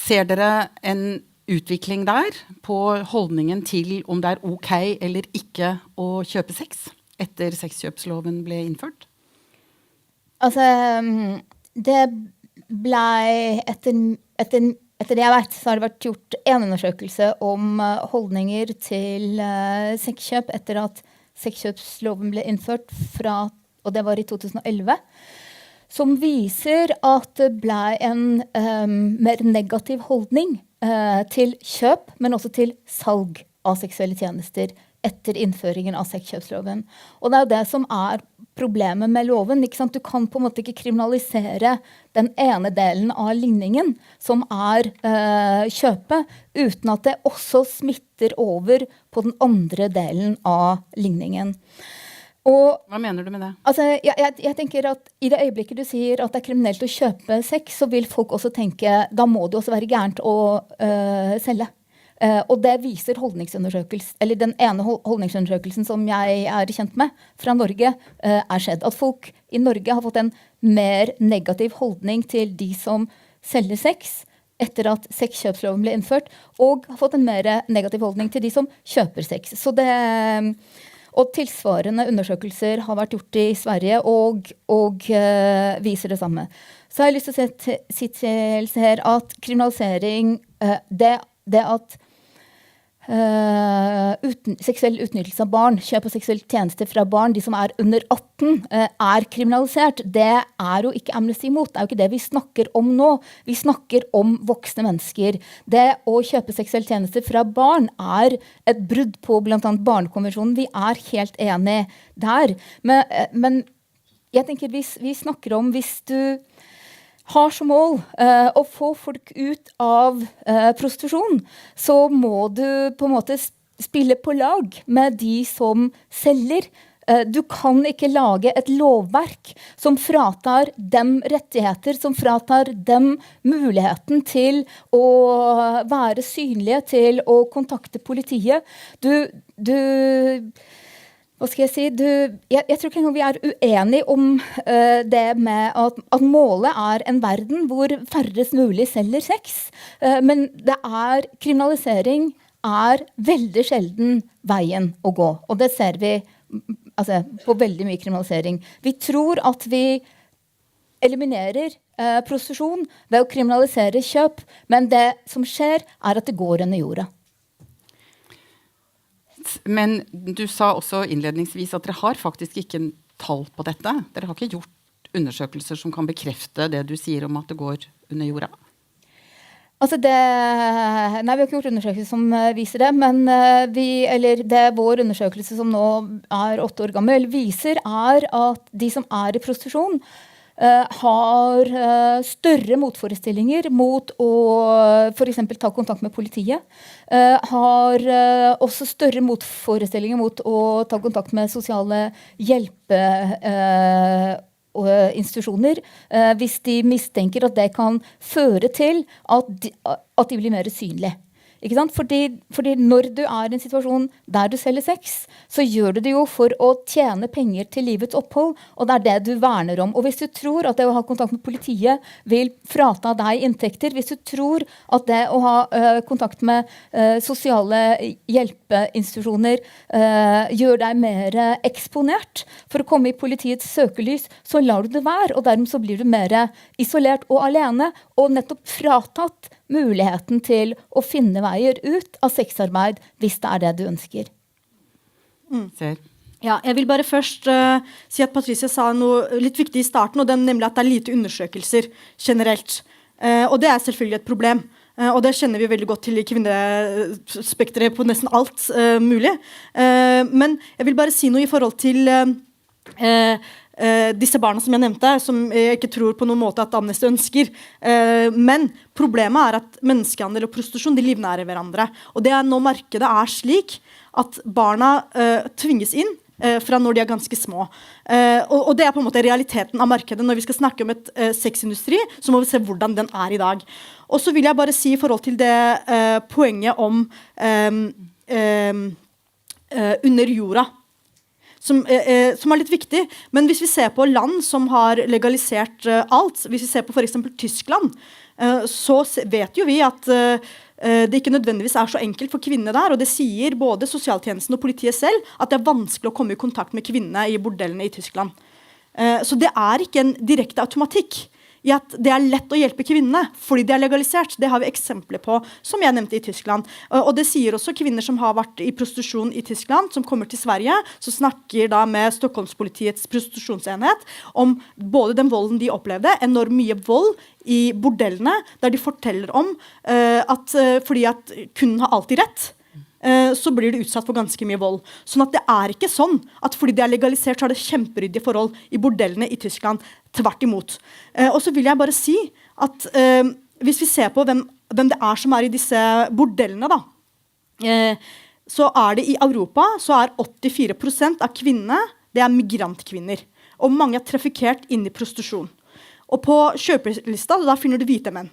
Ser dere en utvikling der på holdningen til om det er ok eller ikke å kjøpe sex etter sexkjøpsloven ble innført? Altså, det ble etter det jeg vet, så har det vært gjort en undersøkelse om holdninger til sexkjøp etter at sexkjøpsloven ble innført og det var i 2011, som viser at det ble en mer negativ holdning til kjøp, men også til salg av seksuelle tjenester etter innføringen av sexkjøpsloven. Og det er det som er problemet med loven. Ikke sant? Du kan på en måte ikke kriminalisere den ene delen av ligningen, som er kjøpet, uten at det også smitter over på den andre delen av ligningen. Og, hva mener du med det? Altså, jeg tenker at i det øyeblikket du sier at det er kriminelt å kjøpe sex, så vil folk også tenke, da må det også være gærent å selge. Og det viser eller den ene holdningsundersøkelsen som jeg er kjent med fra Norge, er skjedd. At folk i Norge har fått en mer negativ holdning til de som selger sex etter at sexkjøpsloven ble innført, og har fått en mer negativ holdning til de som kjøper sex. Så og tilsvarende undersøkelser har vært gjort i Sverige og viser det samme. Så har jeg lyst til å si til her at kriminalisering, det at seksuell utnyttelse av barn, kjøp av seksuelle tjenester fra barn, de som er under 18, er kriminalisert. Det er jo ikke amnesti mot. Det er jo ikke det vi snakker om nå. Vi snakker om voksne mennesker. Det å kjøpe seksuelle tjenester fra barn er et brudd på blant annet barnekonvensjonen. Vi er helt enige der. Men jeg tenker vi snakker om hvis du har som mål å få folk ut av prostitusjon, så må du på en måte spille på lag med de som selger. Du kan ikke lage et lovverk som fratar dem rettigheter, som fratar dem muligheten til å være synlige, til å kontakte politiet. Hva skal jeg si? Jeg tror ikke engang vi er uenige om det med at målet er en verden hvor færrest mulig selger sex. Men kriminalisering er veldig sjelden veien å gå. Og det ser vi på veldig mye kriminalisering. Vi tror at vi eliminerer prostitusjon ved å kriminalisere kjøp, men det som skjer er at det går under jorda. Men du sa også innledningsvis at dere har faktisk ikke tall på dette. Dere har ikke gjort undersøkelser som kan bekrefte det du sier om at det går under jorda? Altså vi har ikke gjort undersøkelser som viser det, men vår undersøkelse som nå er 8 år gammel, viser er at de som er i prostitusjon, har større motforestillinger mot å for eksempel ta kontakt med politiet, har også større motforestillinger mot å ta kontakt med sosiale hjelpeinstitusjoner hvis de mistenker at det kan føre til at de blir mer synlige. Ikke sant? Fordi når du er i en situasjon der du selger sex, så gjør du det jo for å tjene penger til livets opphold, og det er det du verner om. Og hvis du tror at det å ha kontakt med politiet vil frata deg inntekter, hvis du tror at det å ha kontakt med sosiale hjelpeinstitusjoner gjør deg mer eksponert for å komme i politiets søkelys, så lar du det være, og dermed så blir du mer isolert og alene, og nettopp fratatt muligheten til å finne veier ut av sexarbeid hvis det er det du ønsker. Ja, jeg vil bare først si at Patricia sa noe litt viktig i starten, og det er nemlig at det er lite undersøkelser generelt. Og det er selvfølgelig et problem. Og det kjenner vi veldig godt til i kvinnespektret på nesten alt mulig. Men jeg vil bare si noe i forhold til disse barna som jeg nevnte, som jeg ikke tror på noen måte at Amnesty ønsker. Men problemet er at menneskehandel og prostitusjon, de livnærer hverandre. Og det er når markedet er slik at barna tvinges inn fra når de er ganske små. Og det er på en måte realiteten av markedet. Når vi skal snakke om et sexindustri, så må vi se hvordan den er i dag. Og så vil jeg bare si i forhold til det poenget om under jorda, som er litt viktig. Men hvis vi ser på land som har legalisert alt, hvis vi ser på for eksempel Tyskland, så vet jo vi at det ikke nødvendigvis er så enkelt for kvinnene der, og det sier både sosialtjenesten og politiet selv at det er vanskelig å komme i kontakt med kvinnene i bordellene i Tyskland. Så det er ikke en direkte automatikk i at det er lett å hjelpe kvinnene fordi det er legalisert. Det har vi eksempler på, som jeg nevnte i Tyskland. Og det sier også kvinner som har vært i prostitusjon i Tyskland, som kommer til Sverige, så snakker da med Stockholmspolitiets prostitusjonsenhet om både den volden de opplevde, enormt mye vold i bordellene, der de forteller om at fordi at kunden har alltid rett, så blir det utsatt for ganske mye vold. Sånn at det er ikke sånn at fordi det er legalisert, så er det kjemperyddige forhold i bordellene i Tyskland. Tvert imot. Og så vil jeg bare si at hvis vi ser på hvem det er som er i disse bordellene, da, så er det i Europa, så er 84% av kvinnene, det er migrantkvinner. Og mange er trafikert inn i prostitusjon. Og på kjøperlista, da finner du hvite menn.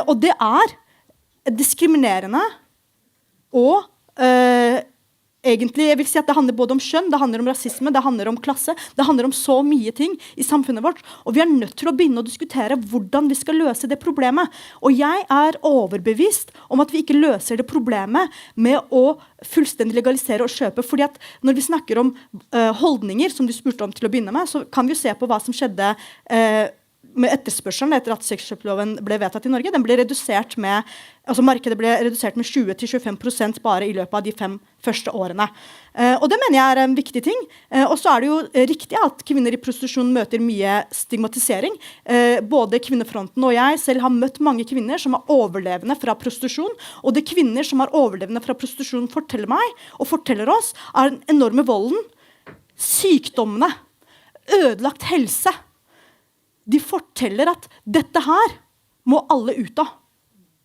Og det er diskriminerende, og egentlig, jeg vil si at det handler både om kjønn, det handler om rasisme, det handler om klasse, det handler om så mye ting i samfunnet vårt, og vi er nødt til å begynne å diskutere hvordan vi skal løse det problemet. Og jeg er overbevist om at vi ikke løser det problemet med å fullstendig legalisere og kjøpe, fordi at når vi snakker om holdninger, som du spurte om til å begynne med, så kan vi jo se på hva som skjedde med etterspørselen etter at sexkjøploven ble vedtatt i Norge. Den ble redusert med, altså markedet ble redusert med 20-25% bare i løpet av de 5 første årene. Og det mener jeg er en viktig ting. Og så er det jo riktig at kvinner i prostitusjon møter mye stigmatisering. Både Kvinnefronten og jeg selv har møtt mange kvinner som er overlevende fra prostitusjon, og det kvinner som er overlevende fra prostitusjon forteller meg, og forteller oss, er den enorme volden, sykdommene, ødelagt helse. De forteller at dette her må alle ut av.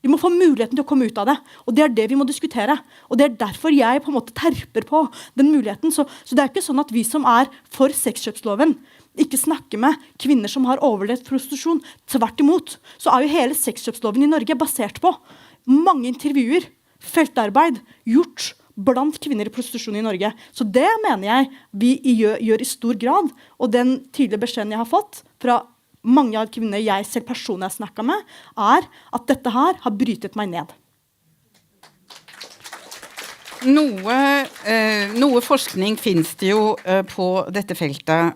De må få muligheten til å komme ut av det. Og det er det vi må diskutere. Og det er derfor jeg på en måte terper på den muligheten. Så det er ikke sånn at vi som er for sexkjøpsloven ikke snakker med kvinner som har overlevd prostitusjon. Tvert imot. Så er jo hele sexkjøpsloven i Norge basert på mange intervjuer, feltarbeid, gjort blant kvinner i prostitusjon i Norge. Så det mener jeg vi gjør i stor grad. Og den tydelige beskjeden jeg har fått fra mange av kvinner jeg selv personlig har snakket med, er at dette her har brytet meg ned. Noe forskning finnes det jo på dette feltet.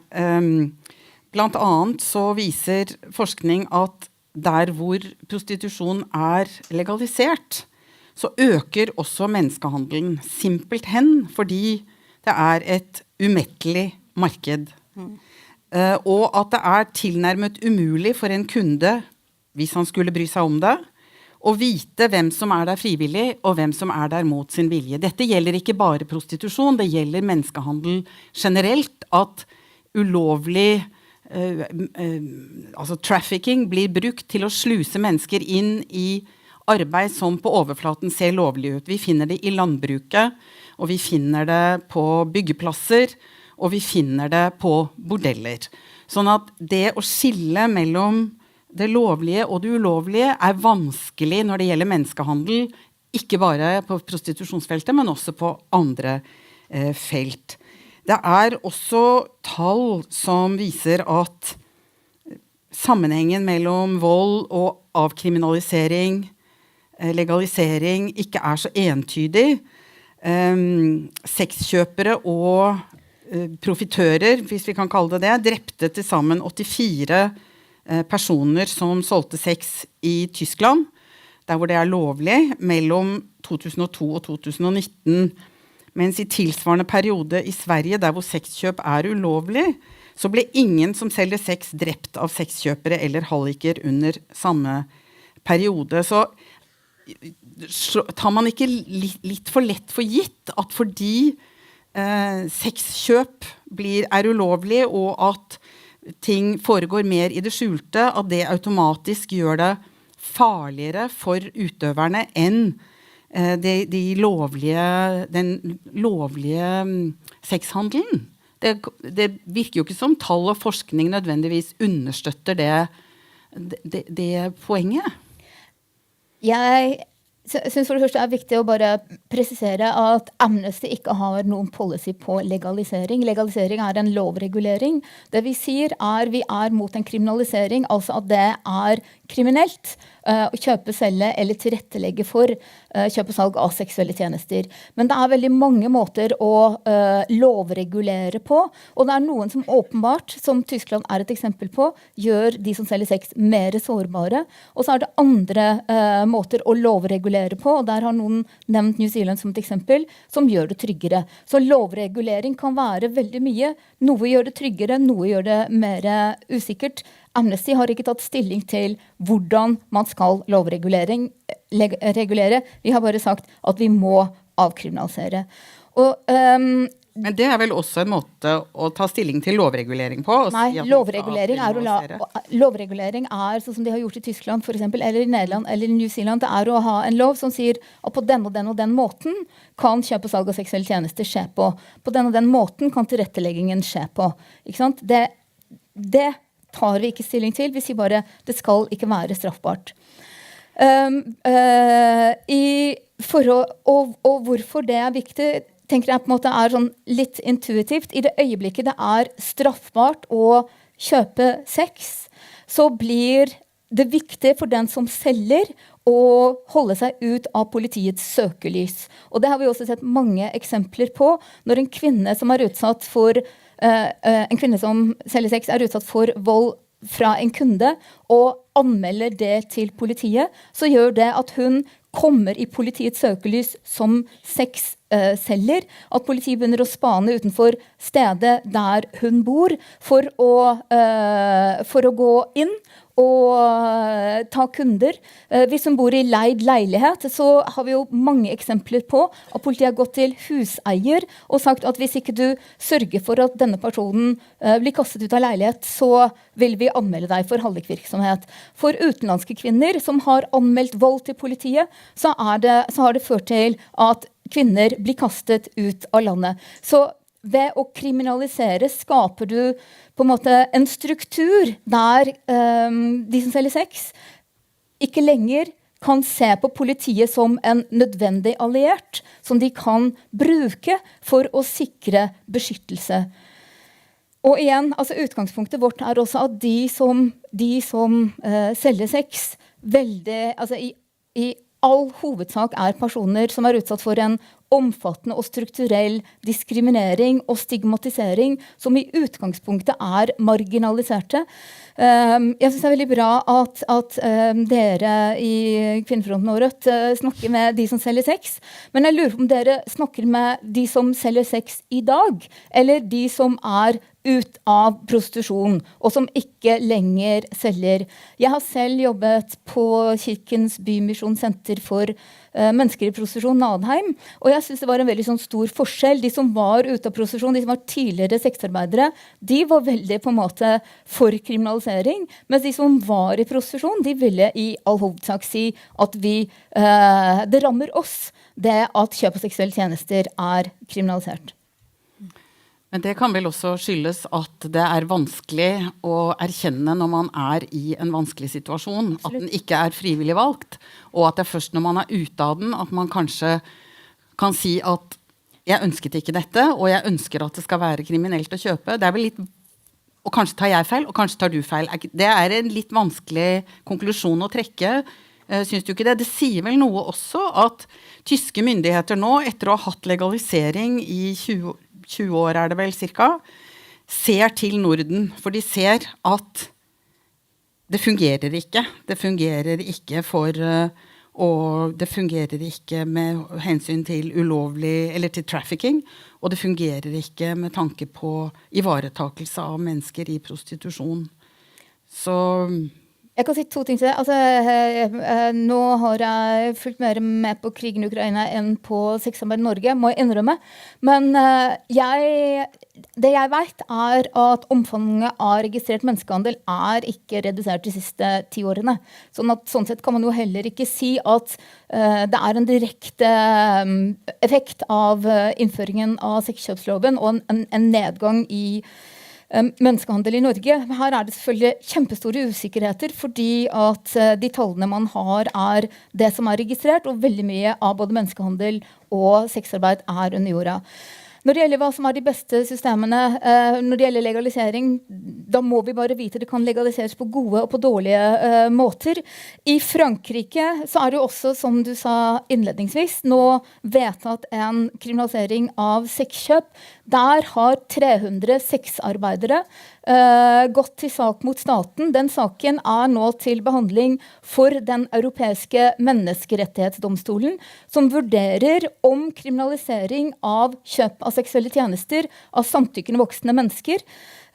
Blant annet så viser forskning at der hvor prostitusjon er legalisert, så øker også menneskehandelen simpelthen fordi det er et umettelig marked. Og at det er tilnærmet umulig for en kunde, hvis han skulle bry seg om det, å vite hvem som er der frivillig, og hvem som er der mot sin vilje. Dette gjelder ikke bare prostitusjon, det gjelder menneskehandel generelt, at ulovlig altså trafficking blir brukt til å sluse mennesker inn i arbeid som på overflaten ser lovlig ut. Vi finner det i landbruket, og vi finner det på byggeplasser, og vi finner det på bordeller. Sånn at det å skille mellom det lovlige og det ulovlige vanskelig når det gjelder menneskehandel, ikke bare på prostitusjonsfeltet, men også på andre felt. Det også tall som viser at sammenhengen mellom vold og avkriminalisering, legalisering, ikke så entydig. Sexkjøpere og profitører, hvis vi kan kalle det, drepte til sammen 84 personer som solgte sex i Tyskland, der hvor det lovlig, mellom 2002 og 2019. Mens i tilsvarende periode i Sverige, der hvor sexkjøp ulovlig, så ble ingen som selger sex drept av sexkjøpere eller halliker under samme periode. Så tar man ikke litt for lett for gitt at fordi sexkjøp ulovlig og at ting foregår mer i det skjulte, at det automatisk gjør det farligere for utøverne enn den lovlige sexhandelen. Det virker jo ikke som tall og forskning nødvendigvis understøtter det poenget. Jeg synes for det første viktig å bare presisere at Amnesty ikke har noen policy på legalisering. Legalisering en lovregulering. Det vi sier vi mot en kriminalisering, altså at det kriminelt å kjøpe, selge eller tilrettelegge for kjøp og salg av seksuelle tjenester. Men det veldig mange måter å lovregulere på, og det noen som åpenbart, som Tyskland et eksempel på, gjør de som selger sex mer sårbare, og så det andre måter å lovregulere på, og der har noen nevnt New Zealand som et eksempel, som gjør det tryggere. Så lovregulering kan være veldig mye. Noe gjør det tryggere, noe gjør det mer usikkert. Amnesty har ikke tatt stilling til hvordan man skal lovregulere. Vi har bare sagt at vi må avkriminalisere. Men det vel også en måte å ta stilling til lovregulering på? Nei, si lovregulering lovregulering sånn som de har gjort i Tyskland for eksempel, eller i Nederland eller i New Zealand, det å ha en lov som sier at på den og den og den måten kan kjøp og salg av seksuelle tjenester skje på. På den og den måten kan tilretteleggingen skje på. Ikke sant? Det tar vi ikke stilling til, vi sier bare det skal ikke være straffbart. Og hvorfor det viktig, tenker jeg på en måte sånn litt intuitivt. I det øyeblikket det straffbart å kjøpe sex, så blir det viktig for den som selger å holde seg ut av politiets søkelys. Og det har vi også sett mange eksempler på, når en kvinne som utsatt for en kvinne som selger sex utsatt for vold fra en kunde og anmelder det til politiet, så gjør det at hun kommer i politiets søkelys som sexselger, at politiet begynner å spane utenfor stedet der hun bor for å gå inn og ta kunder. Hvis hun bor i leid leilighet, så har vi jo mange eksempler på at politiet har gått til huseier og sagt at hvis ikke du sørger for at denne personen blir kastet ut av leilighet, så vil vi anmelde deg for hallikvirksomhet. For utenlandske kvinner som har anmeldt vold til politiet, så har det ført til at kvinner blir kastet ut av landet. Så ved å kriminalisere skaper du på en måte en struktur der de som selger sex ikke lenger kan se på politiet som en nødvendig alliert som de kan bruke for å sikre beskyttelse. Og igjen, altså utgangspunktet vårt også at de som selger sex i all hovedsak personer som utsatt for en omfattende og strukturell diskriminering og stigmatisering som i utgangspunktet marginaliserte. Jeg synes det veldig bra at dere i Kvinnefronten og Rødt snakker med de som selger sex, men jeg lurer på om dere snakker med de som selger sex i dag, eller de som ut av prostitusjon, og som ikke lenger selger. Jeg har selv jobbet på Kirkens Bymisjonssenter for mennesker i prostitusjon, Nadheim, og jeg synes det var en veldig sånn stor forskjell. De som var ute av prostitusjon, de som var tidligere sexarbeidere, de var veldig på en måte for kriminalisering, mens de som var i prostitusjon, de ville i all hovedsak si at det rammer oss, det at kjøp av seksuelle tjenester kriminalisert. Men det kan vel også skyldes at det vanskelig å erkjenne når man I en vanskelig situasjon, at den ikke frivillig valgt, og at det først når man ute av den, at man kanskje kan si at jeg ønsket ikke dette, og jeg ønsker at det skal være kriminelt å kjøpe. Det vel litt, og kanskje tar jeg feil, og kanskje tar du feil. Det en litt vanskelig konklusjon å trekke, synes du ikke det? Det sier vel noe også at tyske myndigheter nå, etter å ha hatt legalisering I 20 år det vel cirka, ser til Norden, for de ser at det fungerer ikke. Det fungerer ikke og det fungerer ikke med hensyn til ulovlig, eller til trafficking, og det fungerer ikke med tanke på ivaretakelse av mennesker I prostitusjon. Så jeg kan si 2 ting til det. Altså, nå har jeg fulgt mer med på krigen I Ukraina enn på sexarbeid I Norge, må jeg innrømme. Men det jeg vet at omfanget av registrert menneskehandel ikke redusert de siste 10 årene. Sånn sett kan man jo heller ikke si at det en direkte effekt av innføringen av sexkjøpsloven og en nedgang I menneskehandel I Norge. Her det selvfølgelig kjempestore usikkerheter, fordi at de tallene man har det som registrert, og veldig mye av både menneskehandel og sexarbeid under jorda. Når det gjelder hva som de beste systemene, når det gjelder legalisering, da må vi bare vite det kan legaliseres på gode og på dårlige måter. I Frankrike så det jo også, som du sa innledningsvis, nå vedtatt en kriminalisering av sexkjøp. Der har 300 sexarbeidere gått til sak mot staten. Den saken nå til behandling for den europeiske menneskerettighetsdomstolen, som vurderer om kriminalisering av kjøp av seksuelle tjenester av samtykkende voksne mennesker,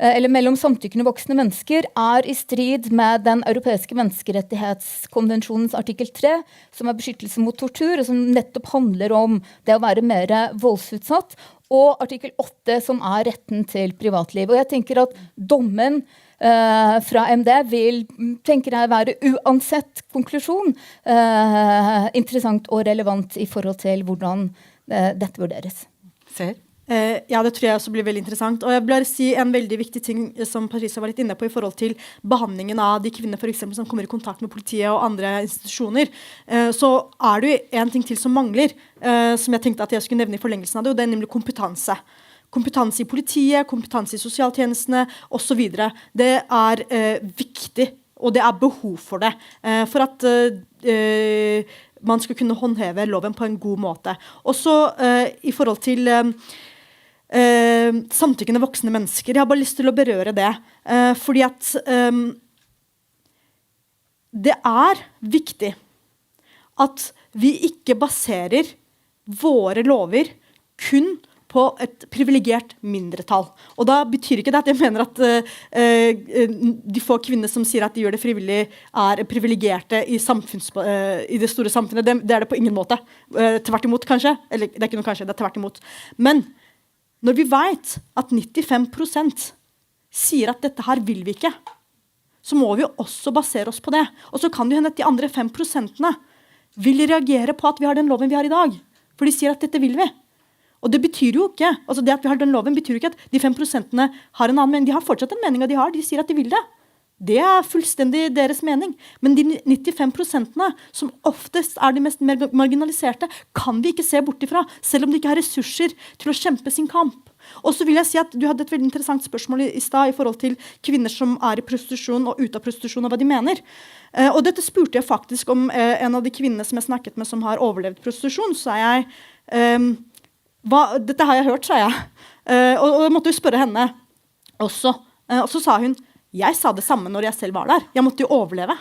eller mellom samtykkende voksne mennesker, I strid med den europeiske menneskerettighetskonvensjonens artikkel 3, som beskyttelse mot tortur, og som nettopp handler om det å være mer voldsutsatt, og artikkel 8, som retten til privatliv. Og jeg tenker at dommen fra MD vil, tenker jeg, være uansett konklusjon interessant og relevant I forhold til hvordan dette vurderes. Ser? Ja, det tror jeg også blir veldig interessant. Og jeg vil bare si en veldig viktig ting som Patricia var litt inne på I forhold til behandlingen av de kvinner for eksempel, som kommer I kontakt med politiet og andre institusjoner. Så det jo en ting til som mangler, som jeg tenkte at jeg skulle nevne I forlengelsen av det, og det nemlig kompetanse. Kompetanse I politiet, kompetanse I sosialtjenestene, og så videre. Det viktig, og det behov for det. For at man skal kunne håndheve loven på en god måte. Også I forhold til samtykkende voksne mennesker. Jeg har bare lyst til å berøre det. Fordi at det viktig at vi ikke baserer våre lover kun på et privilegert mindretall. Og da betyr ikke det at jeg mener at de få kvinner som sier at de gjør det frivillig privilegerte I det store samfunnet. Det det på ingen måte. Tvert imot kanskje. Eller det ikke noe kanskje, det tvert imot. Men når vi vet at 95% sier at dette her vil vi ikke, så må vi også basere oss på det. Og så kan det hende at de andre 5% vil reagere på at vi har den loven vi har I dag. For de sier at dette vil vi. Og det betyr jo ikke, altså det at vi har den loven betyr jo ikke at de 5% har en annen mening. De har fortsatt en mening, og de sier at de vil det. Det fullstendig deres mening. Men de 95% som oftest de mest marginaliserte, kan vi ikke se bort ifra, selv om de ikke har ressurser til å kjempe sin kamp. Og så vil jeg si at du hadde et veldig interessant spørsmål I sted I forhold til kvinner som I prostitusjon og ut av prostitusjon, og hva de mener. Og dette spurte jeg faktisk om en av de kvinnene som jeg snakket med som har overlevd prostitusjon, så sa jeg, dette har jeg hørt, sa jeg. Og jeg måtte jo spørre henne også. Og så sa hun, jeg sa det samme når jeg selv var der. Jeg måtte jo overleve.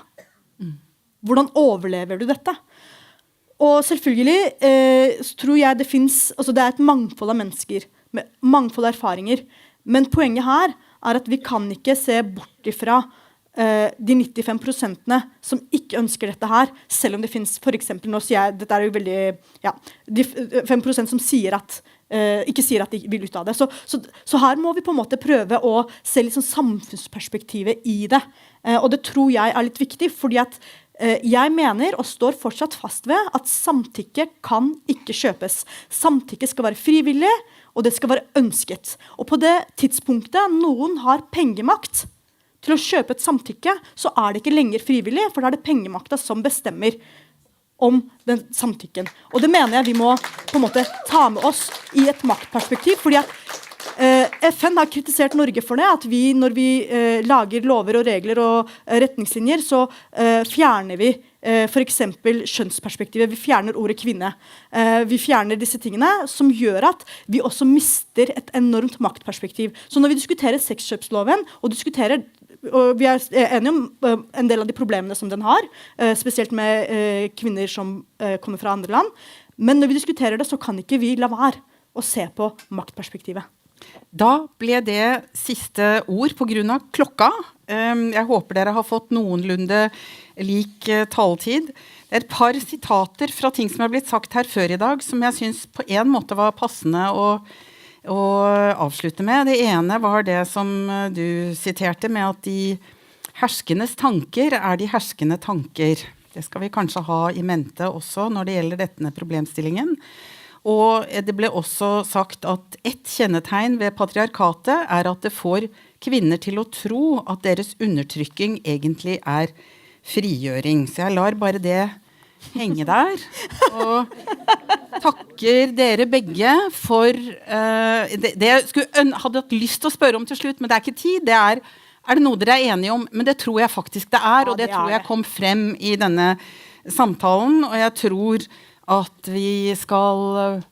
Hvordan overlever du dette? Og selvfølgelig tror jeg det finnes, altså det et mangfold av mennesker, med mangfold av erfaringer. Men poenget her at vi kan ikke se bort ifra de 95% som ikke ønsker dette her, selv om det finnes, for eksempel, nå sier jeg, dette jo veldig, ja, de 5% som sier at ikke sier at de vil ut av det. Så her må vi på en måte prøve å se litt sånn samfunnsperspektivet I det. Og det tror jeg litt viktig, fordi at jeg mener og står fortsatt fast ved at samtykke kan ikke kjøpes. Samtykke skal være frivillig, og det skal være ønsket. Og på det tidspunktet noen har pengemakt til å kjøpe et samtykke, så er det ikke lenger frivillig, for da er det pengemakta som bestemmer om den samtykken. Og det mener jeg vi må på en måte ta med oss i et maktperspektiv, fordi at FN har kritisert Norge for det, at når vi lager lover og regler og retningslinjer, så fjerner vi for eksempel kjønnsperspektivet, vi fjerner ordet kvinne. Vi fjerner disse tingene som gjør at vi også mister et enormt maktperspektiv. Så når vi diskuterer sexkjøpsloven, og vi er enige om en del av de problemene som den har, spesielt med kvinner som kommer fra andre land, men når vi diskuterer det, så kan ikke vi la være å se på maktperspektivet. Da ble det siste ord på grunn av klokka. Jeg håper dere har fått noenlunde lik taletid. Det er et par sitater fra ting som er blitt sagt her før i dag, som jeg synes på en måte var passende å avslutte med. Det ene var det som du siterte med at de herskenes tanker er de herskende tanker. Det skal vi kanskje ha i mente også når det gjelder denne problemstillingen. Og det ble også sagt at et kjennetegn ved patriarkatet er at det får kvinner til å tro at deres undertrykking egentlig er frigjøring. Så jeg lar bare det henge der. Og takker dere begge for det jeg hadde hatt lyst til å spørre om til slutt, men det er ikke tid. Det er det noe dere er enige om? Men det tror jeg faktisk det er, og det tror jeg kom frem i denne samtalen. Og jeg tror at vi skal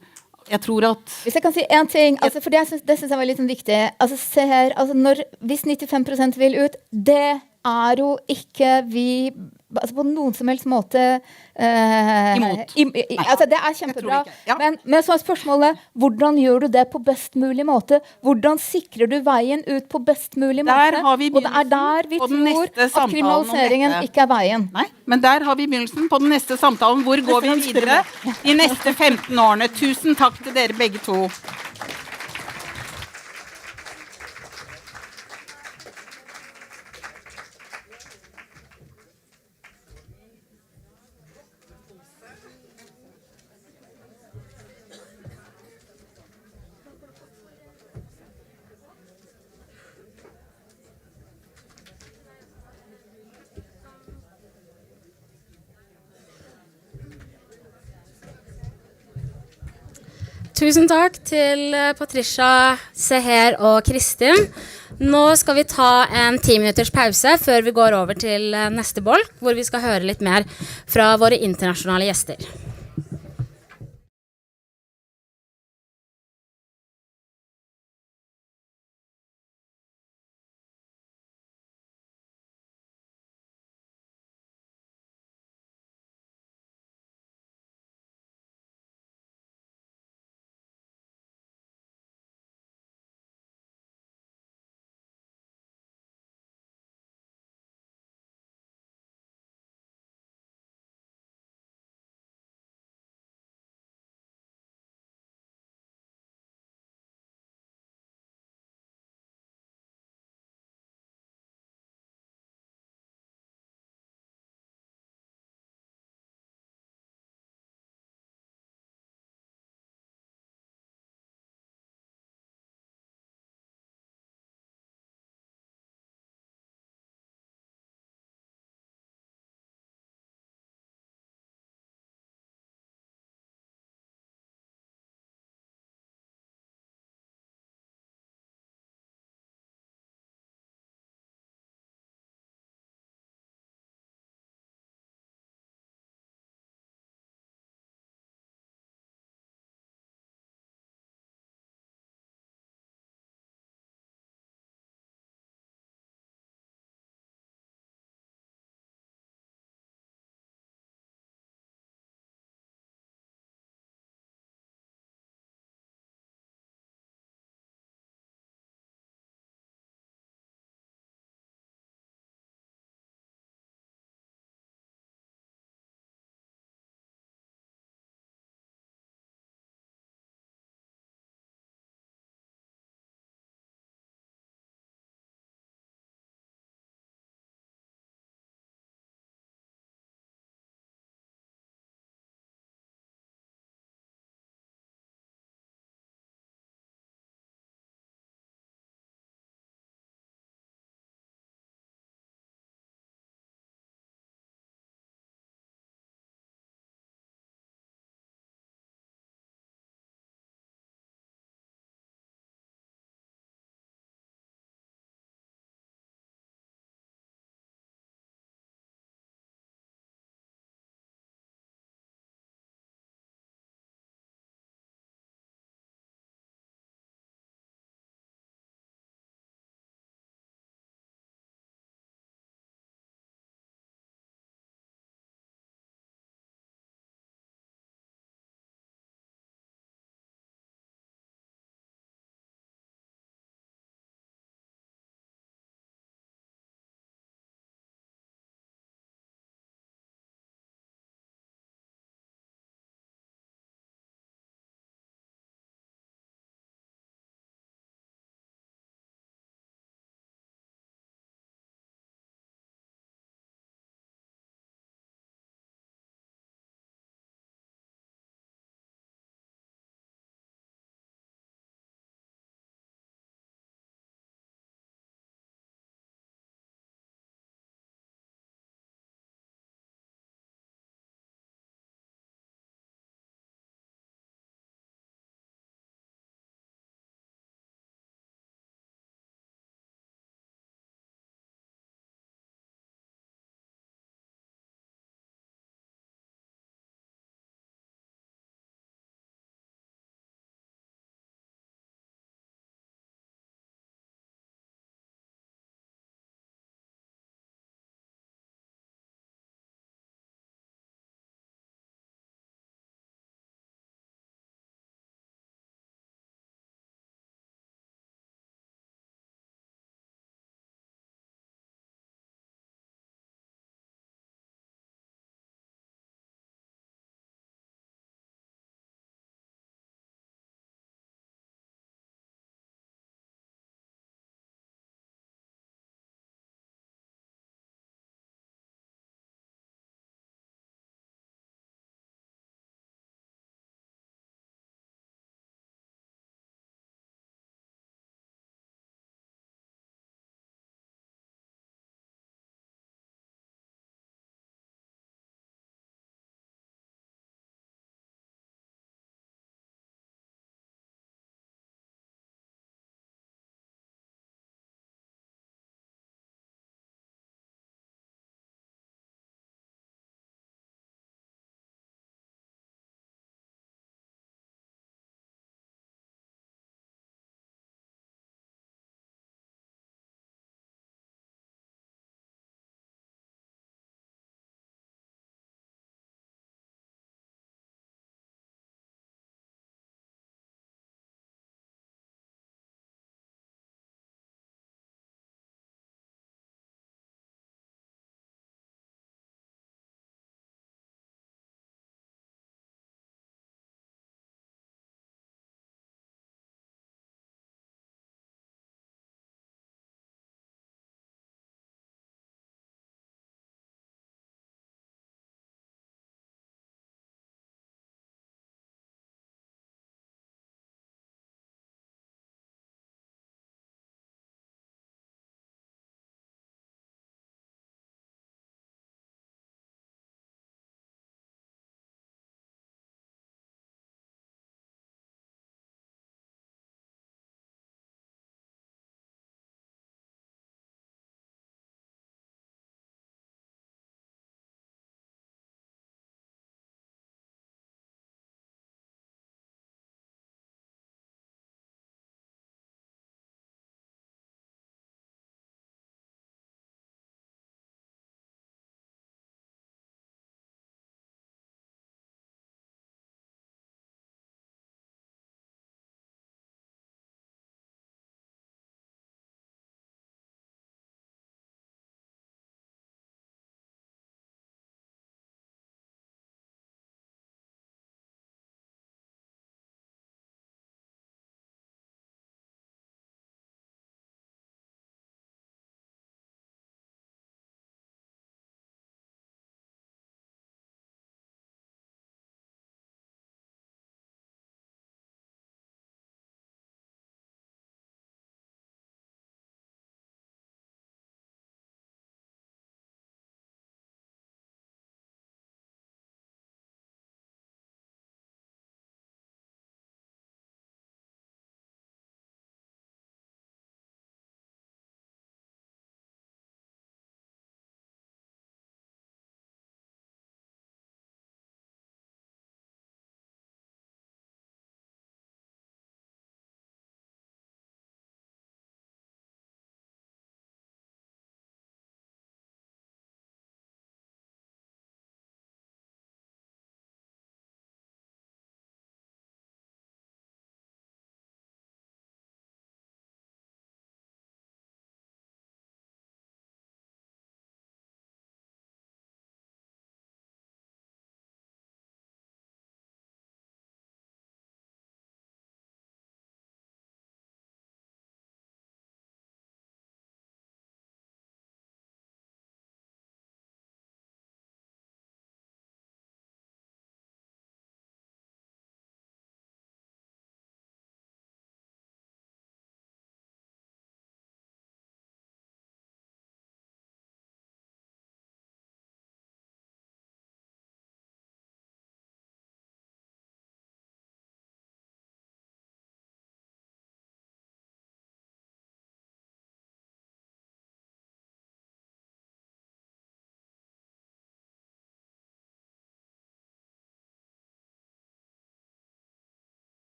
Hvis jeg kan si en ting, altså, for det synes jeg var litt viktig. Altså, se her, hvis 95% vil ut, det er jo ikke vi på noen som helst måte imot. Det er kjempebra. Men så er spørsmålet, hvordan gjør du det på best mulig måte? Hvordan sikrer du veien ut på best mulig måte? Og det er der vi tror at kriminaliseringen ikke er veien. Nei, men der har vi begynnelsen på den neste samtalen. Hvor går vi videre de neste 15 årene? Tusen takk til dere begge to. Tusen takk til Patricia, Seher og Kristin. Nå skal vi ta en 10 minutters pause før vi går over til neste bolk, hvor vi skal høre litt mer fra våre internasjonale gjester.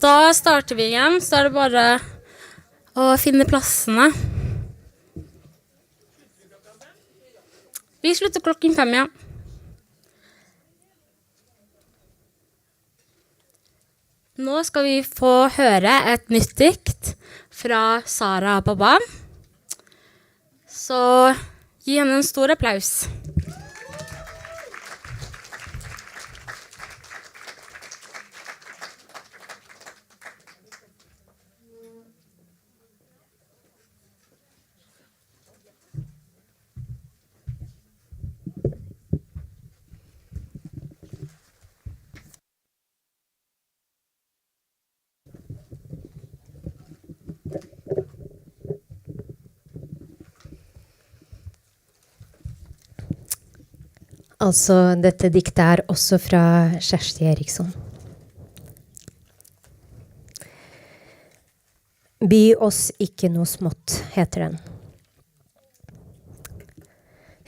Da starter vi igjen, så det bare å finne plassene. Vi slutter 5:00, ja. Nå skal vi få høre et nytt dikt fra Sara Baba. Så gi henne en stor applaus. Altså, dette diktet også fra Kjersti Eriksson. By oss ikke noe smått, heter den.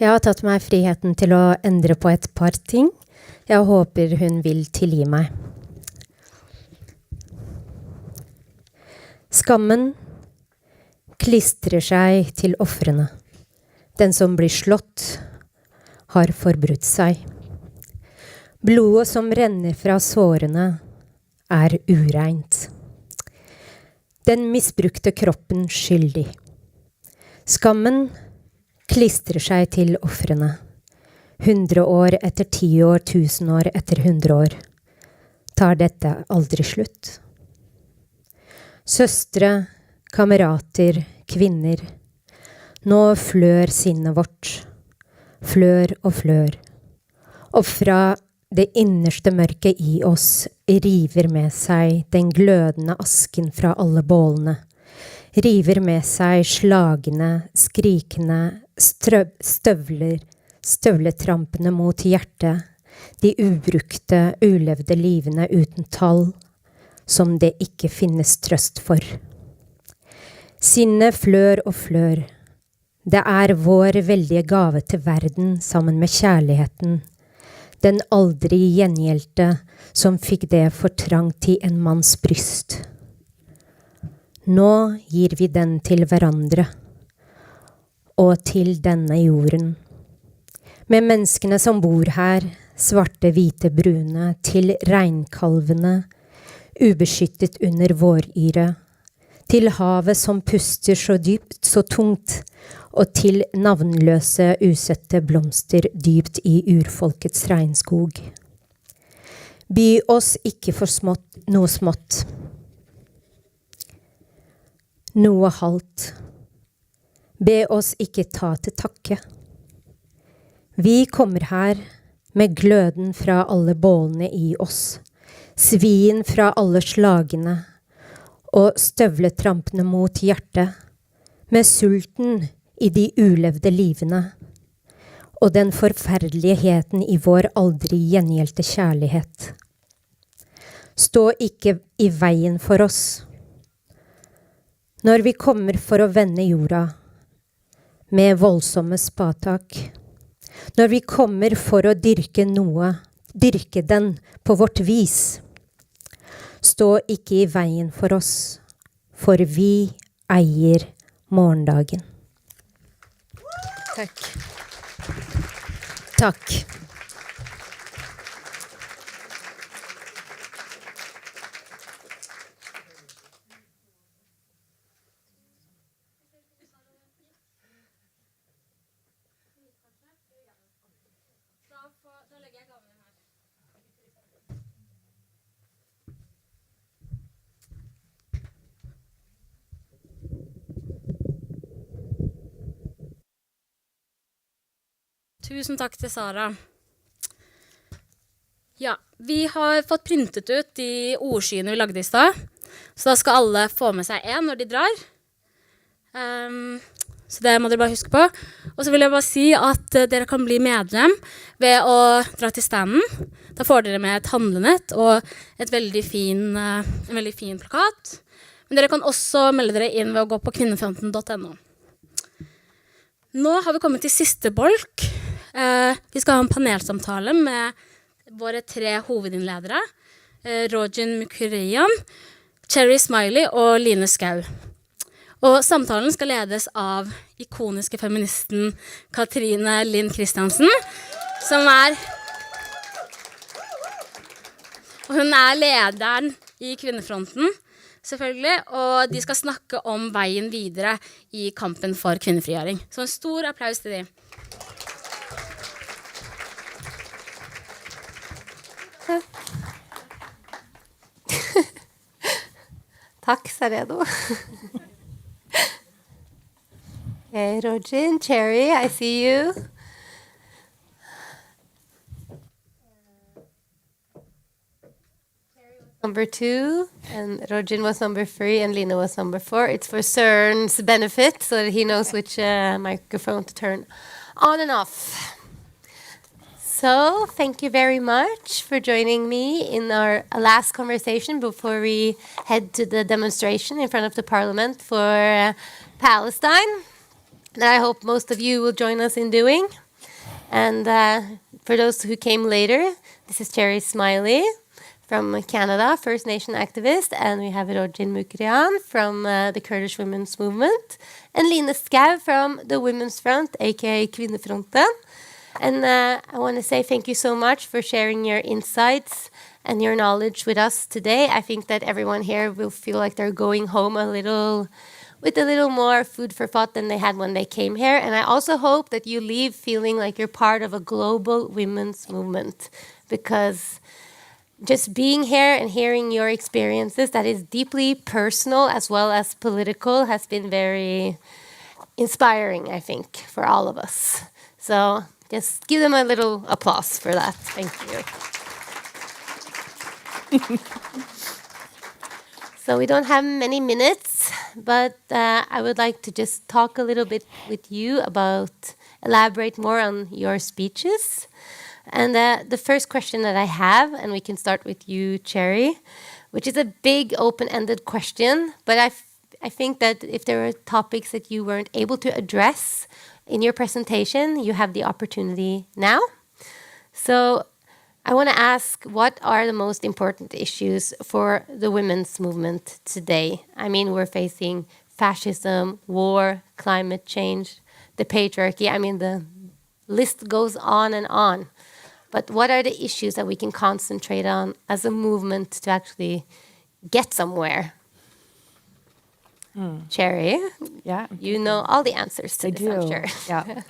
Jeg har tatt meg friheten til å endre på et par ting. Jeg håper hun vil tilgi meg. Skammen klistrer seg til ofrene. Den som blir slått, har forbrutt seg. Blodet som renner fra sårene er ureint. Den misbrukte kroppen skyldig. Skammen klistrer seg til ofrene. 100 år etter 10 år, 1000 år etter 100 år. Tar dette aldri slutt? Søstre, kamerater, kvinner. Nå flør sinnet vårt. Flør og flør. Og fra det innerste mørket i oss river med seg den glødende asken fra alle bålene. River med seg slagene, skrikende støvletrampene mot hjertet. De ubrukte, ulevde livene uten tall, som det ikke finnes trøst for. Sinnet flør og flør. Det er vår veldige gave til verden sammen med kjærligheten. Den aldri gjengjeldte som fikk det for trangt i en manns bryst. Nå gir vi den til hverandre og til denne jorden. Med menneskene som bor her, svarte, hvite, brune, til regnkalvene, ubeskyttet under våryre, til havet som puster så dypt, så tungt, og til navnløse, usette blomster dypt i urfolkets regnskog. By oss ikke for noe smått. Noe halvt. Be oss ikke ta til takke. Vi kommer her med gløden fra alle bålene i oss, svien fra alle slagene, og støvletrampene mot hjertet, med sulten i de ulevde livene, og den forferdeligheten i vår aldri gjengjeldte kjærlighet. Stå ikke i veien for oss. Når vi kommer for å vende jorda, med voldsomme spatak, når vi kommer for å dyrke noe, dyrke den på vårt vis, stå ikke i veien for oss, for vi eier morgendagen. Takk. Takk. Tusen takk til Sara. Ja, vi har fått printet ut de ordskyene vi lagde i stad, så da skal alle få med seg en når de drar. Så det må dere bare huske på. Og så vil jeg bare si at dere kan bli medlem ved å dra til standen. Da får dere med et handlenett og en veldig fin plakat. Men dere kan også melde dere inn ved å gå på kvinnefronten.no. Nå har vi kommet til siste bolk. Vi skal ha en panelsamtale med våre 3 hovedinnledere. Rojin Mukurian, Cherry Smiley og Line Skau. Og samtalen skal ledes av ikoniske feministen Katrine Lind Christiansen, som hun lederen i kvinnefronten, selvfølgelig, og de skal snakke om veien videre i kampen for kvinnefrigjøring. Så en stor applaus til de. Takk, Saredo. Hey, Rojin, Cherry, I see you. Number 2, and Rojin was number 3, and Lina was number 4. It's for Søren's benefit, so that he knows which microphone to turn on and off. So, thank you very much for joining me in our last conversation before we head to the demonstration in front of the Parliament for Palestine, that I hope most of you will join us in doing. And for those who came later, this is Cherry Smiley from Canada, First Nation activist, and we have Rojin Mukrian from the Kurdish Women's Movement, and Line Skau from the Women's Front, aka Kvinnefronten. And I want to say thank you so much for sharing your insights and your knowledge with us today. I think that everyone here will feel like they're going home with a little more food for thought than they had when they came here. And I also hope that you leave feeling like you're part of a global women's movement, because just being here and hearing your experiences that is deeply personal as well as political has been very inspiring, I think, for all of us. So just give them a little applause for that. Thank you. So we don't have many minutes, but I would like to just talk a little bit with you elaborate more on your speeches. And the first question that I have, and we can start with you, Cherry, which is a big open-ended question, but I think that if there were topics that you weren't able to address in your presentation, you have the opportunity now. So I want to ask, what are the most important issues for the women's movement today? I mean, we're facing fascism, war, climate change, the patriarchy. I mean, the list goes on and on. But what are the issues that we can concentrate on as a movement to actually get somewhere? Cherry, you know all the answers to this, I'm sure. Yeah.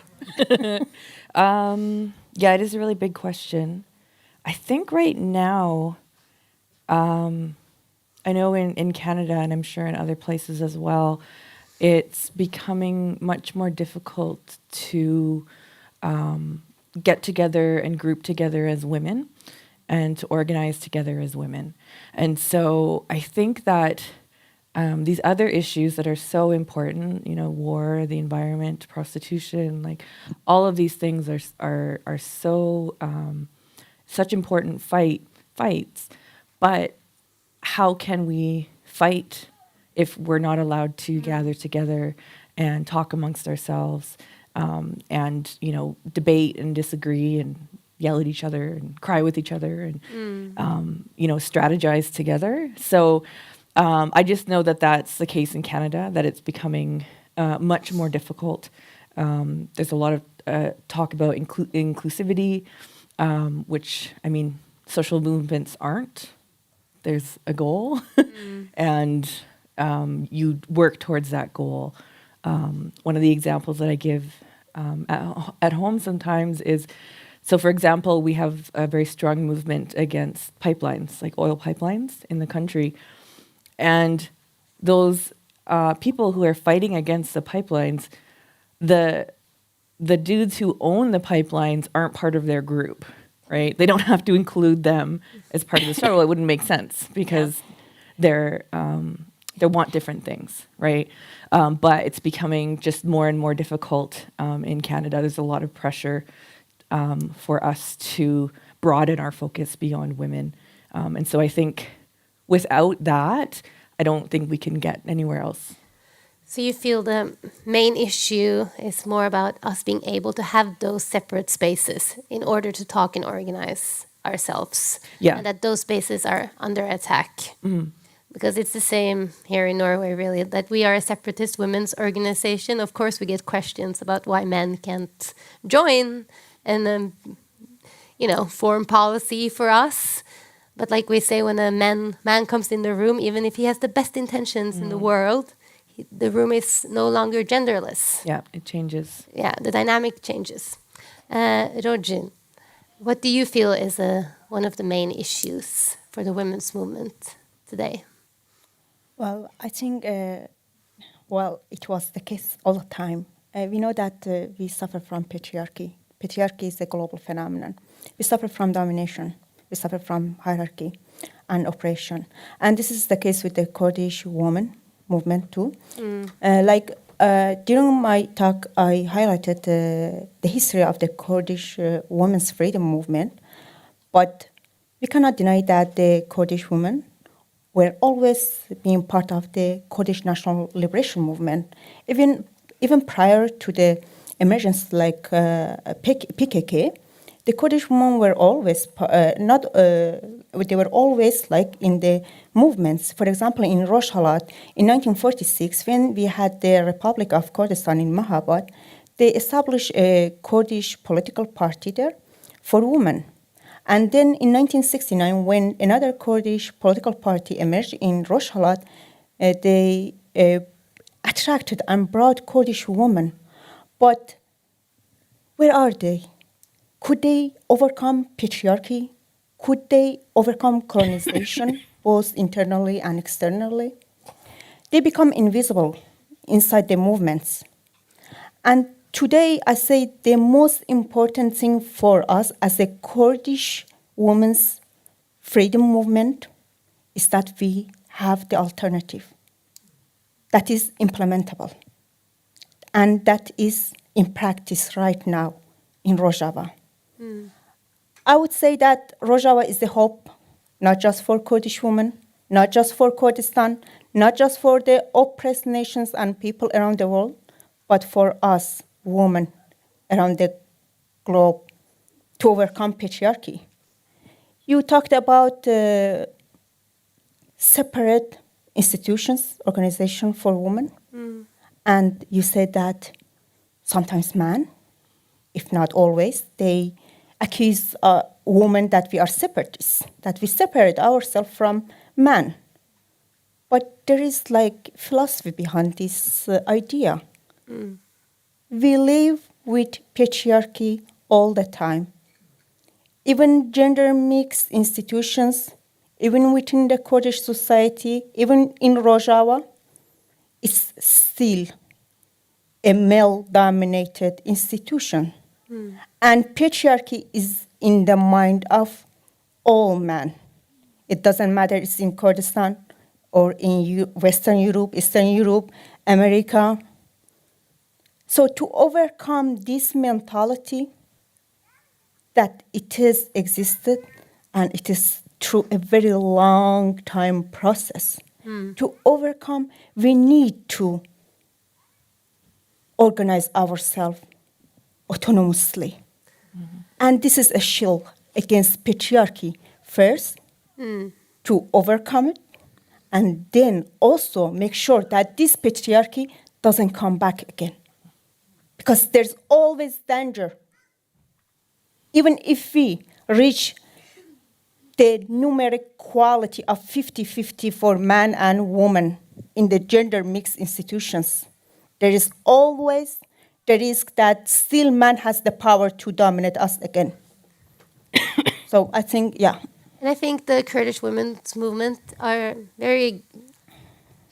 Yeah, it is a really big question. I think right now, I know in Canada, and I'm sure in other places as well, it's becoming much more difficult to get together and group together as women and to organize together as women. And so I think that these other issues that are so important, war, the environment, prostitution, like all of these things are so such important fights. But how can we fight if we're not allowed to gather together and talk amongst ourselves, and debate and disagree and yell at each other and cry with each other and strategize together? So I just know that that's the case in Canada, that it's becoming much more difficult. There's a lot of talk about inclusivity, which, I mean, social movements aren't. There's a goal, and you work towards that goal. One of the examples that I give at home sometimes is, so for example, we have a very strong movement against pipelines, like oil pipelines in the country. And those people who are fighting against the pipelines, the dudes who own the pipelines aren't part of their group, right? They don't have to include them as part of the struggle. It wouldn't make sense because they want different things, right? But it's becoming just more and more difficult in Canada. There's a lot of pressure for us to broaden our focus beyond women. And so I think without that, I don't think we can get anywhere else. So you feel the main issue is more about us being able to have those separate spaces in order to talk and organize ourselves. Yeah. And that those spaces are under attack. because it's the same here in Norway, really, that we are a separatist women's organization. Of course, we get questions about why men can't join and, form policy for us. But like we say, when a man comes in the room, even if he has the best intentions in the world, the room is no longer genderless. Yeah, it changes. Yeah, the dynamic changes. Roger, what do you feel is one of the main issues for the women's movement today? Well, I think, it was the case all the time. We know that we suffer from patriarchy. Patriarchy is a global phenomenon. We suffer from domination. We suffer from hierarchy and oppression. And this is the case with the Kurdish woman movement too. During my talk, I highlighted the history of the Kurdish women's freedom movement. But we cannot deny that the Kurdish women were always being part of the Kurdish national liberation movement, even prior to the emergence like PKK. The Kurdish women were always they were always like in the movements. For example, in Rojhelat in 1946, when we had the Republic of Kurdistan in Mahabad, they established a Kurdish political party there for women. And then in 1969, when another Kurdish political party emerged in Rojhelat, they attracted and brought Kurdish women. But where are they? Could they overcome patriarchy? Could they overcome colonization, both internally and externally? They become invisible inside the movements. And today, I say the most important thing for us as a Kurdish women's freedom movement is that we have the alternative that is implementable and that is in practice right now in Rojava. I would say that Rojava is the hope, not just for Kurdish women, not just for Kurdistan, not just for the oppressed nations and people around the world, but for us women around the globe to overcome patriarchy. You talked about separate institutions, organization for women, and you said that sometimes men, if not always, they accuse women that we are separatists, that we separate ourselves from men. But there is like philosophy behind this idea. We live with patriarchy all the time. Even gender mixed institutions, even within the Kurdish society, even in Rojava, it's still a male-dominated institution. And patriarchy is in the mind of all men. It doesn't matter if it's in Kurdistan or in Western Europe, Eastern Europe, America. So to overcome this mentality that it has existed and it is through a very long time process, to overcome, we need to organize ourselves autonomously. And this is a shield against patriarchy first, to overcome it, and then also make sure that this patriarchy doesn't come back again. Because there's always danger. Even if we reach the numeric quality of 50-50 for man and woman in the gender mixed institutions, there is always the risk that still man has the power to dominate us again. So I think, yeah. And I think the Kurdish women's movement are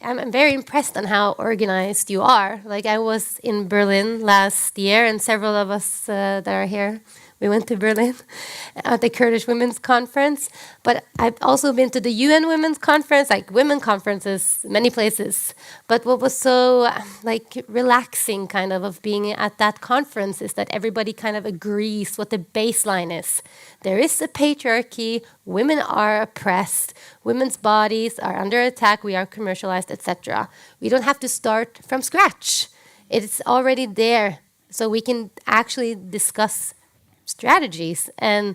I'm very impressed on how organized you are. Like, I was in Berlin last year, and several of us that are here, we went to Berlin at the Kurdish Women's Conference. But I've also been to the UN Women's Conference, like women conferences, many places. But what was so relaxing kind of being at that conference is that everybody kind of agrees what the baseline is. There is a patriarchy, women are oppressed, women's bodies are under attack, we are commercialized, etc. We don't have to start from scratch. It's already there, so we can actually discuss strategies and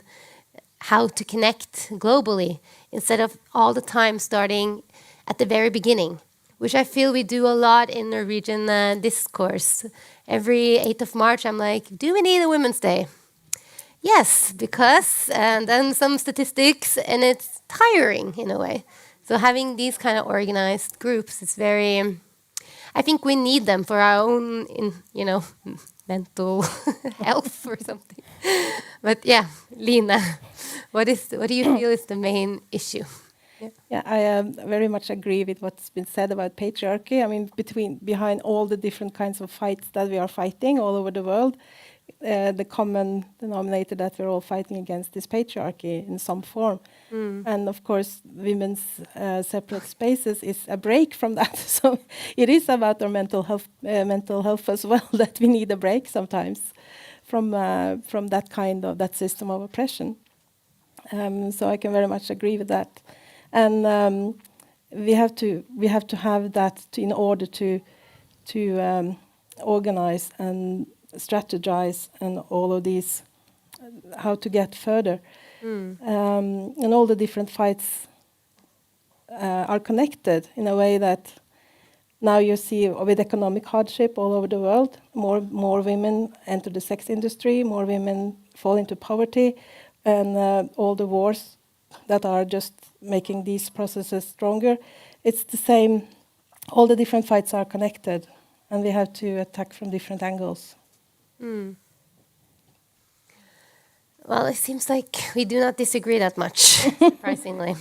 how to connect globally instead of all the time starting at the very beginning, which I feel we do a lot in Norwegian discourse. Every 8th of March, I'm like, do we need a Women's Day? Yes, because, and then some statistics, and it's tiring in a way. So having these kind of organized groups is very, I think we need them for our own, mental health or something. But yeah, Lina, what do you feel is the main issue? Yeah, I very much agree with what's been said about patriarchy. I mean, behind all the different kinds of fights that we are fighting all over the world, the common denominator that we're all fighting against is patriarchy in some form. And of course, women's separate spaces is a break from that. So it is about our mental health as well, that we need a break sometimes from that system of oppression. So I can very much agree with that. And we have to have that in order to organize and strategize and all of these, how to get further. And all the different fights are connected in a way that now you see with economic hardship all over the world, more women enter the sex industry, more women fall into poverty, and all the wars that are just making these processes stronger. It's the same, all the different fights are connected, and we have to attack from different angles. Well, it seems like we do not disagree that much, surprisingly.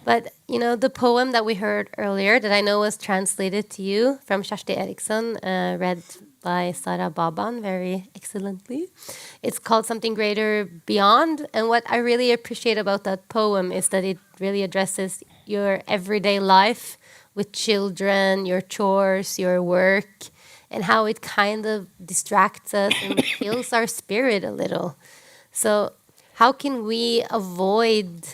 But, the poem that we heard earlier that I know was translated to you from Kjersti Eriksson, read by Sara Baban very excellently. It's called Something Greater Beyond. And what I really appreciate about that poem is that it really addresses your everyday life with children, your chores, your work, and how it kind of distracts us and kills our spirit a little. So how can we avoid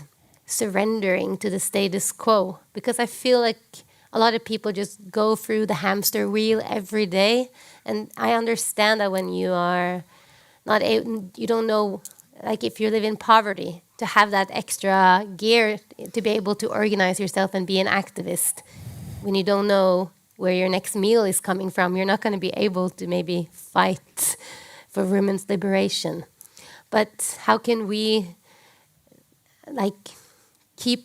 surrendering to the status quo? Because I feel like a lot of people just go through the hamster wheel every day. And I understand that when you are not able, you don't know, like if you live in poverty, to have that extra gear to be able to organize yourself and be an activist. When you don't know where your next meal is coming from, you're not going to be able to maybe fight for women's liberation. But how can we keep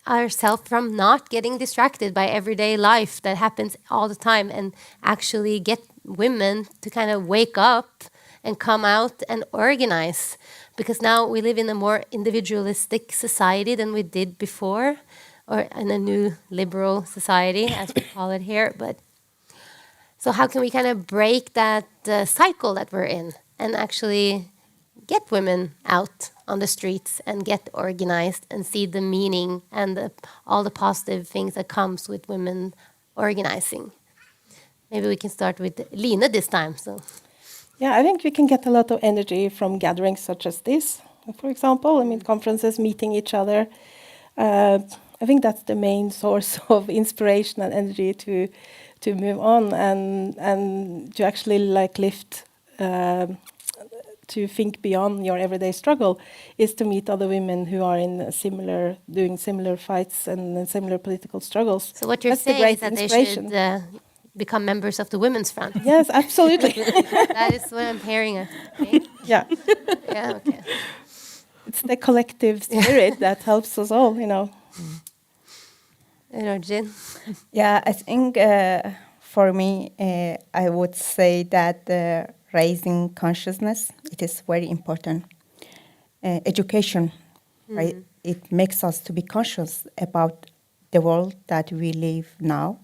ourselves from not getting distracted by everyday life that happens all the time, and actually get women to kind of wake up and come out and organize? Because now we live in a more individualistic society than we did before, or in a new liberal society, as we call it here. But so how can we kind of break that cycle that we're in and actually get women out on the streets and get organized and see the meaning and all the positive things that comes with women organizing? Maybe we can start with Line this time. So, yeah, I think we can get a lot of energy from gatherings such as this, for example. I mean, conferences, meeting each other. I think that's the main source of inspiration and energy to move on and to actually lift. To think beyond your everyday struggle is to meet other women who are doing similar fights and similar political struggles. So what you're saying is that they should become members of the Women's Front. Yes, absolutely. That is what I'm hearing. Okay? Yeah. Yeah. Okay. It's the collective spirit that helps us all, Rojin. Yeah, I think for me, I would say that raising consciousness, it is very important. Education, right? It makes us to be conscious about the world that we live now.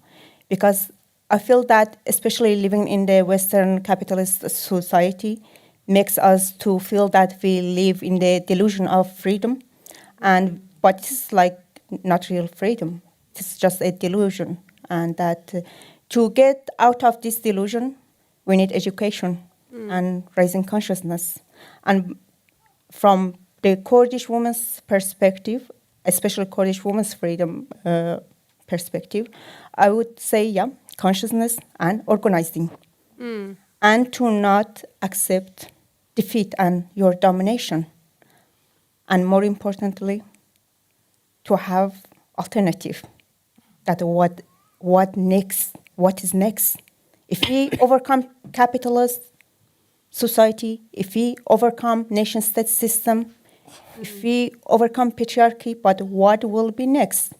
Because I feel that especially living in the Western capitalist society makes us to feel that we live in the delusion of freedom. But it's not real freedom. It's just a delusion. And that to get out of this delusion, we need education. And raising consciousness. And from the Kurdish women's perspective, especially Kurdish women's freedom perspective, I would say, consciousness and organizing. And to not accept defeat and your domination. And more importantly, to have alternative. That what next? What is next? If we overcome capitalist society, if we overcome nation-state system, if we overcome patriarchy, but what will be next?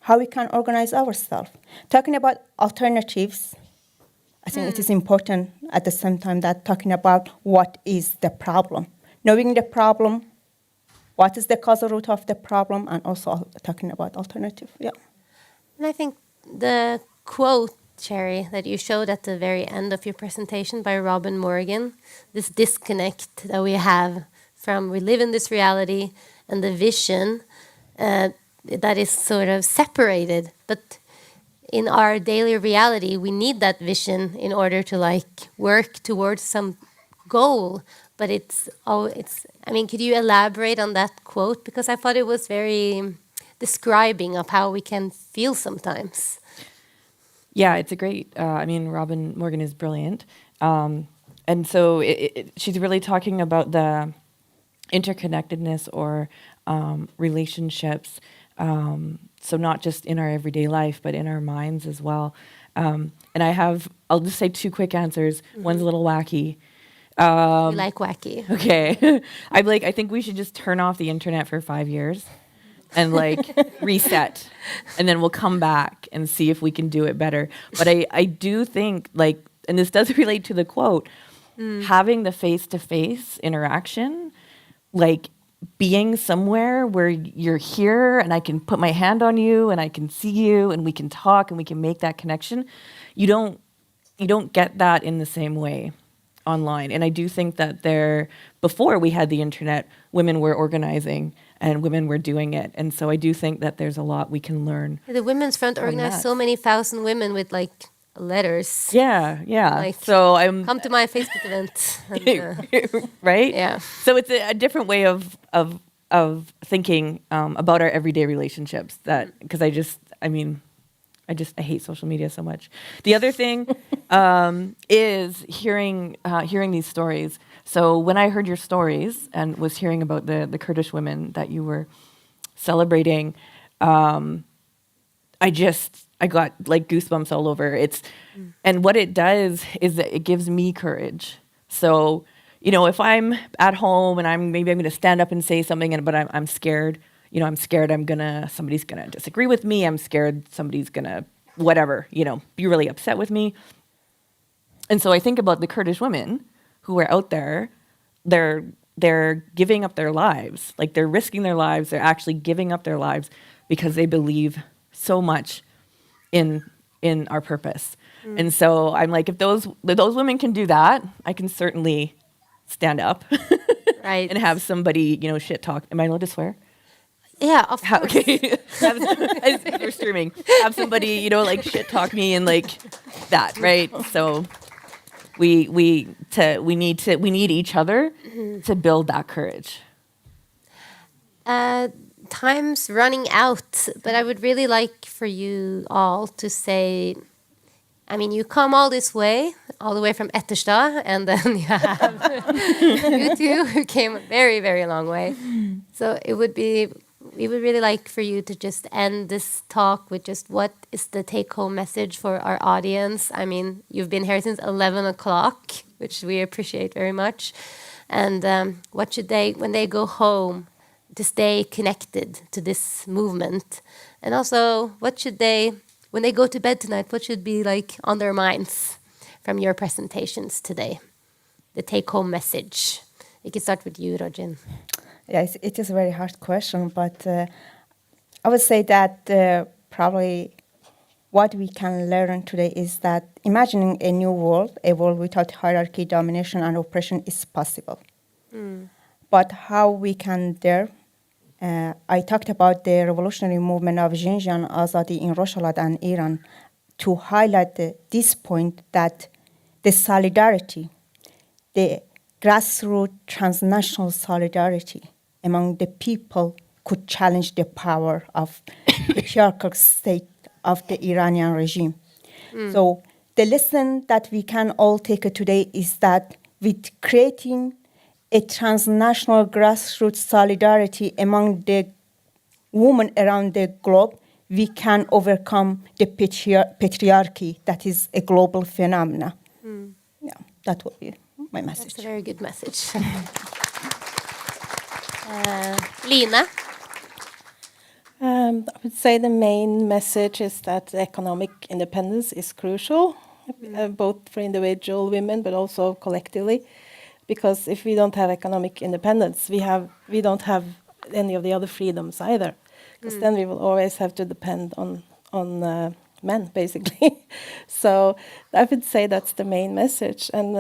How we can organize ourselves? Talking about alternatives, I think it is important at the same time that talking about what is the problem. Knowing the problem, what is the causal root of the problem, and also talking about alternative. Yeah. And I think the quote, Cherry, that you showed at the very end of your presentation by Robin Morgan, this disconnect that we have from we live in this reality and the vision that is sort of separated. But in our daily reality, we need that vision in order to like work towards some goal. But I mean, could you elaborate on that quote? Because I thought it was very describing of how we can feel sometimes. Yeah, it's a great, I mean, Robin Morgan is brilliant. And so she's really talking about the interconnectedness or relationships. So not just in our everyday life, but in our minds as well. And I'll just say 2 quick answers. Mm-hmm. One's a little wacky. You like wacky. Okay. I think we should just turn off the internet for 5 years and reset. And then we'll come back and see if we can do it better. But I do think and this does relate to the quote, having the face-to-face interaction, being somewhere where you're here and I can put my hand on you and I can see you and we can talk and we can make that connection. You don't get that in the same way online. And I do think that before we had the internet, women were organizing and women were doing it. And so I do think that there's a lot we can learn. The Women's Front organized so many thousand women with letters. Yeah. So come to my Facebook event. And, right? Yeah. So it's a different way of thinking about our everyday relationships. Because I hate social media so much. The other thing is hearing these stories. So when I heard your stories and was hearing about the Kurdish women that you were celebrating, I got goosebumps all over. And what it does is that it gives me courage. So, if I'm at home and I'm going to stand up and say something, but I'm scared. I'm scared somebody's gonna disagree with me. I'm scared somebody's gonna whatever, be really upset with me. And so I think about the Kurdish women who are out there. They're giving up their lives. They're risking their lives. They're actually giving up their lives because they believe so much in our purpose. And so I'm if those women can do that, I can certainly stand up right. and have somebody, shit talk. Am I allowed to swear? Yeah, of course. Okay. As you're streaming, have somebody, shit talk me and that, right? So we need each other to build that courage. Time's running out, but I would really like for you all to say, you come all this way, all the way from Etterstad, and then you have you two who came a very, very long way. So we would really like for you to just end this talk with just what is the take-home message for our audience. You've been here since 11 o'clock, which we appreciate very much. And what should they, when they go home, to stay connected to this movement? And also, what should they, when they go to bed tonight, what should be on their minds from your presentations today? The take-home message. We can start with you, Rojin. Yes, it is a very hard question, but I would say that probably what we can learn today is that imagining a new world, a world without hierarchy, domination, and oppression is possible. But how we can dare? I talked about the revolutionary movement of Xinjiang Azadi in Rojhelat and Iran to highlight this point that the solidarity, the grassroots transnational solidarity among the people could challenge the power of the patriarchal state of the Iranian regime. So the lesson that we can all take today is that with creating a transnational grassroots solidarity among the women around the globe, we can overcome the patriarchy that is a global phenomenon. Yeah, that would be my message. That's a very good message. Line? I would say the main message is that economic independence is crucial, both for individual women, but also collectively. Because if we don't have economic independence, we don't have any of the other freedoms either. Because then we will always have to depend on men, basically. So I would say that's the main message, and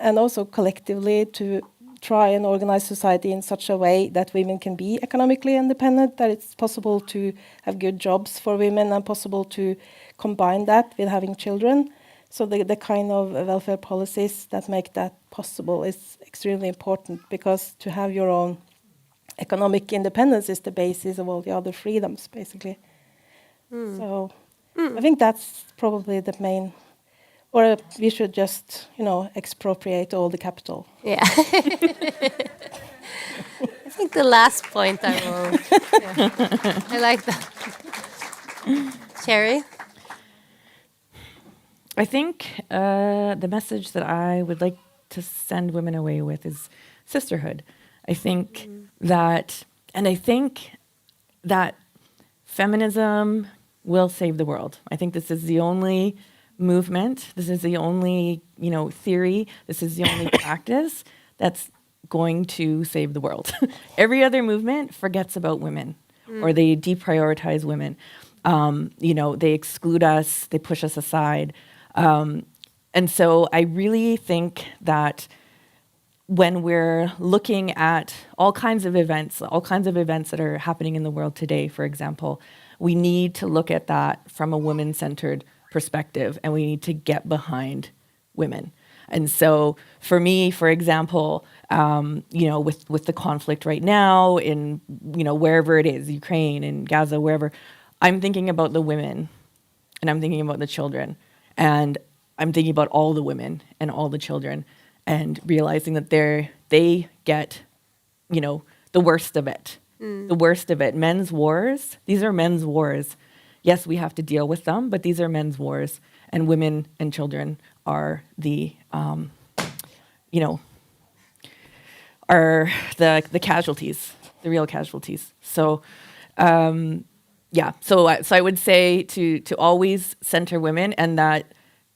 also collectively to try and organize society in such a way that women can be economically independent, that it's possible to have good jobs for women and possible to combine that with having children. So the kind of welfare policies that make that possible is extremely important, because to have your own economic independence is the basis of all the other freedoms, basically. So I think that's probably the main, or we should just, expropriate all the capital. Yeah. I think the last point I will. Yeah. I like that. Cherry? I think the message that I would like to send women away with is sisterhood. I think that feminism will save the world. I think this is the only movement, this is the only, theory, this is the only practice that's going to save the world. Every other movement forgets about women, or they deprioritize women. They exclude us, they push us aside. And so I really think that when we're looking at all kinds of events that are happening in the world today, for example, we need to look at that from a woman-centered perspective, and we need to get behind women. And so for me, for example, with the conflict right now in, wherever it is, Ukraine and Gaza, wherever, I'm thinking about the women, and I'm thinking about the children, and I'm thinking about all the women and all the children, and realizing that they get, the worst of it. The worst of it. Men's wars, these are men's wars. Yes, we have to deal with them, but these are men's wars, and women and children are the, are the casualties, the real casualties. So, so I would say to always center women, and that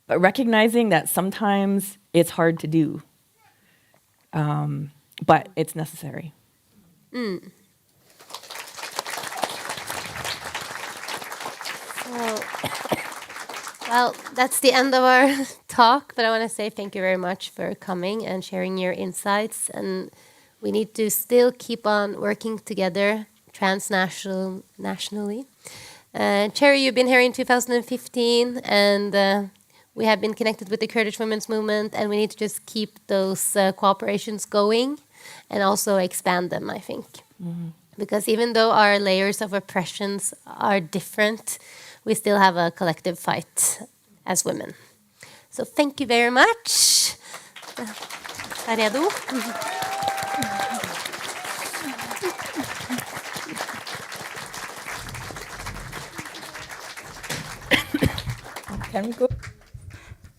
recognizing that sometimes it's hard to do, but it's necessary. Well, that's the end of our talk, but I want to say thank you very much for coming and sharing your insights. And we need to still keep on working together nationally. Cherry, you've been here in 2015, and we have been connected with the Kurdish Women's Movement, and we need to just keep those cooperations going and also expand them, I think. Because even though our layers of oppressions are different, we still have a collective fight as women. So thank you very much. Er redo?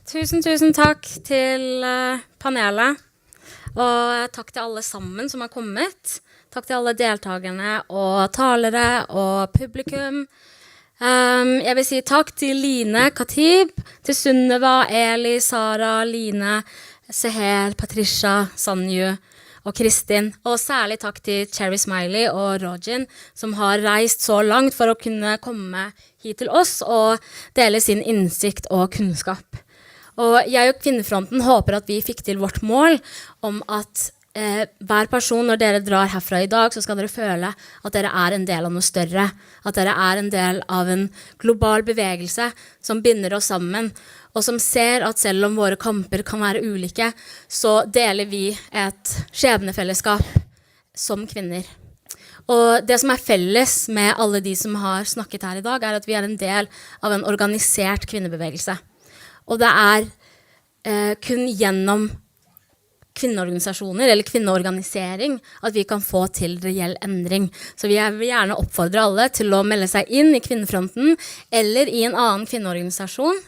Tusen takk til panelet, og takk til alle sammen som har kommet. Takk til alle deltagerne og talere og publikum. Jeg vil si takk til Line Khatib, til Sunneva, Eli, Sara, Line, Seher, Patricia, Sanju og Kristin. Og særlig takk til Cherry Smiley og Rojin, som har reist så langt for å kunne komme hit til oss og dele sin innsikt og kunnskap. Og jeg og Kvinnefronten håper at vi fikk til vårt mål om at hver person, når dere drar herfra i dag, så skal dere føle at dere er en del av noe større, at dere er en del av en global bevegelse som binder oss sammen, og som ser at selv om våre kamper kan være ulike, så deler vi et skjebnefellesskap som kvinner. Og det som er felles med alle de som har snakket her i dag, er at vi er en del av en organisert kvinnebevegelse. Og det er kun gjennom kvinneorganisasjoner eller kvinneorganisering, at vi kan få til reell endring. Så jeg vil gjerne oppfordre alle til å melde seg inn i Kvinnefronten eller i en annen kvinneorganisasjon.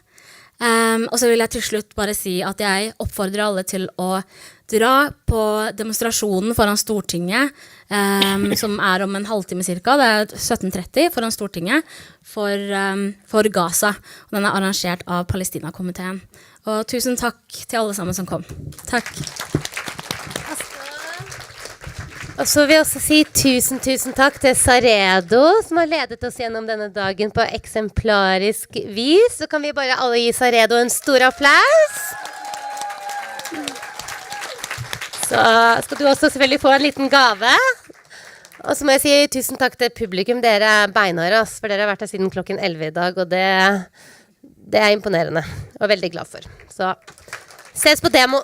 Og så vil jeg til slutt bare si at jeg oppfordrer alle til å dra på demonstrasjonen foran Stortinget, som om en halvtime cirka, det 17:30 foran Stortinget, for Gaza. Og den arrangert av Palestina-komiteen. Og tusen takk til alle sammen som kom. Takk. Og så vil jeg også si tusen takk til Saredo, som har ledet oss gjennom denne dagen på eksemplarisk vis. Så kan vi bare alle gi Saredo en stor applaus. Så skal du også selvfølgelig få en liten gave. Og så må jeg si tusen takk til publikum. Dere beinharde, for dere har vært her siden klokken 11 i dag, og det er imponerende, og veldig glad for. Så ses på demo.